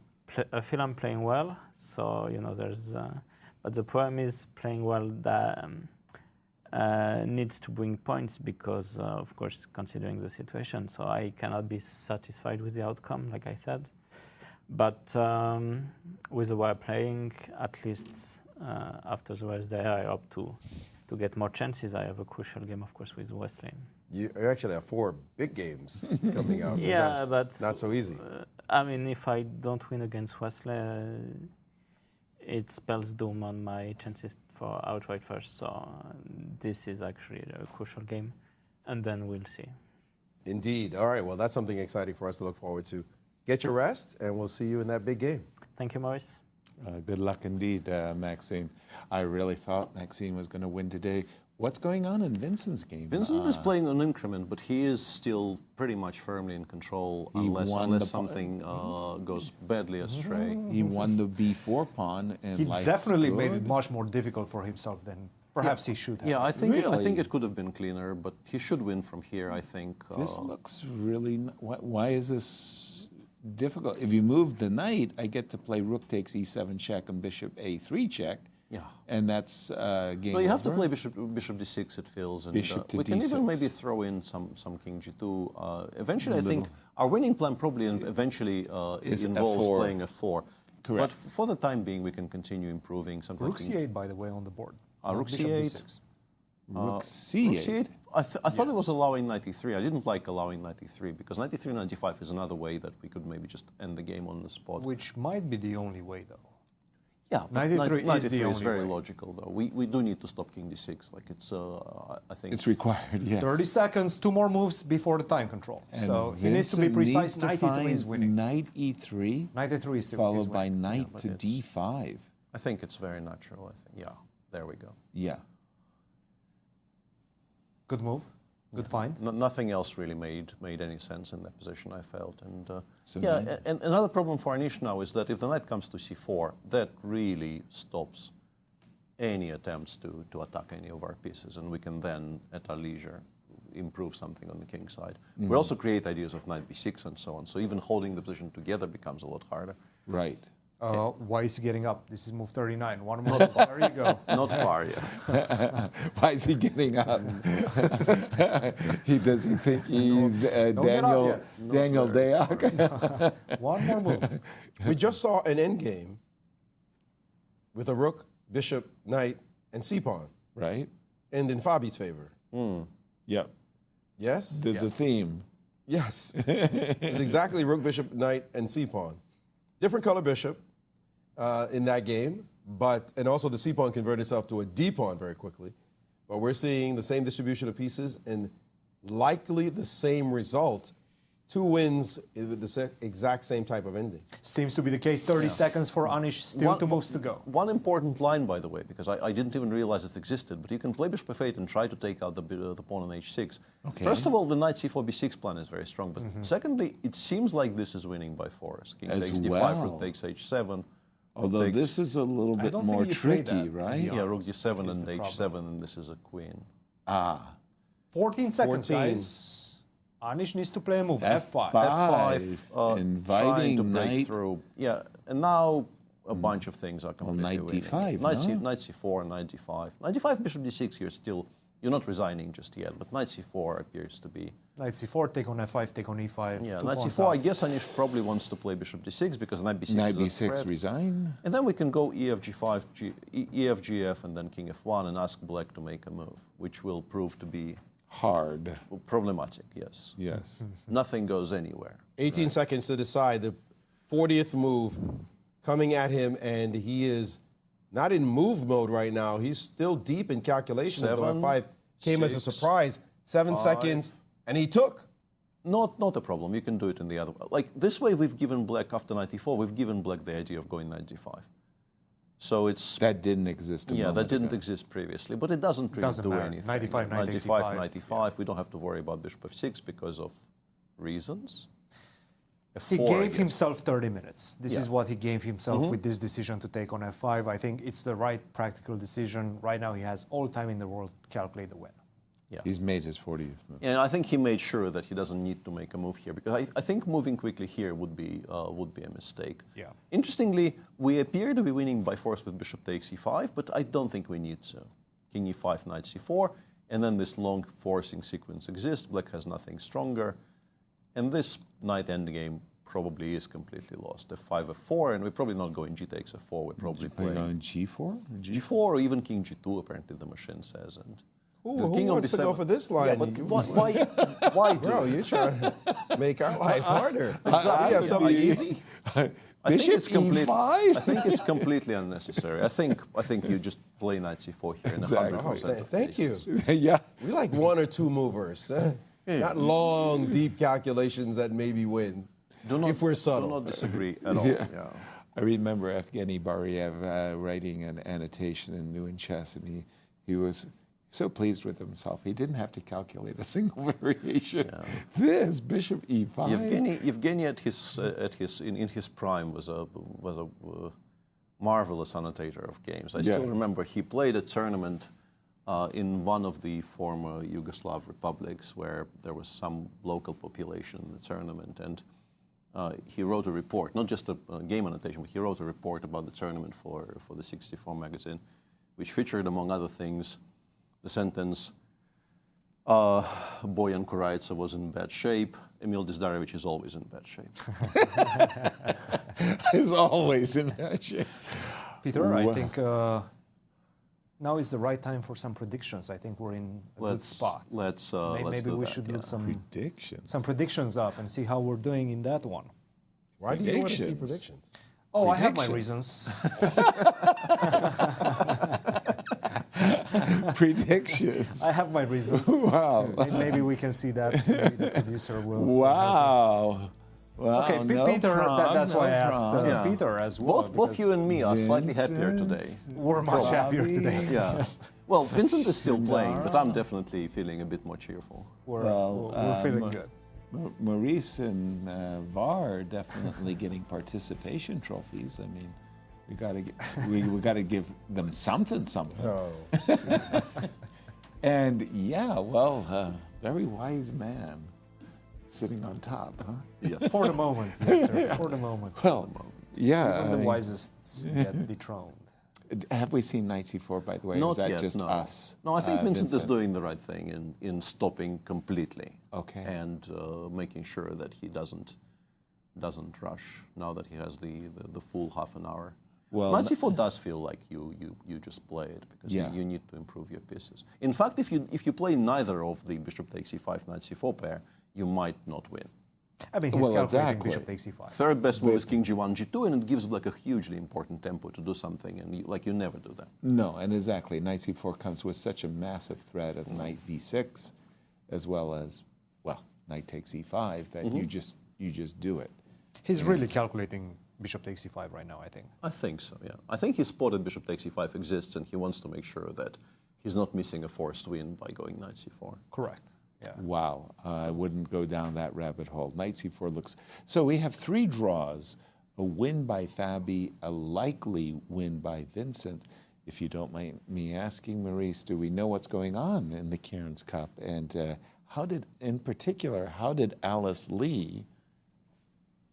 I feel I'm playing well, so you know there's. But the problem is playing well that. Needs to bring points because, of course, considering the situation. So I cannot be satisfied with the outcome, like I said. But with the way I'm playing, at least after the Wednesday, I hope to get more chances. I have a crucial game, of course, with Wesley. You actually have 4 big games coming out. Yeah, but not so easy. I mean, if I don't win against Wesley, it spells doom on my chances for outright first. So this is actually a crucial game, and then we'll see. Indeed. All right. Well, that's something exciting for us to look forward to. Get your rest, and we'll see you in that big game. Thank you, Maurice. Good luck indeed, Maxime. I really thought Maxime was going to win today. What's going on in Vincent's game? Vincent is playing an increment, but he is still pretty much firmly in control unless something goes badly astray. He won the b4 pawn, and he definitely made it much more difficult for himself than perhaps he should have. Yeah, I think it could have been cleaner, but he should win from here, I think. This looks really. Why is this difficult? If you move the knight, I get to play rook takes e7 check and bishop a3 check. Yeah. And that's game No, you have over. to play bishop d6, it feels. And, Bishop to we can d6. even maybe throw in some king g2. Eventually, I think our winning plan probably eventually involves f4. playing f4. Correct. But for the time being, we can continue improving. Rook c8, by the way, on the board. Rook Bishop c8. d6. Rook c8. I thought it was allowing knight e3. I didn't like allowing knight e3 because knight e3 and knight e5 is another way that we could maybe just end the game on the spot. Which might be the only way, though. Yeah, but 93 is the only very way. logical, though. We do need to stop king d6. Like it's, I think It's required, yes. 30 seconds, 2 more moves before the time control. And So he needs to be Vincent precise. needs to 93 is find winning. Knight e3, 93 is followed by winning. knight but to d5. I think it's very natural. I think, yeah, there we go. Yeah. Good move. Good find. Nothing else really made any sense in that position, I felt. And So yeah, knight- and another problem for Anish now is that if the knight comes to c4, that really stops any attempts to attack any of our pieces, and we can then, at our leisure, improve something on the king side. Mhm. We also create ideas of knight b6 and so on, so even holding the position together becomes a lot harder. Right. Why is he getting up? This is move 39. One more. There you go. Not far yet. Why is he getting up? Does he think he's Don't get up Daniel yet. Daniel Dayak? One more move. We just saw an endgame with a rook, bishop, knight, and c-pawn. Right. End in Fabi's favor. Yep. Yes? There's a theme. Yes. It's exactly rook, bishop, knight, and c-pawn. Different color bishop in that game, and also the c-pawn converted itself to a d-pawn very quickly. But we're seeing the same distribution of pieces and likely the same result. 2 wins with the exact same type of ending. Seems to be the case. 30 seconds for Anish. Still 2 moves to go. One important line, by the way, because I didn't even realize it existed, but you can play bishop f8 and try to take out the pawn on h6. Okay. First of all, the knight c4 b6 plan is very strong, but secondly, it seems like this is winning by Foreest. King As takes d5, well. rook takes h7. Although takes, this is a little bit don't more think you play tricky, that, right? yeah, rook honest, d7 is and the h7, problem. and this is a queen. 14 seconds, 14. guys. Anish needs to play a move. F5. F5, Inviting trying to break knight. through. Yeah, and now a bunch of things are completely knight winning. d5, Knight c4, knight d5. Knight d5, bishop d6 here still, you're not resigning just yet, but knight c4 appears to be. Knight c4, take on f5, take on e5. Yeah, 2 knight pawns c4, I out. guess Anish probably wants to play bishop d6 because knight b6 Knight is a b6 threat. resign. And then we can go ef g5, ef gf, and then king f1 and ask black to make a move, which will prove to be hard. Problematic, yes. Yes. Nothing goes anywhere. 18 seconds to decide. The 40th move coming at him, and he is not in move mode right now. He's still deep in calculations. Though 7, F5 came as a 6, surprise. 7 5. seconds, and he took. Not a problem. You can do it in the other way. Like this way, we've given black after knight e4. We've given black the idea of going knight d5. So it's that didn't exist. That didn't exist previously, but it doesn't really Doesn't do matter. anything. Knight e5, knight knight takes e5, e5. knight e5. We don't have to worry about bishop f6 because of reasons. He F4, I gave guess. himself 30 minutes. This Yeah. is what he gave himself Mhm. with this decision to take on f5. I think it's the right practical decision. Right now, he has all time in the world to calculate the win. Yeah. He's made his 40th move. And I think he made sure that he doesn't need to make a move here because I think moving quickly here would be a mistake. Yeah. Interestingly, we appear to be winning by force with bishop takes e5, but I don't think we need to. King e5, knight c4, and then this long forcing sequence exists. Black has nothing stronger, and this knight endgame probably is completely lost. f5, f4, and we're probably not going g takes f4. We're probably Playing playing on g4? g4 or even king g2. Apparently, the machine says. And Who king on wants to go b7 for this line? Yeah, but why do Bro, it? you're trying to make our lives harder. Exactly. We have something easy. I think it's Bishop complete- E5? I think it's completely unnecessary. I think you just play knight c4 here in Exactly. 100% of Thank you. cases. Yeah. We like 1 or 2 movers. Not long, deep calculations that maybe win. If we're subtle. Do not disagree at all. Yeah. Yeah. I remember Evgeny Bariev writing an annotation in New in Chess, and he was so pleased with himself. He didn't have to calculate a single variation. This bishop e5. Evgeny in his prime was a marvelous annotator of games. I still remember he played a tournament in one of the former Yugoslav republics where there was some local population in the tournament, and he wrote a report, not just a game annotation, but he wrote a report about the tournament for the 64 magazine, which featured, among other things, the sentence, Boyan Koraitsa was in bad shape, Emil Dizdarevich is always in bad shape. He's always in bad shape. Peter, I think now is the right time for some predictions. I think we're in a good spot. Let's Maybe do we that, should look predictions. some predictions up and see how we're doing in that one. Why do you want to see predictions? Oh, I have my reasons. Predictions. I have my reasons. Wow. Maybe we can see that. Maybe the producer will. Wow. Wow. Okay, no Peter, problem, that's why I asked Yeah. Peter as well. Both you and me are slightly happier Vincent. today. We're much happier today. Yeah. Well, Vincent is still playing, but I'm definitely feeling a bit more cheerful. We're feeling good. Maurice and VAR definitely getting participation trophies. I mean, we gotta give them something. Oh, And yeah, well, very wise man sitting on top, huh? Yes. For the moment, yes, sir. For the moment. Well, yeah. Even the I mean, wisest get dethroned. have we seen Knight C4, by the way? or Not is that yet, just no. us? No, I think Vincent is Vincent? doing the right thing in stopping completely. Okay. And making sure that he doesn't rush now that he has the full half an hour. Well, Knight C4 does feel like you just play it because Yeah. you need to improve your pieces. In fact, if you play neither of the bishop takes c5, knight c4 pair, you might not win. I mean, he's Well, calculating exactly. bishop takes c5. Third best move is king g1, g2, and it gives like a hugely important tempo to do something, and you never do that. No, and exactly. Knight C4 comes with such a massive threat of knight B6, as well as, well, knight takes E5, that you just do it. He's really calculating bishop takes c5 right now, I think. I think so, yeah. I think he spotted bishop takes c5 exists, and he wants to make sure that he's not missing a forced win by going knight c4. Correct. Yeah. Wow, I wouldn't go down that rabbit hole. Knight C4 looks... So we have 3 draws, a win by Fabi, a likely win by Vincent. If you don't mind me asking, Maurice, do we know what's going on in the Cairns Cup? And how did Alice Lee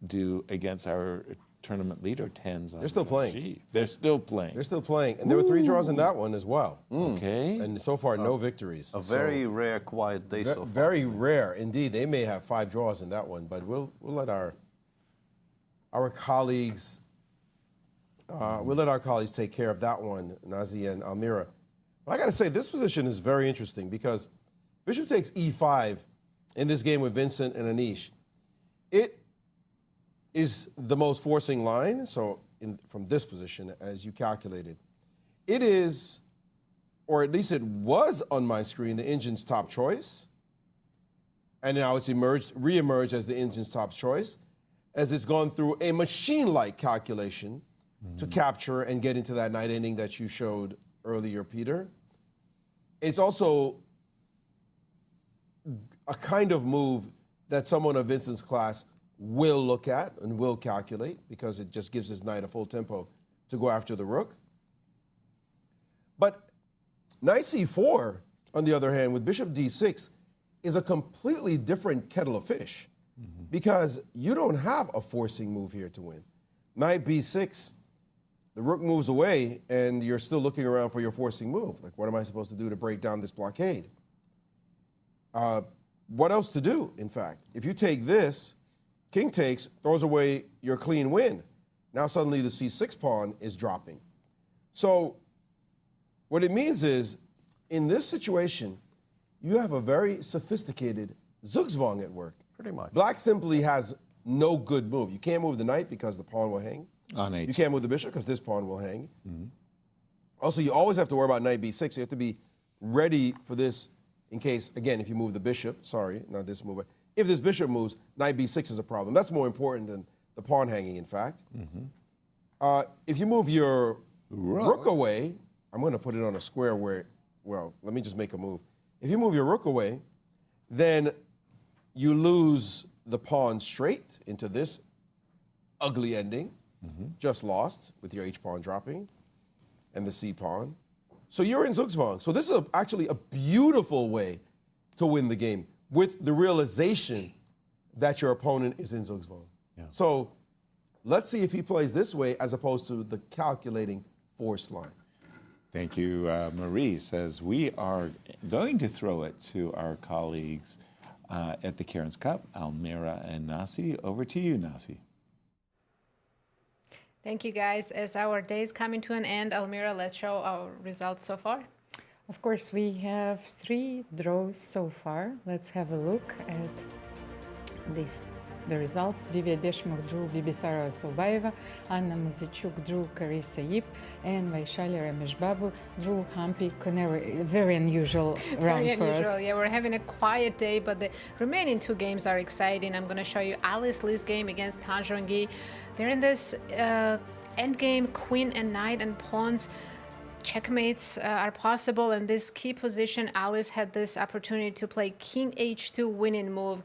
do against our tournament leader, Tens? They're still playing. They're still playing. They're still playing. And there were 3 draws in that one as well. Okay. And so far, no victories. A very rare, quiet day so far. Very rare indeed. They may have 5 draws in that one, but we'll let our colleagues take care of that one, Nazi and Almira. But I got to say, this position is very interesting because bishop takes e5 in this game with Vincent and Anish. It is the most forcing line, so from this position, as you calculated. It is, or at least it was on my screen, the engine's top choice. And now it's re-emerged as the engine's top choice, as it's gone through a machine-like calculation to capture and get into that knight ending that you showed earlier, Peter. It's also a kind of move that someone of Vincent's class will look at and will calculate because it just gives his knight a full tempo to go after the rook. But knight c4, on the other hand, with bishop d6, is a completely different kettle of fish because you don't have a forcing move here to win. Knight b6, the rook moves away and you're still looking around for your forcing move. Like, what am I supposed to do to break down this blockade? What else to do, in fact? If you take this, king takes, throws away your clean win. Now suddenly the c6 pawn is dropping. So what it means is, in this situation, you have a very sophisticated Zugzwang at work. Pretty much. Black simply has no good move. You can't move the knight because the pawn will hang. On H. You can't move the bishop because this pawn will hang. Also, you always have to worry about knight b6. You have to be ready for this in case, again, if you move the bishop, sorry, not this move, but if this bishop moves, knight b6 is a problem. That's more important than the pawn hanging, in fact. If you move your rook away, I'm going to put it on a square where, well, let me just make a move. If you move your rook away, then you lose the pawn straight into this ugly ending, just lost with your h-pawn dropping and the c-pawn. So you're in Zugzwang. So this is actually a beautiful way to win the game with the realization that your opponent is in Zugzwang. So let's see if he plays this way as opposed to the calculating forced line. Thank you, Maurice. As we are going to throw it to our colleagues at the Cairns Cup, Almira and Nasi. Over to you, Nasi. Thank you, guys. As our day is coming to an end, Almira, let's show our results so far. Of course, we have 3 draws so far. Let's have a look at this the results. Divya Deshmukh drew Bibisara Sobaeva, Anna Muzichuk drew Carissa Yip, and Vaishali Rameshbabu drew Hampi Koneri. Very unusual round for us. Yeah, we're having a quiet day, but the remaining 2 games are exciting. I'm going to show you Alice Lee's game against Tan Zhongyi. They're in this endgame, queen and knight and pawns. Checkmates are possible, and this key position, Alice had this opportunity to play king h2 winning move.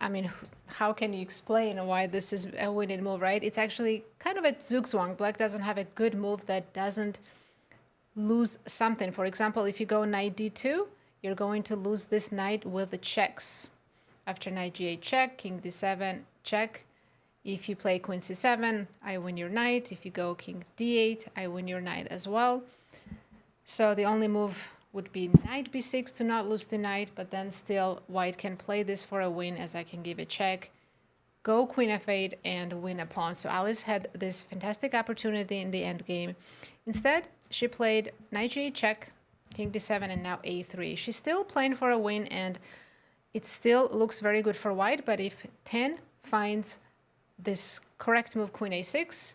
I mean, how can you explain why this is a winning move, right? It's actually kind of a zugzwang. Black doesn't have a good move that doesn't lose something. For example, if you go knight d2, you're going to lose this knight with the checks. After knight g8 check, king d7 check. If you play queen c7, I win your knight. If you go king d8, I win your knight as well. So the only move would be knight b6 to not lose the knight, but then still white can play this for a win, as I can give a check, go queen f8 and win a pawn. So Alice had this fantastic opportunity in the endgame. Instead, she played knight g8 check, king d7, and now a3. She's still playing for a win, and it still looks very good for white, but if Tan finds this correct move, queen a6,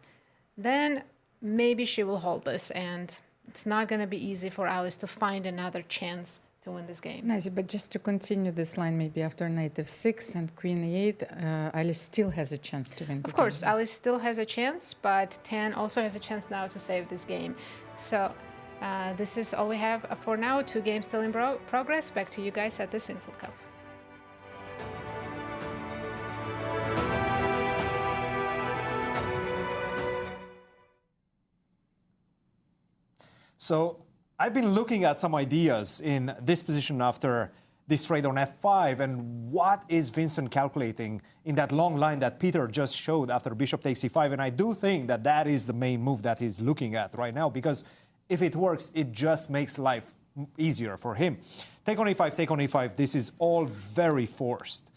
then maybe she will hold this, and it's not going to be easy for Alice to find another chance to win this game. Nice, but just to continue this line, maybe after knight f6 and queen e8, Alice still has a chance to win. Of course, Alice still has a chance, but Tan also has a chance now to save this game. So this is all we have for now. 2 games still in progress. Back to you guys at the Sinquefield Cup. So I've been looking at some ideas in this position after this trade on f5, and what is Vincent calculating in that long line that Peter just showed after bishop takes e5. And I do think that that is the main move that he's looking at right now, because if it works, it just makes life easier for him. Take on e5, take on e5. This is all very forced.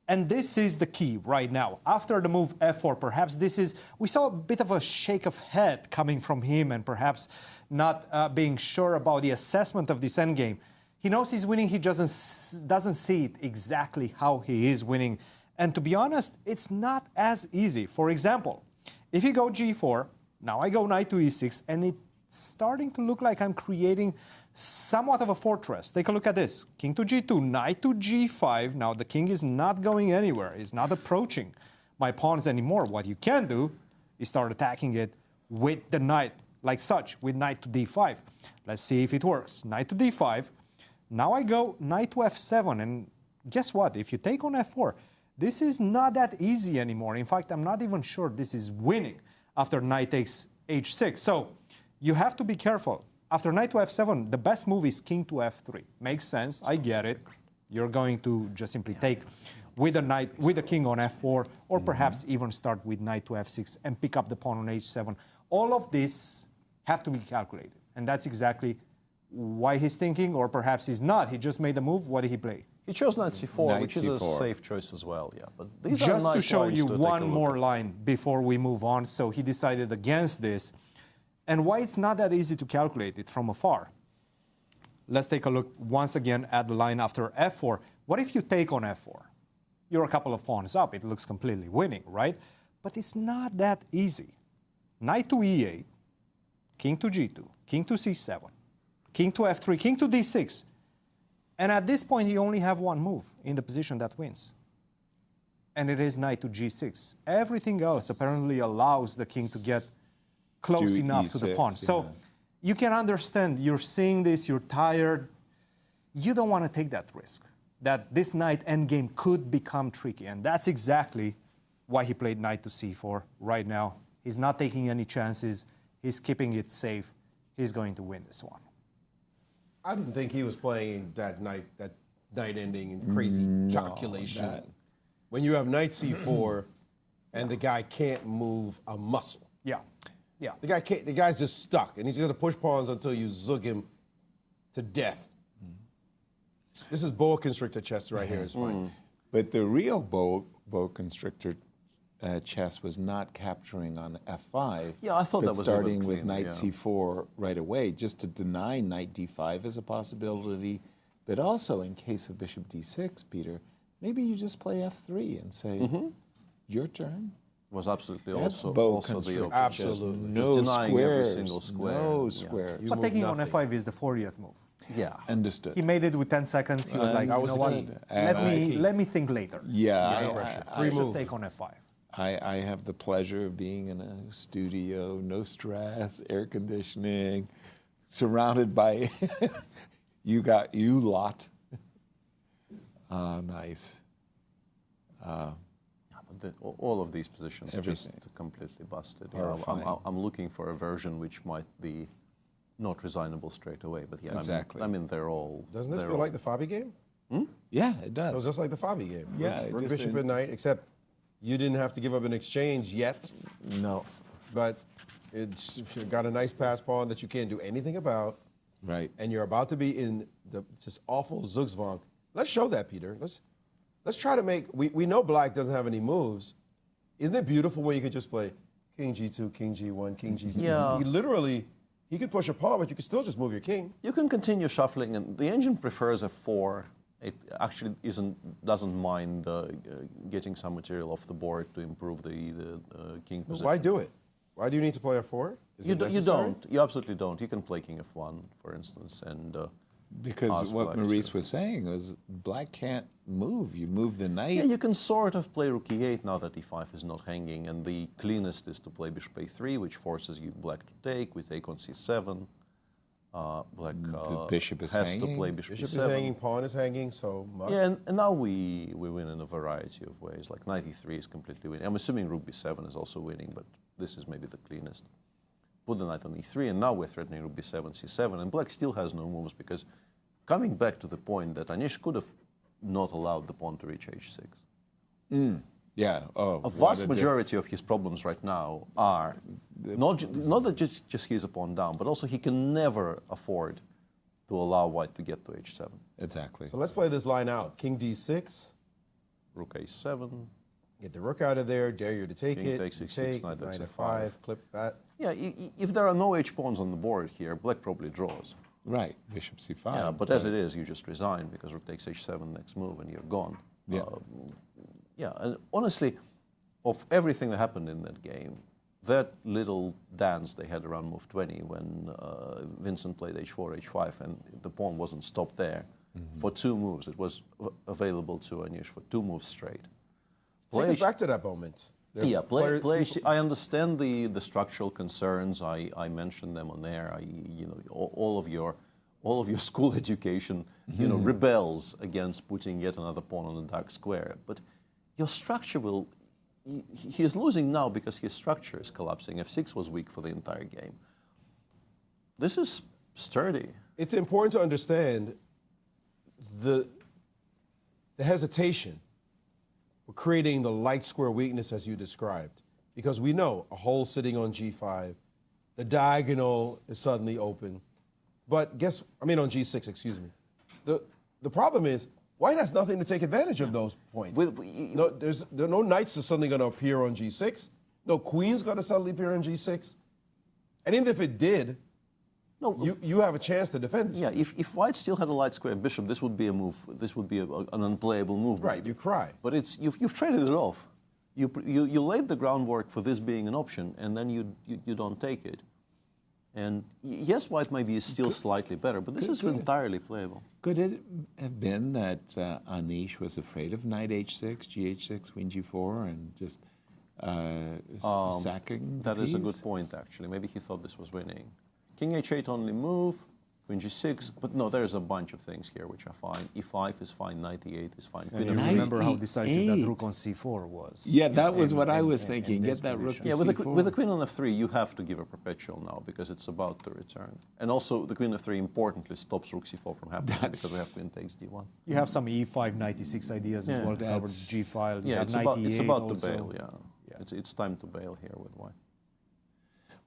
And this is the key right now. After the move f4, perhaps this is, we saw a bit of a shake of head coming from him, and perhaps not being sure about the assessment of this endgame. He knows he's winning, he doesn't see it exactly how he is winning. And to be honest, it's not as easy. For example, if you go g4, now I go knight to e6, and it's starting to look like I'm creating somewhat of a fortress. Take a look at this. King to g2, knight to g5. Now the king is not going anywhere. He's not approaching my pawns anymore. What you can do is start attacking it with the knight, like such, with knight to d5. Let's see if it works. Knight to d5. Now I go knight to f7, and guess what? If you take on f4, this is not that easy anymore. In fact, I'm not even sure this is winning after knight takes h6. So you have to be careful. After knight to f7, the best move is king to f3. Makes sense, I get it. You're going to just simply take with the knight, with the king on f4, or perhaps even start with knight to f6 and pick up the pawn on h7. All of this have to be calculated, and that's exactly why he's thinking, or perhaps he's not. He just made the move. What did he play? He chose knight c4, Knight which is c4. a safe choice as well, yeah. But these Just are nice to show lines you to take one a look more at. line before we move on. So he decided against this. And why it's not that easy to calculate it from afar. Let's take a look once again at the line after f4. What if you take on f4? You're a couple of pawns up. It looks completely winning, right? But it's not that easy. Knight to e8, king to g2, king to c7, king to f3, king to d6. And at this point, you only have one move in the position that wins. And it is knight to g6. Everything else apparently allows the king to get close enough to the pawn. So you can understand, you're seeing this, you're tired. You don't want to take that risk, that this knight endgame could become tricky. And that's exactly why he played knight to c4 right now. He's not taking any chances. He's keeping it safe. He's going to win this one. I didn't think he was playing that knight ending in crazy calculation. When you have knight c4 and the guy can't move a muscle. Yeah. Yeah. The guy's just stuck, and he's going to push pawns until you zug him to death. This is boa constrictor chess right here. But the real boa constrictor chess was not capturing on f5. Yeah, I thought but that was starting a with cleaner, knight c4 right away, just to deny knight d5 as a possibility. But also in case of bishop d6, Peter, maybe you just play f3 and say, your turn? Was absolutely That's also bow the constrict. open. Absolutely. No Just denying every squares. single square. No Yeah. square. You But move taking on nothing. f5 is the 40th move. Yeah. Understood. He made it with 10 seconds. He was like, That you was know what? good. Let me think later. Yeah, No pressure. I- Let's Free just move. take on f5. I have the pleasure of being in a studio, no stress, air conditioning, surrounded by you lot. Nice. But all of these positions are just Everything. completely busted. Are fine. I'm looking for a version which might be not resignable straight away. But yeah, Exactly. I mean they're all. Doesn't this they're feel all- like the Fabi game? Yeah, it does. It was just like the Fabi game. Yeah, Rook just Bishop in- at night, except you didn't have to give up an exchange yet, No. but it's got a nice pass pawn that you can't do anything about, Right. and you're about to be in this awful Zugzwang. Let's show that, Peter. Let's try to make. We know Black doesn't have any moves. Isn't it beautiful when you can just play King G2, King G1, King G3? Yeah. He could push a pawn, but you could still just move your king. You can continue shuffling, and the engine prefers a 4. It actually doesn't mind getting some material off the board to improve the king But position. why do it? Why do you need to play a 4? Is it You necessary? don't. You absolutely don't. You can play king f1, for instance, and Because ask what Black Maurice to- was saying was Black can't move. You move the knight. Yeah, you can sort of play rook e8 now that e5 is not hanging, and the cleanest is to play bishop a3, which forces you Black to take. We take on c7. Black The bishop is has hanging. to play bishop Bishop e7. is hanging, pawn is hanging, so must. Yeah, and now we win in a variety of ways. Like knight e3 is completely winning. I'm assuming rook b7 is also winning, but this is maybe the cleanest. Put the knight on e3, and now we're threatening rook b7, c7, and Black still has no moves because coming back to the point that Anish could have not allowed the pawn to reach h6. Yeah. Oh. A vast majority of his problems right now are not that just he's a pawn down, but also he can never afford to allow white to get to h7. Exactly. So let's play this line out. King d6. Rook a7. Get the rook out of there. Dare you to take King it. takes You h6, take, knight knight takes f5. f5. Clip that. Yeah, if there are no h-pawns on the board here, Black probably draws. Right. Bishop c5. Yeah, but as it is, you just resign because rook takes h7 next move and you're gone. Yeah. Yeah, and honestly, of everything that happened in that game, that little dance they had around move 20 when Vincent played h4, h5, and the pawn wasn't stopped there for 2 moves. It was available to Anish for 2 moves straight. Take us back to that moment. Yeah, I understand the structural concerns. I mentioned them on there. All of your school education, rebels against putting yet another pawn on the dark square. But your structure will. He is losing now because his structure is collapsing. f6 was weak for the entire game. This is sturdy. It's important to understand the hesitation for creating the light square weakness as you described. Because we know a hole sitting on g5, the diagonal is suddenly open. But on g6, excuse me. The problem is, white has nothing to take advantage of those points. There are no knights that's suddenly going to appear on g6. No queen's going to suddenly appear on g6. And even if it did, you have a chance to defend this. Yeah, if white still had a light square bishop, this would be a move. This would be an unplayable move. Right, you cry. But you've traded it off. You laid the groundwork for this being an option, and then you don't take it. And yes, white maybe is still slightly better, but this is entirely playable. Could it have been that Anish was afraid of knight h6, gh6, queen g4, and just sacking the That is a piece? good point, actually. Maybe he thought this was winning. King h8 only move, queen g6, but no, there's a bunch of things here which are fine. e5 is fine, knight e8 is fine. And you remember how decisive that rook on c4 was. Yeah, that was what I was thinking. Get that rook to Yeah, c4. with the queen on f3, you have to give a perpetual now because it's about to return. And also, the queen f3 importantly stops rook c4 from happening because we have queen takes d1. You have some e5, knight e6 ideas as well to cover g file. You Yeah, have it's knight about, e8 it's about also. to bail, yeah. It's time to bail here with white.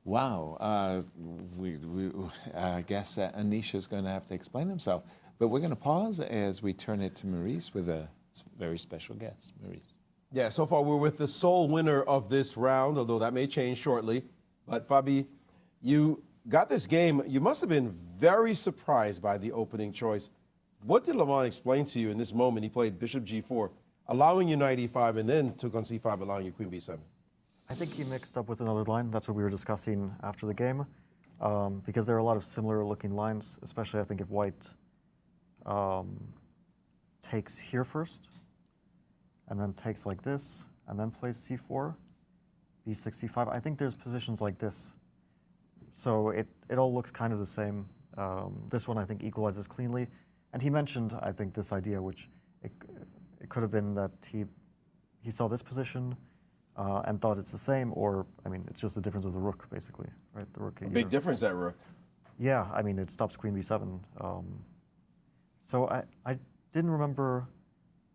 Wow. I guess Anish is going to have to explain himself. But we're going to pause as we turn it to Maurice with a very special guest. Maurice. Yeah, so far we're with the sole winner of this round, although that may change shortly. But Fabi, you got this game. You must have been very surprised by the opening choice. What did Levon explain to you in this moment? He played bishop g4. allowing you knight e5 and then took on c5, allowing you queen b7? I think he mixed up with another line. That's what we were discussing after the game, because there are a lot of similar looking lines, especially I think if white takes here first, and then takes like this, and then plays c4, b6, c5. I think there's positions like this. So it all looks kind of the same. This one I think equalizes cleanly. And he mentioned, I think, this idea, which it could have been that he saw this position and thought it's the same, or, I mean, it's just the difference of the rook, basically, right? The rook. A big difference, that rook. Yeah, I mean, it stops queen b7. So I didn't remember,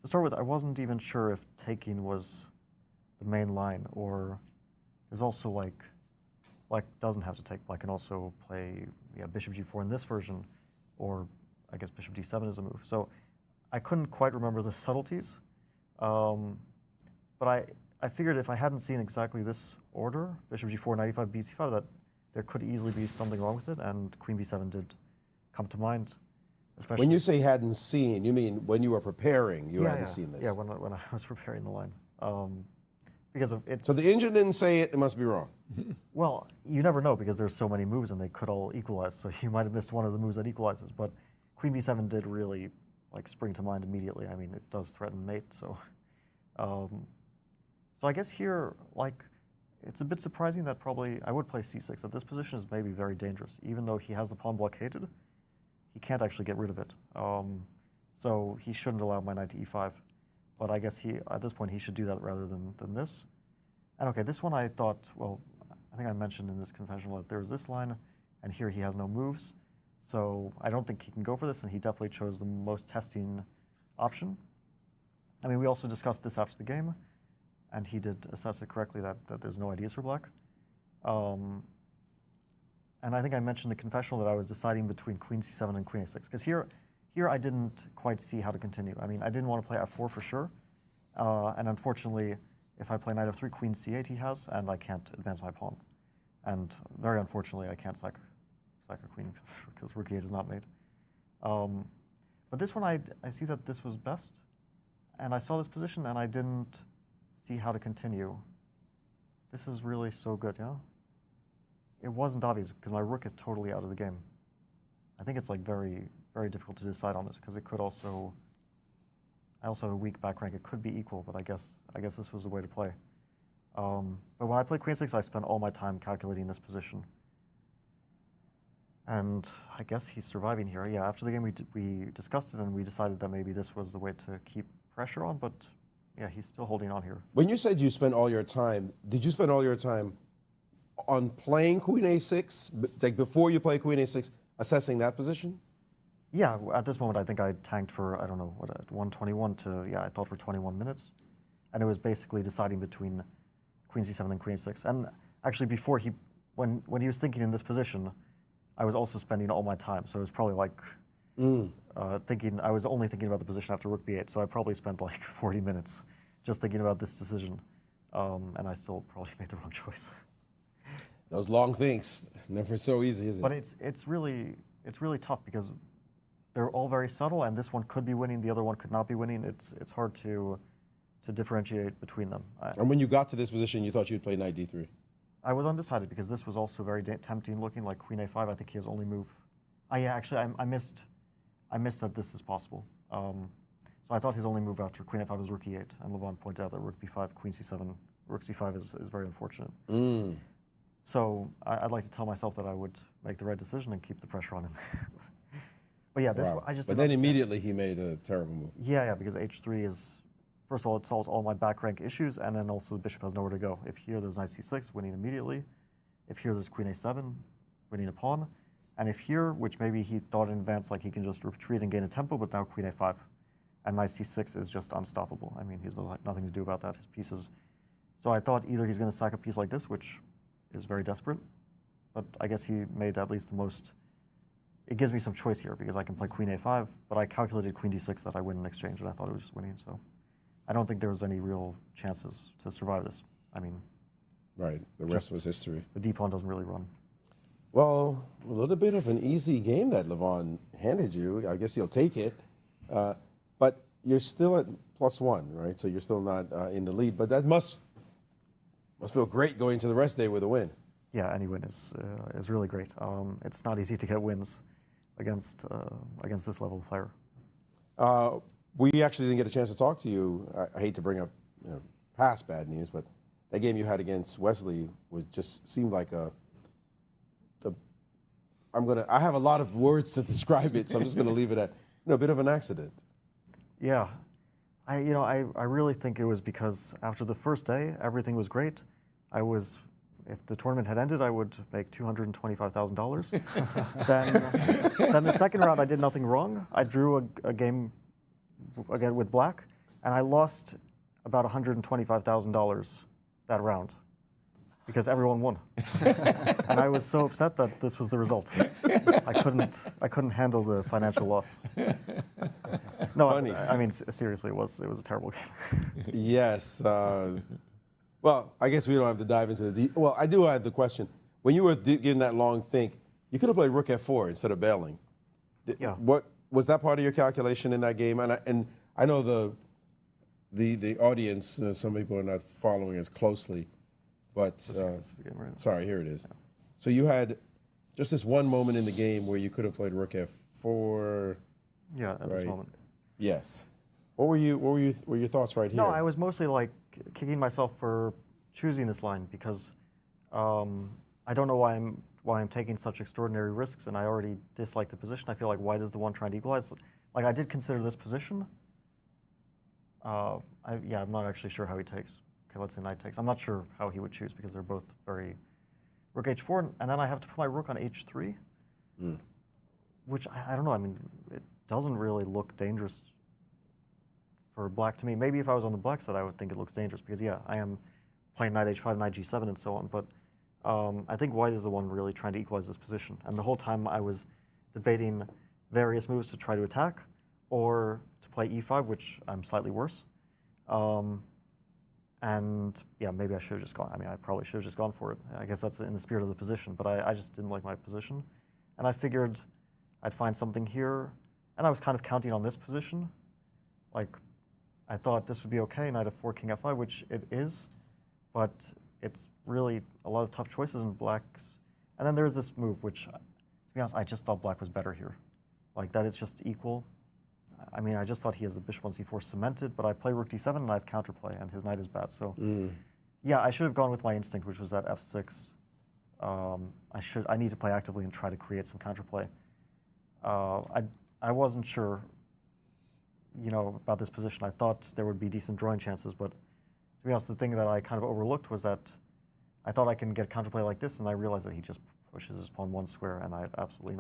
to start with, I wasn't even sure if taking was the main line, or there's also like, black doesn't have to take. Black can also play bishop g4 in this version, or I guess bishop d7 is a move. So I couldn't quite remember the subtleties, but I figured if I hadn't seen exactly this order, bishop g4, knight e5, bc5, that there could easily be something wrong with it, and queen b7 did come to mind. Especially When you say hadn't seen, you mean when you were preparing, you hadn't seen this? Yeah, when I was preparing the line. Because of it. So the engine didn't say it must be wrong. Well, you never know because there's so many moves and they could all equalize. So you might have missed one of the moves that equalizes. But queen b7 did really spring to mind immediately. I mean, it does threaten mate. So, so I guess here it's a bit surprising that probably I would play c6. That this position is maybe very dangerous, even though he has the pawn blockaded. He can't actually get rid of it. So he shouldn't allow my knight to e5. But I guess at this point he should do that rather than this. And okay, this one I thought, well, I think I mentioned in this confessional that there's this line, and here he has no moves. So I don't think he can go for this, and he definitely chose the most testing option. I mean, we also discussed this after the game, and he did assess it correctly that there's no ideas for black. And I think I mentioned in the confessional that I was deciding between queen c7 and queen a6, because here I didn't quite see how to continue. I mean, I didn't want to play f4 for sure, and unfortunately, if I play knight f3, queen c8 he has, and I can't advance my pawn. And very unfortunately, I can't sack a queen because rook e8 is not made. But this one, I see that this was best, and I saw this position, and I didn't see how to continue. This is really so good, yeah? It wasn't obvious, because my rook is totally out of the game. I think it's very, very difficult to decide on this, because it could also, I also have a weak back rank. It could be equal, but I guess this was the way to play. But when I play queen 6, I spent all my time calculating this position. And I guess he's surviving here. Yeah, after the game we discussed it, and we decided that maybe this was the way to keep pressure on, but yeah, he's still holding on here. When you said you spent all your time, did you spend all your time on playing queen a6, like before you play queen a6, assessing that position? Yeah, at this moment I think I tanked for, I don't know, what, 121 to, yeah, I thought for 21 minutes. And it was basically deciding between queen c7 and queen a6. And actually before when he was thinking in this position, I was also spending all my time. So it was probably I was only thinking about the position after rook b8. So I probably spent 40 minutes just thinking about this decision. And I still probably made the wrong choice. Those long things, it's never so easy, is it? But it's really tough because they're all very subtle, and this one could be winning, the other one could not be winning. It's hard to differentiate between them. And when you got to this position, you thought you'd play knight d3? I was undecided because this was also very tempting looking, like queen a5. I think he has only move. Yeah, actually, I missed that this is possible. So I thought his only move after queen a5 was rook e8, and Levon pointed out that rook b5, queen c7, rook c5 is very unfortunate. So I'd like to tell myself that I would make the right decision and keep the pressure on him. But yeah, this I just. But then immediately he made a terrible move. Yeah, because h3 is, first of all, it solves all my back rank issues, and then also the bishop has nowhere to go. If here there's knight c6, winning immediately. If here there's queen a7, winning a pawn. And if here, which maybe he thought in advance, like he can just retreat and gain a tempo, but now queen a5. And knight c6 is just unstoppable. I mean, he's nothing to do about that. His pieces. So I thought either he's going to sack a piece like this, which is very desperate, but I guess he made at least the most. It gives me some choice here because I can play queen a5, but I calculated queen d6 that I win in exchange, and I thought it was just winning. So I don't think there was any real chances to survive this. I mean, right. The rest was history. The d pawn doesn't really run. Well, a little bit of an easy game that Levon handed you. I guess you'll take it. But you're still at +1, right? So you're still not in the lead, but that must feel great going to the rest day with a win. Yeah, any win is really great. It's not easy to get wins against this level of player. We actually didn't get a chance to talk to you. I hate to bring up past bad news, but that game you had against Wesley seemed like I have a lot of words to describe it, so I'm just going to leave it at a bit of an accident. Yeah, I really think it was because after the first day everything was great. If the tournament had ended, I would make $225,000. Then the second round I did nothing wrong. I drew a game again with black, and I lost about $125,000 that round because everyone won. And I was so upset that this was the result. I couldn't handle the financial loss. No, I mean seriously, it was a terrible game. Yes. Well, I guess we don't have to dive into the well, I do have the question. When you were giving that long think, you could have played rook f4 instead of bailing. Yeah. What was that part of your calculation in that game? And I know the audience, some people are not following as closely, but sorry, here it is. Yeah. So you had just this one moment in the game where you could have played rook f4. Yeah, at this moment. Yes. What were your thoughts right here? No, I was mostly like kicking myself for choosing this line because I don't know why I'm taking such extraordinary risks, and I already dislike the position. I feel like white is the one trying to equalize. Like I did consider this position. I'm not actually sure how he takes. Okay, let's say knight takes. I'm not sure how he would choose because they're both very rook h4, and then I have to put my rook on h3, which I don't know. I mean, it doesn't really look dangerous for black to me. Maybe if I was on the black side, I would think it looks dangerous because yeah, I am playing knight h5, knight g7, and so on. But I think white is the one really trying to equalize this position. And the whole time I was debating various moves to try to attack or to play e5, which I'm slightly worse. And yeah, maybe I should have just gone. I mean, I probably should have just gone for it. I guess that's in the spirit of the position, but I just didn't like my position. And I figured I'd find something here, and I was kind of counting on this position. Like, I thought this would be okay, knight f4, king f5, which it is, but it's really a lot of tough choices in black's. And then there's this move, which, to be honest, I just thought black was better here. Like, that it's just equal. I mean, I just thought he has the bishop on c4 cemented, but I play rook d7 and I have counterplay, and his knight is bad. So, yeah, I should have gone with my instinct, which was at f6. I need to play actively and try to create some counterplay. I wasn't sure, about this position. I thought there would be decent drawing chances, but to be honest, the thing that I kind of overlooked was that I thought I can get counterplay like this, and I realized that he just pushes his pawn one square, and I have absolutely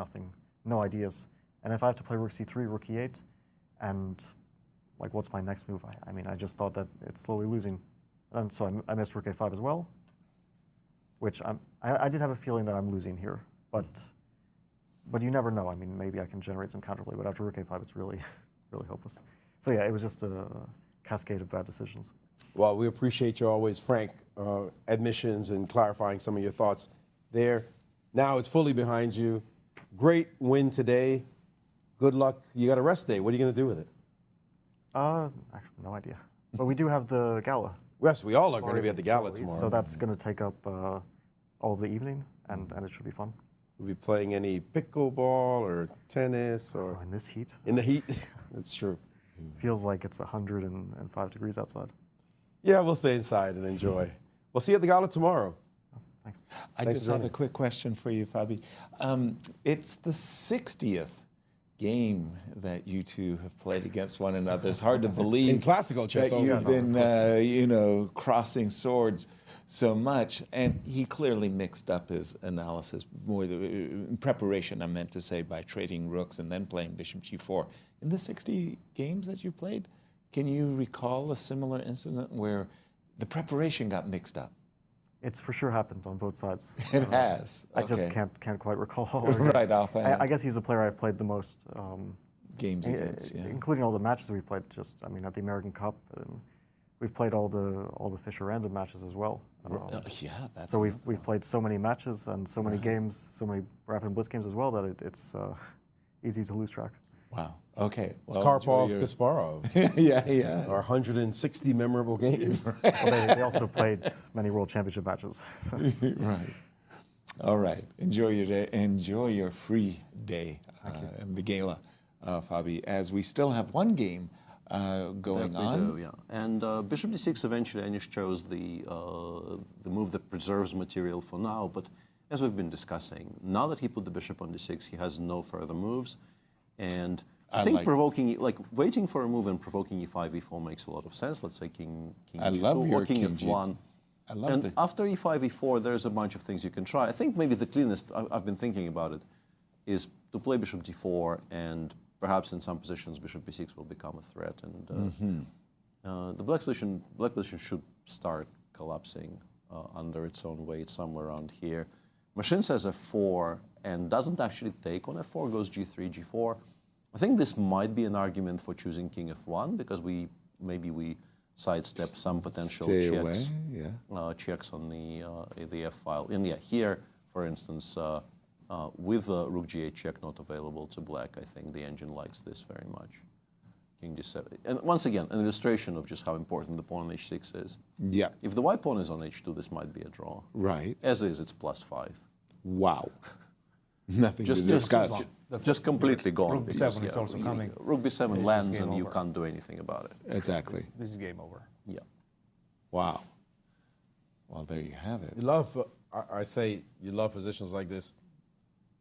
no ideas. And if I have to play rook c3, rook e8, and like, what's my next move? I mean, I just thought that it's slowly losing. And so I missed rook a5 as well, which I did have a feeling that I'm losing here, but you never know. I mean, maybe I can generate some counterplay, but after rook a5, it's really, really hopeless. So yeah, it was just a cascade of bad decisions. Well, we appreciate your always frank admissions and clarifying some of your thoughts there. Now it's fully behind you. Great win today. Good luck. You got a rest day. What are you going to do with it? I have no idea. But we do have the gala. Yes, we all are going to be at the gala tomorrow. So that's going to take up all of the evening, and it should be fun. We'll be playing any pickleball or tennis or... in this heat? In the heat? That's true. Feels like it's 105 degrees outside. Yeah, we'll stay inside and enjoy. We'll see you at the gala tomorrow. Thanks. I just have a quick question for you, Fabi. It's the 60th game that you two have played against one another. It's hard to believe in classical chess that you've been, crossing swords so much. And he clearly mixed up his analysis more in preparation. I meant to say by trading rooks and then playing bishop g4. In the 60 games that you played, can you recall a similar incident where the preparation got mixed up? It's for sure happened on both sides. It has. I just can't quite recall. Right offhand. I guess he's the player I've played the most games against, including all the matches we've played. At the American Cup, and we've played all the Fischer random matches as well. That's so we've played so many matches and so many games, so many rapid and blitz games as well that it's easy to lose track. Wow. Okay. It's Karpov, Kasparov. yeah. Our 160 memorable games. Well, they also played many World Championship matches. So. Right. All right. Enjoy your day. Enjoy your free day in the gala, Fabi. As we still have one game going on. We do, yeah. And Bishop d6, eventually Anish chose the move that preserves material for now, but as we've been discussing, now that he put the bishop on d6, he has no further moves. And I think provoking, like waiting for a move and provoking e5, e4 makes a lot of sense. Let's say king I g2 love your or king king f1. I love and it. after e5, e4, there's a bunch of things you can try. I think maybe the cleanest, I've been thinking about it, is to play bishop d4, and perhaps in some positions bishop b6 will become a threat. And the black position should start collapsing under its own weight somewhere around here. Machine says f4 and doesn't actually take on f4, goes g3, g4. I think this might be an argument for choosing king f1 because maybe we sidestep some potential checks, checks on the f file. And yeah, here, for instance, with rook g8 check not available to black, I think the engine likes this very much. King d7. And once again, an illustration of just how important the pawn on h6 is. Yeah. If the white pawn is on h2, this might be a draw. Right. As is, it's +5. Wow. Nothing to discuss. Just completely gone. Rook b7 is also coming. Rook b7 lands and you can't do anything about it. Exactly. This is game over. Yeah. Wow. Well, there you have it. You love, I say, you love positions like this.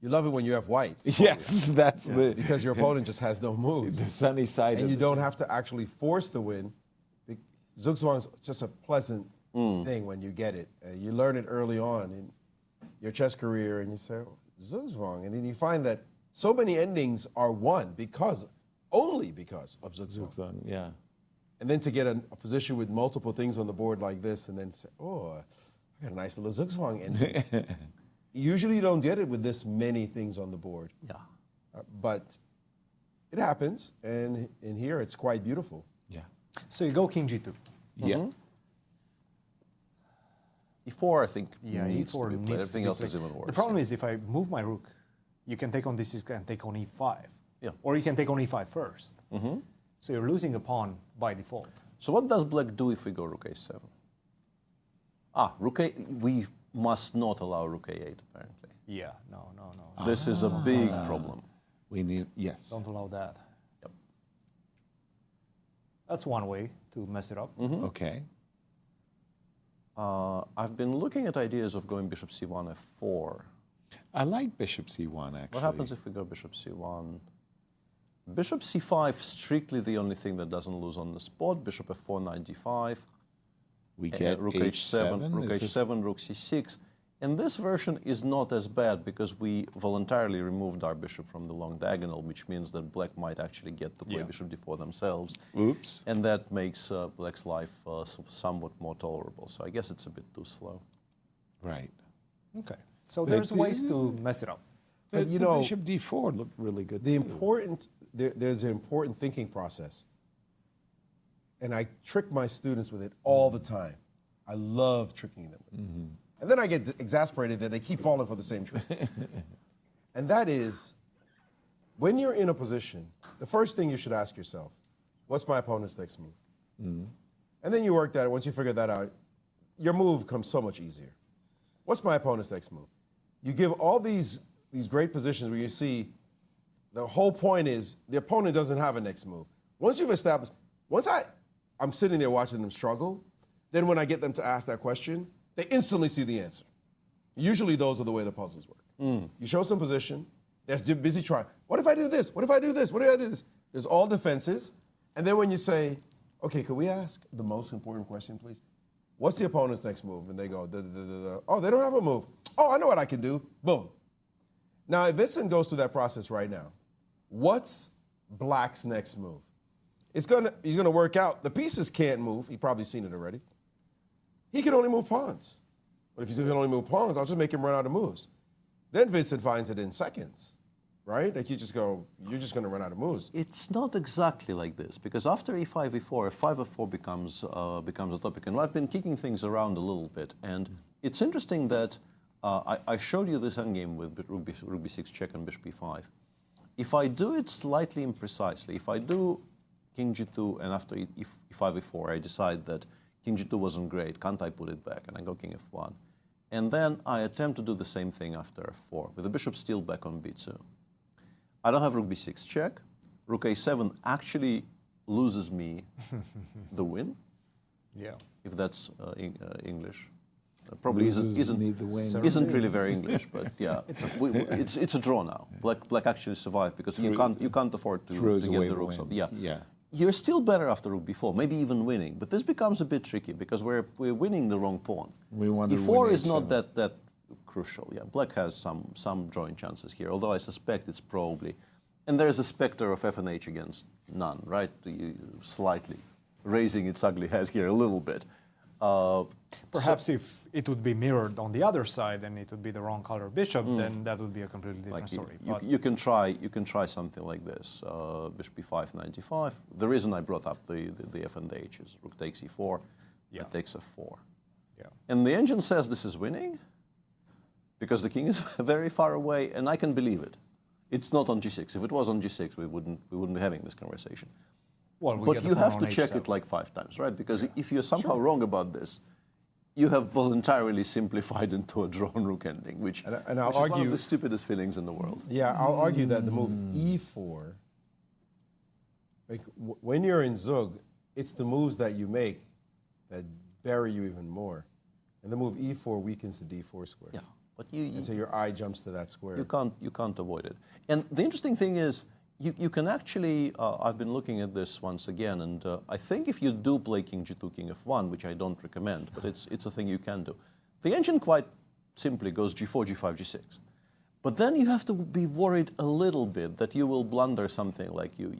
You love it when you have white. Yes, that's the... Because your opponent just has no moves. The sunny side and you don't have to actually force the win. Zugzwang is just a pleasant thing when you get it. You learn it early on in your chess career, and you say, oh, Zugzwang. And then you find that so many endings are won only because of Zugzwang. Yeah. And then to get a position with multiple things on the board like this, and then say, oh, I got a nice little Zugzwang ending. Usually you don't get it with this many things on the board. Yeah. But it happens, and in here it's quite beautiful. Yeah. So you go king g2. Yeah. e4, I think, yeah, needs e4 to be played. Everything else is even worse. The problem is if I move my rook, you can take on d6 and take on e5. Yeah. Or you can take on e5 first. So you're losing a pawn by default. So what does black do if we go rook a7? Rook a, we must not allow rook a8, apparently. Yeah, no. This is a big problem. We need, yes. Don't allow that. Yep. That's one way to mess it up. Okay. I've been looking at ideas of going bishop c1, f4. I like bishop c1, actually. What happens if we go bishop c1? Bishop c5, strictly the only thing that doesn't lose on the spot. Bishop f4, knight d5. We get rook h7. Rook h7, rook c6. And this version is not as bad because we voluntarily removed our bishop from the long diagonal, which means that black might actually get to play bishop d4 themselves. Oops. And that makes black's life somewhat more tolerable. So I guess it's a bit too slow. Right. Okay. So there's ways to mess it up. But you know, bishop d4 looked really good. There's an important thinking process. And I trick my students with it all the time. I love tricking them with it. And then I get exasperated that they keep falling for the same trick. And that is, when you're in a position, the first thing you should ask yourself, what's my opponent's next move? And then you work that, once you figure that out, your move comes so much easier. What's my opponent's next move? You give all these great positions where you see the whole point is the opponent doesn't have a next move. Once you've established, I'm sitting there watching them struggle, then when I get them to ask that question, they instantly see the answer. Usually those are the way the puzzles work. You show some position, they're busy trying. What if I do this? What if I do this? What if I do this? There's all defenses. And then when you say, okay, could we ask the most important question, please? What's the opponent's next move? And they go, oh, they don't have a move. Oh, I know what I can do. Boom. Now, if Vincent goes through that process right now, what's black's next move? He's gonna work out. The pieces can't move. He's probably seen it already. He can only move pawns. But if he's going to only move pawns, I'll just make him run out of moves. Then Vincent finds it in seconds, right? Like you just go, you're just going to run out of moves. It's not exactly like this, because after e5, e4, f5, f4 becomes a topic. And I've been kicking things around a little bit. And it's interesting that I showed you this endgame with rook b6 check and bishop e5. If I do it slightly imprecisely, if I do king g2 and after e5, e4, I decide that king g2 wasn't great, can't I put it back? And I go king f1. And then I attempt to do the same thing after f4, with the bishop still back on b2. I don't have rook b6 check. Rook a7 actually loses me the win. Yeah. If that's English. Probably isn't really very English, but yeah, it's a draw now. Black actually survived because you can't afford to get the rooks up. Yeah. You're still better after rook b4, maybe even winning, but this becomes a bit tricky because we're winning the wrong pawn. We want to e4 win is not that crucial. Yeah, black has some drawing chances here, although I suspect it's probably, and there's a specter of f and h against none, right? Slightly raising its ugly head here a little bit. Perhaps if it would be mirrored on the other side and it would be the wrong color bishop, then that would be a completely different story. You can try something like this. Bishop b5, knight d5. The reason I brought up the f and the h is rook takes e4, knight takes f4. Yeah. And the engine says this is winning because the king is very far away, and I can believe it. It's not on g6. If it was on g6, we wouldn't be having this conversation. Well, but you have to check it like 5 times, right? Because if you're somehow wrong about this, you have voluntarily simplified into a drawn rook ending, which I'll is argue, one of the stupidest feelings in the world. Yeah, I'll argue that the move e4, like when you're in Zug, it's the moves that you make that bury you even more. And the move e4 weakens the d4 square. Yeah, but and so your eye jumps to that square. You can't avoid it. And the interesting thing is, you can actually, I've been looking at this once again, and I think if you do play king g2, king f1, which I don't recommend, but it's a thing you can do, the engine quite simply goes g4, g5, g6. But then you have to be worried a little bit that you will blunder something like you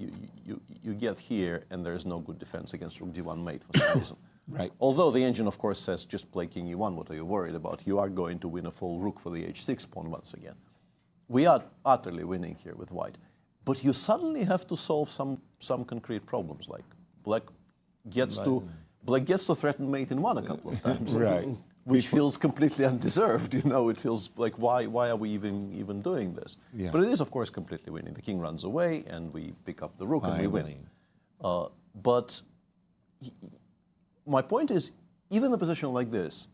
get here and there's no good defense against rook d1 mate for some reason. Right. Although the engine, of course, says just play king e1, what are you worried about? You are going to win a full rook for the h6 pawn once again. We are utterly winning here with white. But you suddenly have to solve some concrete problems, like black gets to threaten mate in one a couple of times, right? Which feels completely undeserved. You know, it feels like why are we even doing this? Yeah. But it is, of course, completely winning. The king runs away, and we pick up the rook and we win. But my point is, even in a position like this,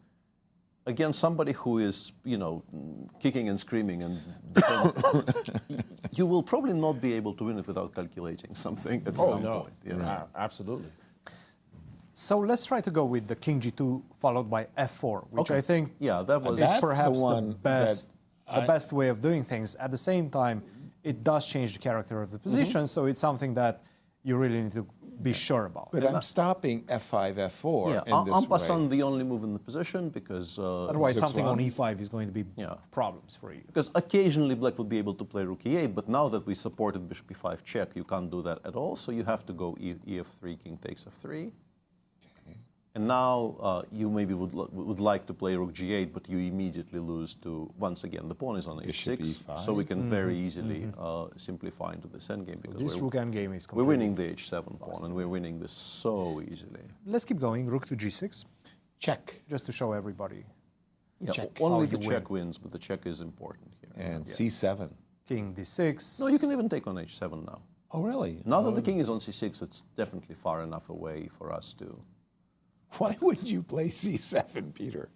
against somebody who is, kicking and screaming and defending, you will probably not be able to win it without calculating something at some point. Yeah, absolutely. So let's try to go with the king g2 followed by f4, which I think that's perhaps the best way of doing things. At the same time, it does change the character of the position, so it's something that you really need to be sure about. But I'm stopping f5, f4 in this en passant, way. the only move in the position, because otherwise something on e5 is going to be problems for you. Because occasionally black would be able to play rook e8, but now that we supported bishop e5 check, you can't do that at all. So you have to go ef3, king takes f3. And now you maybe would like to play rook g8, but you immediately lose to, once again, the pawn is on h6, so we can very easily simplify into this endgame, because this rook endgame is we're winning the h7 pawn, and we're winning this so easily. Let's keep going. Rook to g6. Check. Just to show everybody. Yeah, only the check wins, but the check is important here. And c7. King d6. No, you can even take on h7 now. Oh, really? Now that the king is on c6, it's definitely far enough away for us to... Why would you play c7, Peter?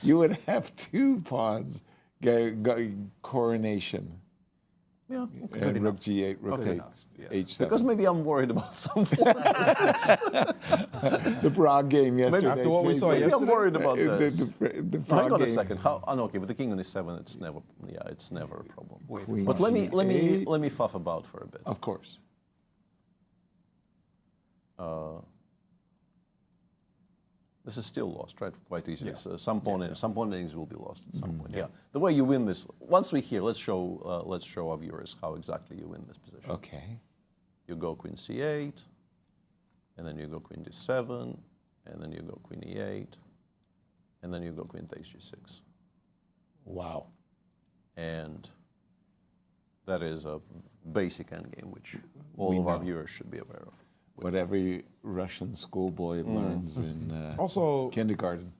You would have 2 pawns coronation. Yeah, it's good enough. Rook g8, rook h7. Because maybe I'm worried about some forces. The Prague game yesterday. Maybe after what we saw yesterday. I'm worried about this. The Hang on a game. second. Okay, with the king on e7, it's never a problem. Queen but let me g8. fuff about for a bit. Of course. This is still lost, right? Quite easily. Yeah. So some pawn endings will be lost at some point. Yeah. The way you win this, once we're here, let's show our viewers how exactly you win this position. Okay. You go queen c8, and then you go queen d7, and then you go queen e8, and then you go queen takes g6. Wow. And that is a basic endgame, which all of our viewers should be aware of. What every Russian schoolboy learns in also kindergarten.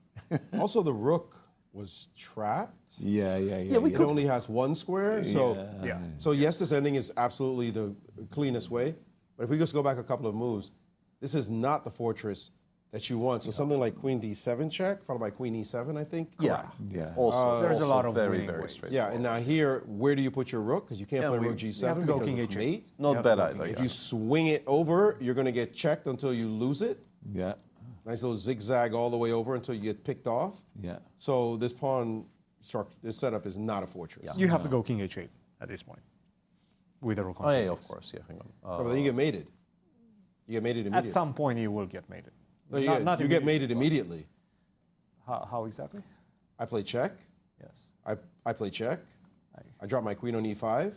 Also, the rook was trapped. Yeah. It only has one square, so Yeah. So yes, this ending is absolutely the cleanest way. But if we just go back a couple of moves, this is not the fortress that you want. So something like Queen D7 check, followed by Queen E7, I think. Yeah. Also, there's a lot of very, winning very ways. straight. Yeah, and now here, where do you put your rook? Because you can't play rook G7 you have to go because King it's H8. mate. Not bad either. If you swing it over, you're going to get checked until you lose it. Yeah. Nice little zigzag all the way over until you get picked off. Yeah. So this pawn structure, this setup is not a fortress. You have to go King H8 at this point with a rook on Oh, yeah, G6. of course. Yeah, hang on. No, but then you get mated. You get mated immediately. At some point, you will get mated. No, you get mated immediately. How exactly? I play check. Yes. I play check. I drop my queen on E5,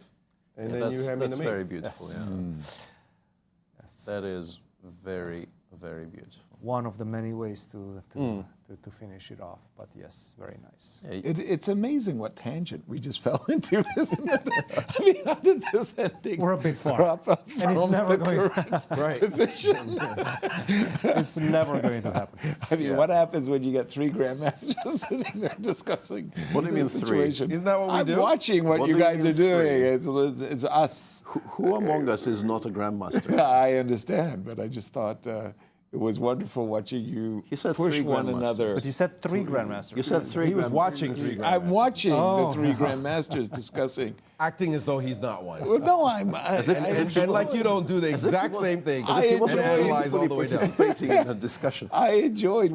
and then you hand me the mate. That's very beautiful. Yes. Yeah. Yes. That is very, very beautiful. One of the many ways to finish it off, but yes, very nice. It's amazing what tangent we just fell into, isn't it? I mean, how did this ending We're a bit far. crop up And it's from never the going to correct happen. Right. position? It's never going to happen. I mean, what happens when you get three grandmasters sitting there discussing What do you mean the three? situation? Isn't that what we I'm do? watching what What you do you guys mean are doing. three? It's us. Who among us is not a grandmaster? I understand, but I just thought it was wonderful watching you He said push three one grandmasters. another. But you said three grandmasters. You said three. He was watching three grandmasters. I'm watching Oh. the three grandmasters discussing. Acting as though he's not one. Well, no, And like you don't do the exact same thing I and enjoyed analyze all the way down. participating in the discussion. I enjoyed.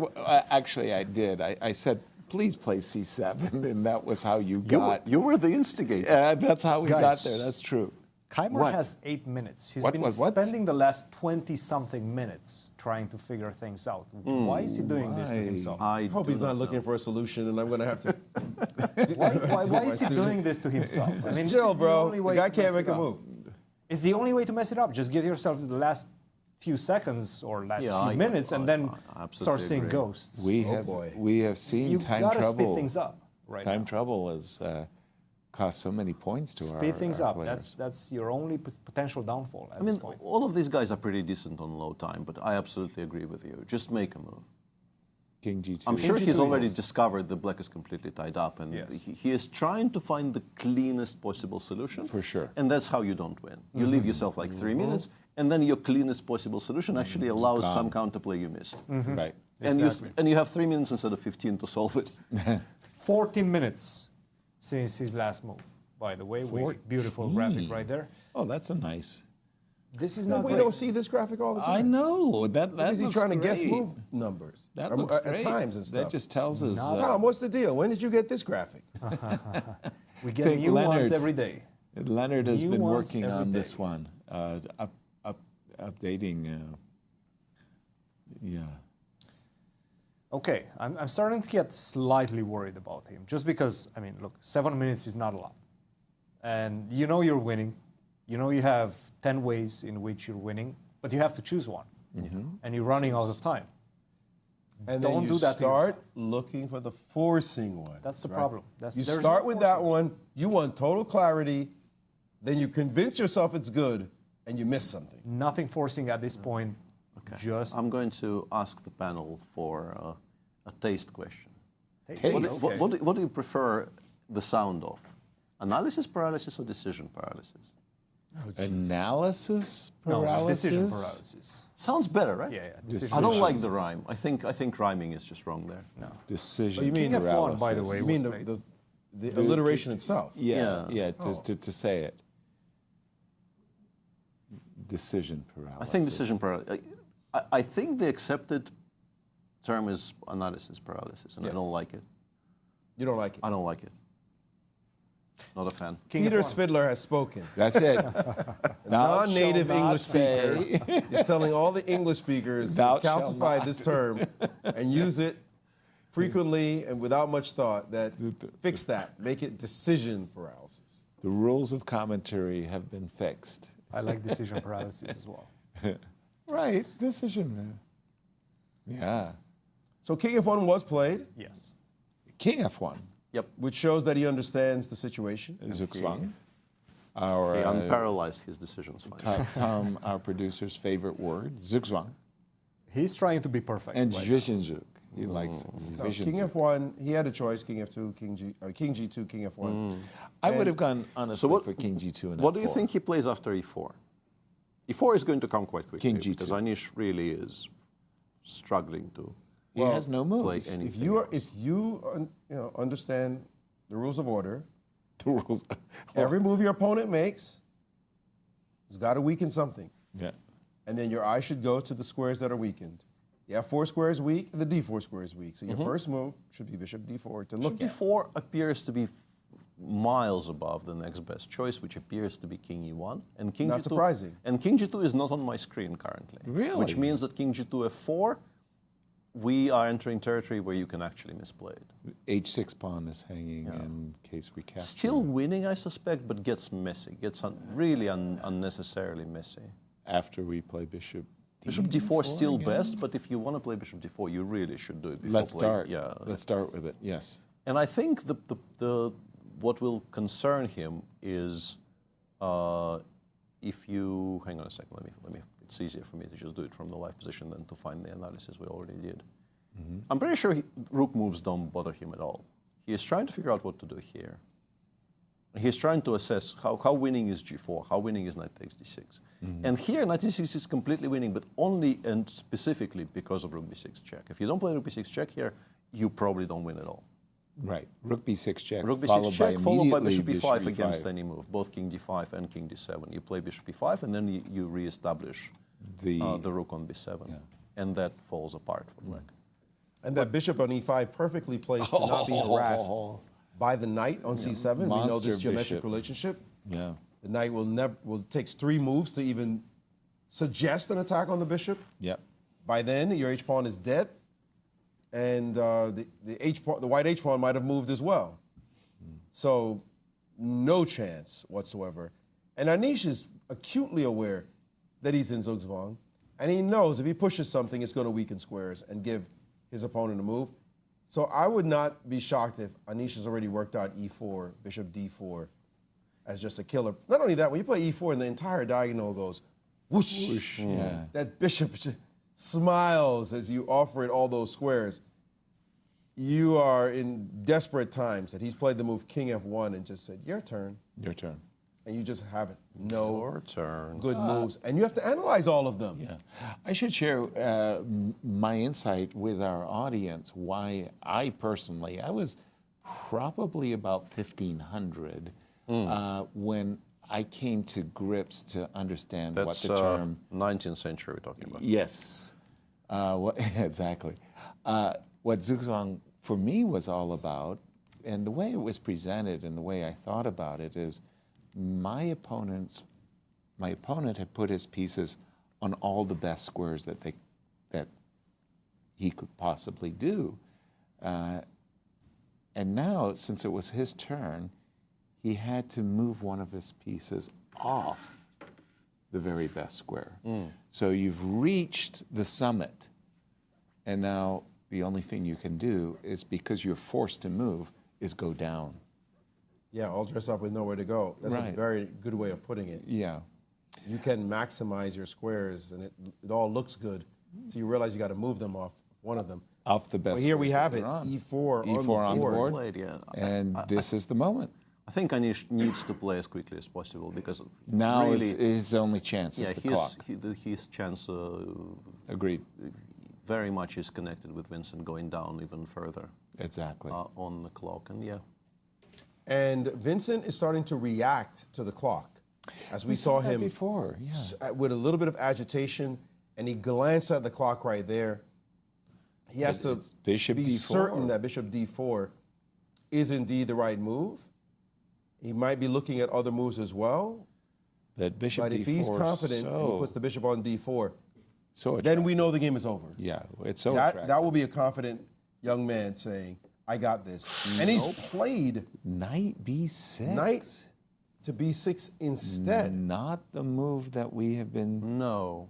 Actually, I did. I said, please play C7, and that was how you got. You were the instigator. That's how we got Guys. there. That's true. Keymer What? has 8 minutes. He's What, been what? spending the last 20-something minutes trying to figure things out. Why is he doing this to Why? himself? I hope he's not looking for a solution, and I'm going to have to. Why is he doing this to himself? I mean, Chill, this is the bro. only The way guy to can't mess make it a up. move. It's the only way to mess it up. Just get yourself to the last few seconds or last few minutes, and then start seeing agree. ghosts. We have seen You time gotta trouble. speed things up right Time now. trouble has cost so many points to Speed things our up. players. That's your only potential downfall at I this mean, point. all of these guys are pretty decent on low time, but I absolutely agree with you. Just make a move. King G2. I'm sure King he's G2 already is- discovered the black is completely tied up, and Yes. he is trying to find the cleanest possible solution. For sure. And that's how you don't win. You leave yourself like 3 minutes, and then your cleanest possible solution actually allows some counterplay you missed. Right. And, Exactly. and you have 3 minutes instead of 15 to solve it. 14 minutes since his last move, by the way. Beautiful graphic right there. Oh, that's a nice. This is No, not we great. don't see this graphic all the time. I know that. Why is he looks trying to guess great. move numbers? That Or, looks at great. times and stuff. That just tells us. Tom, what's the deal? When did you get this graphic? We get think new ones Leonard- every day. Leonard has New been ones working every on day. this one, updating. Yeah. Okay, I'm starting to get slightly worried about him, just because, I mean, look, 7 minutes is not a lot. And you know you're winning. You know you have 10 ways in which you're winning, but you have to choose one. And you're running out of time. And Don't then you do that to start yourself. looking for the forcing one. That's the right? problem. You there's start no with forcing. that one, you want total clarity, then you convince yourself it's good, and you miss something. Nothing forcing at this point. Just I'm going to ask the panel for a taste question. Taste, What do you prefer the sound of? Analysis paralysis or decision paralysis? Analysis No, paralysis. decision paralysis. Sounds better, right? Yeah, I don't like the rhyme. I think rhyming is just wrong there. No. Decision. Oh, you mean King F1, paralysis. by the way, You mean was played. the alliteration itself? Yeah. Yeah. To say it. Decision paralysis. I think decision paralysis. I think the accepted term is analysis paralysis, and I Yes. don't like it. You don't like it. I don't like it. Not a fan. Peter Svidler has spoken. That's it. A Thou non-native shalt not English speaker say. is telling all the English speakers to Thou shalt calcify not. this term and use it frequently and without much thought. That fix that. Make it decision paralysis. The rules of commentary have been fixed. I like decision paralysis as well. Right, decision. Yeah. So King F1 was played, Yes. King F1. Yep. which shows that he understands the situation. Zugzwang. Our He unparalyzed his decisions. Finally. Tom, our producer's favorite word, Zugzwang. He's trying to be perfect. And right now. Zwischenzug. He likes No, visions. King F1, he had a choice, King F2, King G2, King F1. I would have gone, honestly, for King G2 and What do F4. you think he plays after E4? E4 is going to come quite quickly. King G2. Because Anish really is struggling to He has no moves. play anything. If you understand the rules of order, The rules. every move your opponent makes has got to weaken something. Yeah. And then your eye should go to the squares that are weakened. The F4 square is weak, the D4 square is weak. So your first move should be Bishop D4 to look at. Bishop D4 appears to be miles above the next best choice, which appears to be King E1. And King Not G2, surprising. And King G2 is not on my screen currently. Really? Which means that King G2 F4, we are entering territory where you can actually misplay it. H6 pawn is hanging in case we capture. Still winning, I suspect, but gets messy. Gets really unnecessarily messy. After we play Bishop Bishop D4 is still again? best, but if you want to play Bishop D4, you really should do it before Let's playing. start. Yeah. Let's start with it. Yes. And I think what will concern him is if you hang on a second. Let me. It's easier for me to just do it from the live position than to find the analysis we already did. I'm pretty sure rook moves don't bother him at all. He is trying to figure out what to do here. He's trying to assess how winning is G4, how winning is knight takes D6. And here, knight D6 is completely winning, but only and specifically because of rook B6 check. If you don't play rook B6 check here, you probably don't win at all. Right. Rook B6 check. Rook B6 check, followed by Bishop immediately E5 against any move, both King D5 and King D7. You play Bishop E5, and then you re-establish the rook on B7. And that falls apart for black. And that Bishop on E5 perfectly placed to not be harassed by the knight on C7. We know this geometric relationship. Yeah. The knight takes 3 moves to even suggest an attack on the bishop. Yep. By then, your H pawn is dead, and the white H pawn might have moved as well. So, no chance whatsoever. And Anish is acutely aware that he's in Zugzwang, and he knows if he pushes something, it's going to weaken squares and give his opponent a move. So I would not be shocked if Anish has already worked out E4, Bishop D4, as just a killer. Not only that, when you play E4 and the entire diagonal goes whoosh, Whoosh, yeah. that bishop just smiles as you offer it all those squares. You are in desperate times that he's played the move King F1 and just said, your turn. Your turn. And you just have no Your turn. good moves. And you have to analyze all of them. Yeah. I should share my insight with our audience, why I personally, I was probably about 1500 when I came to grips to understand what the term... 19th century we're talking about. Yes. Exactly. What Zugzwang for me was all about, and the way it was presented and the way I thought about it is, my opponent had put his pieces on all the best squares that he could possibly do. And now, since it was his turn, he had to move one of his pieces off the very best square. So you've reached the summit, and now the only thing you can do is, because you're forced to move, is go down. Yeah, all dressed up with nowhere to go. That's Right. a very good way of putting it. Yeah. You can maximize your squares, and it all looks good. So you realize you got to move them off one of them. Off the best. But here we squares have that it, they're on. E4 E4 on the board. Played, yeah. And this is the moment. I think Anish needs to play as quickly as possible because Now really, his only chance is the clock. His chance Agreed. Very much is connected with Vincent going down even further. Exactly. On the clock, and yeah. And Vincent is starting to react to the clock. As we saw that him before, yeah. With a little bit of agitation, and he glanced at the clock right there. He has to Bishop be D4. certain that Bishop D4 is indeed the right move. He might be looking at other moves as well. But Bishop But D4, if he's confident and he so- puts the bishop on D4, so then we know the game is over. Yeah, it's so that will be a confident young man saying, I got this. And he's played Knight B6. Knight to B6 instead. Not the move that we have been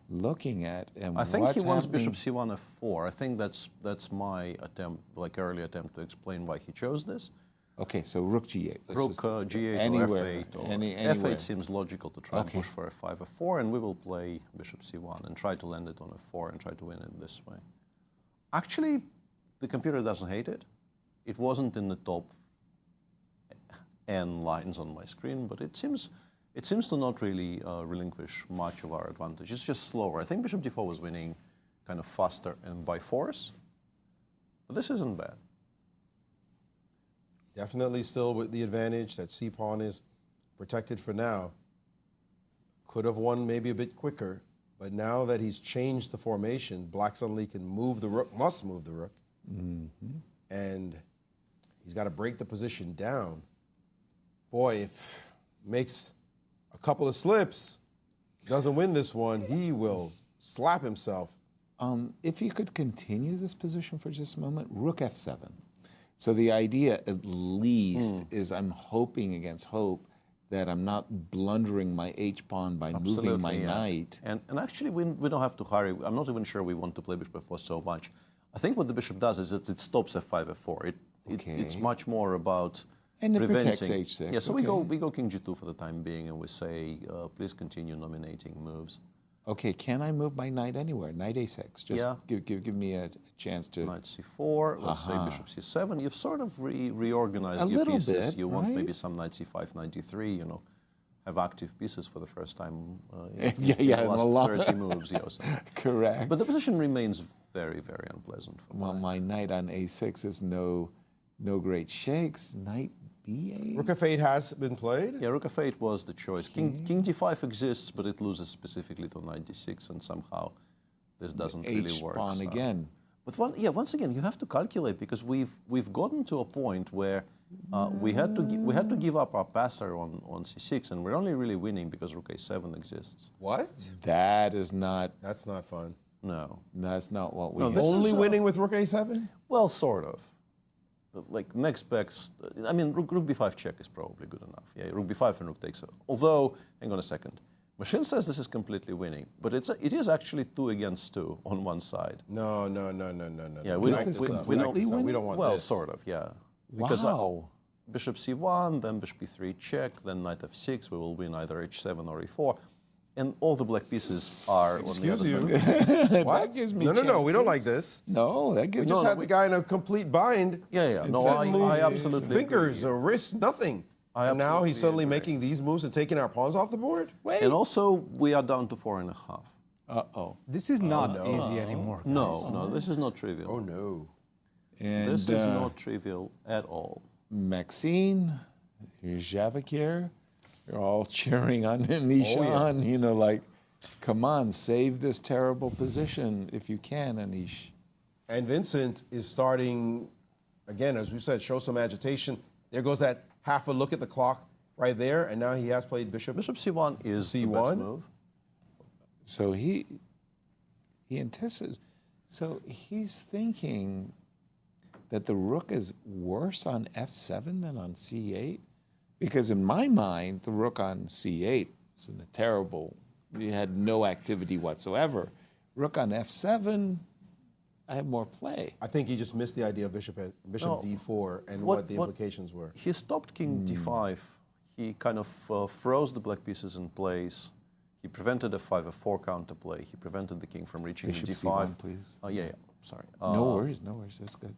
looking at. And I think he wants happening- Bishop C1 F4. I think that's my attempt, like early attempt to explain why he chose this. Okay, so Rook G8. Rook G8 anywhere, or F8. Or anywhere. F8 seems logical to try and push for F5, F4, and we will play Bishop C1 and try to land it on F4 and try to win it this way. Actually, the computer doesn't hate it. It wasn't in the top N lines on my screen, but it seems to not really relinquish much of our advantage. It's just slower. I think bishop d4 was winning kind of faster and by force, but this isn't bad. Definitely still with the advantage that c-pawn is protected for now. Could have won maybe a bit quicker, but now that he's changed the formation, black suddenly can move the rook, must move the rook, and he's got to break the position down. Boy, if makes a couple of slips, doesn't win this one, he will slap himself. If you could continue this position for just a moment, rook f7. So the idea, at least, is I'm hoping against hope that I'm not blundering my h-pawn by moving my knight. And actually, we don't have to hurry. I'm not even sure we want to play bishop f4 so much. I think what the bishop does is that it stops f5, f4. It's much more about and it preventing. protects h6. Yeah, so we go king g2 for the time being, and we say, please continue nominating moves. Okay, can I move my knight anywhere? Knight a6. Just give me a chance to. Knight c4. Let's say bishop c7. You've sort of reorganized your pieces. You want maybe some knight c5, knight d3. You know, have active pieces for the first time in the last 30 moves. Yeah, so. Correct. But the position remains very, very unpleasant. Well, my knight on a6 is no great shakes. Knight b8. Rook f8 has been played? Yeah, rook f8 was the choice. King d5 exists, but it loses specifically to knight d6, and somehow this doesn't really work. H-pawn again. But once again, you have to calculate, because we've gotten to a point where we had to give up our passer on c6, and we're only really winning because rook a7 exists. What? That's not fun. No. That's not what we only winning with rook a7? Well, sort of. Like next backs, I mean, rook b5 check is probably good enough. Yeah, rook b5 and rook takes. Although, hang on a second. Machine says this is completely winning, but it is actually 2 against 2 on one side. No. Yeah, we don't want well, this. Sort of, yeah. Because bishop c1, then bishop b3 check, then knight f6. We will win either h7 or e4. And all the black pieces are Excuse on you. the other side. What? No, we don't like this. No, that gives we just had the guy in a complete bind. Yeah. No, I absolutely fingers or wrists, nothing. And now he's suddenly making these moves and taking our pawns off the board? Wait. And also, we are down to 4.5. Uh-oh. This is not easy anymore. Guys. No, this is not trivial. Oh, no. And this is not trivial at all. Maxime, Javokhir, you're all cheering on Anish you know, like, come on, save this terrible position if you can, Anish. And Vincent is starting, again, as we said, show some agitation. There goes that half a look at the clock right there, and now he has played bishop. Bishop c1 is the best move. So he anticipates. So he's thinking that the rook is worse on f7 than on c8? Because in my mind, the rook on c8 is in a terrible, you had no activity whatsoever. Rook on f7, I have more play. I think he just missed the idea of bishop d4 and what the implications were. He stopped king d5. He kind of froze the black pieces in place. He prevented a 5f4 counterplay. He prevented the king from reaching bishop d5. c1, please. Yeah, sorry. No worries, that's good.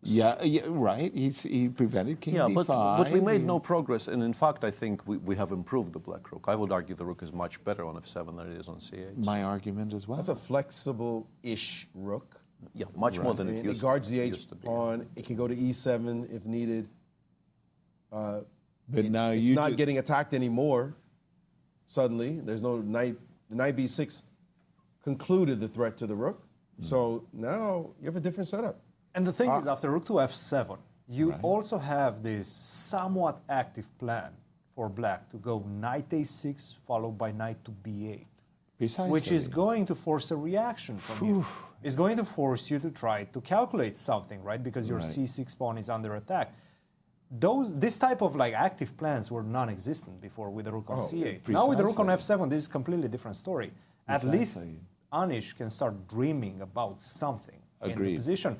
Yeah, right. He prevented king d5. But we made no progress, and in fact, I think we have improved the black rook. I would argue the rook is much better on f7 than it is on c8. My argument as well. That's a flexible-ish rook. Yeah, much more than it used to be. It guards the h-pawn. It can go to e7 if needed. But now it's not getting attacked anymore. Suddenly, there's no knight. The knight b6 concluded the threat to the rook. So now you have a different setup. And the thing is, after rook to f7, you also have this somewhat active plan for black to go knight a6 followed by knight to b8. Precisely. Which is going to force a reaction from you. It's going to force you to try to calculate something, right? Because your c6 pawn is under attack. This type of active plans were non-existent before with the rook on c8. Precisely. Now with the rook on f7, this is a completely different story. At least Anish can start dreaming about something in the position.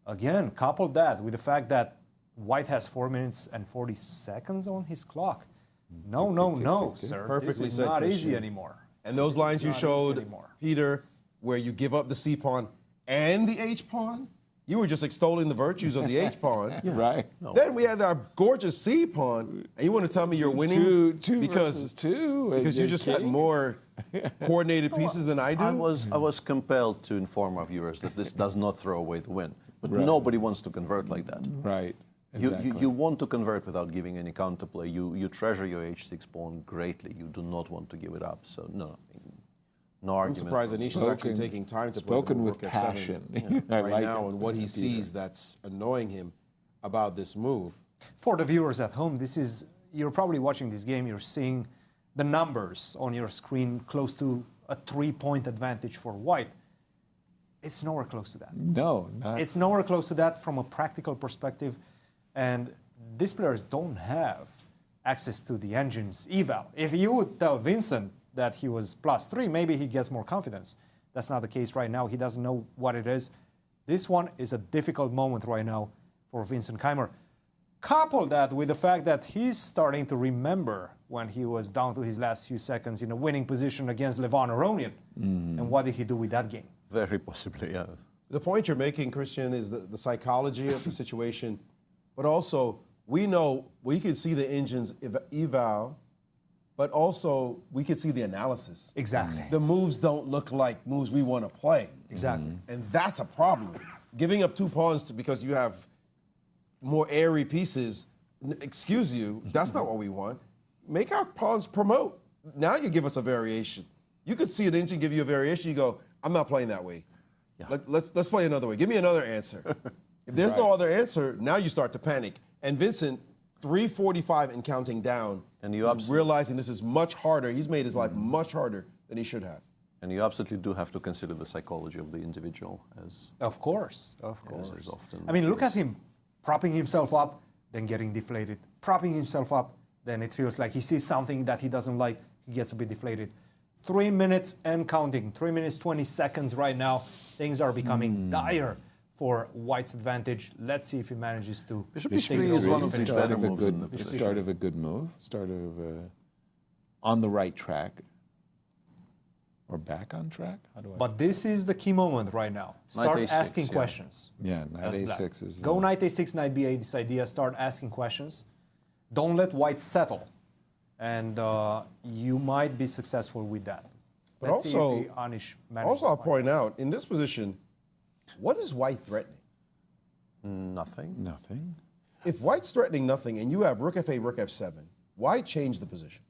Again, couple that with the fact that White has 4 minutes and 40 seconds on his clock. No, sir. Perfectly this is said, not Cristian. easy anymore. And those lines you showed, Peter, where you give up the c-pawn and the H-pawn? You were just extolling the virtues of the H-pawn. Right. Then we had our gorgeous C-pawn, and you want to tell me you're winning two because versus two, because you just got more coordinated pieces than I do? I was compelled to inform our viewers that this does not throw away the win. But nobody wants to convert like that. Right. Exactly. You want to convert without giving any counterplay. You treasure your H6 pawn greatly. You do not want to give it up. So no argument. I'm surprised Anish is actually taking time to play the with Rook passion. F7 right like now, it. and what he sees that's annoying him about this move. For the viewers at home, you're probably watching this game, you're seeing the numbers on your screen close to a 3-point advantage for white. It's nowhere close to that. No, not. It's nowhere close to that from a practical perspective, and these players don't have access to the engine's eval. If you would tell Vincent that he was +3, maybe he gets more confidence. That's not the case right now. He doesn't know what it is. This one is a difficult moment right now for Vincent Keymer. Couple that with the fact that he's starting to remember when he was down to his last few seconds in a winning position against Levon Aronian. And what did he do with that game? Very possibly, yeah. The point you're making, Cristian, is the psychology of the situation, but also we know we can see the engine's eval, but also we can see the analysis. Exactly. The moves don't look like moves we want to play. Exactly. And that's a problem. Giving up 2 pawns because you have more airy pieces, excuse you, that's not what we want. Make our pawns promote. Now you give us a variation. You could see an engine give you a variation, you go, I'm not playing that way. Yeah. Let's play another way. Give me another answer. If there's no other answer, now you start to panic. And Vincent, 345 and counting down, and you realizing this is much harder. He's made his life much harder than he should have. And you absolutely do have to consider the psychology of the individual as... Of course, of course. As often I mean, look at him propping himself up, then getting deflated. Propping himself up, then it feels like he sees something that he doesn't like, he gets a bit deflated. 3 minutes and counting, 3 minutes, 20 seconds right now. Things are becoming dire for White's advantage. Let's see if he manages to... Bishop E3 is one of the better moves in the position. Start of a good move, start of on the right track, or back on track? How do I... But this is the key moment right now. Start asking questions. Yeah, knight A6 is... Go knight A6, knight B8, this idea. Start asking questions. Don't let White settle. And you might be successful with that. But Let's see if Anish manages. Also, I'll point out, in this position, what is White threatening? Nothing. Nothing. If White's threatening nothing and you have Rook F8, Rook F7, why change the position?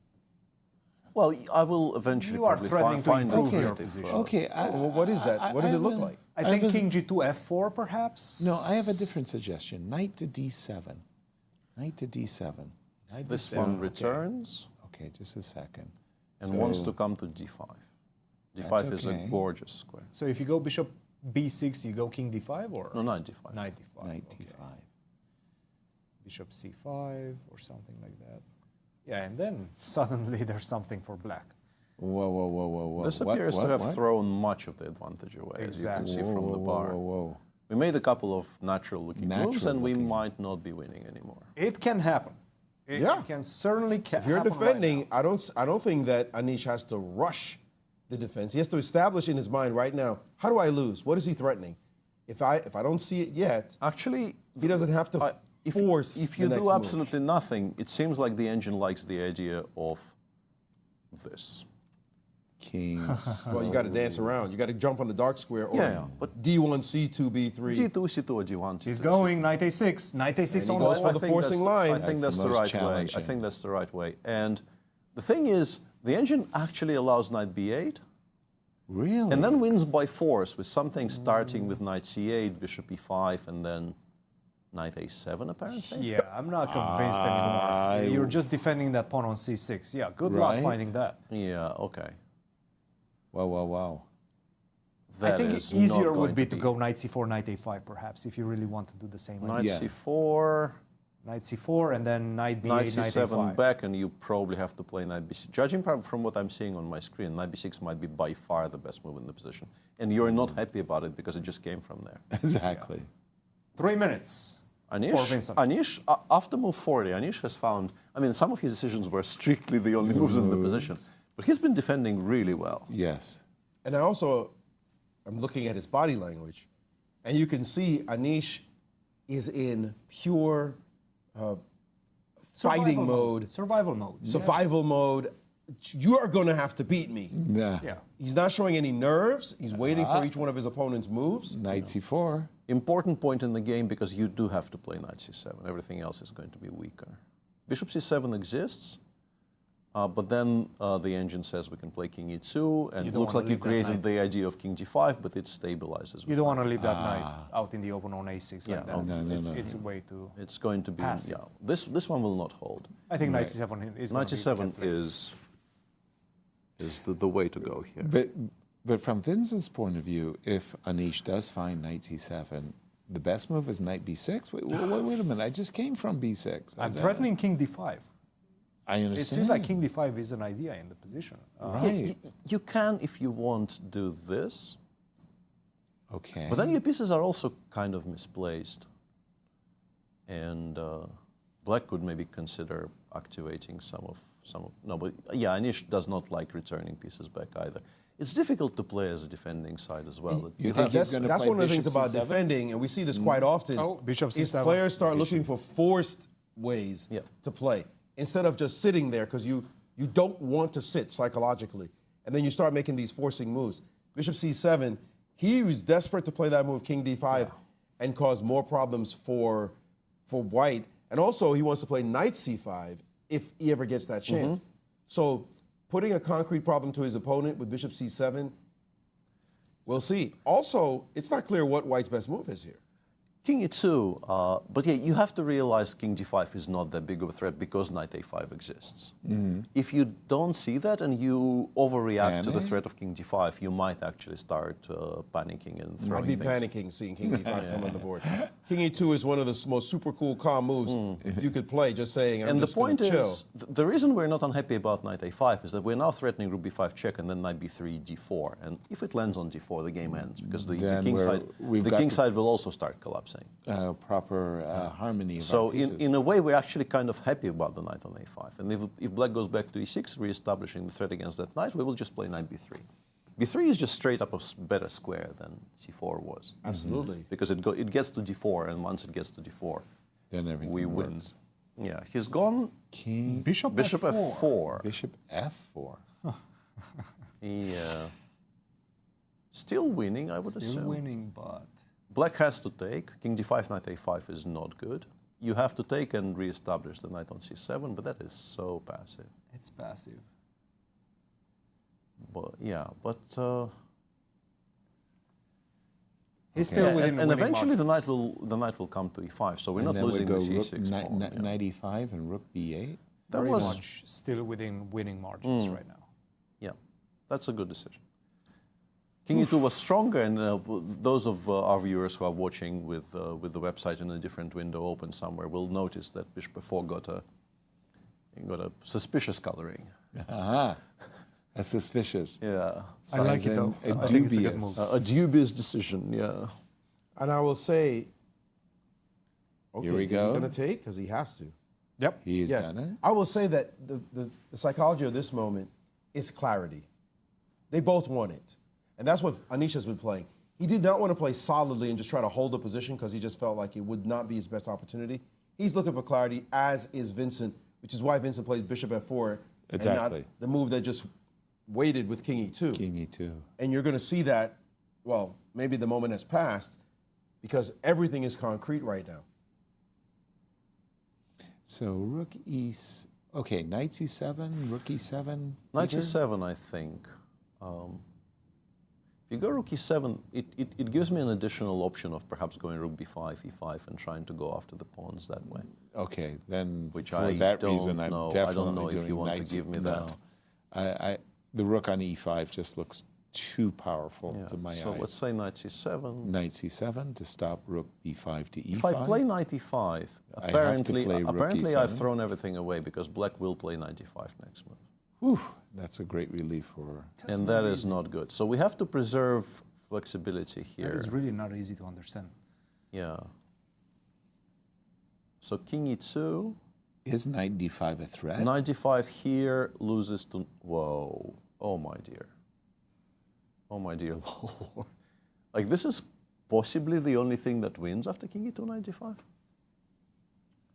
Well, I will eventually probably find your position. Okay. Well, what is that? What does it look like? I think King G2 F4, perhaps? No, I have a different suggestion. Knight to D7. Knight to D7. This one returns. Okay, just a second. And wants to come to D5. D5 is a gorgeous square. So if you go Bishop B6, you go King D5 or? No, Knight D5. Knight D5. Knight D5. Bishop C5 or something like that. Yeah, and then suddenly there's something for black. Whoa, whoa, whoa, whoa, whoa. This appears to have thrown much of the advantage away, as you can see from the bar. We made a couple of natural-looking moves, and we might not be winning anymore. It can happen. It can certainly happen. If you're defending, I don't think that Anish has to rush the defense. He has to establish in his mind right now, how do I lose? What is he threatening? If I don't see it yet, actually, he doesn't have to force. If you do absolutely nothing, it seems like the engine likes the idea of this. King. Well, you got to dance around. You got to jump on the dark square or but D1, C2, B3. G2, C2, or G1. He's going Knight A6. Knight A6 on goes for the forcing line. I think that's the right way. I think that's the right way. And the thing is, the engine actually allows Knight B8. Really? And then wins by force with something starting with Knight C8, Bishop E5, and then Knight A7, apparently. Yeah, I'm not convinced anymore. You're just defending that pawn on C6. Yeah, good luck finding that. Yeah, okay. Wow, wow, wow. I think easier would be to go Knight C4, Knight A5, perhaps, if you really want to do the same. Knight C4. Knight C4, and then Knight B8, Knight C7 A5. back, and you probably have to play Knight B6. Judging from what I'm seeing on my screen, Knight B6 might be by far the best move in the position. And you're not happy about it because it just came from there. Exactly. 3 minutes for Vincent. Anish, after move 40, Anish has found, I mean, some of his decisions were strictly the only moves in the position. But he's been defending really well. Yes. And I also I'm looking at his body language, and you can see Anish is in pure fighting mode. Survival mode. Survival mode. You are going to have to beat me. Yeah. He's not showing any nerves. He's waiting for each one of his opponent's moves. Knight c4. Important point in the game because you do have to play knight c7. Everything else is going to be weaker. Bishop c7 exists, but then the engine says we can play king e2, and it looks like you created the idea of king d5, but it stabilizes. You don't want to leave that knight out in the open on a6 like that. No. It's way too It's going to be, passive. This one will not hold. I think knight c7 is Knight c7 is the way to go here. But from Vincent's point of view, if Anish does find knight c7, the best move is knight b6? Wait a minute, I just came from b6. I'm threatening king d5. I understand. It seems like king d5 is an idea in the position. Right. You can, if you want, do this. Okay. But then your pieces are also kind of misplaced. And black could maybe consider activating some of, no, but yeah, Anish does not like returning pieces back either. It's difficult to play as a defending side as well. That's one of the things about defending, and we see this quite often. Bishop is c7. players start looking for forced ways to play instead of just sitting there, because you don't want to sit psychologically, and then you start making these forcing moves. Bishop c7, he was desperate to play that move, king d5, and cause more problems for white, and also he wants to play knight c5 if he ever gets that chance. So putting a concrete problem to his opponent with bishop c7, we'll see. Also, it's not clear what white's best move is here. King e2, but yeah, you have to realize king d5 is not that big of a threat because knight a5 exists. If you don't see that and you overreact to the threat of king d5, you might actually start panicking and throwing I'd be things. panicking seeing king d5 come on the board. King e2 is one of the most super cool, calm moves you could play, just saying, I'm just going to chill. Is, the reason we're not unhappy about knight a5 is that we're now threatening rook b5 check and then knight b3, d4. And if it lands on d4, the game ends because the king side will also start collapsing. Proper harmony of so our pieces. in a way, we're actually kind of happy about the knight on a5. And if black goes back to e6, re-establishing the threat against that knight, we will just play knight b3. b3 is just straight up a better square than c4 was. Absolutely. Because it gets to d4, and once it gets to d4, then everything we win. works. Yeah, he's gone. King. Bishop f4. Bishop f4. Yeah. Still winning, I would assume. Still winning, but... Black has to take. King d5, knight a5 is not good. You have to take and re-establish the knight on c7, but that is so passive. It's passive. But yeah, but he's still within. And eventually the knight will come to e5, so we're not losing the c6 pawn. Knight e5 and rook b8. That Very was much still within winning margins right now. Yeah, that's a good decision. King e2 was stronger, and those of our viewers who are watching with the website in a different window open somewhere will notice that bishop f4 got a suspicious coloring. That's suspicious. Yeah. I like it though. I think it's a good move. A dubious decision, yeah. And I will say, okay, Here we go. is he going to take? Because he has to. Yep. He has Yes. done it. I will say that the psychology of this moment is clarity. They both want it. And that's what Anish has been playing. He did not want to play solidly and just try to hold the position because he just felt like it would not be his best opportunity. He's looking for clarity, as is Vincent, which is why Vincent plays bishop f4 and not the move that just waited with king e2. King e2. And you're going to see that, well, maybe the moment has passed because everything is concrete right now. So rook e... Okay, knight c7, rook e7. Knight c7, I think. If you go rook e7, it gives me an additional option of perhaps going rook b5, e5, and trying to go after the pawns that way. Okay, then Which for I that don't reason, I'm know. definitely I don't know if doing you want knight to give me no. The rook on e5 just looks too powerful to my so eyes. let's say knight c7. Knight c7 to stop rook b5 to e5. If I play knight e5, I have to play rook apparently e7. I've thrown everything away because black will play knight e5 next move. Whew, that's a great relief for... And that is not good. So we have to preserve flexibility here. That is really not easy to understand. Yeah. So king e2. Is knight d5 a threat? Knight d5 here loses to... Whoa. Oh, my dear. Oh, my dear Lord. Like, this is possibly the only thing that wins after king e2, knight d5.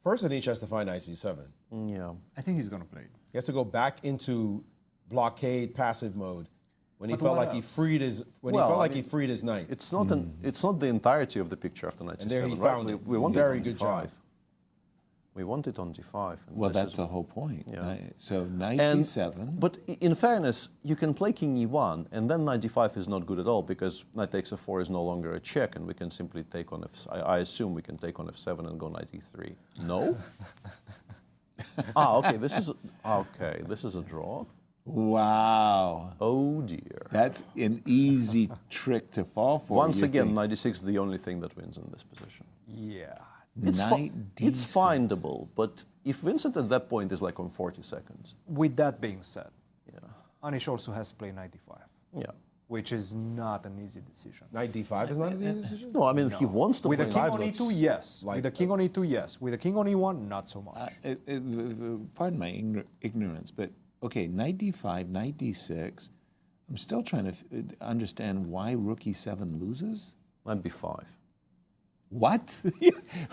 First, Anish has to find knight c7. Yeah. I think he's going to play it. He has to go back into blockade passive mode when he But felt what like he else? freed his he freed his knight. It's not it's not the entirety of the picture after knight And c7. there he right? found it. We want Very it on good d5. job. We want it on d5. and Well, this that's is- the whole point. Yeah. So knight And- c7. But in fairness, you can play king e1, and then knight d5 is not good at all because knight takes f4 is no longer a check, and we can simply take on I assume we can take on f7 and go knight e3. No? Okay. This is a draw. Wow. Oh dear. That's an easy trick to fall for. Once you again, think. knight d6 is the only thing that wins in this position. Yeah. It's findable, but if Vincent at that point is like on 40 seconds. With that being said, Anish also has to play knight d5. Yeah. Which is not an easy decision. Knight d5 is not an easy decision? No, I mean, he wants to With the play king knight on e2, yes. With the king on e2, yes. With the king on e1, not so much. Pardon my ignorance, but okay, knight d5, knight d6. I'm still trying to understand why rook e7 loses. Knight b5. What?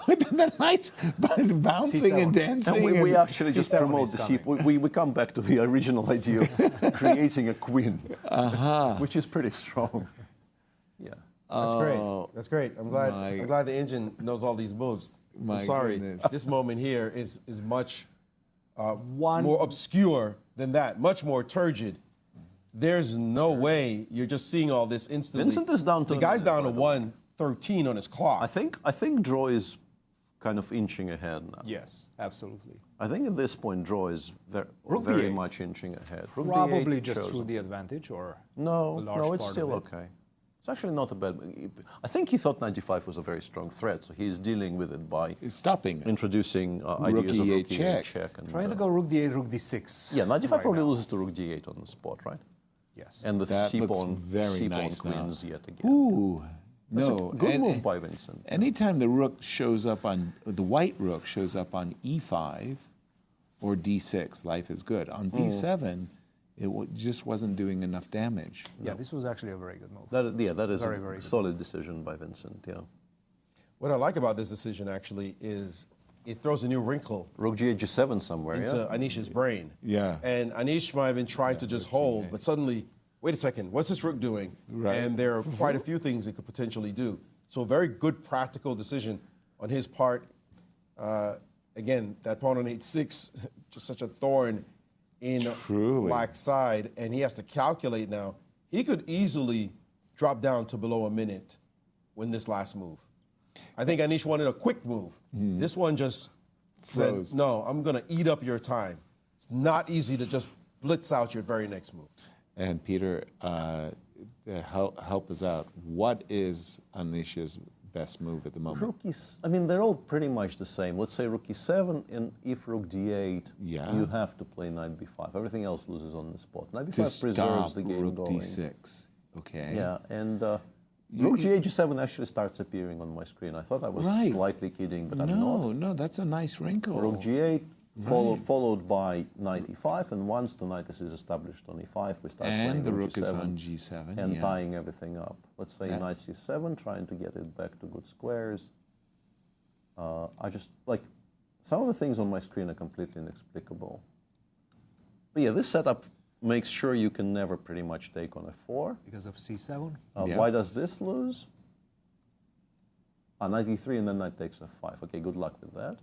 The knights bouncing and dancing. And we actually just C7 promote is the sheep. We come back to the original idea of creating a queen, which is pretty strong. Yeah. That's great. That's great. I'm glad the engine knows all these moves. My I'm sorry. goodness. This moment here is much more obscure than that, much more turgid. There's no way you're just seeing all this instantly. Vincent is down to the guy's down to 113 on his clock. I think draw is kind of inching ahead now. Yes, absolutely. I think at this point draw is very B8. much inching ahead. Rook Probably B8 just shows through him. the advantage or No, a large no, it's part still of it. okay. It's actually not a bad. I think he thought 95 was a very strong threat, so he's dealing with it by stopping it. Introducing ideas of E8 rook e8 check. And, Trying to go rook d8, rook d6. yeah, 95 right probably now. loses to rook d8 on the spot, right? Yes. And the That looks c-pawn very nice now. queens yet again. Ooh. That's No, a good move by Vincent. Anytime the rook shows up on the white rook shows up on e5 or d6, life is good. On b7, it just wasn't doing enough damage. Yeah, this was actually a very good move. That is Very, a very good. solid decision by Vincent. Yeah. What I like about this decision actually is it throws a new wrinkle Rook g8, g7 somewhere. into Yeah. Anish's brain. Yeah. And Anish might have been trying to just hold, but suddenly, wait a second, what's this rook doing? Right. And there are quite a few things it could potentially do. So a very good practical decision on his part. Again, that pawn on h6, just such a thorn in black's side, and he has to calculate now. He could easily drop down to below a minute win this last move. I think Anish wanted a quick move. This one just Froze. said, no, I'm going to eat up your time. It's not easy to just blitz out your very next move. And Peter, help us out. What is Anish's best move at the moment? Rook I mean, they're all pretty much the same. Let's say rook e7, and if rook d8, you have to play knight b5. Everything else loses on the spot. Knight b5 To preserves stop the game rook going. d6. Okay. Yeah, and rook g8, g7 actually starts appearing on my screen. I thought I was Right. slightly kidding, but I'm not. No, that's a nice wrinkle. Rook g8, followed by knight e5, and once the knight is established on e5, we start playing And the rook is g7 on g7. and yeah. tying everything up. Let's say That- knight c7, trying to get it back to good squares. I just, like, some of the things on my screen are completely inexplicable. But yeah, this setup makes sure you can never pretty much take on f4. Because of c7? Why does this lose? Knight e3 and then knight takes f5. Okay, good luck with that.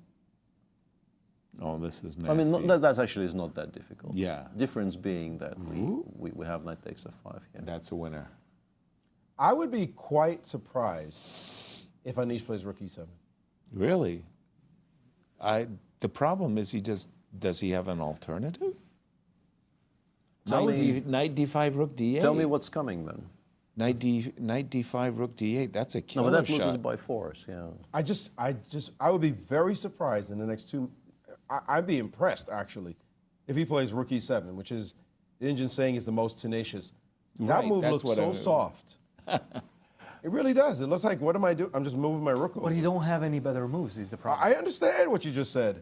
Oh, this is nasty. I mean, that actually is not that difficult. Yeah. Difference being that we have knight takes f5 here. That's a winner. I would be quite surprised if Anish plays rook e7. Really? The problem is does he have an alternative? Knight d5, rook d8. Tell me what's coming then. Knight d5, rook d8. That's a No, killer but that shot. loses by force, yeah. I would be very surprised in the next two. I'd be impressed actually if he plays rook e7, which is the engine saying is the most tenacious. That Right, move that's looks what so I- soft. It really does. It looks like, what am I doing? I'm just moving my rook over. But you don't have any better moves, is the problem. I understand what you just said.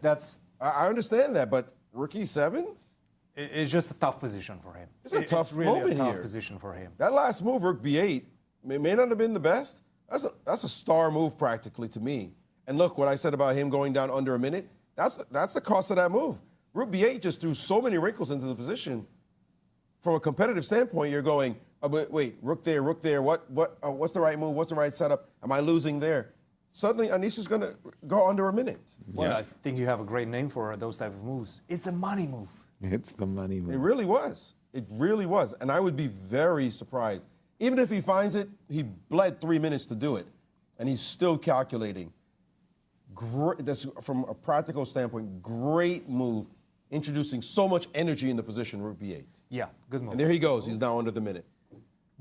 I understand that, but rook e7? It's just a tough position for him. It's a tough really moment a tough here. position for him. That last move, rook b8, It may not have been the best. That's a star move practically to me. And look, what I said about him going down under a minute, that's the cost of that move. Rook b8 just threw so many wrinkles into the position. From a competitive standpoint, you're going, oh, but wait, rook there, what's the right move? What's the right setup? Am I losing there? Suddenly, Anish is going to go under a minute. Well, I think you have a great name for those type of moves. It's a money move. It's the money move. It really was. It really was. And I would be very surprised. Even if he finds it, he bled 3 minutes to do it. And he's still calculating. That's, from a practical standpoint, great move. Introducing so much energy in the position, rook b8. Yeah, good move. And there he goes. He's now under the minute.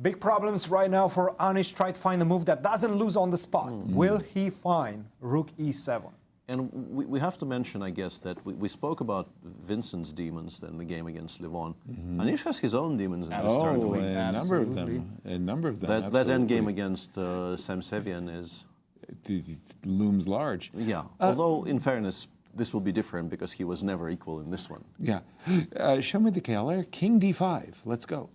Big problems right now for Anish. Try to find a move that doesn't lose on the spot. Will he find rook e7? And we have to mention, I guess, that we spoke about Vincent's demons in the game against Levon. Anish has his own demons in the start. A number of them. A number of them. That end game against Sevian is... It looms large. Yeah, although, in fairness, this will be different because he was never equal in this one. Yeah. Show me the killer. King d5. Let's go.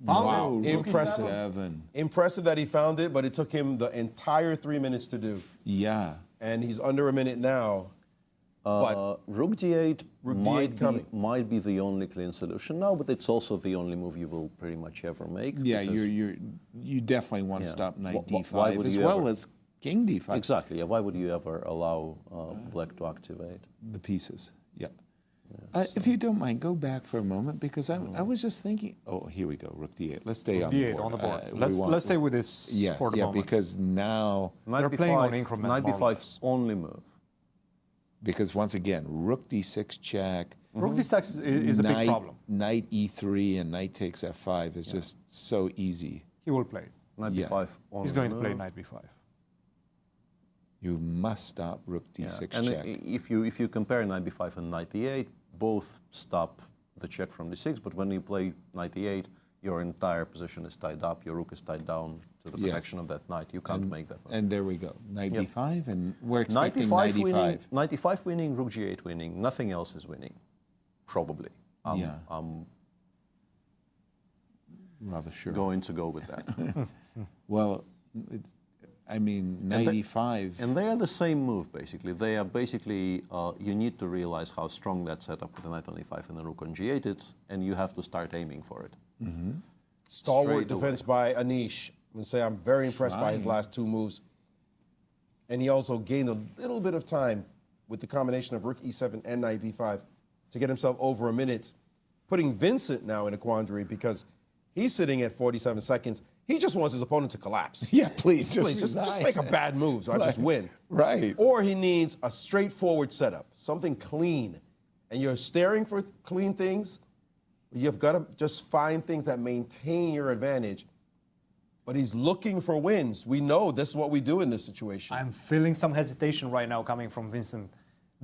Wow, impressive. 7. Impressive that he found it, but it took him the entire 3 minutes to do. Yeah. And he's under a minute now. But rook d8 might be the only clean solution now, but it's also the only move you will pretty much ever make. Yeah, you definitely want to stop knight d5 as well as king d5. Exactly. Yeah. Why would you ever allow black to activate the pieces? Yeah. If you don't mind, go back for a moment because I was just thinking. Oh, here we go. Rook d8. Let's stay on the board. On the board. Let's stay with this for the moment. Because now they're playing on increment. Knight b5 only move. Because once again, rook d6 check. Rook d6 is a big problem. Knight e3 and knight takes f5 is just so easy. He will play. Knight b5 only. He's going to play knight b5. You must stop rook d6 check. And if you compare knight b5 and knight e8, both stop the check from d6. But when you play knight e8, your entire position is tied up. Your rook is tied down to the protection of that knight. You can't make that move. And there we go. Knight b5, and we're expecting knight e5. Winning, knight e5 winning, rook g8 winning. Nothing else is winning, probably. I'm rather sure. Going to go with that. Well, I mean, knight e5. And they are the same move, basically. They are basically, you need to realize how strong that setup with the knight on e5 and the rook on g8 is, and you have to start aiming for it. Stalwart defense by Anish. I'm going to say I'm very impressed by his last 2 moves. And he also gained a little bit of time with the combination of rook e7 and knight b5 to get himself over a minute, putting Vincent now in a quandary because he's sitting at 47 seconds. He just wants his opponent to collapse. Yeah, please, just make a bad move so I just win. Right. Or he needs a straightforward setup, something clean. And you're staring for clean things. You've got to just find things that maintain your advantage. But he's looking for wins. We know this is what we do in this situation. I'm feeling some hesitation right now coming from Vincent.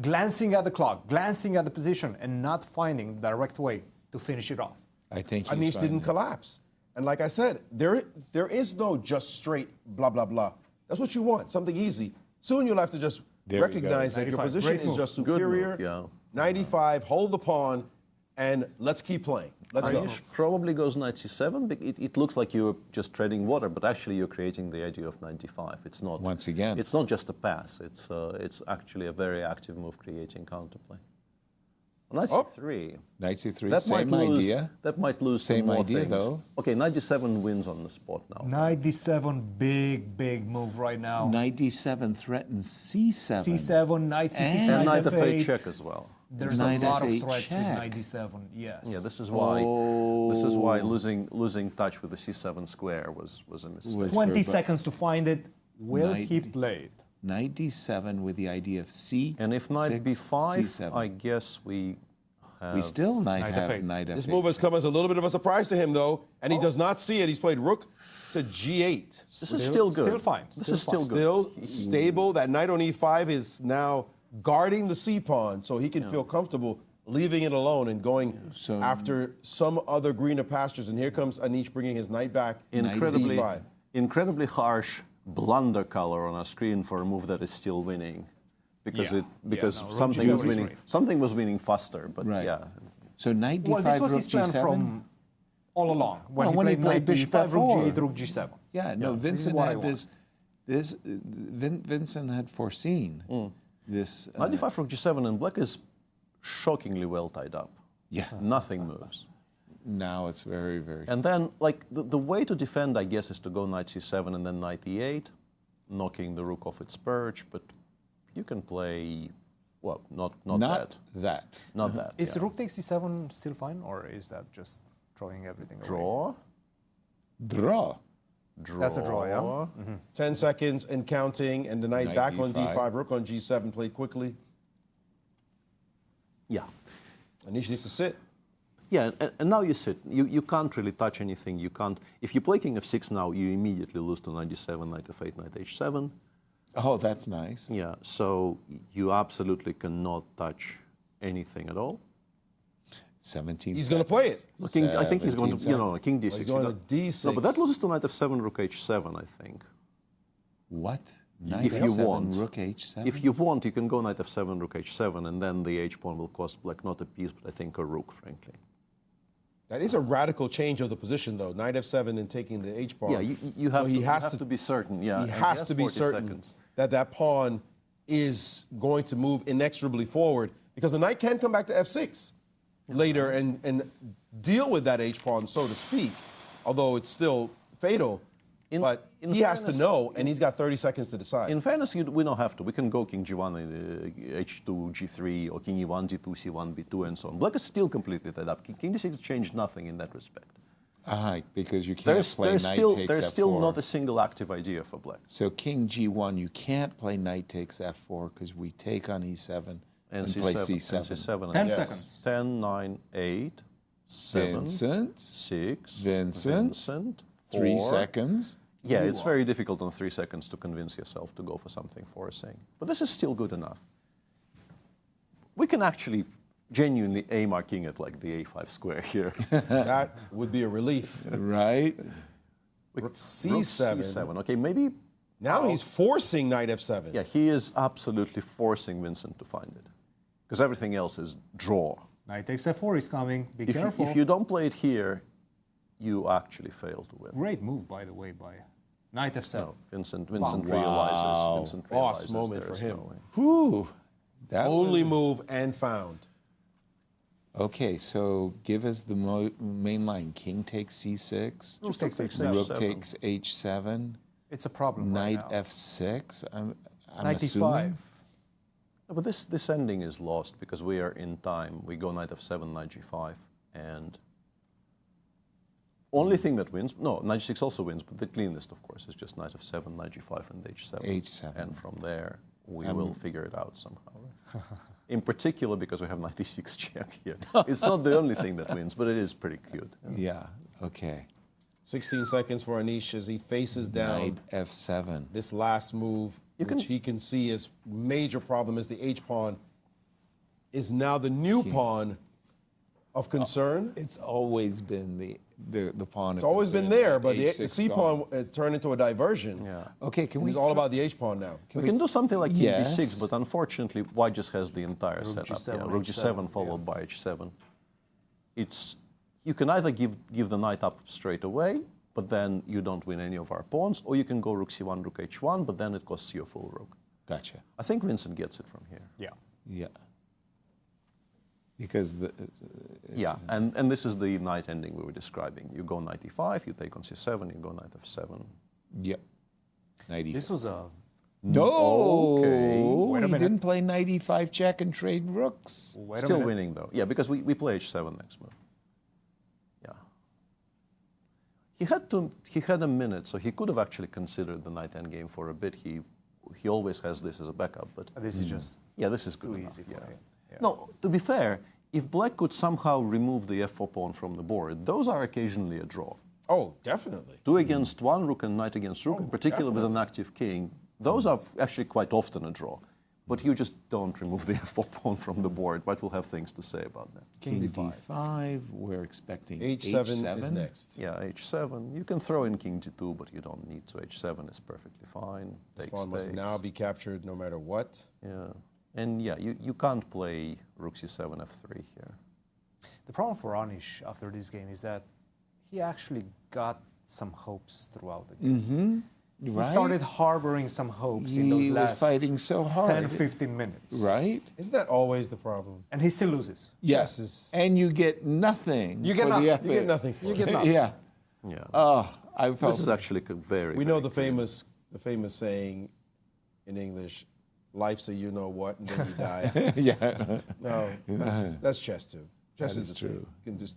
Glancing at the clock, glancing at the position, and not finding the direct way to finish it off. I think Anish didn't collapse. And like I said, there is no just straight blah, blah, blah. That's what you want, something easy. Soon you'll have to just recognize that your position is just superior. 95, hold the pawn, and let's keep playing. Let's go. Probably goes knight c7. It looks like you're just treading water, but actually you're creating the idea of knight d5. It's not. Once again, it's not just a pass. It's actually a very active move creating counterplay. Knight c3. Knight c3. Same idea. That might lose same more idea things. Though. Okay, knight d7 wins on the spot now. Knight d7, big move right now. Knight d7 threatens c7. c7, knight c6, and knight f8 f8 check as well. There's a lot of threats with knight d7. Yes. Yeah, this is why losing touch with the c7 square was a mistake. 20 seconds to find it. Will he play it? Knight d7 with the idea of c. And if knight b5, c7. I guess we have... We still have knight f8. This move has come as a little bit of a surprise to him, though, and he does not see it. He's played rook to g8. This is still good. Still fine. This is still good. Still stable. That knight on e5 is now guarding the c-pawn, so he can feel comfortable leaving it alone and going after some other greener pastures. And here comes Anish bringing his knight back. Incredibly harsh blunder color on our screen for a move that is still winning, because something was winning faster. But So knight d5, this was his plan g7? all along when Well, he played knight bishop b5, rook f4. g8, rook g7. Yeah, no, this is Vincent what I had want. Vincent had foreseen this. Knight d5, rook g7, and black is shockingly well tied up. Yeah. Nothing moves. Now it's very, very... And then, like, the way to defend, I guess, is to go knight c7 and then knight e8, knocking the rook off its perch, but you can play, well, not that. Not that. Is rook takes c7 still fine, or is that just throwing everything away? Draw. Draw. That's a draw, yeah? 10 seconds and counting, and the knight Knight back on d5. d5, rook on g7, played quickly. Yeah. Anish needs to sit. Yeah, and now you sit. You can't really touch anything. You can't. If you play king f6 now, you immediately lose to knight d7, knight f8, knight h7. Oh, that's nice. Yeah, so you absolutely cannot touch anything at all. 17. He's going to play it. Well, king, I think he's going to, king d6. He's going to d6. No, but that loses to knight f7, rook h7, I think. What? If you want. Rook h7? If you want, you can go knight f7, rook h7, and then the h-pawn will cost black not a piece, but I think a rook, frankly. That is a radical change of the position, though. Knight f7 and taking the h-pawn. Yeah, you have, so he to, has you have to be certain. Yeah, he and has to be 40 certain seconds. that that pawn is going to move inexorably forward, because the knight can come back to f6 later and deal with that h-pawn, so to speak, although it's still fatal. But he has to know, and he's got 30 seconds to decide. In fairness, we don't have to. We can go king g1, h2, g3, or king e1, g2, c1, b2, and so on. Black is still completely tied up. King d6 changed nothing in that respect. Because you can't play knight takes f4. There's still not a single active idea for black. So king g1, you can't play knight takes f4 because we take on e7 and play c7. And c7. 10 seconds. 10, 9, 8, 7, Vincent. 6, Vincent. 4. 3 seconds. Yeah, it's very difficult on 3 seconds to convince yourself to go for something forcing. But this is still good enough. We can actually genuinely aim our king at like the a5 square here. That would be a relief. Right? Rook c7. C7. Okay, maybe... Now he's forcing knight f7. Yeah, he is absolutely forcing Vincent to find it. Because everything else is draw. Knight takes f4 is coming. Be careful. If you don't play it here, you actually fail to win. Great move, by the way, by knight f7. No, Vincent realizes. Boss moment for him. Whew. Only move and found. Okay, so give us the main line. King takes c6. Rook takes h7. Rook takes h7. It's a problem Knight right now. f6. I'm Knight assuming. e5. No, but this ending is lost because we are in time. We go knight f7, knight g5, and only thing that wins, no, knight g6 also wins, but the cleanest, of course, is just knight f7, knight g5, and h7. h7. And from there, we will figure it out somehow. In particular, because we have knight e6 check here. It's not the only thing that wins, but it is pretty cute. Yeah, okay. 16 seconds for Anish as he faces down. Knight f7. This last move, which he can see as major problem as the h-pawn, is now the new pawn of concern. It's always been the pawn. It's always been there, but the c-pawn has turned into a diversion. Yeah. Okay, can we? It's all about the h-pawn now. We can do something like king Yes. b6, but unfortunately, white just has the entire Rook setup. g7, Rook g7 followed by h7. You can either give the knight up straight away, but then you don't win any of our pawns, or you can go rook c1, rook h1, but then it costs you a full rook. Gotcha. I think Vincent gets it from here. Yeah. Yeah. Because and this is the knight ending we were describing. You go knight e5, you take on c7, you go knight f7. Yep. Knight e5. This was a... No! Okay. Wait a He minute. didn't play knight e5 check and trade rooks. Wait a Still minute. winning, though. Yeah, because we play h7 next move. Yeah. He had a minute, so he could have actually considered the knight endgame for a bit. He always has this as a backup, but... This is just Yeah, this is good too enough, easy for him. Yeah. No, to be fair, if black could somehow remove the f4 pawn from the board, those are occasionally a draw. Oh, definitely. 2 against 1 rook and knight against rook, in particular with an active king, those are actually quite often a draw. But you just don't remove the f4 pawn from the board. White will have things to say about that. King d5. We're expecting h7 is next. Yeah, h7. You can throw in king d2, but you don't need to. h7 is perfectly fine. This pawn must now be captured no matter what. Yeah. And yeah, you can't play rook c7, f3 here. The problem for Anish after this game is that he actually got some hopes throughout the game. Mm-hmm. He started harboring some hopes in those last fighting so hard. 10, 15 minutes. Right? Isn't that always the problem? And he still loses. Yes. And you get nothing. You get for nothing. the effort. You get nothing for You it. get nothing. Yeah. Yeah. Oh, I felt This is actually very. We know very the famous saying in English, life's a you know what, and then you die. Yeah. No, that's chess too. Chess That is is the same. true. You can just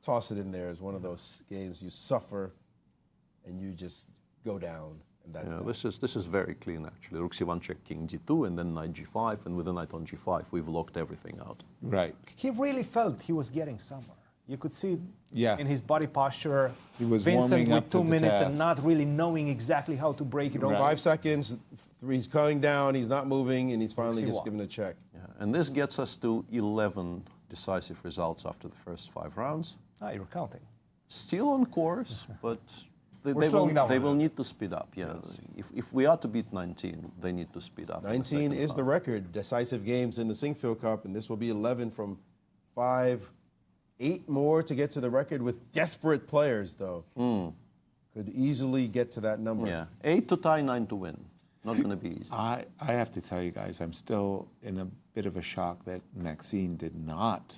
toss it in there as one of those games you suffer and you just go down, and that's that. This is very clean actually. Rook c1 check, king g2, and then knight g5, and with the knight on g5, we've locked everything out. Right. He really felt he was getting somewhere. You could see Yeah. in his body posture, He was Vincent warming with up to 2 the minutes and task. not really knowing exactly how to break it over. 5 seconds, he's going down, he's not moving, and he's finally just giving a check. Yeah. And this gets us to 11 decisive results after the first 5 rounds. Ah, you're counting. Still on course, but they slowing down a will bit. need to speed up. Yeah. If we are to beat 19, they need to speed up. in the 19 second is half. the record, decisive games in the Sinquefield Cup, and this will be 11 from 5. 8 more to get to the record with desperate players, though. Could easily get to that number. Yeah. 8 to tie, 9 to win. Not going to be easy. I have to tell you guys, I'm still in a bit of a shock that Maxime did not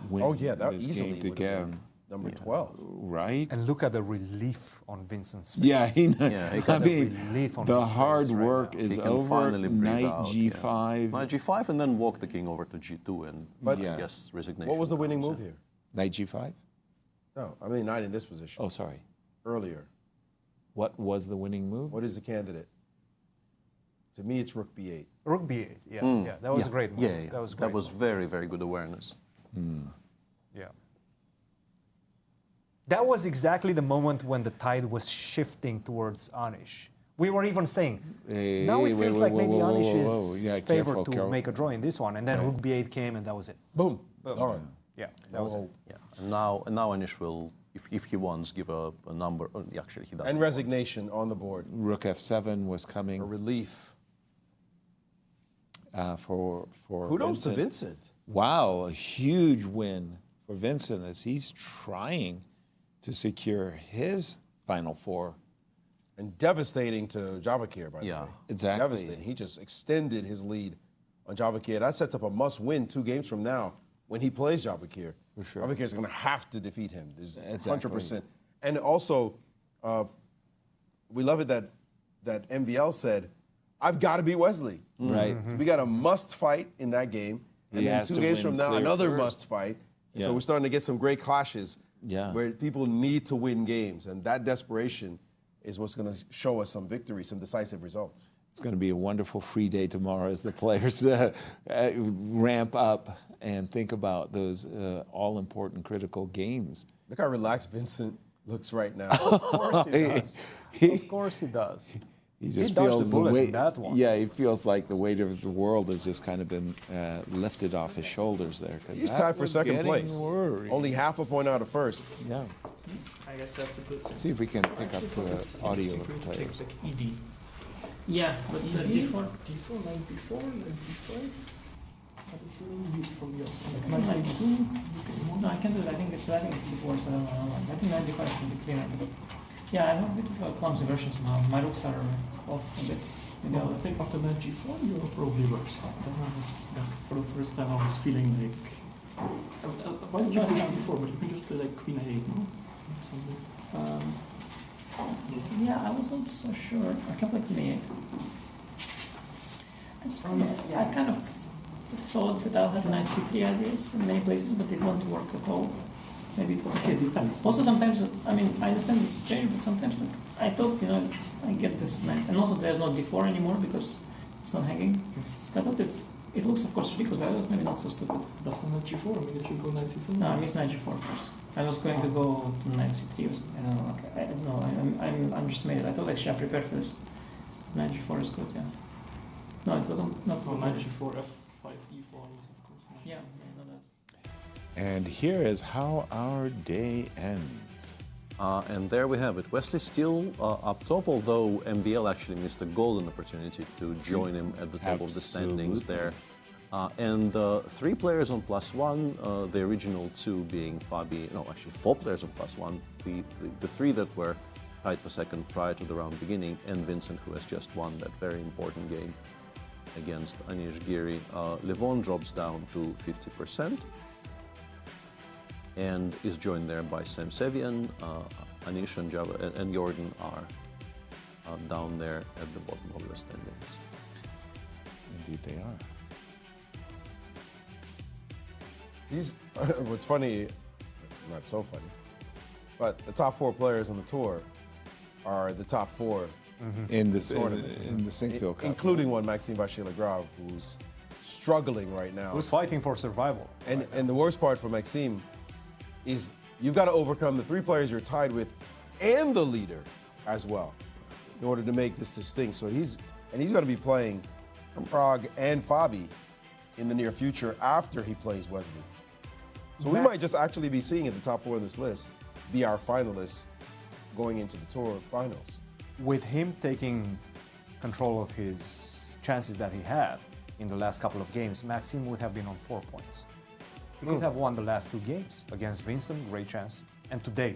win Oh, yeah, that this easily game would have again. been number 12. Right? And look at the relief on Vincent's face. Yeah, he Look at the relief on the his hard face right work now. is He can over. finally breathe Knight out, G5. Knight G5, and then walk the king over to G2, and But- I guess resignation. What was the winning comes move in. here? Knight G5? No, I mean not in this position. Oh, sorry. Earlier. What was the winning move? What is the candidate? To me, it's Rook B8. Rook B8, yeah, that was a great move. Yeah, That was that great. was very, very good awareness. Yeah. That was exactly the moment when the tide was shifting towards Anish. We were even saying, now it feels like maybe Anish is favored to make a draw in this one, and then Rook B8 came, and that was it. Boom. Boom. Gone. Yeah, that was it. Yeah, and now Anish will, if he wants, give a number. Actually, he doesn't. And resignation on the board. Rook F7 was A coming relief. for Kudos to Vincent. Wow, a huge win for Vincent as he's trying to secure his Final Four. And devastating to Javokhir, by the way. Exactly. Devastating. He just extended his lead on Javokhir. That sets up a must-win 2 games from now when he plays Javokhir. For sure. Javokhir's going to have to defeat him. There's Exactly. 100%. And also, we love it that MVL said, I've got to beat Wesley. Right. So we got a must fight in that game. And He then has 2 to games win from now, clear another first. must fight. And Yeah. So we're starting to get some great clashes Yeah. where people need to win games. And that desperation is what's going to show us some victory, some decisive results. It's going to be a wonderful free day tomorrow as the players ramp up and think about those all-important critical games. Look how relaxed Vincent looks right now. Of course he does. Of course he does. He just dodged feels the bullet weight. in that one. Yeah, he feels like the weight of the world has just kind of been lifted off his shoulders there. 'Cause He's that tied for was second getting place. worried. Only half a point out of first. Yeah. I guess I have to put Let's see if we can pick up the audio of the players. ED. Yeah, but the D4. D4, like before, like D5? But it's a little bit from your side. Not like this. No, I can do it. I think it's before, so I don't know. I think 95 should be cleaner. But yeah, I have a bit of a clumsy version somehow. My rooks are off a bit. No, I think after knight G4, you're probably worse. Then I was, for the first time, I was feeling like. Why did you push before? But you could just play like Queen A8, no? Something. Yeah, I was not so sure. I kept like Queen A8. I kind of thought that I'll have knight C3 ideas in many places, but it won't work at all. Maybe it was okay. Depends. Also, sometimes, I mean, I understand it's strange, but sometimes like, I thought, I get this knight. And also, there's no D4 anymore because it's not hanging. Yes. So I thought it looks, of course, ridiculous, but I was maybe not so stupid. After knight G4, I mean, if you go knight C7. No, I missed knight G4 first. I was going to go to knight C3 or something. I don't know. I don't know. I'm underestimated. I thought actually I prepared for this. Knight G4 is good, yeah. No, it wasn't. Not Oh, knight G4, F5, E4 was of course. Yeah, no, that's. And here is how our day ends. And there we have it. Wesley still up top, although MVL actually missed a golden opportunity to join him at the top of the standings there. And 3 players on +1, the original 2 being actually 4 players on +1, the 3 that were tied for second prior to the round beginning, and Vincent, who has just won that very important game against Anish Giri. Levon drops down to 50% and is joined there by Sevian. Anish and Jorden are down there at the bottom of the standings. Indeed they are. What's funny, not so funny, but the top 4 players on the tour are the top 4 in the Sinquefield Cup, including one Maxime Vachier-Lagrave, who's struggling right now. Who's fighting for survival. And the worst part for Maxime is you've got to overcome the 3 players you're tied with and the leader as well in order to make this distinct. So he's going to be playing Prague and Fabi in the near future after he plays Wesley. So we might just actually be seeing at the top 4 of this list be our finalists going into the tour finals. With him taking control of his chances that he had in the last couple of games, Maxime would have been on 4 points. He could have won the last 2 games against Vincent, great chance, and today,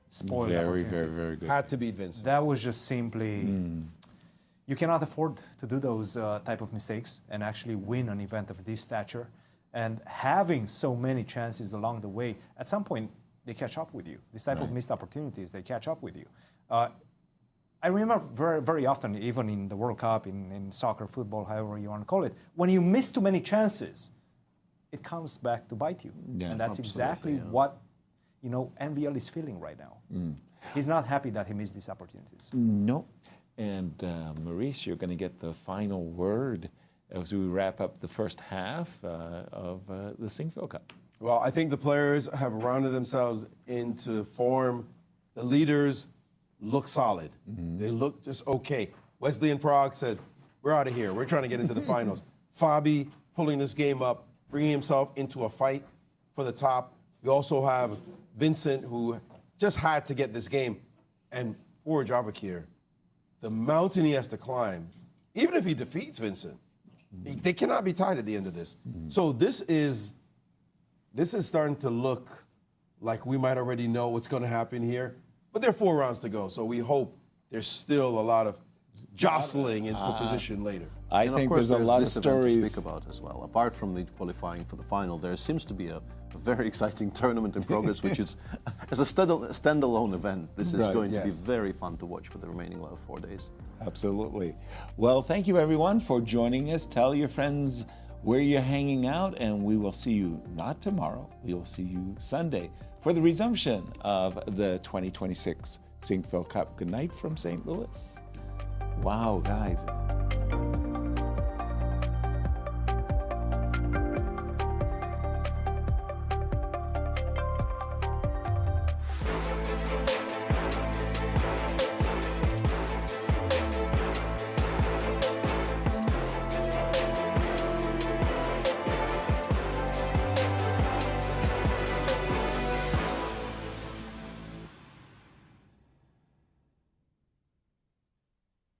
spoiled very, opportunity. very, very good. Had to beat Vincent. That was just simply, you cannot afford to do those type of mistakes and actually win an event of this stature. And having so many chances along the way, at some point, they catch up with you. This type of missed opportunities, they catch up with you. I remember very, very often, even in the World Cup, in soccer, football, however you want to call it, when you miss too many chances, it comes back to bite you. Yeah, and that's exactly what, NVL is feeling right now. He's not happy that he missed these opportunities. No. And Maurice, you're going to get the final word as we wrap up the first half of the Sinquefield Cup. Well, I think the players have rounded themselves into form. The leaders look solid. They look just okay. Wesley in Prague said, we're out of here. We're trying to get into the finals. Fabi pulling this game up, bringing himself into a fight for the top. We also have Vincent, who just had to get this game. And poor Javokhir, the mountain he has to climb, even if he defeats Vincent, they cannot be tied at the end of this. So this is starting to look like we might already know what's going to happen here. But there are 4 rounds to go, so we hope there's still a lot of jostling in for position later. I think there's a lot of stories to speak about as well. Apart from the qualifying for the final, there seems to be a very exciting tournament in progress, which is as a standalone event. This is going to be very fun to watch for the remaining 4 days. Absolutely. Well, thank you everyone for joining us. Tell your friends where you're hanging out, and we will see you not tomorrow. We will see you Sunday for the resumption of the 2026 Sinquefield Cup. Good night from St. Louis. Wow, guys.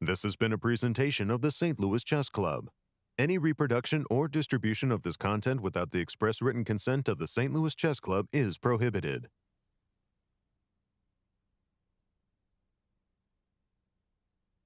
This has been a presentation of the St. Louis Chess Club. Any reproduction or distribution of this content without the express written consent of the St. Louis Chess Club is prohibited.